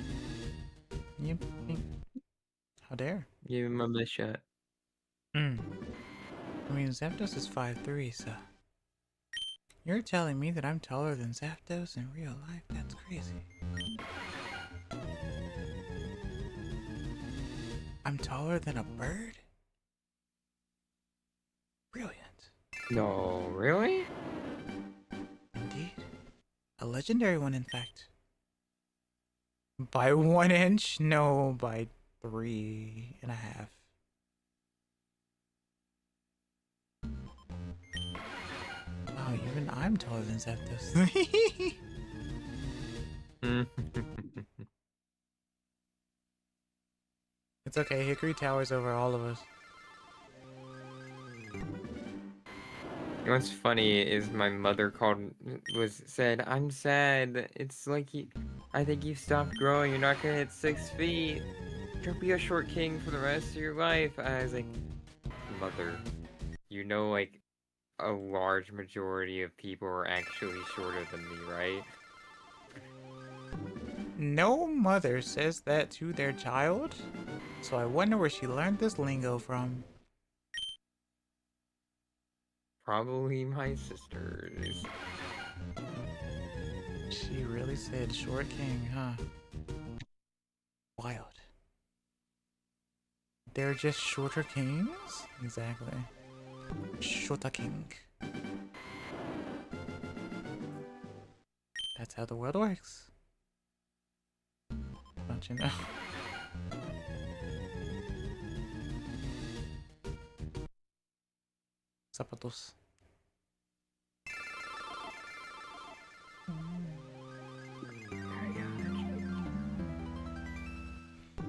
Yep. How dare? Give him a best shot. I mean, Zapdos is 5'3", so... You're telling me that I'm taller than Zapdos in real life? That's crazy. I'm taller than a bird? Brilliant. No, really? Indeed. A legendary one, in fact. By 1 inch? No, by 3.5. Wow, even I'm taller than Zapdos. It's okay, Hickory towers over all of us. What's funny is my mother said, I'm sad. It's like I think you've stopped growing. You're not gonna hit 6 feet. You'll be a short king for the rest of your life. I was like, Mother, you know, like, a large majority of people are actually shorter than me, right? No mother says that to their child, so I wonder where she learned this lingo from. Probably my sisters. She really said short king, huh? Wild. They're just shorter kings? Exactly. Shorter king. That's how the world works. Don't you know? Zapatos.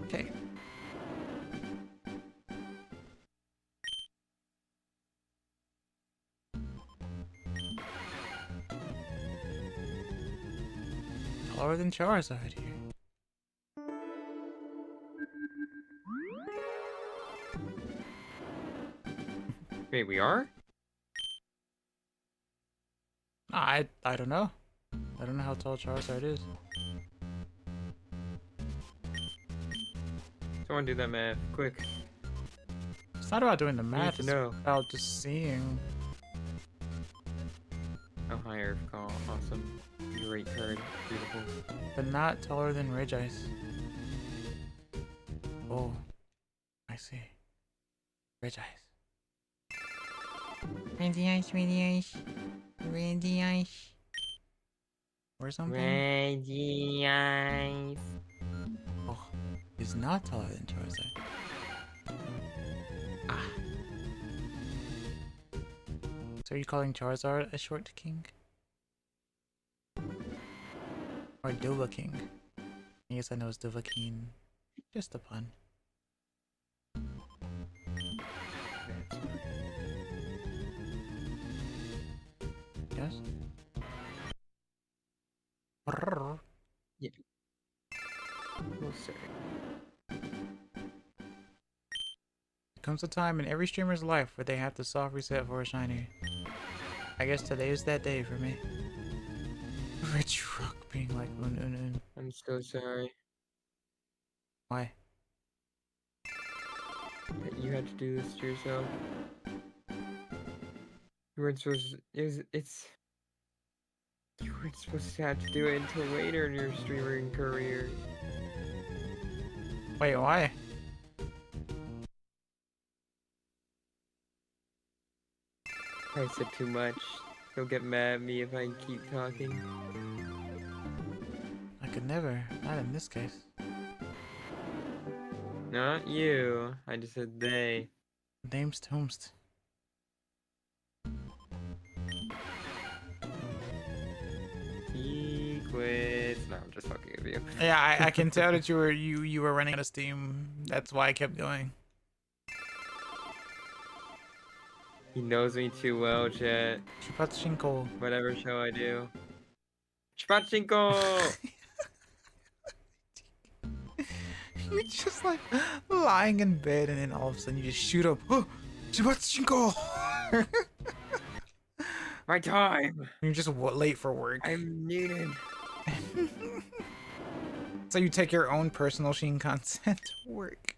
Okay. Taller than Charizard here. Wait, we are? I don't know. I don't know how tall Charizard is. Someone do that math, quick. It's not about doing the math, to it's know. about just seeing. Oh, hi, Earth Call. Awesome. Great card. Beautiful. But not taller than Regice. Oh, I see. Regice. Regice. Or something? Regice. Oh, he's not taller than Charizard. So are you calling Charizard a short king? Or Dova King? I guess I know it's Dova King. Just a pun. Yes? Brrr. Yeah. Oh, sorry. There comes a time in every streamer's life where they have to soft reset for a shiny. I guess today is that day for me. Rich Rock being like un. I'm so sorry Why? that you had to do this to yourself. You weren't supposed to, you weren't supposed to have to do it until later in your streaming career. Wait, why? I said too much. He'll get mad at me if I keep talking. I could never. Not in this case. Not you. I just said they. Name's Tombst. Secrets. No, I'm just fucking with you. Yeah, I can tell that you were running out of steam. That's why I kept going. He knows me too well, chat. Chupachinko. Whatever shall I do? Chpachinko! You're just like lying in bed and then all of a sudden you just shoot up. Oh, Chupachinko! My time! You're just late for work. I'm needed. So you take your own personal Shinkansen to work.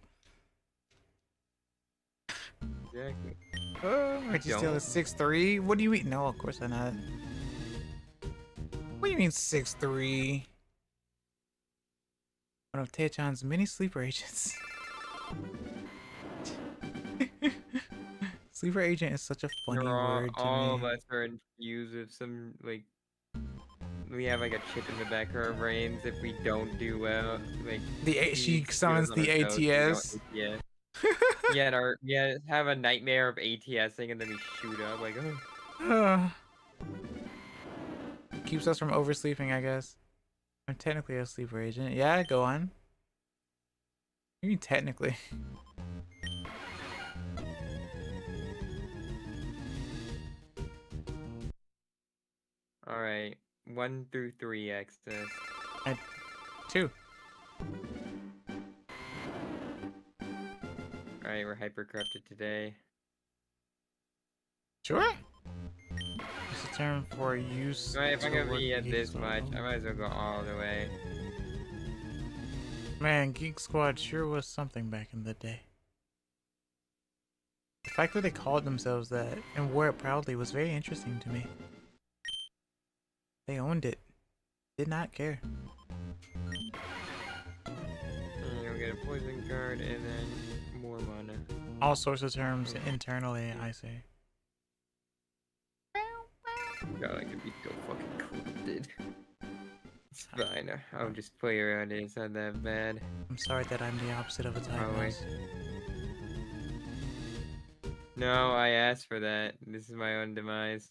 Exactly. Oh, are you still at 6'3"? What do you mean? No, of course I'm not. What do you mean 6'3"? One of Tae-chan's many sleeper agents. Sleeper agent is such a funny word to all of me. us are infused with some, like, we have like a chip in the back of our brains if we don't do well. Like She summons the ATS. Yeah. Have a nightmare of ATSing and then we shoot up like, oh. Keeps us from oversleeping, I guess. I'm technically a sleeper agent. Yeah, go on. You mean technically? All right, 1 through 3 access. 2. All right, we're hyper corrupted today. Sure. It's a term for use. All right, if I'm gonna be work at this Geek much, Squad. I might as well go all the way. Man, Geek Squad sure was something back in the day. The fact that they called themselves that and wore it proudly was very interesting to me. They owned it. Did not care. You'll get a poison card and then more mana. All sorts of terms internally, I say. God, I could be so fucking corrupted. It's fine. I'll just play around it. It's not that bad. I'm sorry that I'm the opposite of a type Probably. mouse. No, I asked for that. This is my own demise.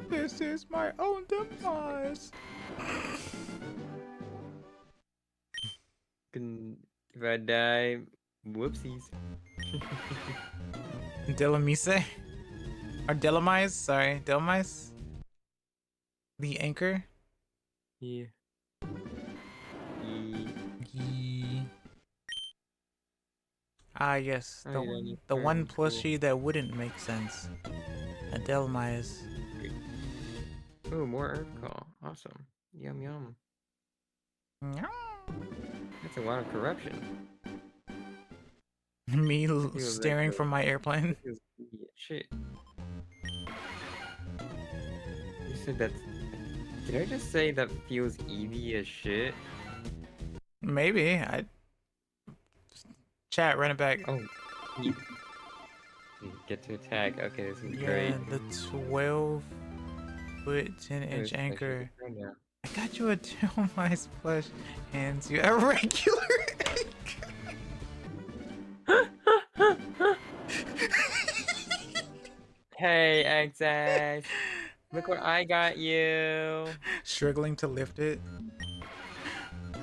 This is my own demise. If I die, whoopsies. Delamise? Or Delamise? Sorry, Delamise? The anchor? Yeah. Yee. Ah, yes. I don't need The one terms, cool. plushie that wouldn't make sense. A Delamise. Oh, more Earth Call. Awesome. Yum yum. That's a lot of corruption. Me Feels staring like from my airplane. Shit. You said that's. Did I just say that feels Eevee as shit? Maybe. Chat, run it back. Oh. Get to attack. Okay, this is Yeah, great. the 12-foot, 10-inch anchor. I got you a Delamise plush hands you a regular anchor. Hey, XS. Look what I got you. Struggling to lift it.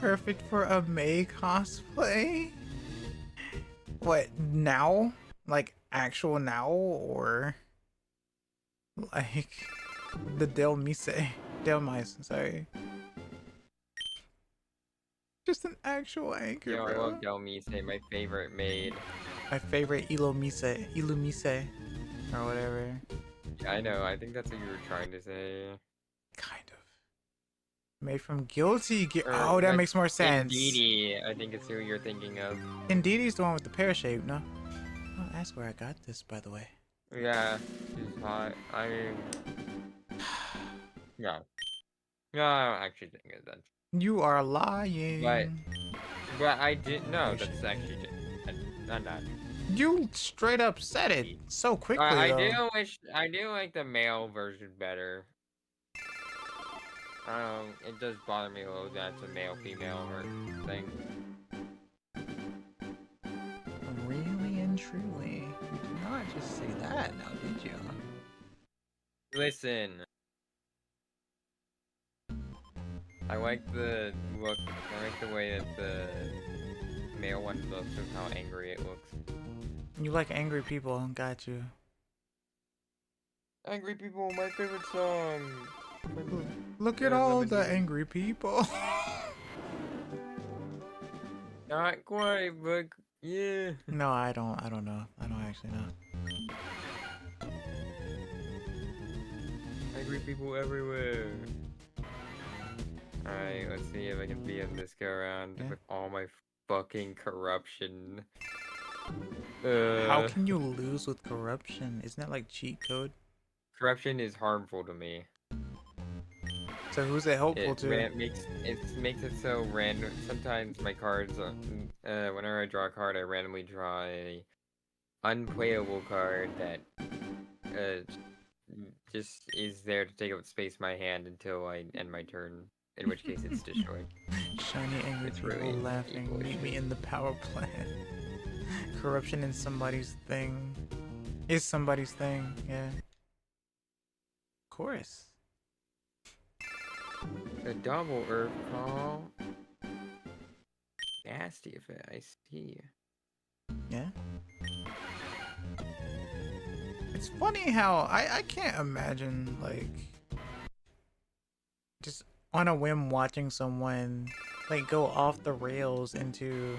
Perfect for a May cosplay? What, now? Like, actual now? Or... like... the Del Mice, sorry. Just an actual anchor, Yo, I bro. love Delmise, my favorite maid. My favorite Ilumise, or whatever. Yeah, I know, I think that's what you were trying to say. Kind of. Made from Guilty Gear. Or, Oh, that like, makes more sense. Indeedee, I think it's who you're thinking of. Indeedee's the one with the pear shape, no? Oh, ask where I got this, by the way. Yeah, she's hot. I mean... No. No, I don't actually think it's that. You are lying. But I didn't know, Oh, that's shit. actually just... I'm not. You straight up said it so quickly, I though. I do like the male version better. It does bother me a little that it's a male-female thing. Really and truly. You did not just say that now, did you? Listen. I like the look, I like the way that the male one looks and how angry it looks. You like angry people, got you. Angry People, my favorite song! Look at all the angry people. Not quite, but yeah. No, I don't know. I don't actually know. Angry people everywhere. Alright, let's see if I can be in this go around with all my fucking corruption. How can you lose with corruption? Isn't that like cheat code? Corruption is harmful to me. So who's it helpful to? It makes it so random. Sometimes my cards, whenever I draw a card, I randomly draw a unplayable card that just is there to take up space in my hand until I end my turn. In which case, it's destroyed. Shiny angry It's people really laughing. Meet me in the power plant. Corruption is somebody's thing. Is somebody's thing, yeah. Of course. A double earth call. Nasty if I see. Yeah. It's funny how I can't imagine like just on a whim watching someone like go off the rails into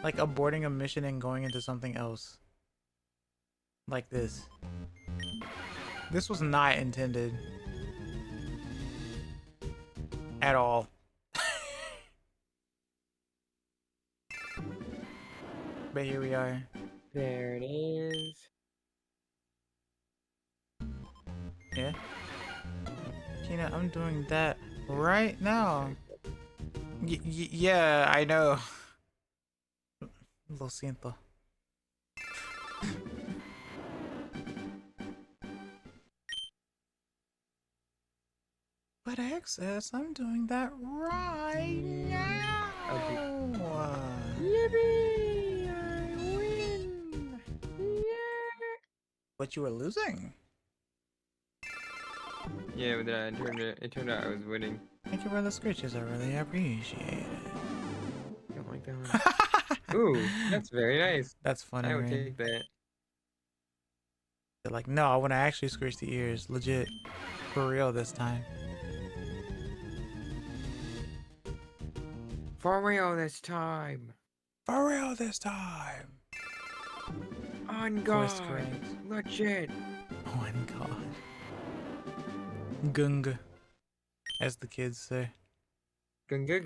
like aborting a mission and going into something else. Like this. This was not intended. At all. But here we are. There it is. Yeah. Kina, I'm doing that right now. Yeah, I know. Lo siento. But XS, I'm doing that right now. Yippee! I win! Yeah! But you were losing. Yeah, but then it turned out I was winning. Thank you for the scritches, I really appreciate it. Don't like that one. Ooh, that's very nice. That's funny, I would right? take that. They're like, no, I want to actually scratch the ears. Legit. For real this time. For real this time. For real this time. On Quest God. correct. Legit. On God. Gung. As the kids say. Gunga.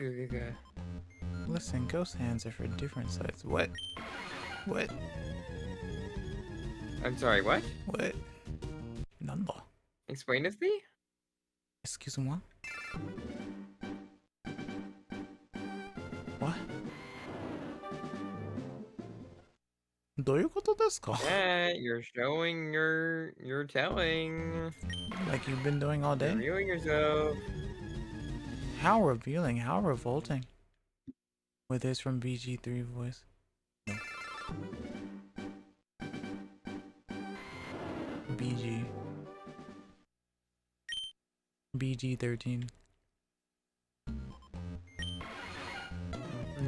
Listen, ghost hands are for different sites. What? What? I'm sorry, what? What? Nando. Explain this to me? Excuse-moi? What? どういうことですか? Yeah, you're showing you're telling. Like you've been doing all day? Revealing yourself. How revealing, how revolting. With this from BG3 voice. No. BG. BG13.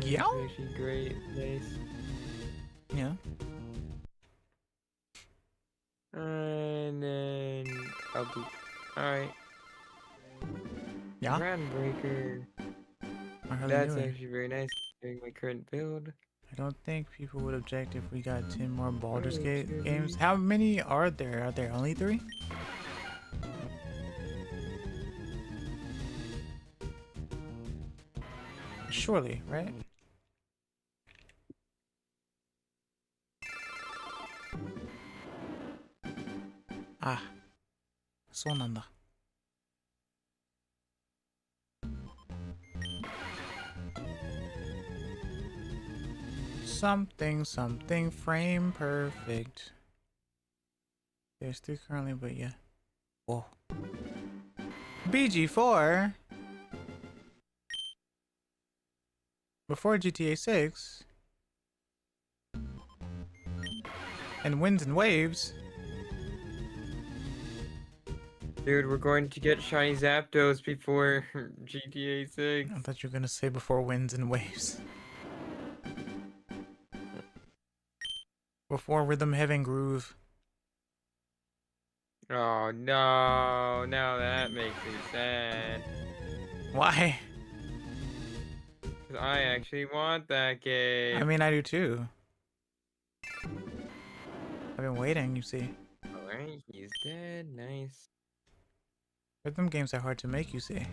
Yeah. Actually great. Nice. Yeah. And then I'll boop. Alright. Yeah. Groundbreaker. I hardly That's knew it. actually very nice during my current build. I don't think people would object if we got 10 more Baldur's Oh, Gate Timmy. games. How many are there? Are there only 3? Surely, right? Ah, そうなんだ. Something frame perfect. There's 3 currently, but yeah. Whoa. BG4 before GTA 6 and Winds and Waves. Dude, we're going to get shiny Zapdos before GTA 6. I thought you were gonna say before Winds and Waves. Before Rhythm Heaven Groove. Oh no, now that makes me sad. Why? 'Cause I actually want that game. I mean, I do too. I've been waiting, you see. Alright, he's dead. Nice. Rhythm games are hard to make, you see.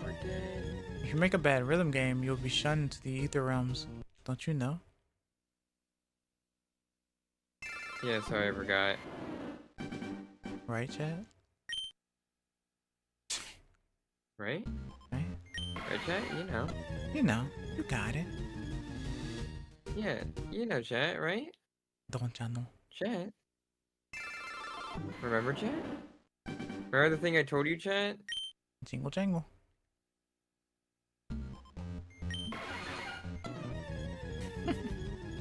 We're dead. If you make a bad rhythm game, you'll be shunned to the ether realms. Don't you know? Yeah, sorry, I forgot. Right, chat? Right? Right? Right, chat? You know. You know. You got it. Yeah, you know, chat, right? Don't ya know? Chat. Remember, chat? Remember the thing I told you, chat? Jingle jangle.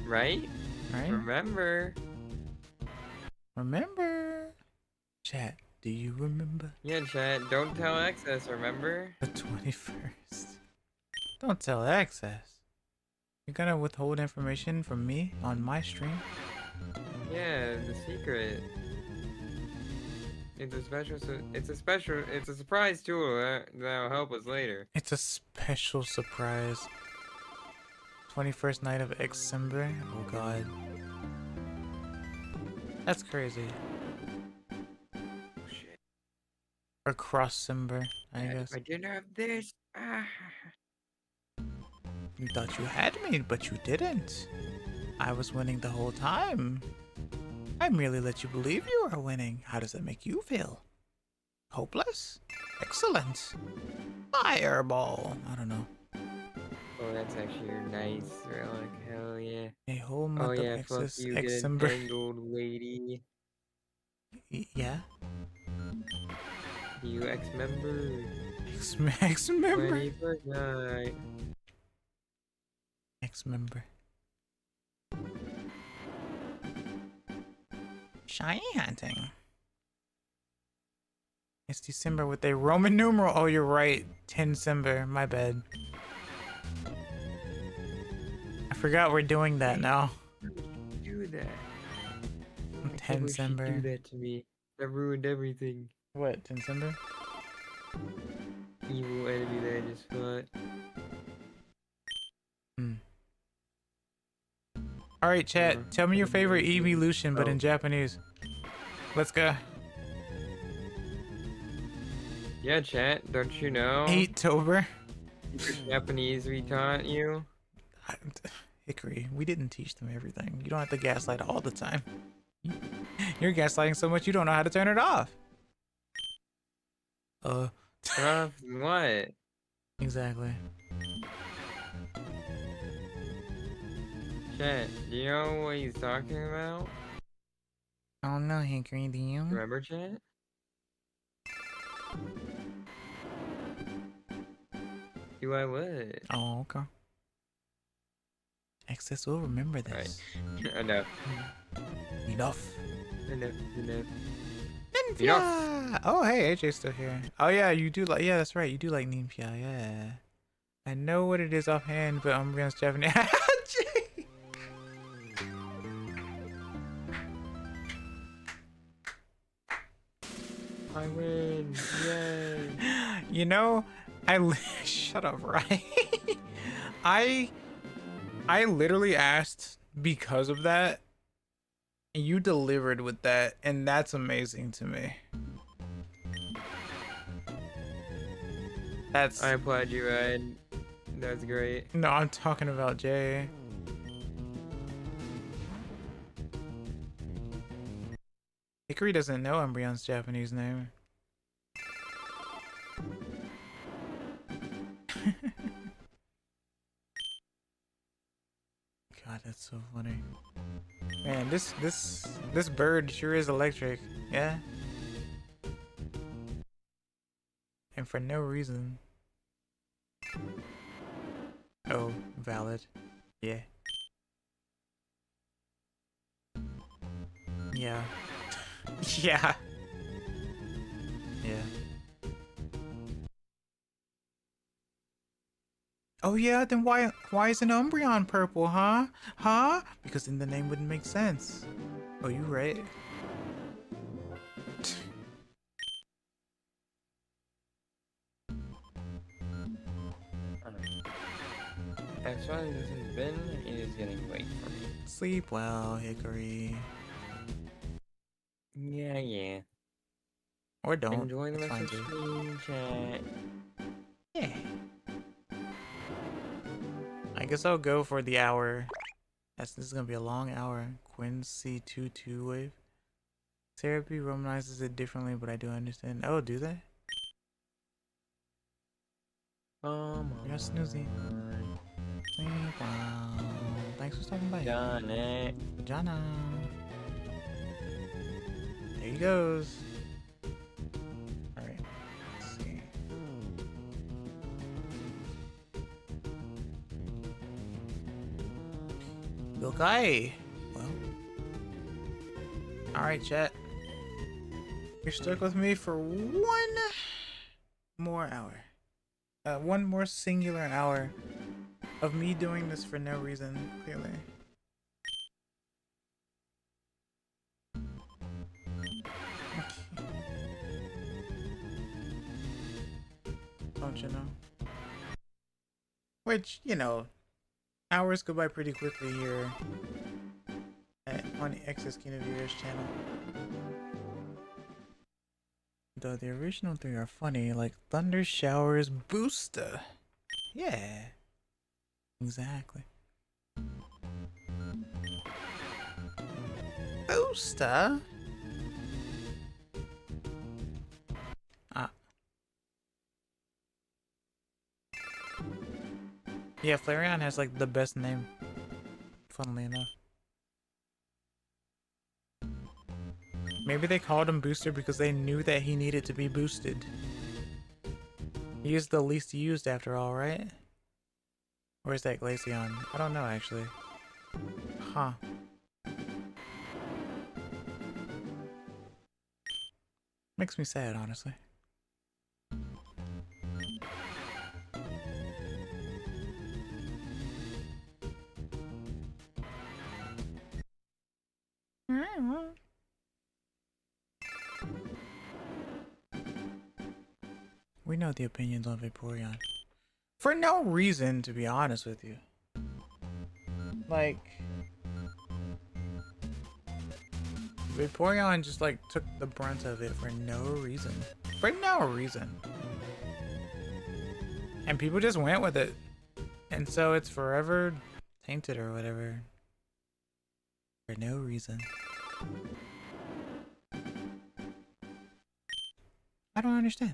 Right? Right? Remember? Remember? Chat, do you remember? Yeah, chat. Don't tell Access, remember? The 21st. Don't tell Access. You're gonna withhold information from me on my stream? Yeah, the secret. It's a surprise tool that'll help us later. It's a special surprise. 21st night of Xember? Oh god. That's crazy. Oh shit. Or Cross-Simber, I guess. I didn't have this. Ah. You thought you had me, but you didn't. I was winning the whole time. I merely let you believe you were winning. How does that make you feel? Hopeless? Excellent. Fireball. I don't know. Oh, that's actually a nice relic. Hell yeah. A whole Oh month yeah, of fuck excess you, get Xember. entangled, lady. Yeah? You ex-member. X-member. 21st night. X-member. Shiny hunting. It's December with a Roman numeral. Oh, you're right. 10 December. My bad. I forgot we're doing that now. Do that. 10 December. Do that to me. That ruined everything. What? 10 December? Evil enemy that I just fought. Alright, chat. Tell me your favorite evolution, but in Oh. Japanese. Let's go. Yeah, chat. Don't you know? 8-tober. Japanese we taught you. Hickory, we didn't teach them everything. You don't have to gaslight all the time. You're gaslighting so much you don't know how to turn it off. What? Exactly. Chat, do you know what he's talking about? I don't know, Hickory, do you? Remember, chat? Do I would? Oh, okay. Access will remember this. Enough. Enough. Enough, enough. Ninja! Oh, hey, AJ's still here. Oh, yeah, you do like... Yeah, that's right. You do like Ninja, yeah. I know what it is offhand, but I'm against Japanese. I win! Yay! You know, shut up, right? I literally asked because of that, and you delivered with that, and that's amazing to me. That's... I applaud you, Ryan. That's great. No, I'm talking about Jay. Hickory doesn't know Umbreon's Japanese name. God, that's so funny. Man, this bird sure is electric. Yeah. And for no reason. Oh, valid. Yeah. Yeah. Yeah. Yeah. Oh yeah, then why isn't Umbreon purple, huh? Huh? Because then the name wouldn't make sense. Oh, you right. As far as this has been, it is getting late for me. Sleep well, Hickory. Yeah, yeah. Or don't. Enjoy the That's rest of fine the stream, chat. Yeah. I guess I'll go for the hour. This is gonna be a long hour. Quincy 2-2 wave. Therapy romanizes it differently, but I do understand. Oh, do they? You're snoozy. Wow. Thanks for stopping by. Done it. Jana. There he goes. Alright. Let's see. Okay. Well. Alright, chat. You're stuck with me for one more hour. One more singular hour of me doing this for no reason, clearly. Don't you know? Which, you know, hours go by pretty quickly here on X's Kinaviera's channel. Though the original three are funny, like Thunder Showers Booster. Yeah. Exactly. Booster? Yeah, Flareon has like the best name. Funnily enough. Maybe they called him Booster because they knew that he needed to be boosted. He is the least used after all, right? Or is that Glaceon? I don't know actually. Huh. Makes me sad, honestly. We know the opinions on Vaporeon. For no reason, to be honest with you. Like... Vaporeon just like took the brunt of it for no reason. For no reason. And people just went with it. And so it's forever tainted or whatever. For no reason. I don't understand.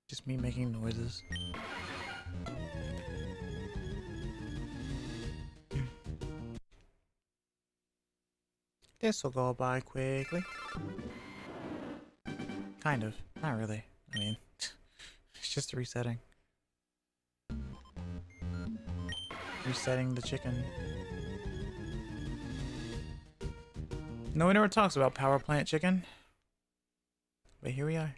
Just me making noises. This will go by quickly. Kind of. Not really. I mean, it's just resetting. Resetting the chicken. No one ever talks about power plant chicken. But here we are.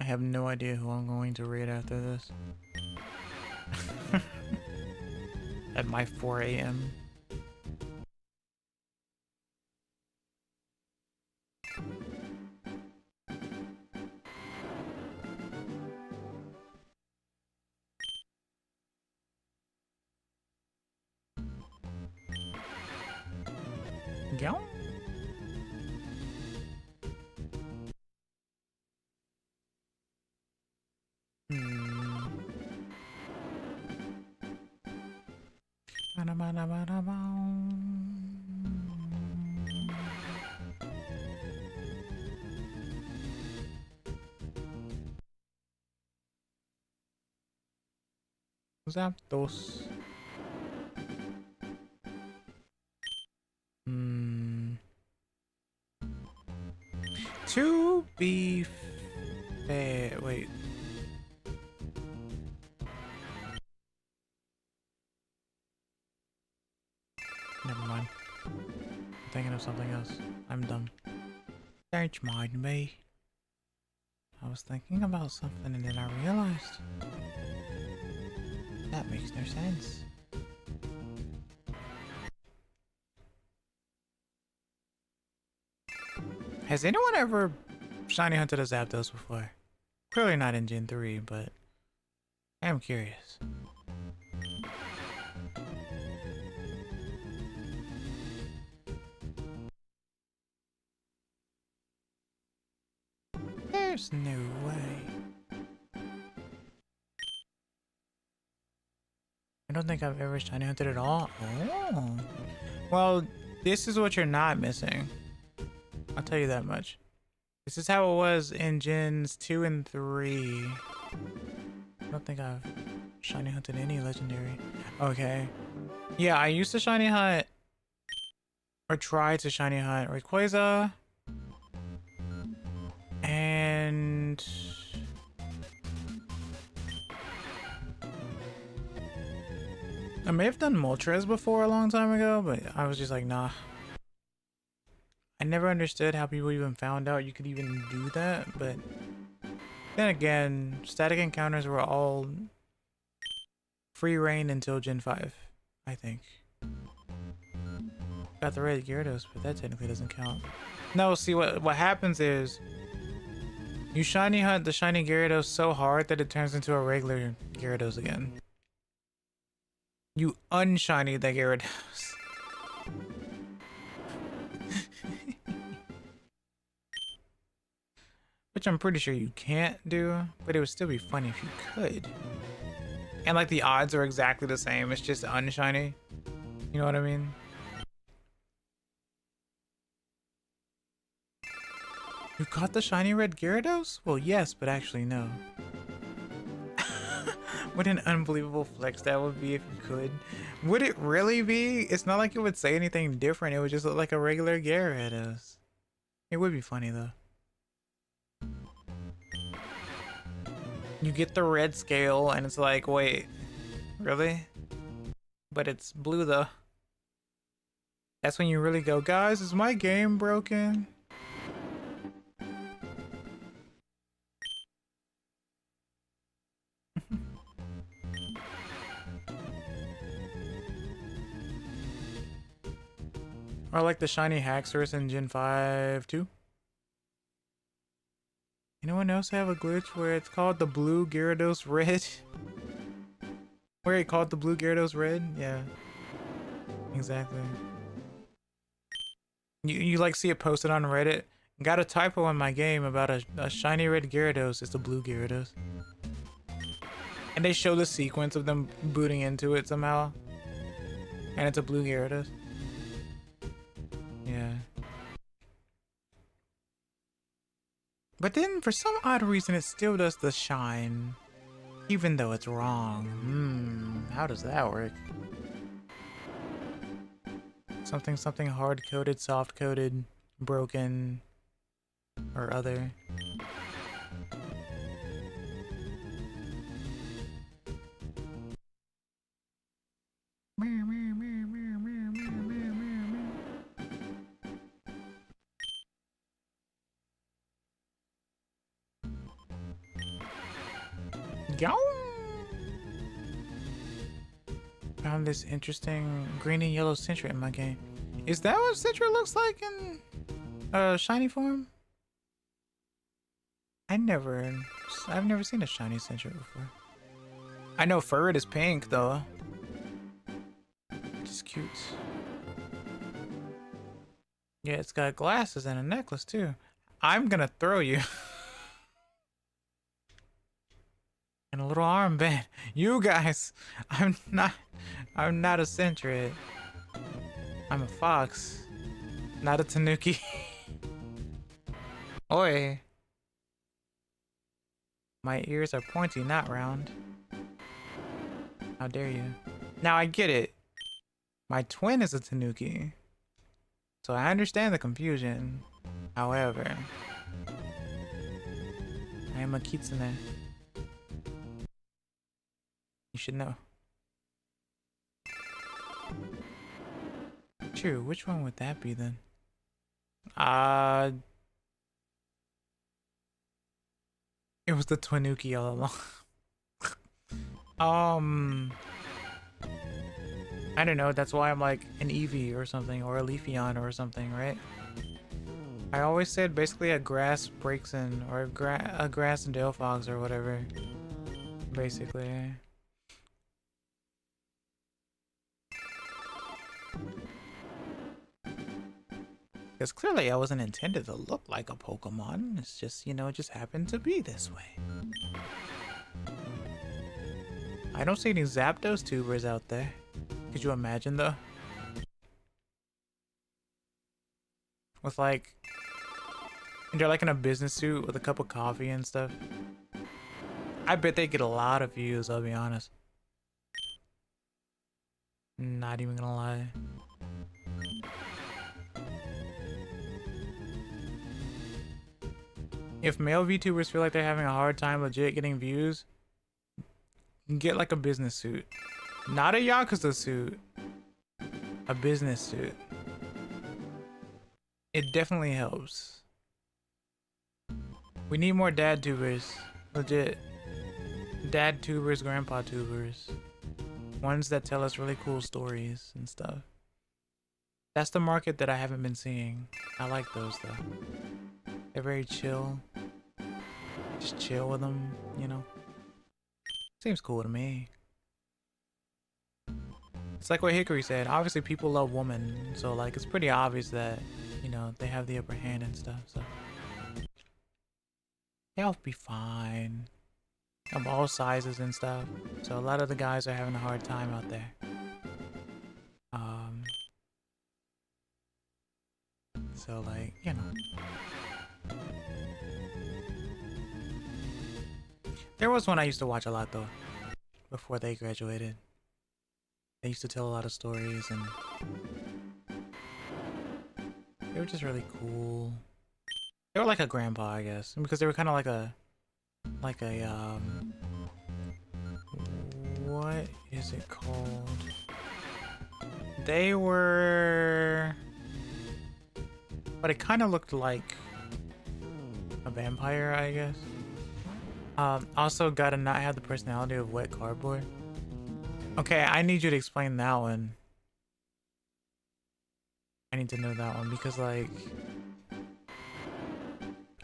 I have no idea who I'm going to raid after this. At my 4 a.m. Go. Zapdos. To be fair, wait. Never mind. I'm thinking of something else. I'm dumb. Don't mind me. I was thinking about something and then I realized that makes no sense. Has anyone ever shiny hunted a Zapdos before? Clearly not in Gen 3, but I am curious. There's no way. I don't think I've ever shiny hunted at all. Oh. Well, this is what you're not missing. I'll tell you that much. This is how it was in Gens 2 and 3. I don't think I've shiny hunted any legendary. Okay. Yeah, I used to shiny hunt or try to shiny hunt Rayquaza and I may have done Moltres before a long time ago, but I was just like, nah. I never understood how people even found out you could even do that, but then again, static encounters were all free reign until Gen 5, I think. Got the red Gyarados, but that technically doesn't count. No, see what happens is you shiny hunt the shiny Gyarados so hard that it turns into a regular Gyarados again. You unshiny the Gyarados. Which I'm pretty sure you can't do, but it would still be funny if you could. And like the odds are exactly the same, it's just unshiny. You know what I mean? You caught the shiny red Gyarados? Well, yes, but actually no. What an unbelievable flex that would be if you could. Would it really be? It's not like it would say anything different. It would just look like a regular Gyarados. It would be funny though. You get the red scale and it's like, wait, really? But it's blue though. That's when you really go, guys, is my game broken? Or like the shiny Haxorus in Gen 5 too. Anyone else have a glitch where it's called the blue Gyarados red? Where it called the blue Gyarados red? Yeah. Exactly. You like see it posted on Reddit? Got a typo in my game about a shiny red Gyarados. It's a blue Gyarados. And they show the sequence of them booting into it somehow. And it's a blue Gyarados. Yeah. But then, for some odd reason, it still does the shine. Even though it's wrong. How does that work? Something hard-coded, soft-coded, broken, or other. Found this interesting green and yellow Sentra in my game. Is that what Sentra looks like in shiny form? I've never seen a shiny Sentra before. I know Furret is pink though. Which is cute. Yeah, it's got glasses and a necklace too. I'm gonna throw you. And a little armband. You guys, I'm not a Sentret. I'm a fox, not a Tanuki. Oi. My ears are pointy, not round. How dare you? Now I get it. My twin is a Tanuki. So I understand the confusion. However, I am a Kitsune. You should know. True, which one would that be then? It was the Twinuki all along. I don't know, that's why I'm like an Eevee or something, or a Leafeon or something, right? I always said basically a grass breaks in, or a grass and Delphox or whatever. Basically. Because clearly I wasn't intended to look like a Pokemon. It's just, you know, it just happened to be this way. I don't see any Zapdos tubers out there. Could you imagine though? With like... And they're like in a business suit with a cup of coffee and stuff. I bet they get a lot of views, I'll be honest. Not even gonna lie. If male VTubers feel like they're having a hard time legit getting views, get like a business suit. Not a Yakuza suit. A business suit. It definitely helps. We need more dad tubers. Legit. Dad tubers, grandpa tubers. Ones that tell us really cool stories and stuff. That's the market that I haven't been seeing. I like those though. They're very chill. Just chill with them, you know. Seems cool to me. It's like what Hickory said. Obviously people love women. So like it's pretty obvious that, you know, they have the upper hand and stuff. So they'll be fine. Of all sizes and stuff. So a lot of the guys are having a hard time out there. So like, you know. There was one I used to watch a lot though. Before they graduated. They used to tell a lot of stories and they were just really cool. They were like a grandpa, I guess. Because they were kind of like a what is it called? They were, but it kind of looked like a vampire, I guess. Also gotta not have the personality of wet cardboard. Okay, I need you to explain that one. I need to know that one because like,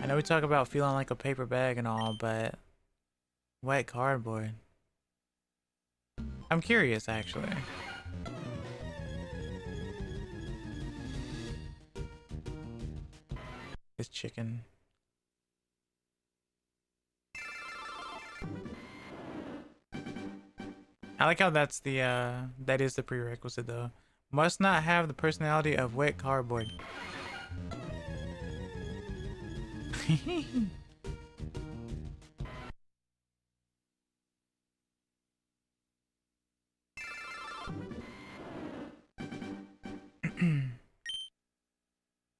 I know we talk about feeling like a paper bag and all, but wet cardboard. I'm curious, actually. This chicken. I like how that's the that is the prerequisite though. Must not have the personality of wet cardboard.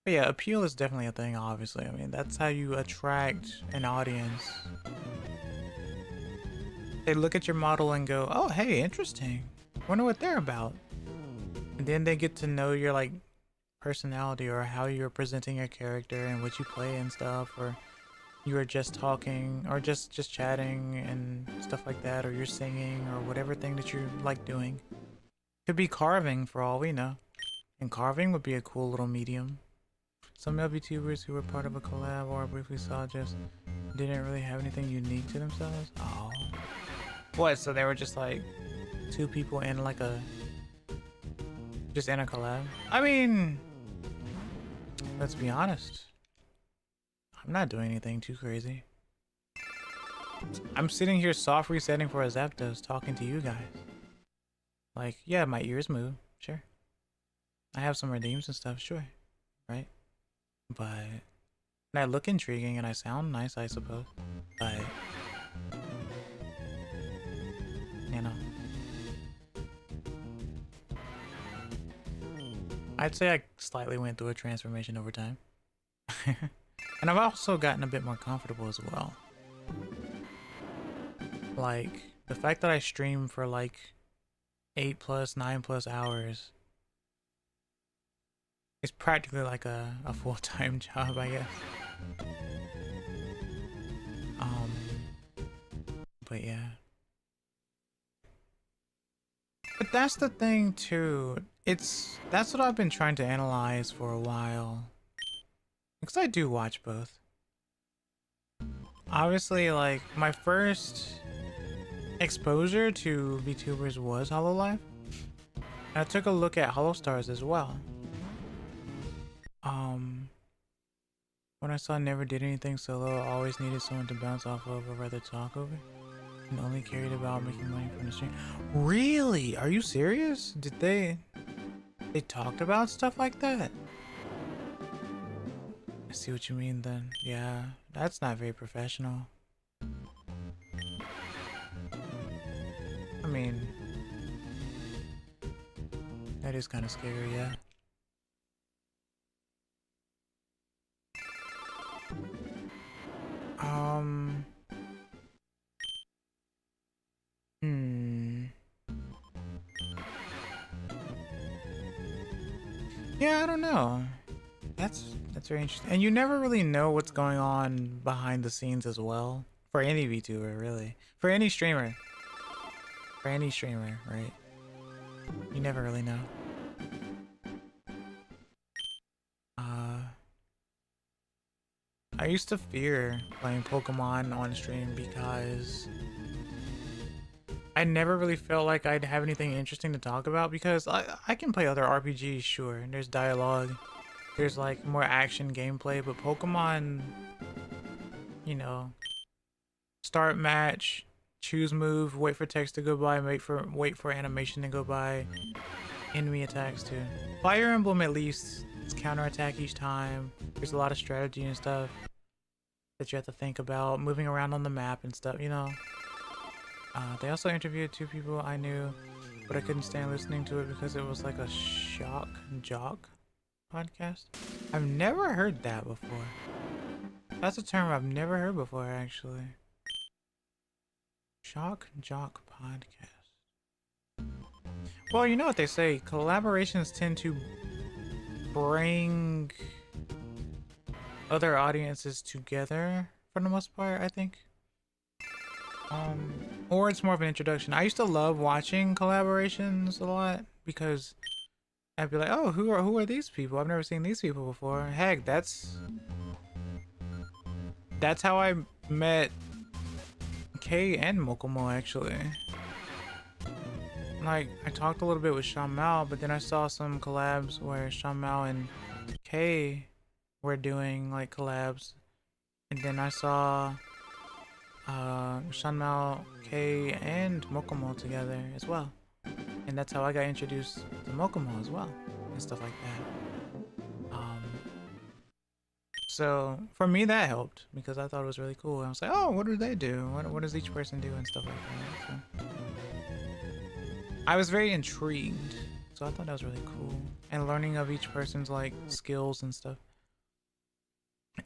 But yeah, appeal is definitely a thing, obviously. I mean, that's how you attract an audience. They look at your model and go, oh, hey, interesting. Wonder what they're about. And then they get to know your, like, personality or how you're presenting your character and what you play and stuff, or you are just talking or just chatting and stuff like that, or you're singing or whatever thing that you like doing. Could be carving for all we know. And carving would be a cool little medium. Some LBTubers who were part of a collab or briefly saw just didn't really have anything unique to themselves. Oh. What, so they were just like two people in like a... just in a collab? I mean... let's be honest. I'm not doing anything too crazy. I'm sitting here soft resetting for a Zapdos talking to you guys. Like, yeah, my ears move, sure. I have some redeems and stuff, sure. Right? But... and I look intriguing and I sound nice, I suppose. But... you know. I'd say I slightly went through a transformation over time. And I've also gotten a bit more comfortable as well. Like, the fact that I stream for like 8+, 9+ hours is practically like a full-time job, I guess. But yeah. But that's the thing too. That's what I've been trying to analyze for a while. Because I do watch both. Obviously, like, my first exposure to VTubers was HoloLive. And I took a look at HoloStars as well. When I saw Never did anything solo, I always needed someone to bounce off of or rather talk over. And only cared about making money from the stream. Really? Are you serious? Did they talked about stuff like that? I see what you mean then. Yeah, that's not very professional. I mean, that is kind of scary, yeah. Yeah, I don't know. That's very interesting. And you never really know what's going on behind the scenes as well. For any VTuber, really. For any streamer. For any streamer, right? You never really know. I used to fear playing Pokemon on stream because I never really felt like I'd have anything interesting to talk about, because I can play other RPGs, sure, and there's dialogue, there's like more action gameplay, but Pokemon, you know, start match, choose move, wait for text to go by, wait for animation to go by, enemy attacks too. Fire Emblem at least, it's counterattack each time, there's a lot of strategy and stuff that you have to think about, moving around on the map and stuff, you know. They also interviewed 2 people I knew, but I couldn't stand listening to it because it was like a shock jock podcast. I've never heard that before. That's a term I've never heard before, actually. Shock jock podcast. Well, you know what they say, collaborations tend to bring other audiences together for the most part, I think. Or it's more of an introduction. I used to love watching collaborations a lot because I'd be like, oh, who are these people? I've never seen these people before. Heck, that's how I met Kay and Mokomo, actually. Like, I talked a little bit with Sean Mao, but then I saw some collabs where Sean Mao and Kay were doing like collabs, and then I saw Shanmao, K, and Mokomo together as well. And that's how I got introduced to Mokomo as well, and stuff like that. So for me that helped because I thought it was really cool. I was like, oh, what do they do? What does each person do and stuff like that. So I was very intrigued. So I thought that was really cool. And learning of each person's like skills and stuff.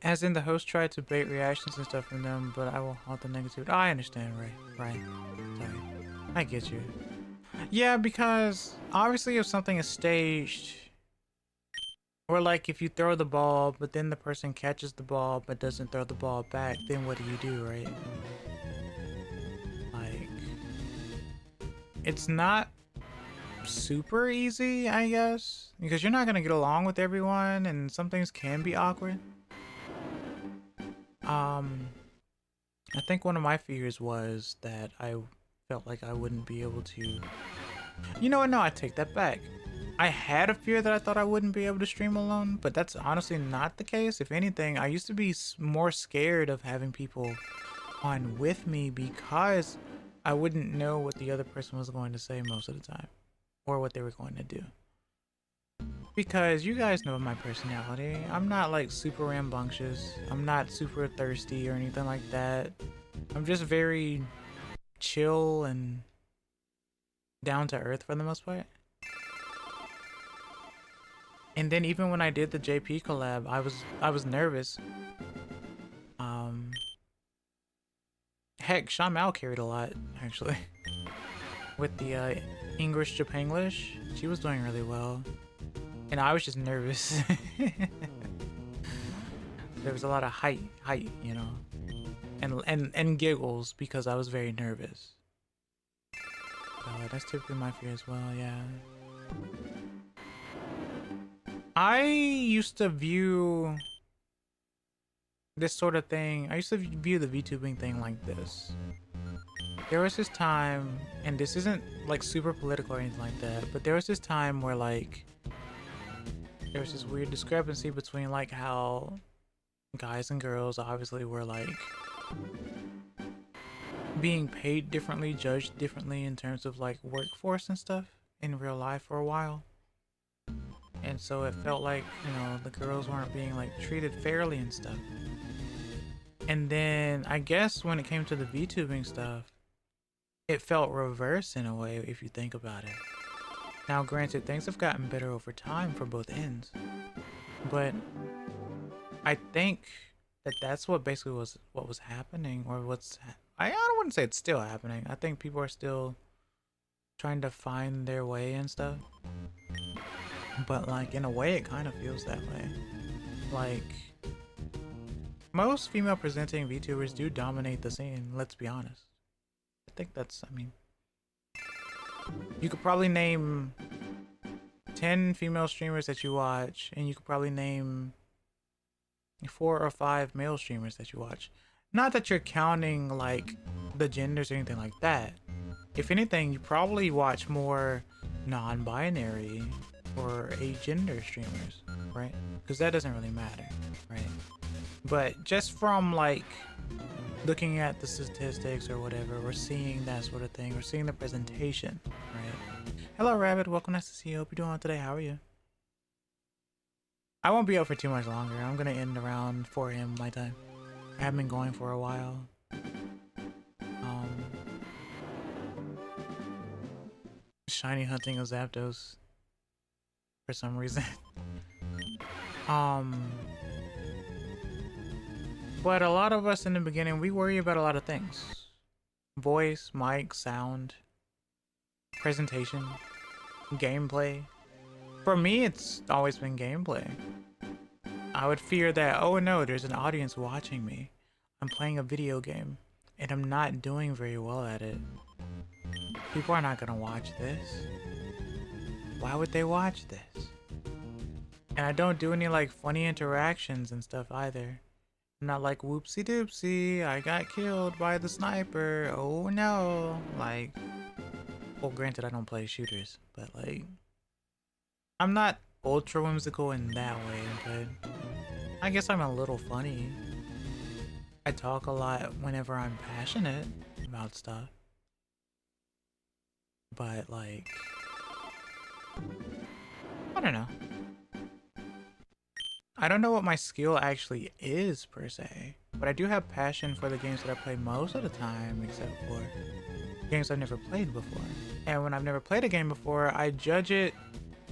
As in the host tried to bait reactions and stuff from them, but I will halt the negativity. Oh, I understand, right. Sorry. I get you. Yeah, because obviously if something is staged, or like if you throw the ball, but then the person catches the ball but doesn't throw the ball back, then what do, right? Like, it's not super easy, I guess, because you're not gonna get along with everyone, and some things can be awkward. I think one of my fears was that I felt like I wouldn't be able to... You know what? No, I take that back. I had a fear that I thought I wouldn't be able to stream alone, but that's honestly not the case. If anything, I used to be more scared of having people on with me because I wouldn't know what the other person was going to say most of the time, or what they were going to do. Because you guys know my personality. I'm not like super rambunctious. I'm not super thirsty or anything like that. I'm just very chill and down to earth for the most part. And then even when I did the JP collab, I was nervous. Heck, Shamao carried a lot actually. With the English Japanglish, she was doing really well. And I was just nervous. There was a lot of height, you know, and giggles because I was very nervous. So that's typically my fear as well, yeah. I used to view this sort of thing, I used to view the VTubing thing like this. There was this time, and this isn't like super political or anything like that, but there was this time where like there was this weird discrepancy between like how guys and girls obviously were like being paid differently, judged differently in terms of like workforce and stuff in real life for a while. And so it felt like, you know, the girls weren't being like treated fairly and stuff. And then I guess when it came to the VTubing stuff, it felt reverse in a way if you think about it. Now granted, things have gotten better over time for both ends, but I think that that's what basically was what was happening, or I don't want to say it's still happening. I think people are still trying to find their way and stuff, but like in a way it kind of feels that way. Like most female presenting VTubers do dominate the scene, let's be honest. I think that's, I mean, you could probably name 10 female streamers that you watch, and you could probably name 4 or 5 male streamers that you watch. Not that you're counting like the genders or anything like that. If anything, you probably watch more non-binary or agender streamers, right? Because that doesn't really matter, right? But just from like looking at the statistics or whatever, we're seeing that sort of thing. We're seeing the presentation, right? Hello, Rabbit. Welcome. Nice to see you. Hope you're doing well today. How are you? I won't be out for too much longer. I'm gonna end around 4 AM my time. I haven't been going for a while. Shiny hunting of Zapdos for some reason. But a lot of us in the beginning, we worry about a lot of things. Voice, mic, sound, presentation, gameplay. For me, it's always been gameplay. I would fear that, oh no, there's an audience watching me. I'm playing a video game, and I'm not doing very well at it. People are not gonna watch this. Why would they watch this? And I don't do any like funny interactions and stuff either. I'm not like, whoopsie doopsie, I got killed by the sniper, oh no. Like, well, granted I don't play shooters, but like, I'm not ultra whimsical in that way, but I guess I'm a little funny. I talk a lot whenever I'm passionate about stuff. But like, I don't know. I don't know what my skill actually is per se, but I do have passion for the games that I play most of the time, except for games I've never played before. And when I've never played a game before, I judge it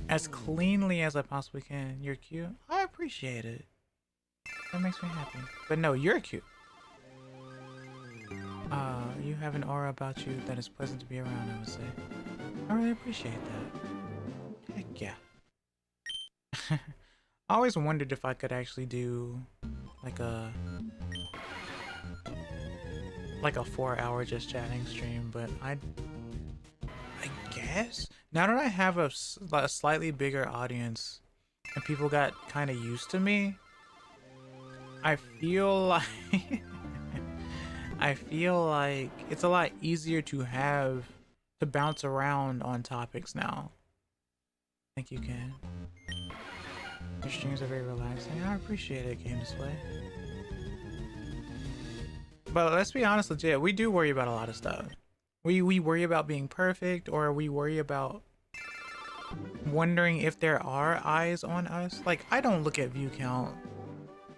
as cleanly as I possibly can. You're cute. I appreciate it. That makes me happy. But no, you're cute. You have an aura about you that is pleasant to be around, I would say. I really appreciate that. Heck yeah. I always wondered if I could actually do like a 4-hour just chatting stream, but I guess now that I have a slightly bigger audience and people got kind of used to me, I feel like I feel like it's a lot easier to bounce around on topics now. I think you can. Your streams are very relaxing. I appreciate it, Game Display. But let's be honest, legit, we do worry about a lot of stuff. We worry about being perfect, or we worry about wondering if there are eyes on us. Like, I don't look at view count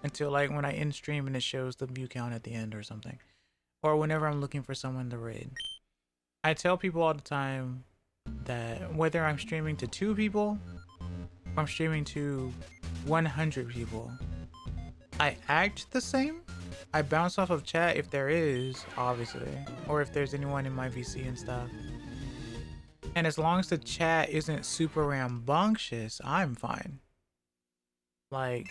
until like when I end stream and it shows the view count at the end or something. Or whenever I'm looking for someone to raid. I tell people all the time that whether I'm streaming to 2 people, or I'm streaming to 100 people, I act the same. I bounce off of chat if there is, obviously, or if there's anyone in my VC and stuff. And as long as the chat isn't super rambunctious, I'm fine. Like,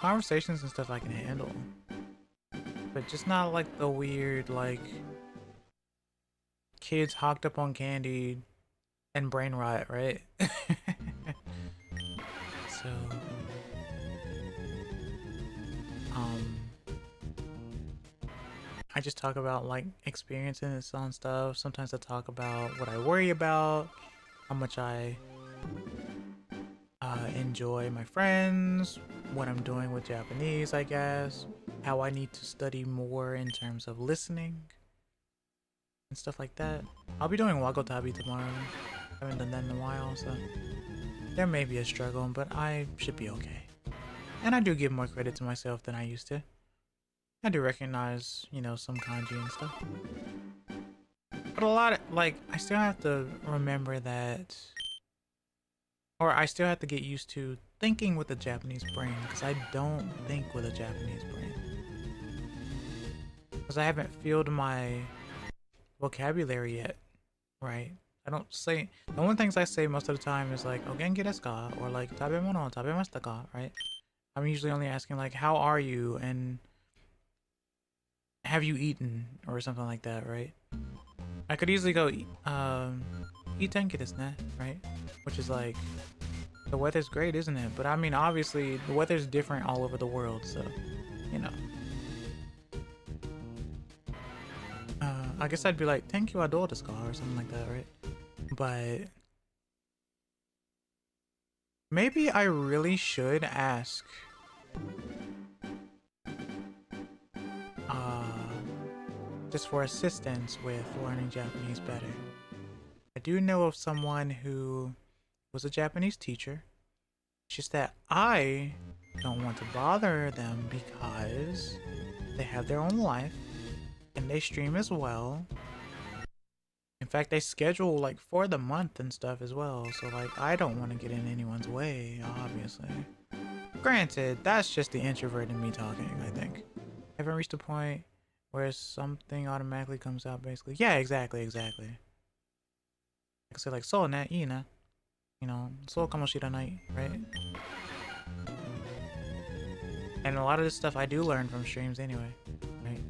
conversations and stuff I can handle. But just not like the weird, like, kids hocked up on candy and brain rot, right? So, I just talk about like experiencing this on stuff. Sometimes I talk about what I worry about, how much I enjoy my friends, what I'm doing with Japanese, I guess, how I need to study more in terms of listening and stuff like that. I'll be doing Wagotabi tomorrow. I haven't done that in a while, so there may be a struggle, but I should be okay. And I do give more credit to myself than I used to. I do recognize, you know, some kanji and stuff. But a lot of, like, I still have to remember that, or I still have to get used to thinking with a Japanese brain, because I don't think with a Japanese brain. Because I haven't filled my vocabulary yet, right? I don't say, the only things I say most of the time is like, "O genki desu ka?" or like, "Tabemono tabemashita ka?" right? I'm usually only asking like, "How are you?" and "Have you eaten?" or something like that, right? I could easily go, "Ii tenki desu ne," right? Which is like, the weather's great, isn't it? But I mean, obviously, the weather's different all over the world, so, you know. I guess I'd be like, "Thank you, adou desu ka?" or something like that, right? But maybe I really should ask just for assistance with learning Japanese better. I do know of someone who was a Japanese teacher. It's just that I don't want to bother them because they have their own life and they stream as well. In fact, they schedule like for the month and stuff as well. So like, I don't want to get in anyone's way, obviously. Granted, that's just the introvert in me talking, I think. I haven't reached a point where something automatically comes out, basically. Yeah, exactly. I could say like, "So ne, ii na." You know, "So kamoshiranai," right? And a lot of this stuff I do learn from streams anyway, right?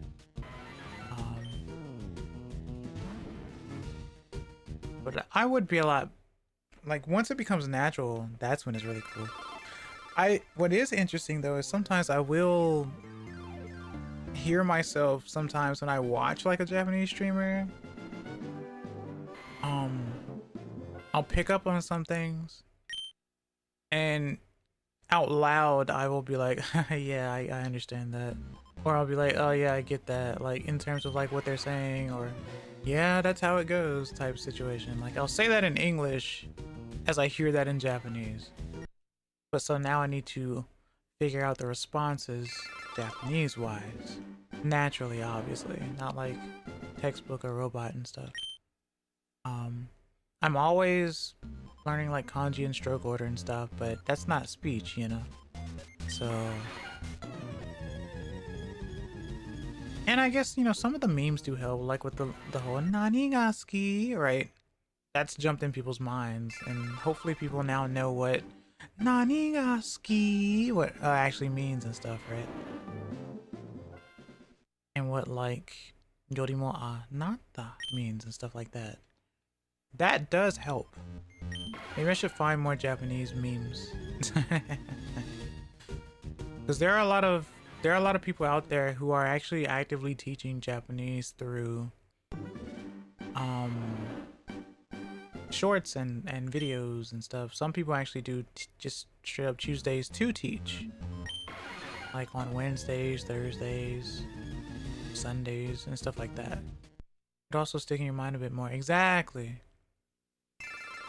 But I would be a lot, like, once it becomes natural, that's when it's really cool. What is interesting though is sometimes I will hear myself sometimes when I watch like a Japanese streamer. I'll pick up on some things and out loud I will be like, "Yeah, I understand that," Or I'll be like, oh yeah, I get that. Like in terms of like what they're saying, or yeah, that's how it goes type situation. Like I'll say that in English as I hear that in Japanese. But so now I need to figure out the responses Japanese wise. Naturally, obviously. Not like textbook or robot and stuff. I'm always learning like kanji and stroke order and stuff, but that's not speech, you know? So... And I guess, you know, some of the memes do help, like with the whole "nani ga suki," right? That's jumped in people's minds, and hopefully people now know what "nani ga suki" what actually means and stuff, right? And what like "yorimo anata" means and stuff like that. That does help. Maybe I should find more Japanese memes. Because there are a lot of people out there who are actually actively teaching Japanese through shorts and videos and stuff. Some people actually do just straight up Tuesdays to teach, like on Wednesdays, Thursdays, Sundays, and stuff like that. But also stick in your mind a bit more. Exactly.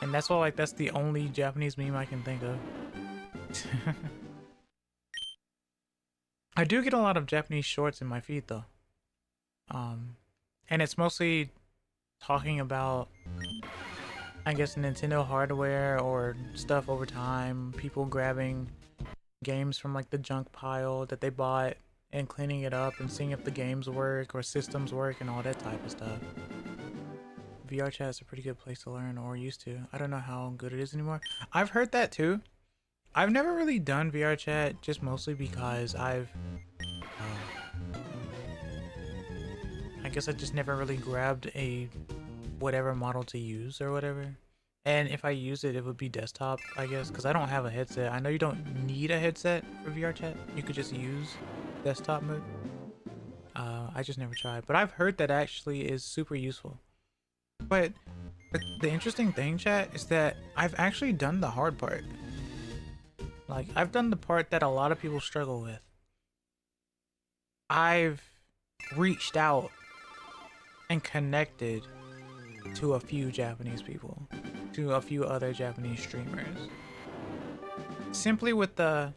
And that's why, like, that's the only Japanese meme I can think of. I do get a lot of Japanese shorts in my feed though. And it's mostly talking about, I guess, Nintendo hardware or stuff over time, people grabbing games from like the junk pile that they bought and cleaning it up and seeing if the games work or systems work and all that type of stuff. VR chat is a pretty good place to learn, or used to. I don't know how good it is anymore. I've heard that too. I've never really done VR chat, just mostly because I guess I just never really grabbed a whatever model to use or whatever. And if I use it, it would be desktop, I guess, because I don't have a headset. I know you don't need a headset for VR chat. You could just use desktop mode. I just never tried, but I've heard that actually is super useful. But the interesting thing, chat, is that I've actually done the hard part. Like, I've done the part that a lot of people struggle with. I've reached out and connected to a few Japanese people, to a few other Japanese streamers. Simply with the,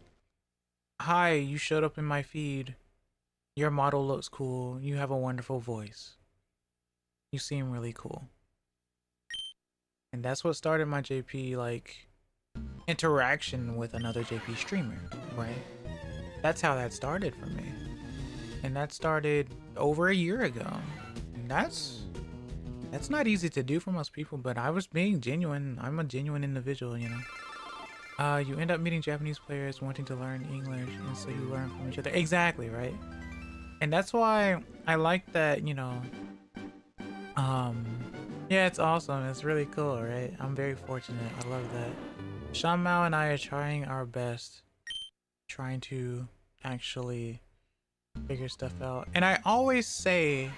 hi, you showed up in my feed, your model looks cool, you have a wonderful voice, you seem really cool. And that's what started my JP, like, interaction with another JP streamer, right? That's how that started for me. And that started over a year ago. And that's not easy to do for most people, but I was being genuine. I'm a genuine individual, you know. You end up meeting Japanese players wanting to learn English, and so you learn from each other. Exactly, right? And that's why I like that, you know, yeah, it's awesome. It's really cool, right? I'm very fortunate. I love that. Sean Mao and I are trying our best, trying to actually figure stuff out. And I always say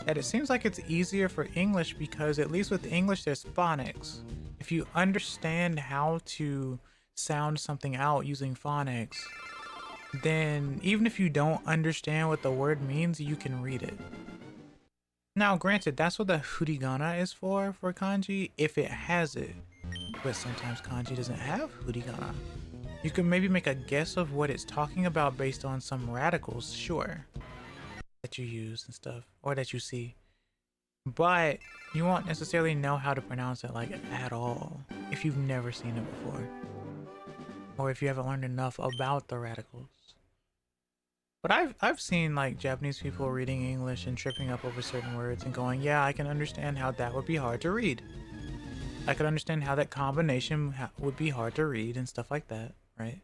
that it seems like it's easier for English because at least with English there's phonics. If you understand how to sound something out using phonics, then even if you don't understand what the word means, you can read it. Now granted, that's what the hiragana is for kanji, if it has it. But sometimes kanji doesn't have hiragana. You can maybe make a guess of what it's talking about based on some radicals, sure, that you use and stuff, or that you see. But you won't necessarily know how to pronounce it, like, at all, if you've never seen it before. Or if you haven't learned enough about the radicals. But I've seen, like, Japanese people reading English and tripping up over certain words and going, yeah, I can understand how that would be hard to read. I could understand how that combination would be hard to read and stuff like that, right?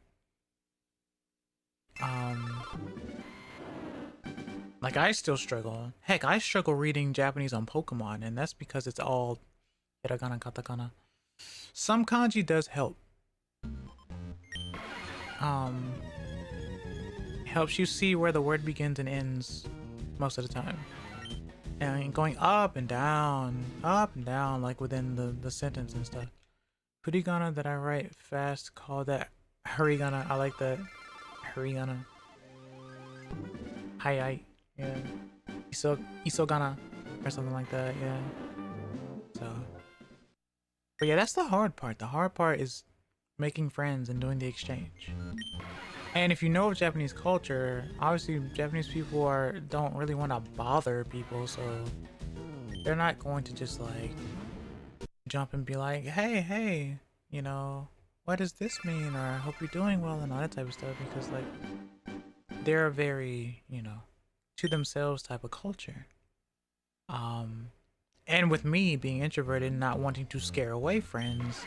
Like, I still struggle. Heck, I struggle reading Japanese on Pokémon, and that's because it's all hiragana, katakana. Some kanji does help. Helps you see where the word begins and ends most of the time. And going up and down, like within the sentence and stuff. Hiragana that I write fast, call that hiragana. I like that. Hiragana. Hi, yeah. Isogana or something like that, yeah. So, but yeah, that's the hard part. The hard part is making friends and doing the exchange. And if you know of Japanese culture, obviously Japanese people don't really want to bother people, so they're not going to just like jump and be like, hey, you know, what does this mean? Or I hope you're doing well and all that type of stuff, because like they're a very, you know, to themselves type of culture. And with me being introverted and not wanting to scare away friends,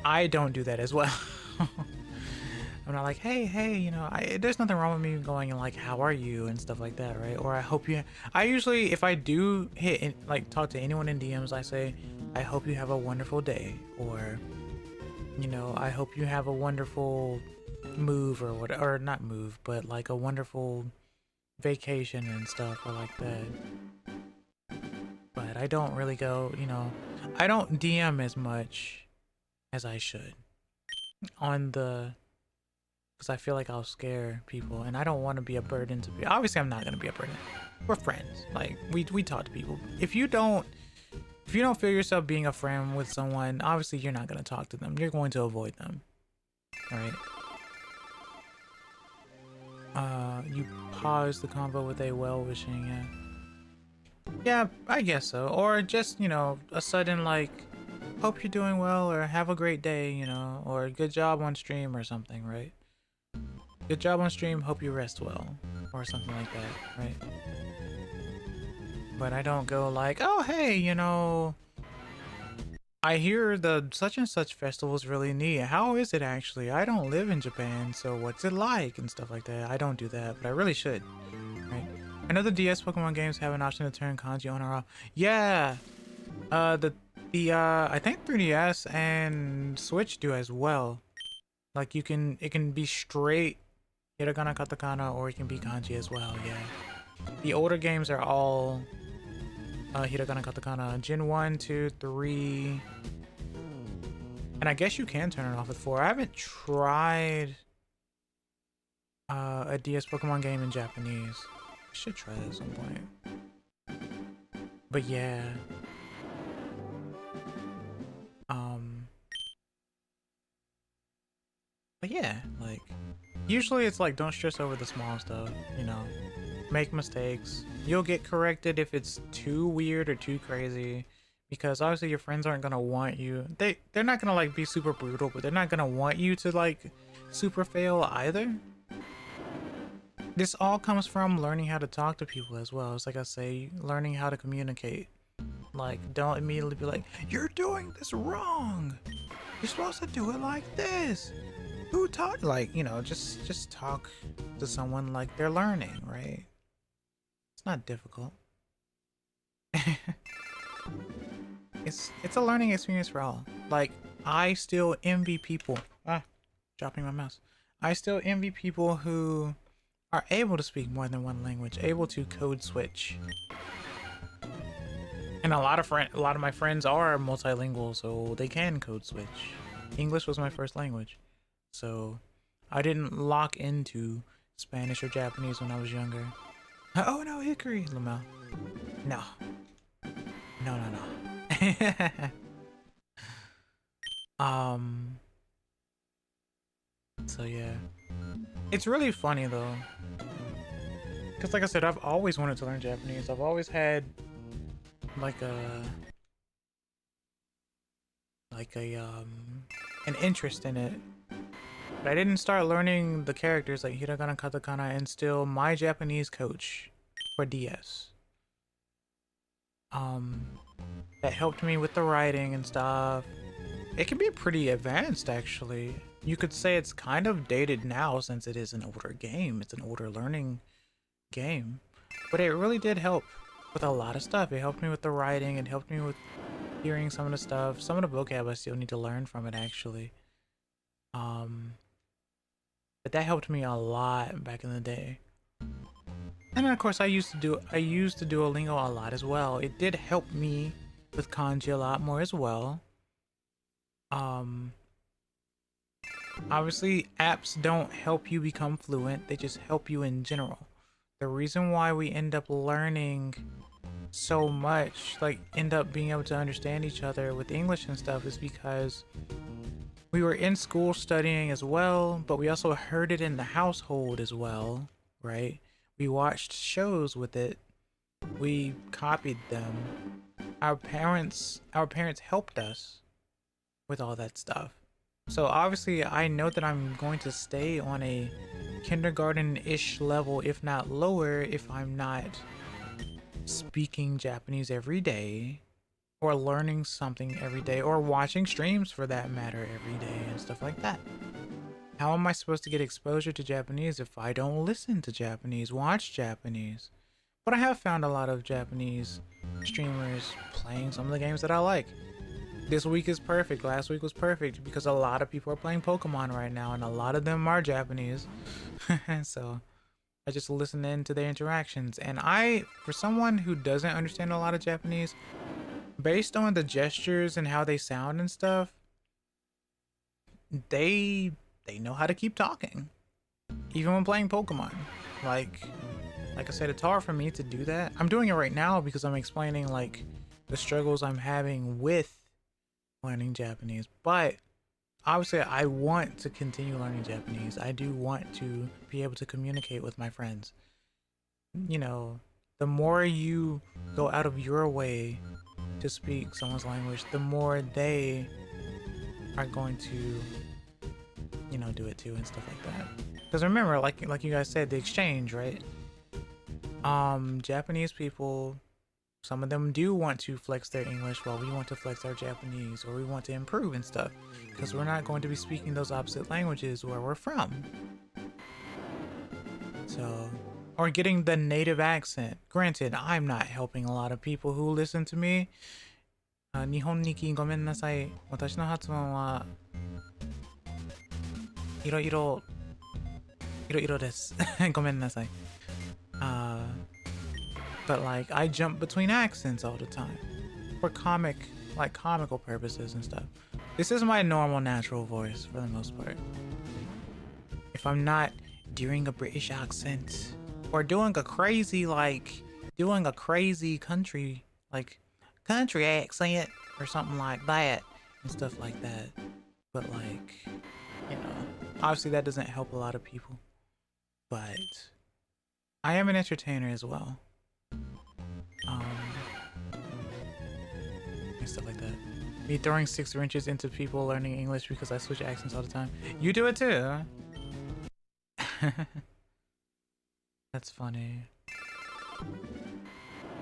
I don't do that as well. I'm not like, hey, you know, there's nothing wrong with me going and like, how are you and stuff like that, right? Or I hope you. I usually, if I do like talk to anyone in DMs, I say, I hope you have a wonderful day, or, you know, I hope you have a wonderful move or whatever, or not move, but like a wonderful vacation and stuff, or like that. But I don't really go, you know, I don't DM as much as I should on the. Because I feel like I'll scare people, and I don't want to be a burden to people. Obviously, I'm not gonna be a burden. We're friends. Like we talk to people. If you don't feel yourself being a friend with someone, obviously you're not gonna talk to them. You're going to avoid them. All right. You pause the convo with a well-wishing. Yeah, I guess so. Or just, you know, a sudden like, hope you're doing well, or have a great day, you know, or good job on stream or something, right? Good job on stream, hope you rest well, or something like that, right? But I don't go like, oh hey, you know, I hear the such and such festival is really neat. How is it actually? I don't live in Japan, so what's it like and stuff like that. I don't do that, but I really should, right? I know the DS Pokemon games have an option to turn kanji on or off. Yeah, the I think 3DS and Switch do as well. Like it can be straight hiragana, katakana, or it can be kanji as well, yeah. The older games are all hiragana, katakana. Gen 1, 2, 3. And I guess you can turn it off with 4. I haven't tried a DS Pokemon game in Japanese. I should try that at some point. But yeah. But yeah, like, usually it's like, don't stress over the small stuff, you know. Make mistakes. You'll get corrected if it's too weird or too crazy, because obviously your friends aren't gonna want you. They're not gonna like be super brutal, but they're not gonna want you to like super fail either. This all comes from learning how to talk to people as well. It's like I say, learning how to communicate. Like, don't immediately be like, you're doing this wrong. You're supposed to do it like this. Who taught? Like, you know, just talk to someone like they're learning, right? It's not difficult. It's a learning experience for all. Like, I still envy people. Dropping my mouse. I still envy people who are able to speak more than one language, able to code switch. And a lot of my friends are multilingual, so they can code switch. English was my first language, so I didn't lock into Spanish or Japanese when I was younger. Oh no, Hickory, Lamel. No. So yeah. It's really funny though. Cause like I said, I've always wanted to learn Japanese. I've always had like an interest in it. But I didn't start learning the characters like hiragana, katakana until my Japanese coach for DS. That helped me with the writing and stuff. It can be pretty advanced actually. You could say it's kind of dated now since it is an older game. It's an older learning game. But it really did help with a lot of stuff. It helped me with the writing. It helped me with hearing some of the stuff. Some of the vocab I still need to learn from it actually. But that helped me a lot back in the day. And then of course I used to Duolingo a lot as well. It did help me with kanji a lot more as well. Obviously apps don't help you become fluent, they just help you in general. the reason why we end up learning so much, like end up being able to understand each other with English and stuff, is because we were in school studying as well, but we also heard it in the household as well, right? We watched shows with it. We copied them. Our parents helped us with all that stuff. So obviously I know that I'm going to stay on a kindergarten-ish level, if not lower, if I'm not speaking Japanese every day, or learning something every day, or watching streams for that matter every day and stuff like that. How am I supposed to get exposure to Japanese if I don't listen to Japanese, watch Japanese? But I have found a lot of Japanese streamers playing some of the games that I like. This week is perfect. Last week was perfect because a lot of people are playing Pokemon right now, and a lot of them are Japanese. So I just listen in to their interactions. And for someone who doesn't understand a lot of Japanese, based on the gestures and how they sound and stuff, they know how to keep talking, even when playing Pokemon. Like I said, it's hard for me to do that. I'm doing it right now because I'm explaining like the struggles I'm having with learning Japanese. But obviously I want to continue learning Japanese. I do want to be able to communicate with my friends. You know, the more you go out of your way to speak someone's language, the more they are going to, you know, do it too and stuff like that. Because remember, like you guys said, the exchange, right? Japanese people, some of them do want to flex their English while we want to flex our Japanese, or we want to improve and stuff, because we're not going to be speaking those opposite languages where we're from. So, or getting the native accent. Granted, I'm not helping a lot of people who listen to me. 日本にきごめんなさい。私の発音はいろいろです。ごめんなさい。But like I jump between accents all the time for comical purposes and stuff. This is my normal natural voice for the most part. If I'm not doing a British accent or doing a crazy country accent or something like that and stuff like that, but like, you know, obviously that doesn't help a lot of people, but I am an entertainer as well. And stuff like that. Me throwing 6 wrenches into people learning English because I switch accents all the time. You do it too. That's funny.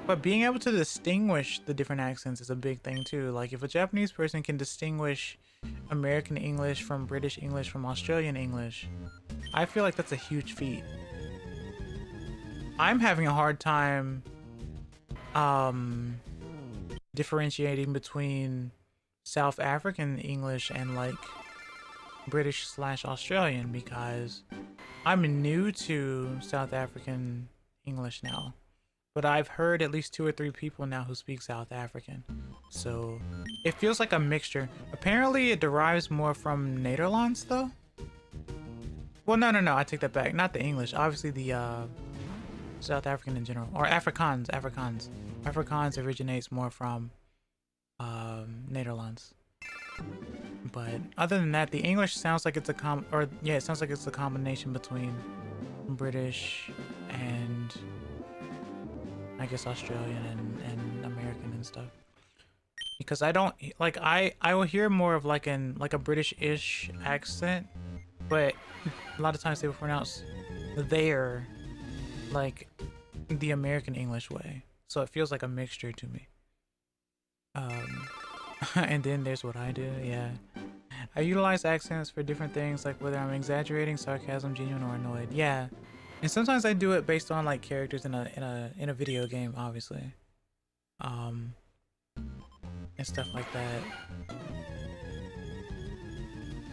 But being able to distinguish the different accents is a big thing too. Like if a Japanese person can distinguish American English from British English from Australian English, I feel like that's a huge feat. I'm having a hard time differentiating between South African English and like British/Australian because I'm new to South African English now, but I've heard at least 2 or 3 people now who speak South African, so it feels like a mixture. Apparently it derives more from Nederlands though. Well, no, I take that back. Not the English, obviously the South African in general, or Afrikaans originates more from Nederlands. But other than that, the English sounds like it's a combination between British and I guess Australian and American and stuff. Because I don't like I will hear more of like a British-ish accent, but a lot of times they will pronounce there like the American English way, so it feels like a mixture to me. And then there's what I do. Yeah, I utilize accents for different things, like whether I'm exaggerating, sarcasm, genuine, or annoyed. Yeah, and sometimes I do it based on like characters in a video game, obviously, and stuff like that.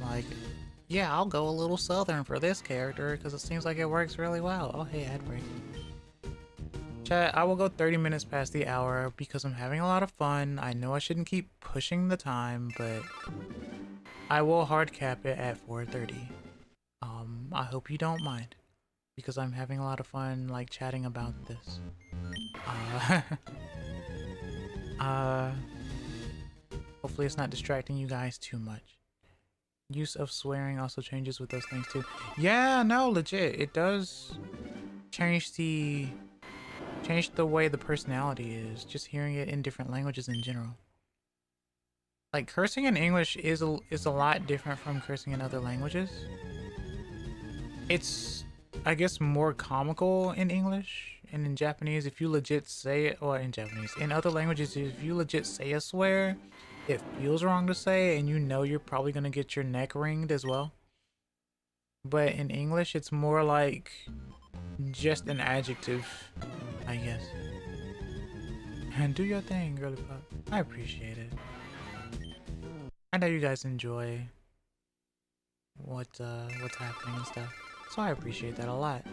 Like, yeah, I'll go a little southern for this character because it seems like it works really well. Oh, hey, ad break. Chat, I will go 30 minutes past the hour because I'm having a lot of fun. I know I shouldn't keep pushing the time, but I will hard cap it at 4:30. I hope you don't mind. because I'm having a lot of fun like chatting about this. Uh, uh, hopefully it's not distracting you guys too much. Use of swearing also changes with those things too. Yeah, no, legit. It does change the way the personality is, just hearing it in different languages in general. Like cursing in English is a lot different from cursing in other languages. It's, I guess, more comical in English, and in Japanese if you legit say it, or in Japanese, in other languages if you legit say a swear, it feels wrong to say and you know you're probably gonna get your neck ringed as well. But in English it's more like just an adjective, I guess. And do your thing, girly pop. I appreciate it. I know you guys enjoy what's happening and stuff, so I appreciate that a lot.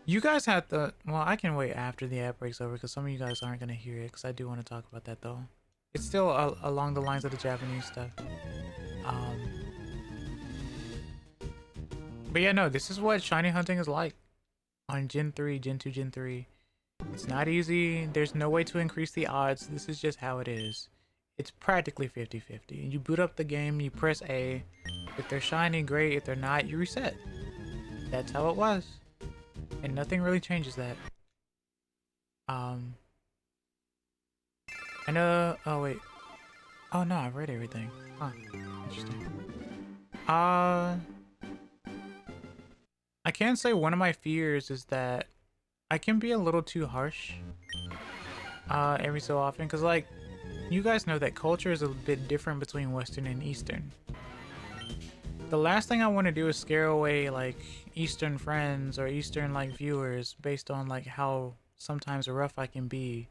You guys have to, well, I can wait after the ad breaks over because some of you guys aren't gonna hear it, because I do want to talk about that though. It's still along the lines of the Japanese stuff. But yeah, no, this is what shiny hunting is like on Gen 3, Gen 2, Gen 3. It's not easy. There's no way to increase the odds. This is just how it is. It's practically 50-50. You boot up the game, you press A. If they're shiny, great. If they're not, you reset. That's how it was. And nothing really changes that. I know. Oh, wait. Oh, no, I've read everything. Huh. Interesting. I can say one of my fears is that I can be a little too harsh every so often, because like you guys know that culture is a bit different between Western and Eastern. The last thing I want to do is scare away like Eastern friends or Eastern like viewers based on like how sometimes rough I can be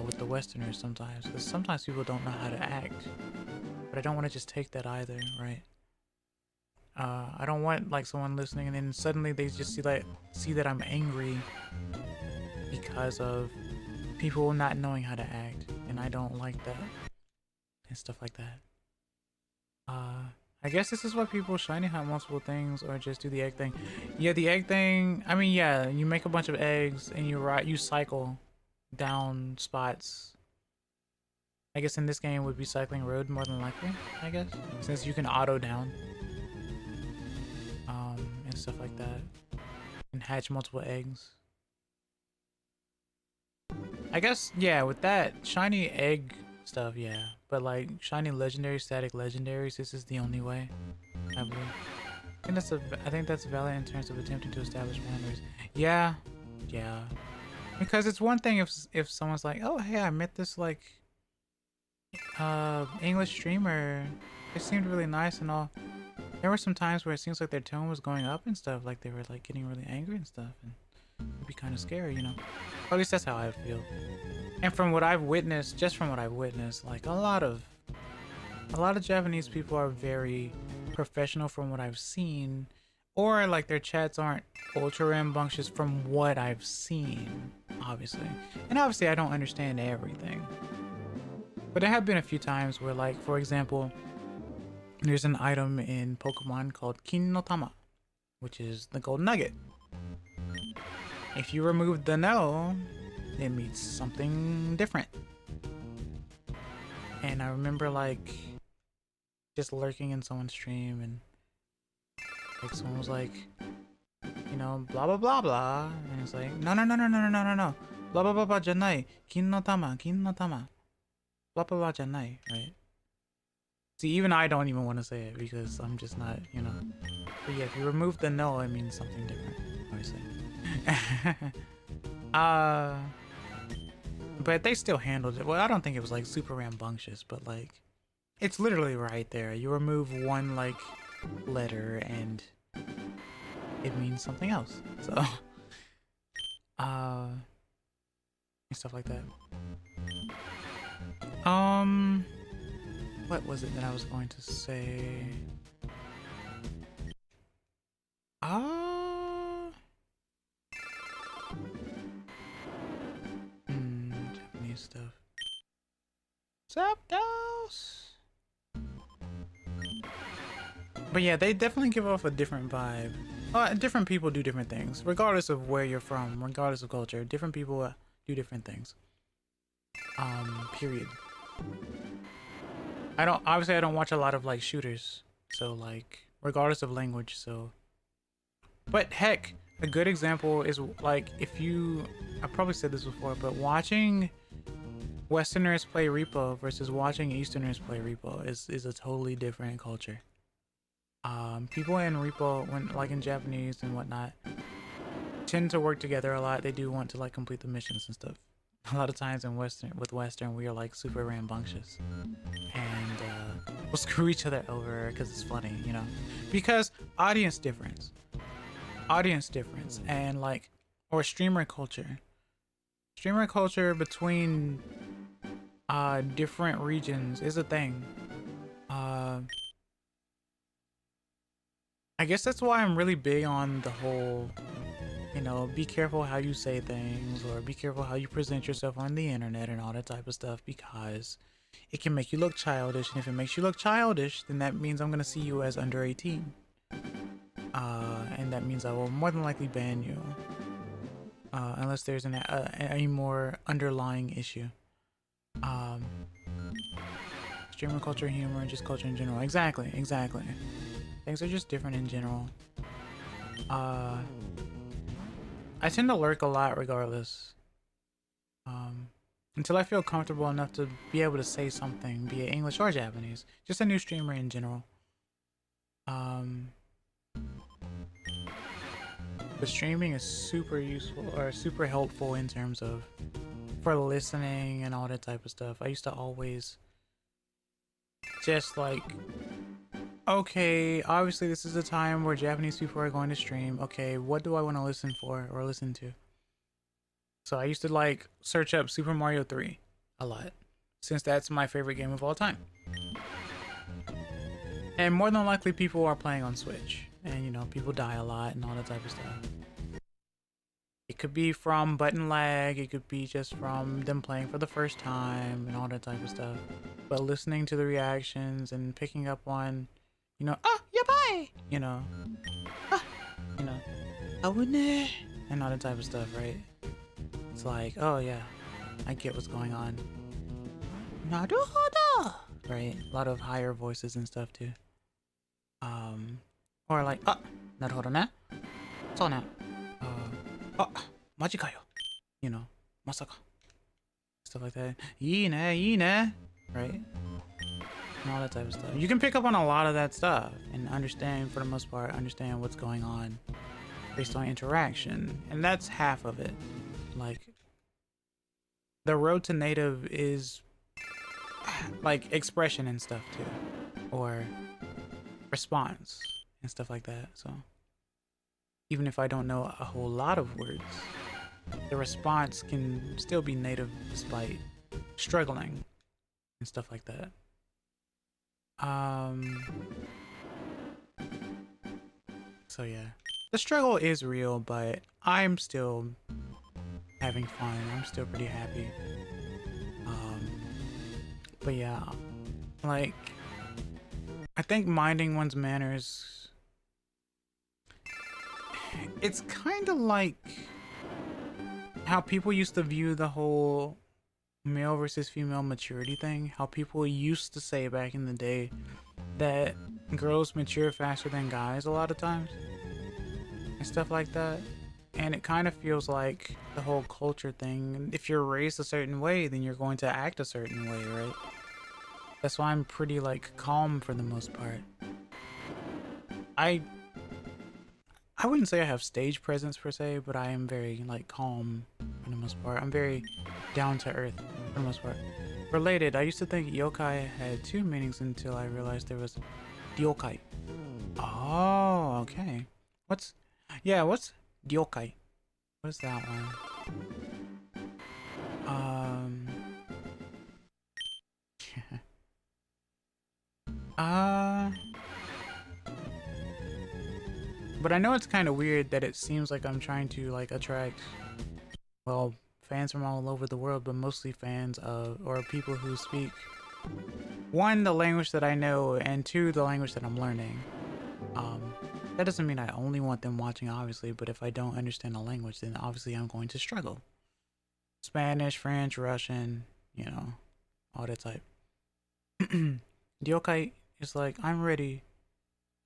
with the Westerners sometimes, because sometimes people don't know how to act, but I don't want to just take that either, right? I don't want like someone listening and then suddenly they just see that I'm angry because of people not knowing how to act, and I don't like that and stuff like that. I guess this is why people shiny hunt multiple things or just do the egg thing. Yeah, the egg thing, I mean, yeah, you make a bunch of eggs and you cycle down spots. I guess in this game it would be cycling road more than likely, I guess, since you can auto down. And stuff like that, and hatch multiple eggs. I guess, yeah, with that shiny egg stuff, yeah, but like shiny legendary, static legendaries, this is the only way, I believe. I think that's valid in terms of attempting to establish boundaries. Yeah, because it's one thing if someone's like, oh hey, I met this like English streamer, it seemed really nice and all. There were some times where it seems like their tone was going up and stuff, like they were like getting really angry and stuff, and it'd be kind of scary, you know. Or at least that's how I feel. And from what I've witnessed, just from what I've witnessed, like a lot of Japanese people are very professional from what I've seen, or like their chats aren't ultra rambunctious from what I've seen, obviously. And obviously I don't understand everything. But there have been a few times where, like, for example, there's an item in Pokemon called Kin no Tama, which is the gold nugget. If you remove the no, it means something different. And I remember like just lurking in someone's stream and like someone was like, you know, blah blah blah blah, and it's like no, blah blah blah blah janai, kin no tama, blah blah blah janai, right? See, even I don't even want to say it because I'm just not, you know. But yeah, if you remove the no, it means something different, obviously. But they still handled it. Well, I don't think it was like super rambunctious, but like, it's literally right there. You remove one like letter and it means something else. So, and stuff like that. What was it that I was going to say? Japanese stuff. Zapdos! But yeah, they definitely give off a different vibe. Different people do different things, regardless of where you're from, regardless of culture. Different people do different things. Period. I don't watch a lot of like shooters, so like regardless of language. So, but heck, a good example is like I probably said this before, but watching Westerners play Repo versus watching Easterners play Repo is a totally different culture. People in Repo, when like in Japanese and whatnot, tend to work together a lot. They do want to like complete the missions and stuff. A lot of times in Western, we are like super rambunctious, and we'll screw each other over because it's funny, you know, because audience difference, and like, or streamer culture between different regions is a thing. I guess that's why I'm really big on the whole, you know, be careful how you say things, or be careful how you present yourself on the internet and all that type of stuff, because it can make you look childish, and if it makes you look childish, then that means I'm gonna see you as under 18. And that means I will more than likely ban you, unless there's a more underlying issue. Streamer culture, humor, just culture in general. Exactly. Things are just different in general. I tend to lurk a lot regardless. Until I feel comfortable enough to be able to say something, be it English or Japanese. Just a new streamer in general. But streaming is super useful, or super helpful in terms of for listening and all that type of stuff. I used to always just like, okay, obviously this is a time where Japanese people are going to stream. Okay, what do I want to listen for or listen to? So I used to like search up Super Mario 3 a lot, since that's my favorite game of all time. And more than likely people are playing on Switch, and you know, people die a lot and all that type of stuff. It could be from button lag, it could be just from them playing for the first time and all that type of stuff. But listening to the reactions and picking up on, you know, yabai! You know, you know, awune! And all that type of stuff, right? It's like, oh yeah, I get what's going on. Naruhodo! Right? A lot of higher voices and stuff too. Or like, naruhodo ne? So ne. Maji kayo? You know, masaka. Stuff like that. Ii ne? Right? And all that type of stuff. You can pick up on a lot of that stuff and understand, for the most part, understand what's going on based on interaction. And that's half of it. Like, the road to native is like expression and stuff too, or response and stuff like that. So even if I don't know a whole lot of words, the response can still be native despite struggling and stuff like that. So yeah, the struggle is real, but I'm still having fun. I'm still pretty happy. But yeah, like, I think minding one's manners, it's kind of like how people used to view the whole male versus female maturity thing. How people used to say back in the day that girls mature faster than guys a lot of times and stuff like that. And it kind of feels like the whole culture thing. If you're raised a certain way, then you're going to act a certain way, right? That's why I'm pretty like calm for the most part. I wouldn't say I have stage presence per se, but I am very like calm for the most part. I'm very down to earth for the most part. Related, I used to think yokai had two meanings until I realized there was ryokai. Oh, okay. What's ryokai? What is that one? But I know it's kind of weird that it seems like I'm trying to like attract, well, fans from all over the world, but mostly fans of, or people who speak, one, the language that I know, and two, the language that I'm learning. Um, that doesn't mean I only want them watching, obviously, but if I don't understand the language, then obviously I'm going to struggle. Spanish, French, Russian, you know, all that type. Yokai is like, I'm ready.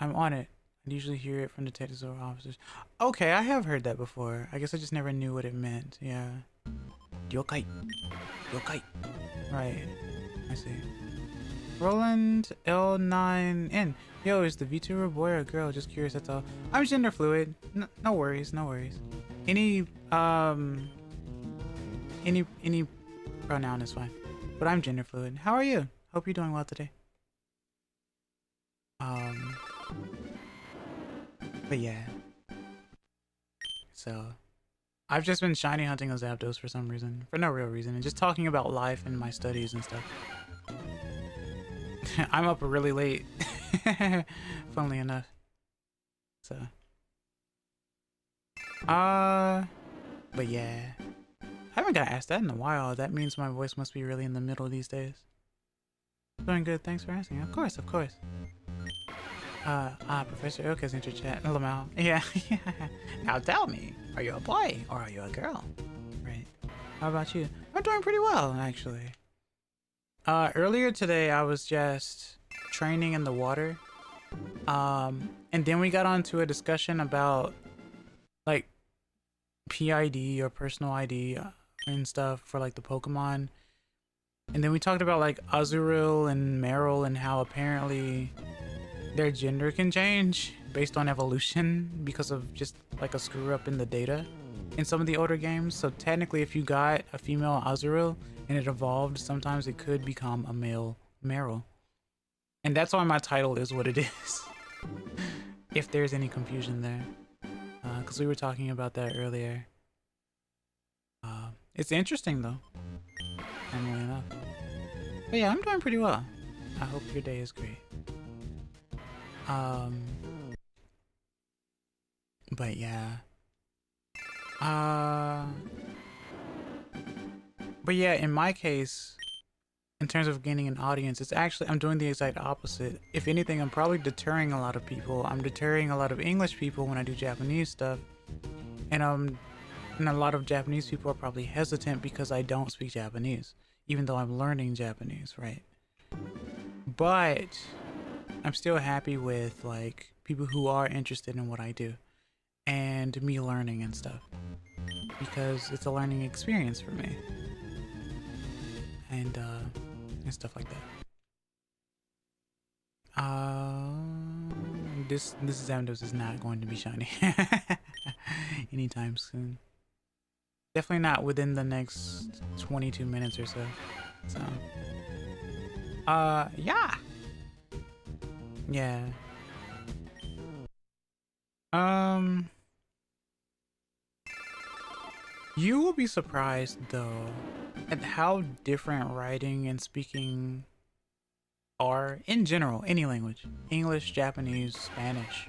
I'm on it. I usually hear it from detectives or officers. Okay, I have heard that before. I guess I just never knew what it meant. Yeah. Yokai. Yokai. Right. I see. Roland L9N. Yo, is the VTuber boy or girl? Just curious, that's all. I'm gender fluid. No worries, no worries. Any pronoun is fine. But I'm gender fluid. How are you? Hope you're doing well today. But yeah. So I've just been shiny hunting on Zapdos for some reason. For no real reason. And just talking about life and my studies and stuff. I'm up really late. Funnily enough. So. But yeah. I haven't got asked that in a while. That means my voice must be really in the middle these days. Doing good, thanks for asking. Of course, of course. Professor Ilka's enter chat. Lamau. Yeah. Now tell me, are you a boy or are you a girl? Right. How about you? I'm doing pretty well, actually. Earlier today I was just training in the water. And then we got onto a discussion about like PID or personal ID and stuff for like the Pokemon. And then we talked about like Azurill and Meryl and how apparently their gender can change based on evolution because of just like a screw up in the data in some of the older games. So technically if you got a female Azurill and it evolved, sometimes it could become a male Meryl. And that's why my title is what it is. If there's any confusion there. Because we were talking about that earlier. It's interesting though. Funnily enough. But yeah, I'm doing pretty well. I hope your day is great. But yeah. But yeah, in my case, in terms of gaining an audience, it's actually, I'm doing the exact opposite. If anything, I'm probably deterring a lot of people. I'm deterring a lot of English people when I do Japanese stuff. And a lot of Japanese people are probably hesitant because I don't speak Japanese, even though I'm learning Japanese, right? But I'm still happy with like people who are interested in what I do and me learning and stuff, because it's a learning experience for me. And stuff like that. This Zapdos is not going to be shiny anytime soon. Definitely not within the next 22 minutes or so. So, yeah. Yeah. You will be surprised though at how different writing and speaking are in general, any language. English, Japanese, Spanish.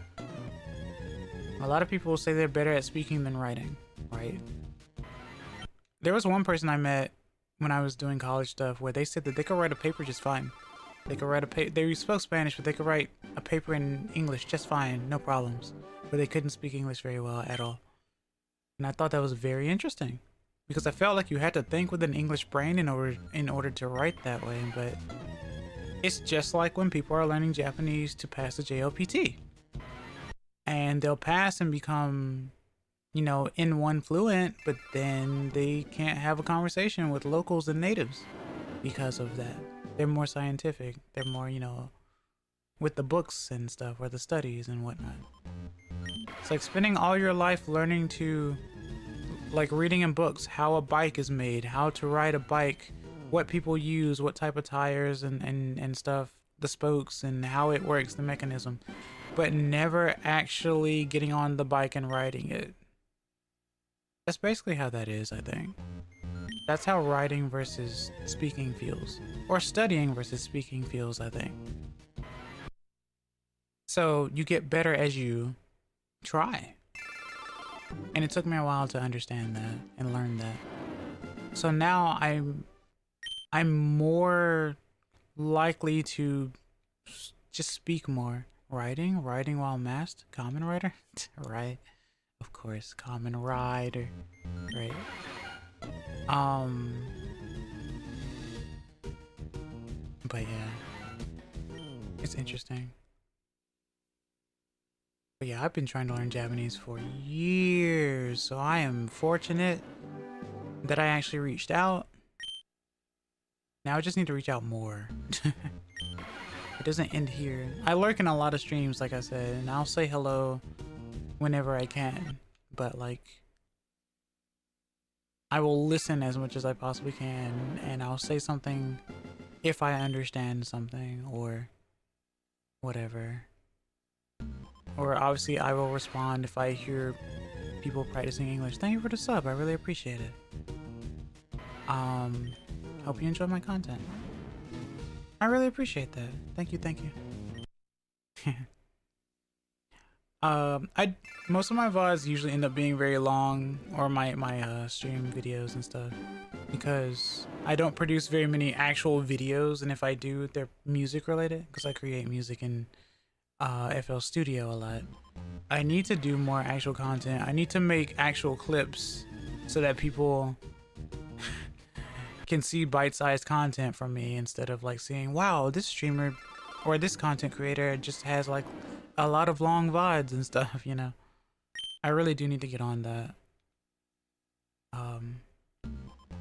A lot of people will say they're better at speaking than writing, right? There was one person I met when I was doing college stuff where they said that they could write a paper just fine. They could write a paper, they spoke Spanish, but they could write a paper in English just fine, no problems. But they couldn't speak English very well at all. And I thought that was very interesting, because I felt like you had to think with an English brain in order to write that way. But it's just like when people are learning Japanese to pass the JLPT, and they'll pass and become, you know, N1 fluent, but then they can't have a conversation with locals and natives because of that. They're more scientific. They're more, you know, with the books and stuff, or the studies and whatnot. It's like spending all your life learning to, like, reading in books how a bike is made, how to ride a bike, what people use, what type of tires and stuff, the spokes and how it works, the mechanism, but never actually getting on the bike and riding it. That's basically how that is, I think. That's how writing versus speaking feels, or studying versus speaking feels, I think. So you get better as you try. And it took me a while to understand that and learn that. So now I'm more likely to just speak more Riding while masked? Common Rider? Right. Of course, Common Rider. Right. But yeah. It's interesting. But yeah, I've been trying to learn Japanese for years, so I am fortunate that I actually reached out. Now I just need to reach out more. It doesn't end here. I lurk in a lot of streams, like I said, and I'll say hello whenever I can. But like, I will listen as much as I possibly can, and I'll say something if I understand something or whatever. Or obviously I will respond if I hear people practicing English. Thank you for the sub, I really appreciate it. Hope you enjoy my content. I really appreciate that. Thank you, thank you. Most of my VODs usually end up being very long, or my stream videos and stuff, because I don't produce very many actual videos, and if I do, they're music related, because I create music in FL Studio a lot. I need to do more actual content. I need to make actual clips so that people can see bite-sized content from me instead of like seeing, wow, this streamer or this content creator just has like a lot of long VODs and stuff, you know. I really do need to get on that.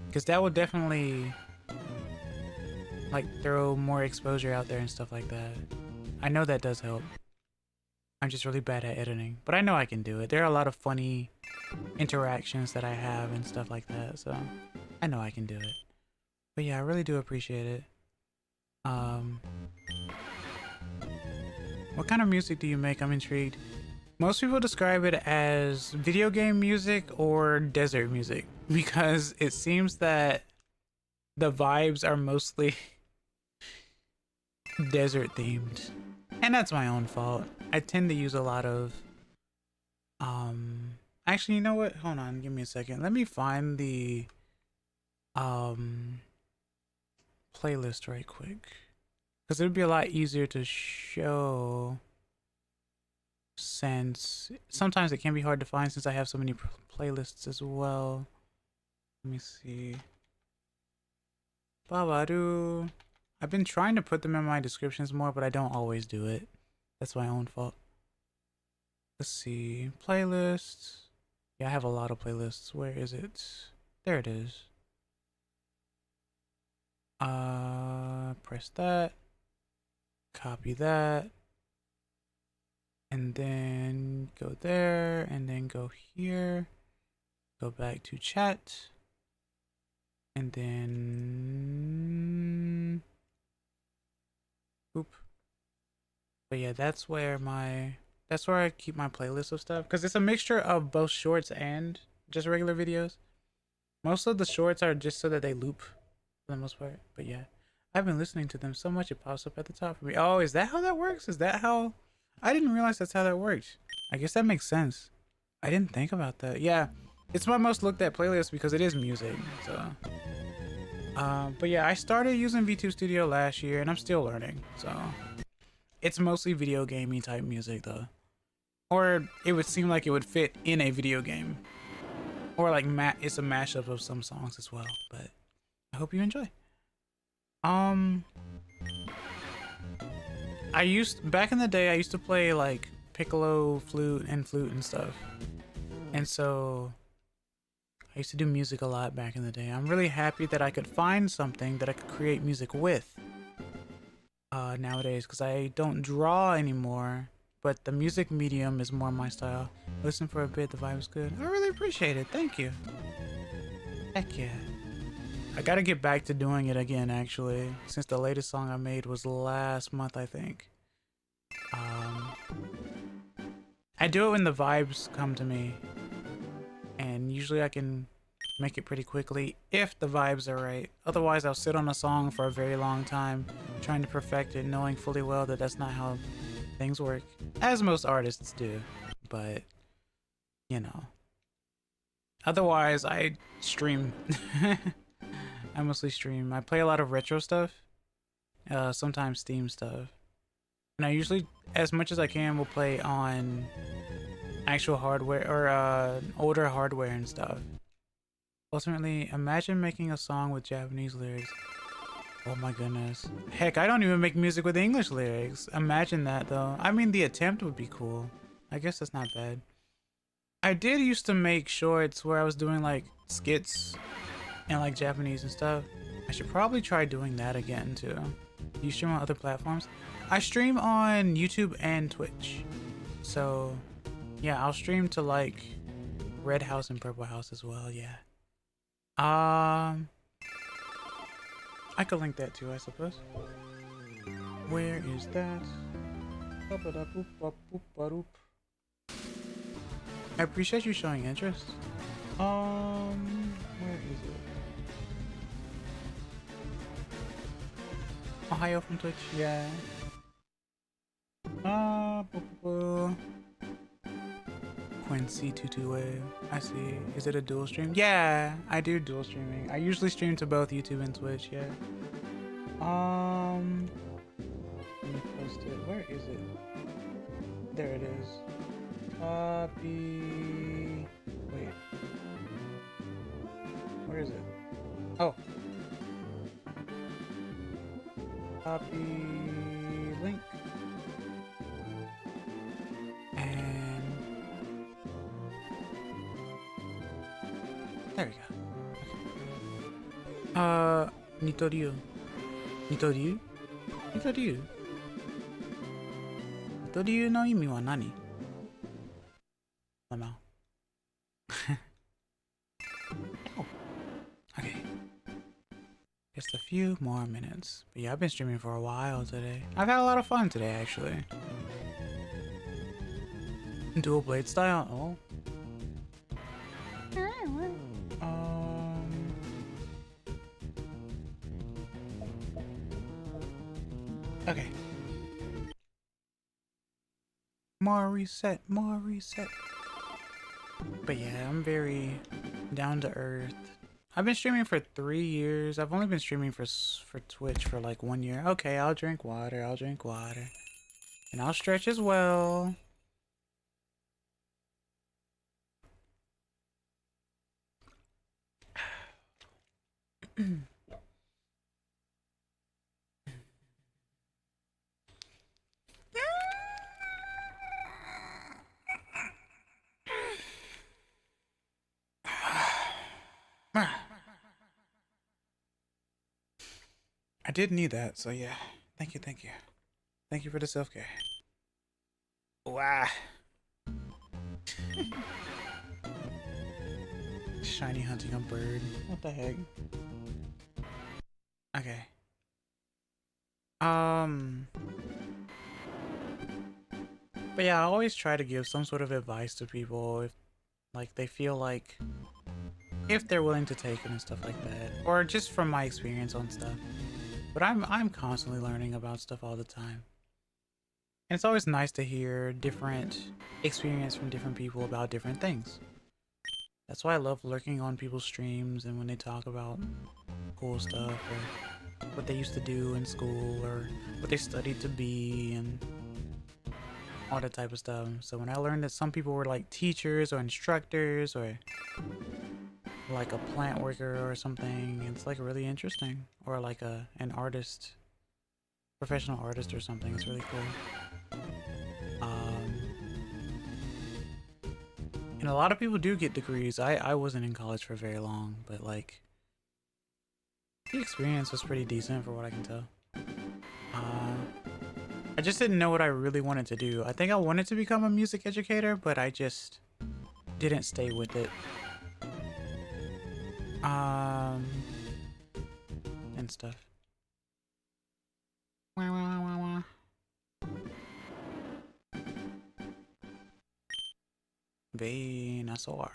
Because that will definitely like throw more exposure out there and stuff like that. I know that does help. I'm just really bad at editing, but I know I can do it. There are a lot of funny interactions that I have and stuff like that, so I know I can do it. But yeah, I really do appreciate it. What kind of music do you make? I'm intrigued. Most people describe it as video game music or desert music, because it seems that the vibes are mostly desert themed. And that's my own fault. I tend to use a lot of actually, you know what? Hold on, give me a second. Let me find the playlist right quick, because it would be a lot easier to show, since sometimes it can be hard to find since I have so many playlists as well. Let me see. Babaru. I've been trying to put them in my descriptions more, but I don't always do it. That's my own fault. Let's see. Playlists. Yeah, I have a lot of playlists. Where is it? There it is. Press that. Copy that. And then go there. And then go here. Go back to chat. And then... Oop. But yeah, that's where I keep my playlist of stuff, because it's a mixture of both shorts and just regular videos. Most of the shorts are just so that they loop for the most part. But yeah, I've been listening to them so much it pops up at the top for me. Oh, is that how that works? Is that how? I didn't realize that's how that worked. I guess that makes sense. I didn't think about that. Yeah, it's my most looked at playlist because it is music. So but yeah, I started using VTube Studio last year and I'm still learning, so it's mostly video gamey type music though, or it would seem like it would fit in a video game, or like it's a mashup of some songs as well. But I hope you enjoy. Back in the day I used to play like piccolo, flute and stuff, and so I used to do music a lot back in the day. I'm really happy that I could find something that I could create music with nowadays, because I don't draw anymore, but the music medium is more my style. Listen for a bit, the vibe is good. I really appreciate it. Thank you. Heck yeah. I gotta get back to doing it again, actually, since the latest song I made was last month, I think. I do it when the vibes come to me, and usually I can make it pretty quickly if the vibes are right. Otherwise, I'll sit on a song for a very long time trying to perfect it, knowing fully well that that's not how things work, as most artists do. But you know, otherwise I stream. I mostly stream. I play a lot of retro stuff, sometimes Steam stuff. And I usually, as much as I can, will play on actual hardware or older hardware and stuff. Ultimately, imagine making a song with Japanese lyrics. Oh my goodness. Heck, I don't even make music with English lyrics. Imagine that though. I mean, the attempt would be cool. I guess that's not bad. I did used to make shorts where I was doing like skits and like Japanese and stuff. I should probably try doing that again too. Do you stream on other platforms? I stream on YouTube and Twitch. So yeah, I'll stream to like Red House and Purple House as well, yeah. I could link that too, I suppose. Where is that? I appreciate you showing interest. Where is it? Ohio from Twitch, yeah. Quincy Tutuwave. I see. Is it a dual stream? Yeah, I do dual streaming. I usually stream to both YouTube and Twitch, yeah. Let me post it. Where is it? There it is. Copy. Wait. Where is it? Oh. Copy link. And there we go. Nitoriu. Nitoriu? Nitoriu? Nitoriu no imi wa nani? Lemao. Oh. Okay. Just a few more minutes. But yeah, I've been streaming for a while today. I've had a lot of fun today, actually. Dual blade style? Oh. Okay. More reset, more reset. But yeah, I'm very down to earth. I've been streaming for 3 years. I've only been streaming for Twitch for like 1 year. Okay, I'll drink water, I'll drink water. And I'll stretch as well. I did need that, so yeah. Thank you, thank you. Thank you for the self-care. Wow. Shiny hunting a bird. What the heck? Okay. But yeah, I always try to give some sort of advice to people if like they feel like if they're willing to take it and stuff like that. Or just from my experience on stuff. But I'm constantly learning about stuff all the time. And it's always nice to hear different experience from different people about different things. That's why I love lurking on people's streams and when they talk about cool stuff or what they used to do in school or what they studied to be and all that type of stuff. So when I learned that some people were like teachers or instructors or like a plant worker or something, it's like really interesting. Or like an artist, professional artist or something. It's really cool. And a lot of people do get degrees. I wasn't in college for very long, but like the experience was pretty decent for what I can tell. I just didn't know what I really wanted to do. I think I wanted to become a music educator, but I just didn't stay with it. And stuff. Venusaur.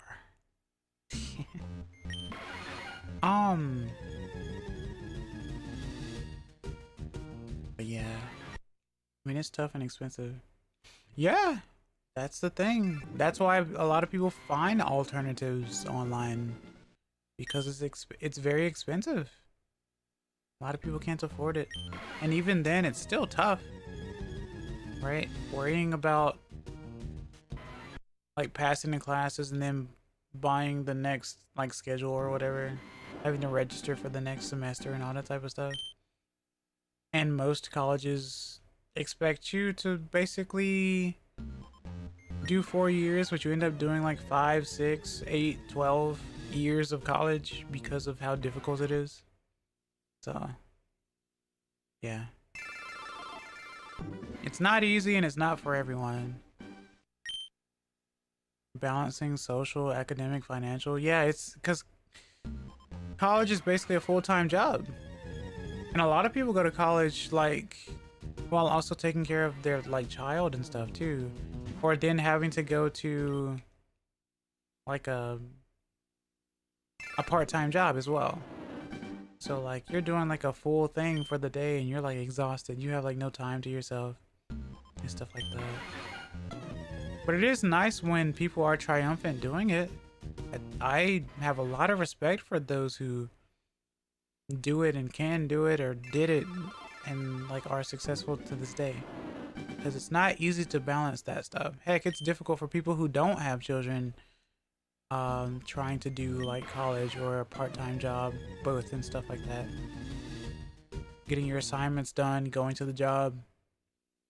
But yeah. I mean, it's tough and expensive. Yeah, that's the thing. That's why a lot of people find alternatives online. Because it's very expensive. A lot of people can't afford it. And even then, it's still tough. right? Worrying about like passing the classes and then buying the next like schedule or whatever, having to register for the next semester and all that type of stuff. And most colleges expect you to basically do 4 years, but you end up doing like 5, 6, 8, 12 years of college because of how difficult it is. So, yeah. It's not easy and it's not for everyone. Balancing social, academic, financial. Yeah, it's because college is basically a full-time job. And a lot of people go to college like while also taking care of their like child and stuff too. Or then having to go to like a part-time job as well. So like you're doing like a full thing for the day and you're like exhausted. You have like no time to yourself and stuff like that. But it is nice when people are triumphant doing it. I have a lot of respect for those who do it and can do it or did it and like are successful to this day. Because it's not easy to balance that stuff. Heck, it's difficult for people who don't have children trying to do like college or a part-time job, both and stuff like that. Getting your assignments done, going to the job,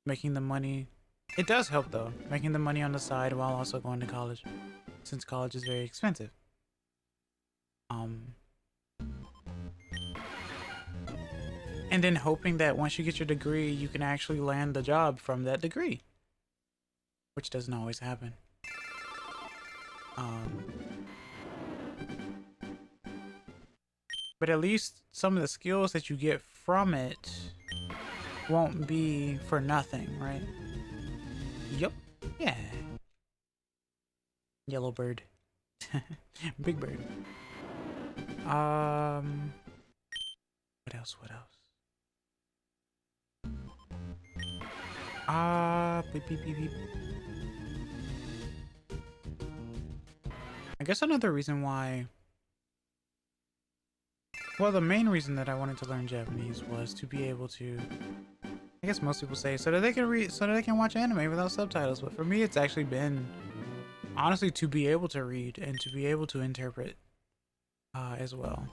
making the money. It does help though, making the money on the side while also going to college, since college is very expensive. And then hoping that once you get your degree, you can actually land the job from that degree, which doesn't always happen. But at least some of the skills that you get from it won't be for nothing, right? Yup. Yeah. Yellow bird. Big bird. What else? What else? Beep, beep, beep, beep. I guess another reason why... Well, the main reason that I wanted to learn Japanese was to be able to... I guess most people say so that they can read, so that they can watch anime without subtitles. But for me, it's actually been, honestly, to be able to read and to be able to interpret as well.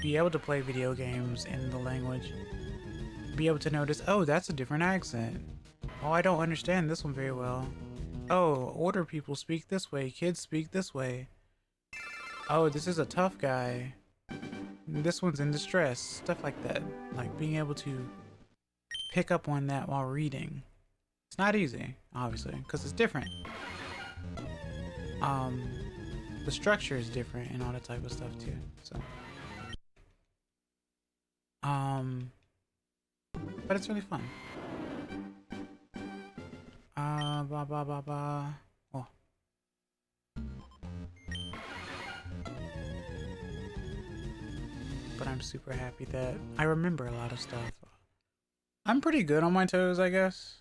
Be able to play video games in the language. Be able to notice, oh, that's a different accent. Oh, I don't understand this one very well. Oh, older people speak this way. Kids speak this way. Oh, this is a tough guy. This one's in distress. Stuff like that. Like being able to pick up on that while reading. It's not easy, obviously, because it's different. The structure is different and all that type of stuff too. So, but it's really fun. Oh. But I'm super happy that I remember a lot of stuff. I'm pretty good on my toes, I guess.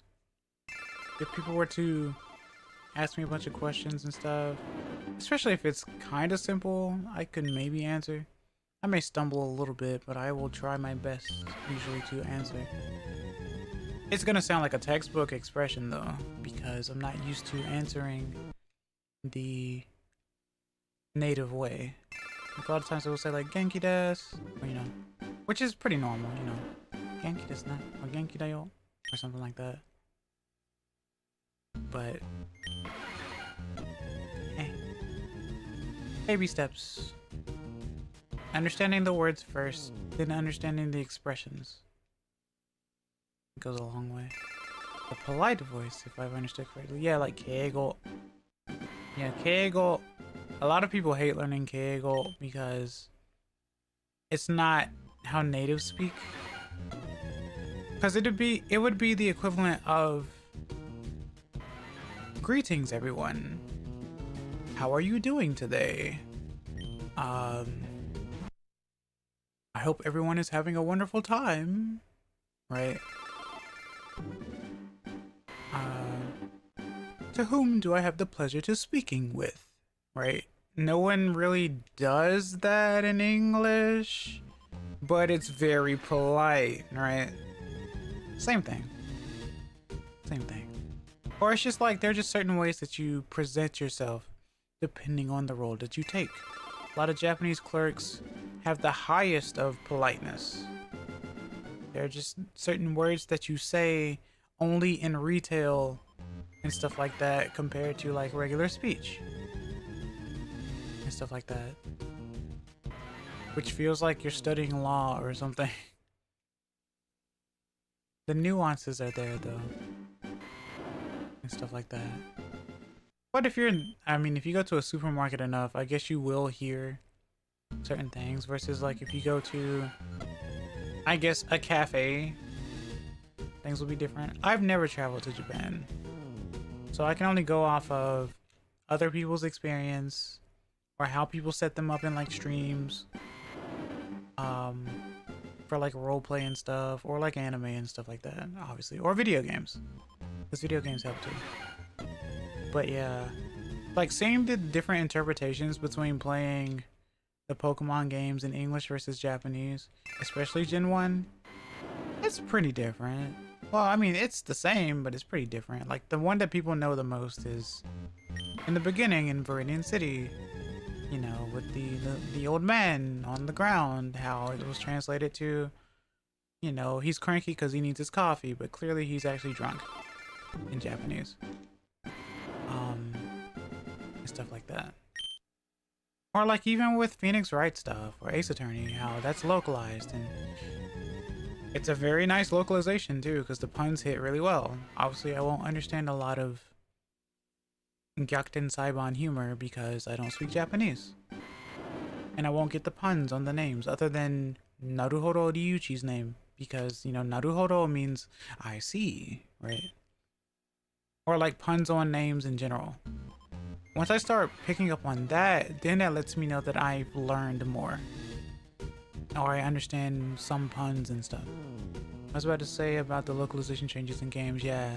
If people were to ask me a bunch of questions and stuff, especially if it's kind of simple, I could maybe answer. I may stumble a little bit, but I will try my best usually to answer. It's gonna sound like a textbook expression though, because I'm not used to answering the native way. Like a lot of times I will say like Genki desu, or you know, which is pretty normal, you know. Genki desu na, or Genki da yo, or something like that. But hey, baby steps. Understanding the words first, then understanding the expressions. It goes a long way. The polite voice, if I've understood correctly. Yeah, like keigo. Yeah, keigo. A lot of people hate learning keigo because it's not how natives speak. Because it would be the equivalent of greetings, everyone. How are you doing today? I hope everyone is having a wonderful time, right? To whom do I have the pleasure to speaking with, right? No one really does that in English, but it's very polite, right? Same thing. Same thing. Or it's just like, there are just certain ways that you present yourself depending on the role that you take. A lot of Japanese clerks have the highest of politeness. There are just certain words that you say only in retail and stuff like that compared to like regular speech and stuff like that, which feels like you're studying law or something. The nuances are there though and stuff like that. But if you're I mean, if you go to a supermarket enough, I guess you will hear certain things versus like if you go to, I guess, a cafe, things will be different. I've never traveled to Japan, so I can only go off of other people's experience or how people set them up in like streams, for like roleplay and stuff, or like anime and stuff like that, obviously, or video games, because video games help too. But yeah, like seeing the different interpretations between playing the Pokemon games in English versus Japanese, especially Gen 1, it's pretty different. Well, I mean, it's the same, but it's pretty different. Like, the one that people know the most is in the beginning in Viridian City, you know, with the old man on the ground, how it was translated to, you know, he's cranky because he needs his coffee, but clearly he's actually drunk in Japanese. And stuff like that. Or like even with Phoenix Wright stuff or Ace Attorney, how that's localized, and it's a very nice localization too, because the puns hit really well. Obviously I won't understand a lot of Gyakuten Saiban humor because I don't speak Japanese, and I won't get the puns on the names other than Naruhodo Ryuichi's name, because, you know, Naruhodo means I see, right? Or like puns on names in general. Once I start picking up on that, then that lets me know that I've learned more, or I understand some puns and stuff. I was about to say about the localization changes in games, yeah.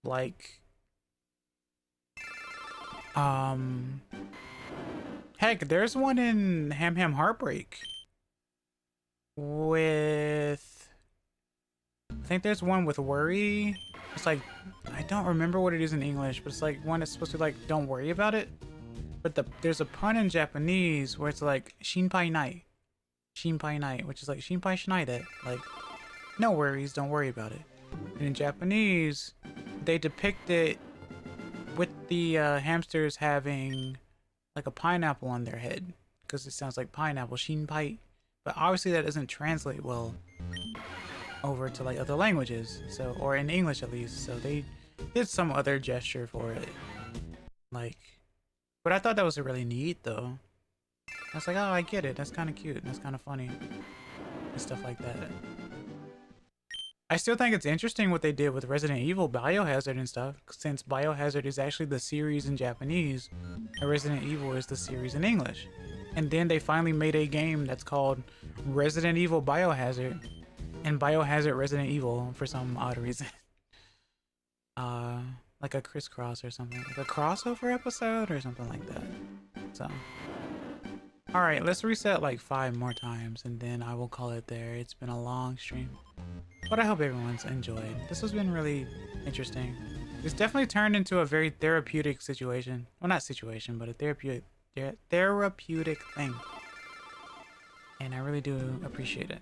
Like, heck, there's one in Ham Ham Heartbreak with, I think there's one with Worry. It's like, I don't remember what it is in English, but it's like one that's supposed to be like, don't worry about it. But there's a pun in Japanese where it's like, Shinpai nai. Shinpai nai, which is like, Shinpai shinaide. Like, no worries, don't worry about it. And in Japanese, they depict it with the hamsters having like a pineapple on their head, because it sounds like pineapple, Shinpai. But obviously that doesn't translate well over to like other languages, so, or in English at least, so they did some other gesture for it, like, but I thought that was really neat though. I was like, oh, I get it, that's kind of cute, that's kind of funny and stuff like that. I still think it's interesting what they did with Resident Evil, Biohazard and stuff, since Biohazard is actually the series in Japanese and Resident Evil is the series in English, and then they finally made a game that's called Resident Evil Biohazard and Biohazard Resident Evil for some odd reason. Like a crisscross or something, like a crossover episode or something like that. So, all right, let's reset like 5 more times and then I will call it there. It's been a long stream, but I hope everyone's enjoyed. This has been really interesting. It's definitely turned into a very therapeutic situation. Well, not situation, but a therapeutic thing. And I really do appreciate it.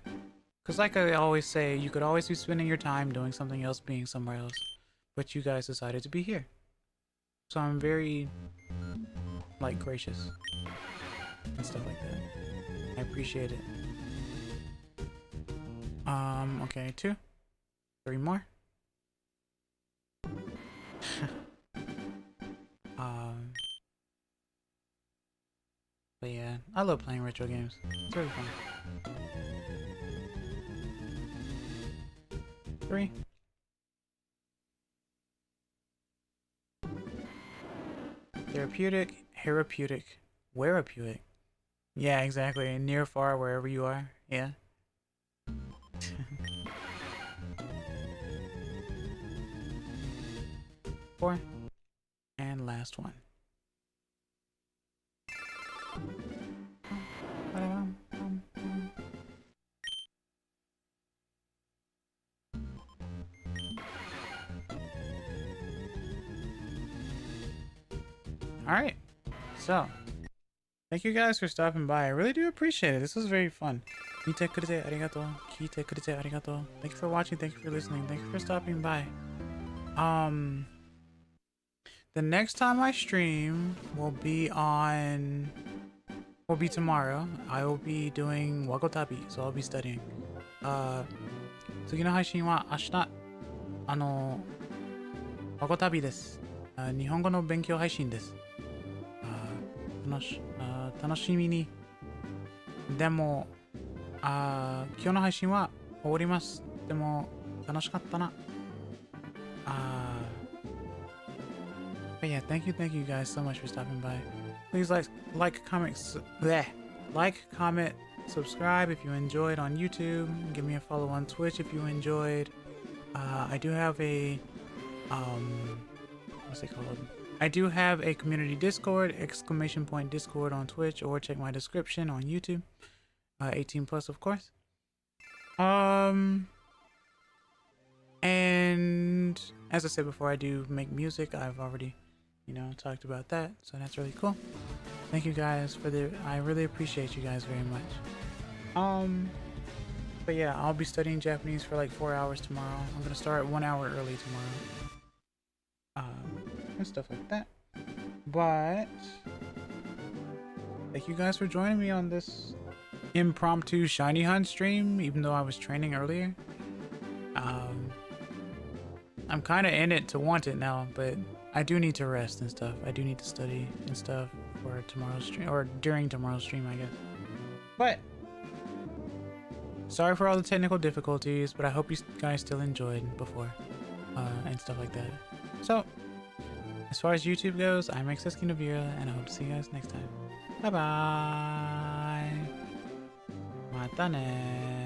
Because like I always say, you could always be spending your time doing something else, being somewhere else, but you guys decided to be here. So I'm very, like, gracious and stuff like that. I appreciate it. Okay, 2, 3 more. But yeah, I love playing retro games. It's really fun. 3. Therapeutic, herapeutic, wherapeutic. Yeah, exactly. Near, far, wherever you are. Yeah. 4. And last one. Alright. So, thank you guys for stopping by. I really do appreciate it. This was very fun. 見てくれてありがとう。聞いてくれてありがとう。Thank you for watching. Thank you for listening. Thank you for stopping by. The next time I stream will be tomorrow. I will be doing Wagotabi, so I'll be studying. 次の配信は明日、Wagotabi です。日本語の勉強配信です。楽しみに。でも、今日の配信は終わります。でも、楽しかったな。But yeah, thank you guys so much for stopping by. Please like, comment, subscribe if you enjoyed on YouTube. Give me a follow on Twitch if you enjoyed. I do have a what's it called? I do have a community Discord, !Discord on Twitch, or check my description on YouTube. 18 plus, of course. And as I said before, I do make music. I've already, talked about that, so that's really cool. Thank you guys I really appreciate you guys very much. But yeah, I'll be studying Japanese for like 4 hours tomorrow. I'm gonna start 1 hour early tomorrow. And stuff like that. But thank you guys for joining me on this impromptu shiny hunt stream, even though I was training earlier. I'm kind of in it to want it now, but I do need to rest and stuff. I do need to study and stuff for tomorrow's stream, or during tomorrow's stream, I guess. But sorry for all the technical difficulties, but I hope you guys still enjoyed before and stuff like that. So as far as YouTube goes, I'm Kinaヴィラ, and I hope to see you guys next time. Bye bye. またね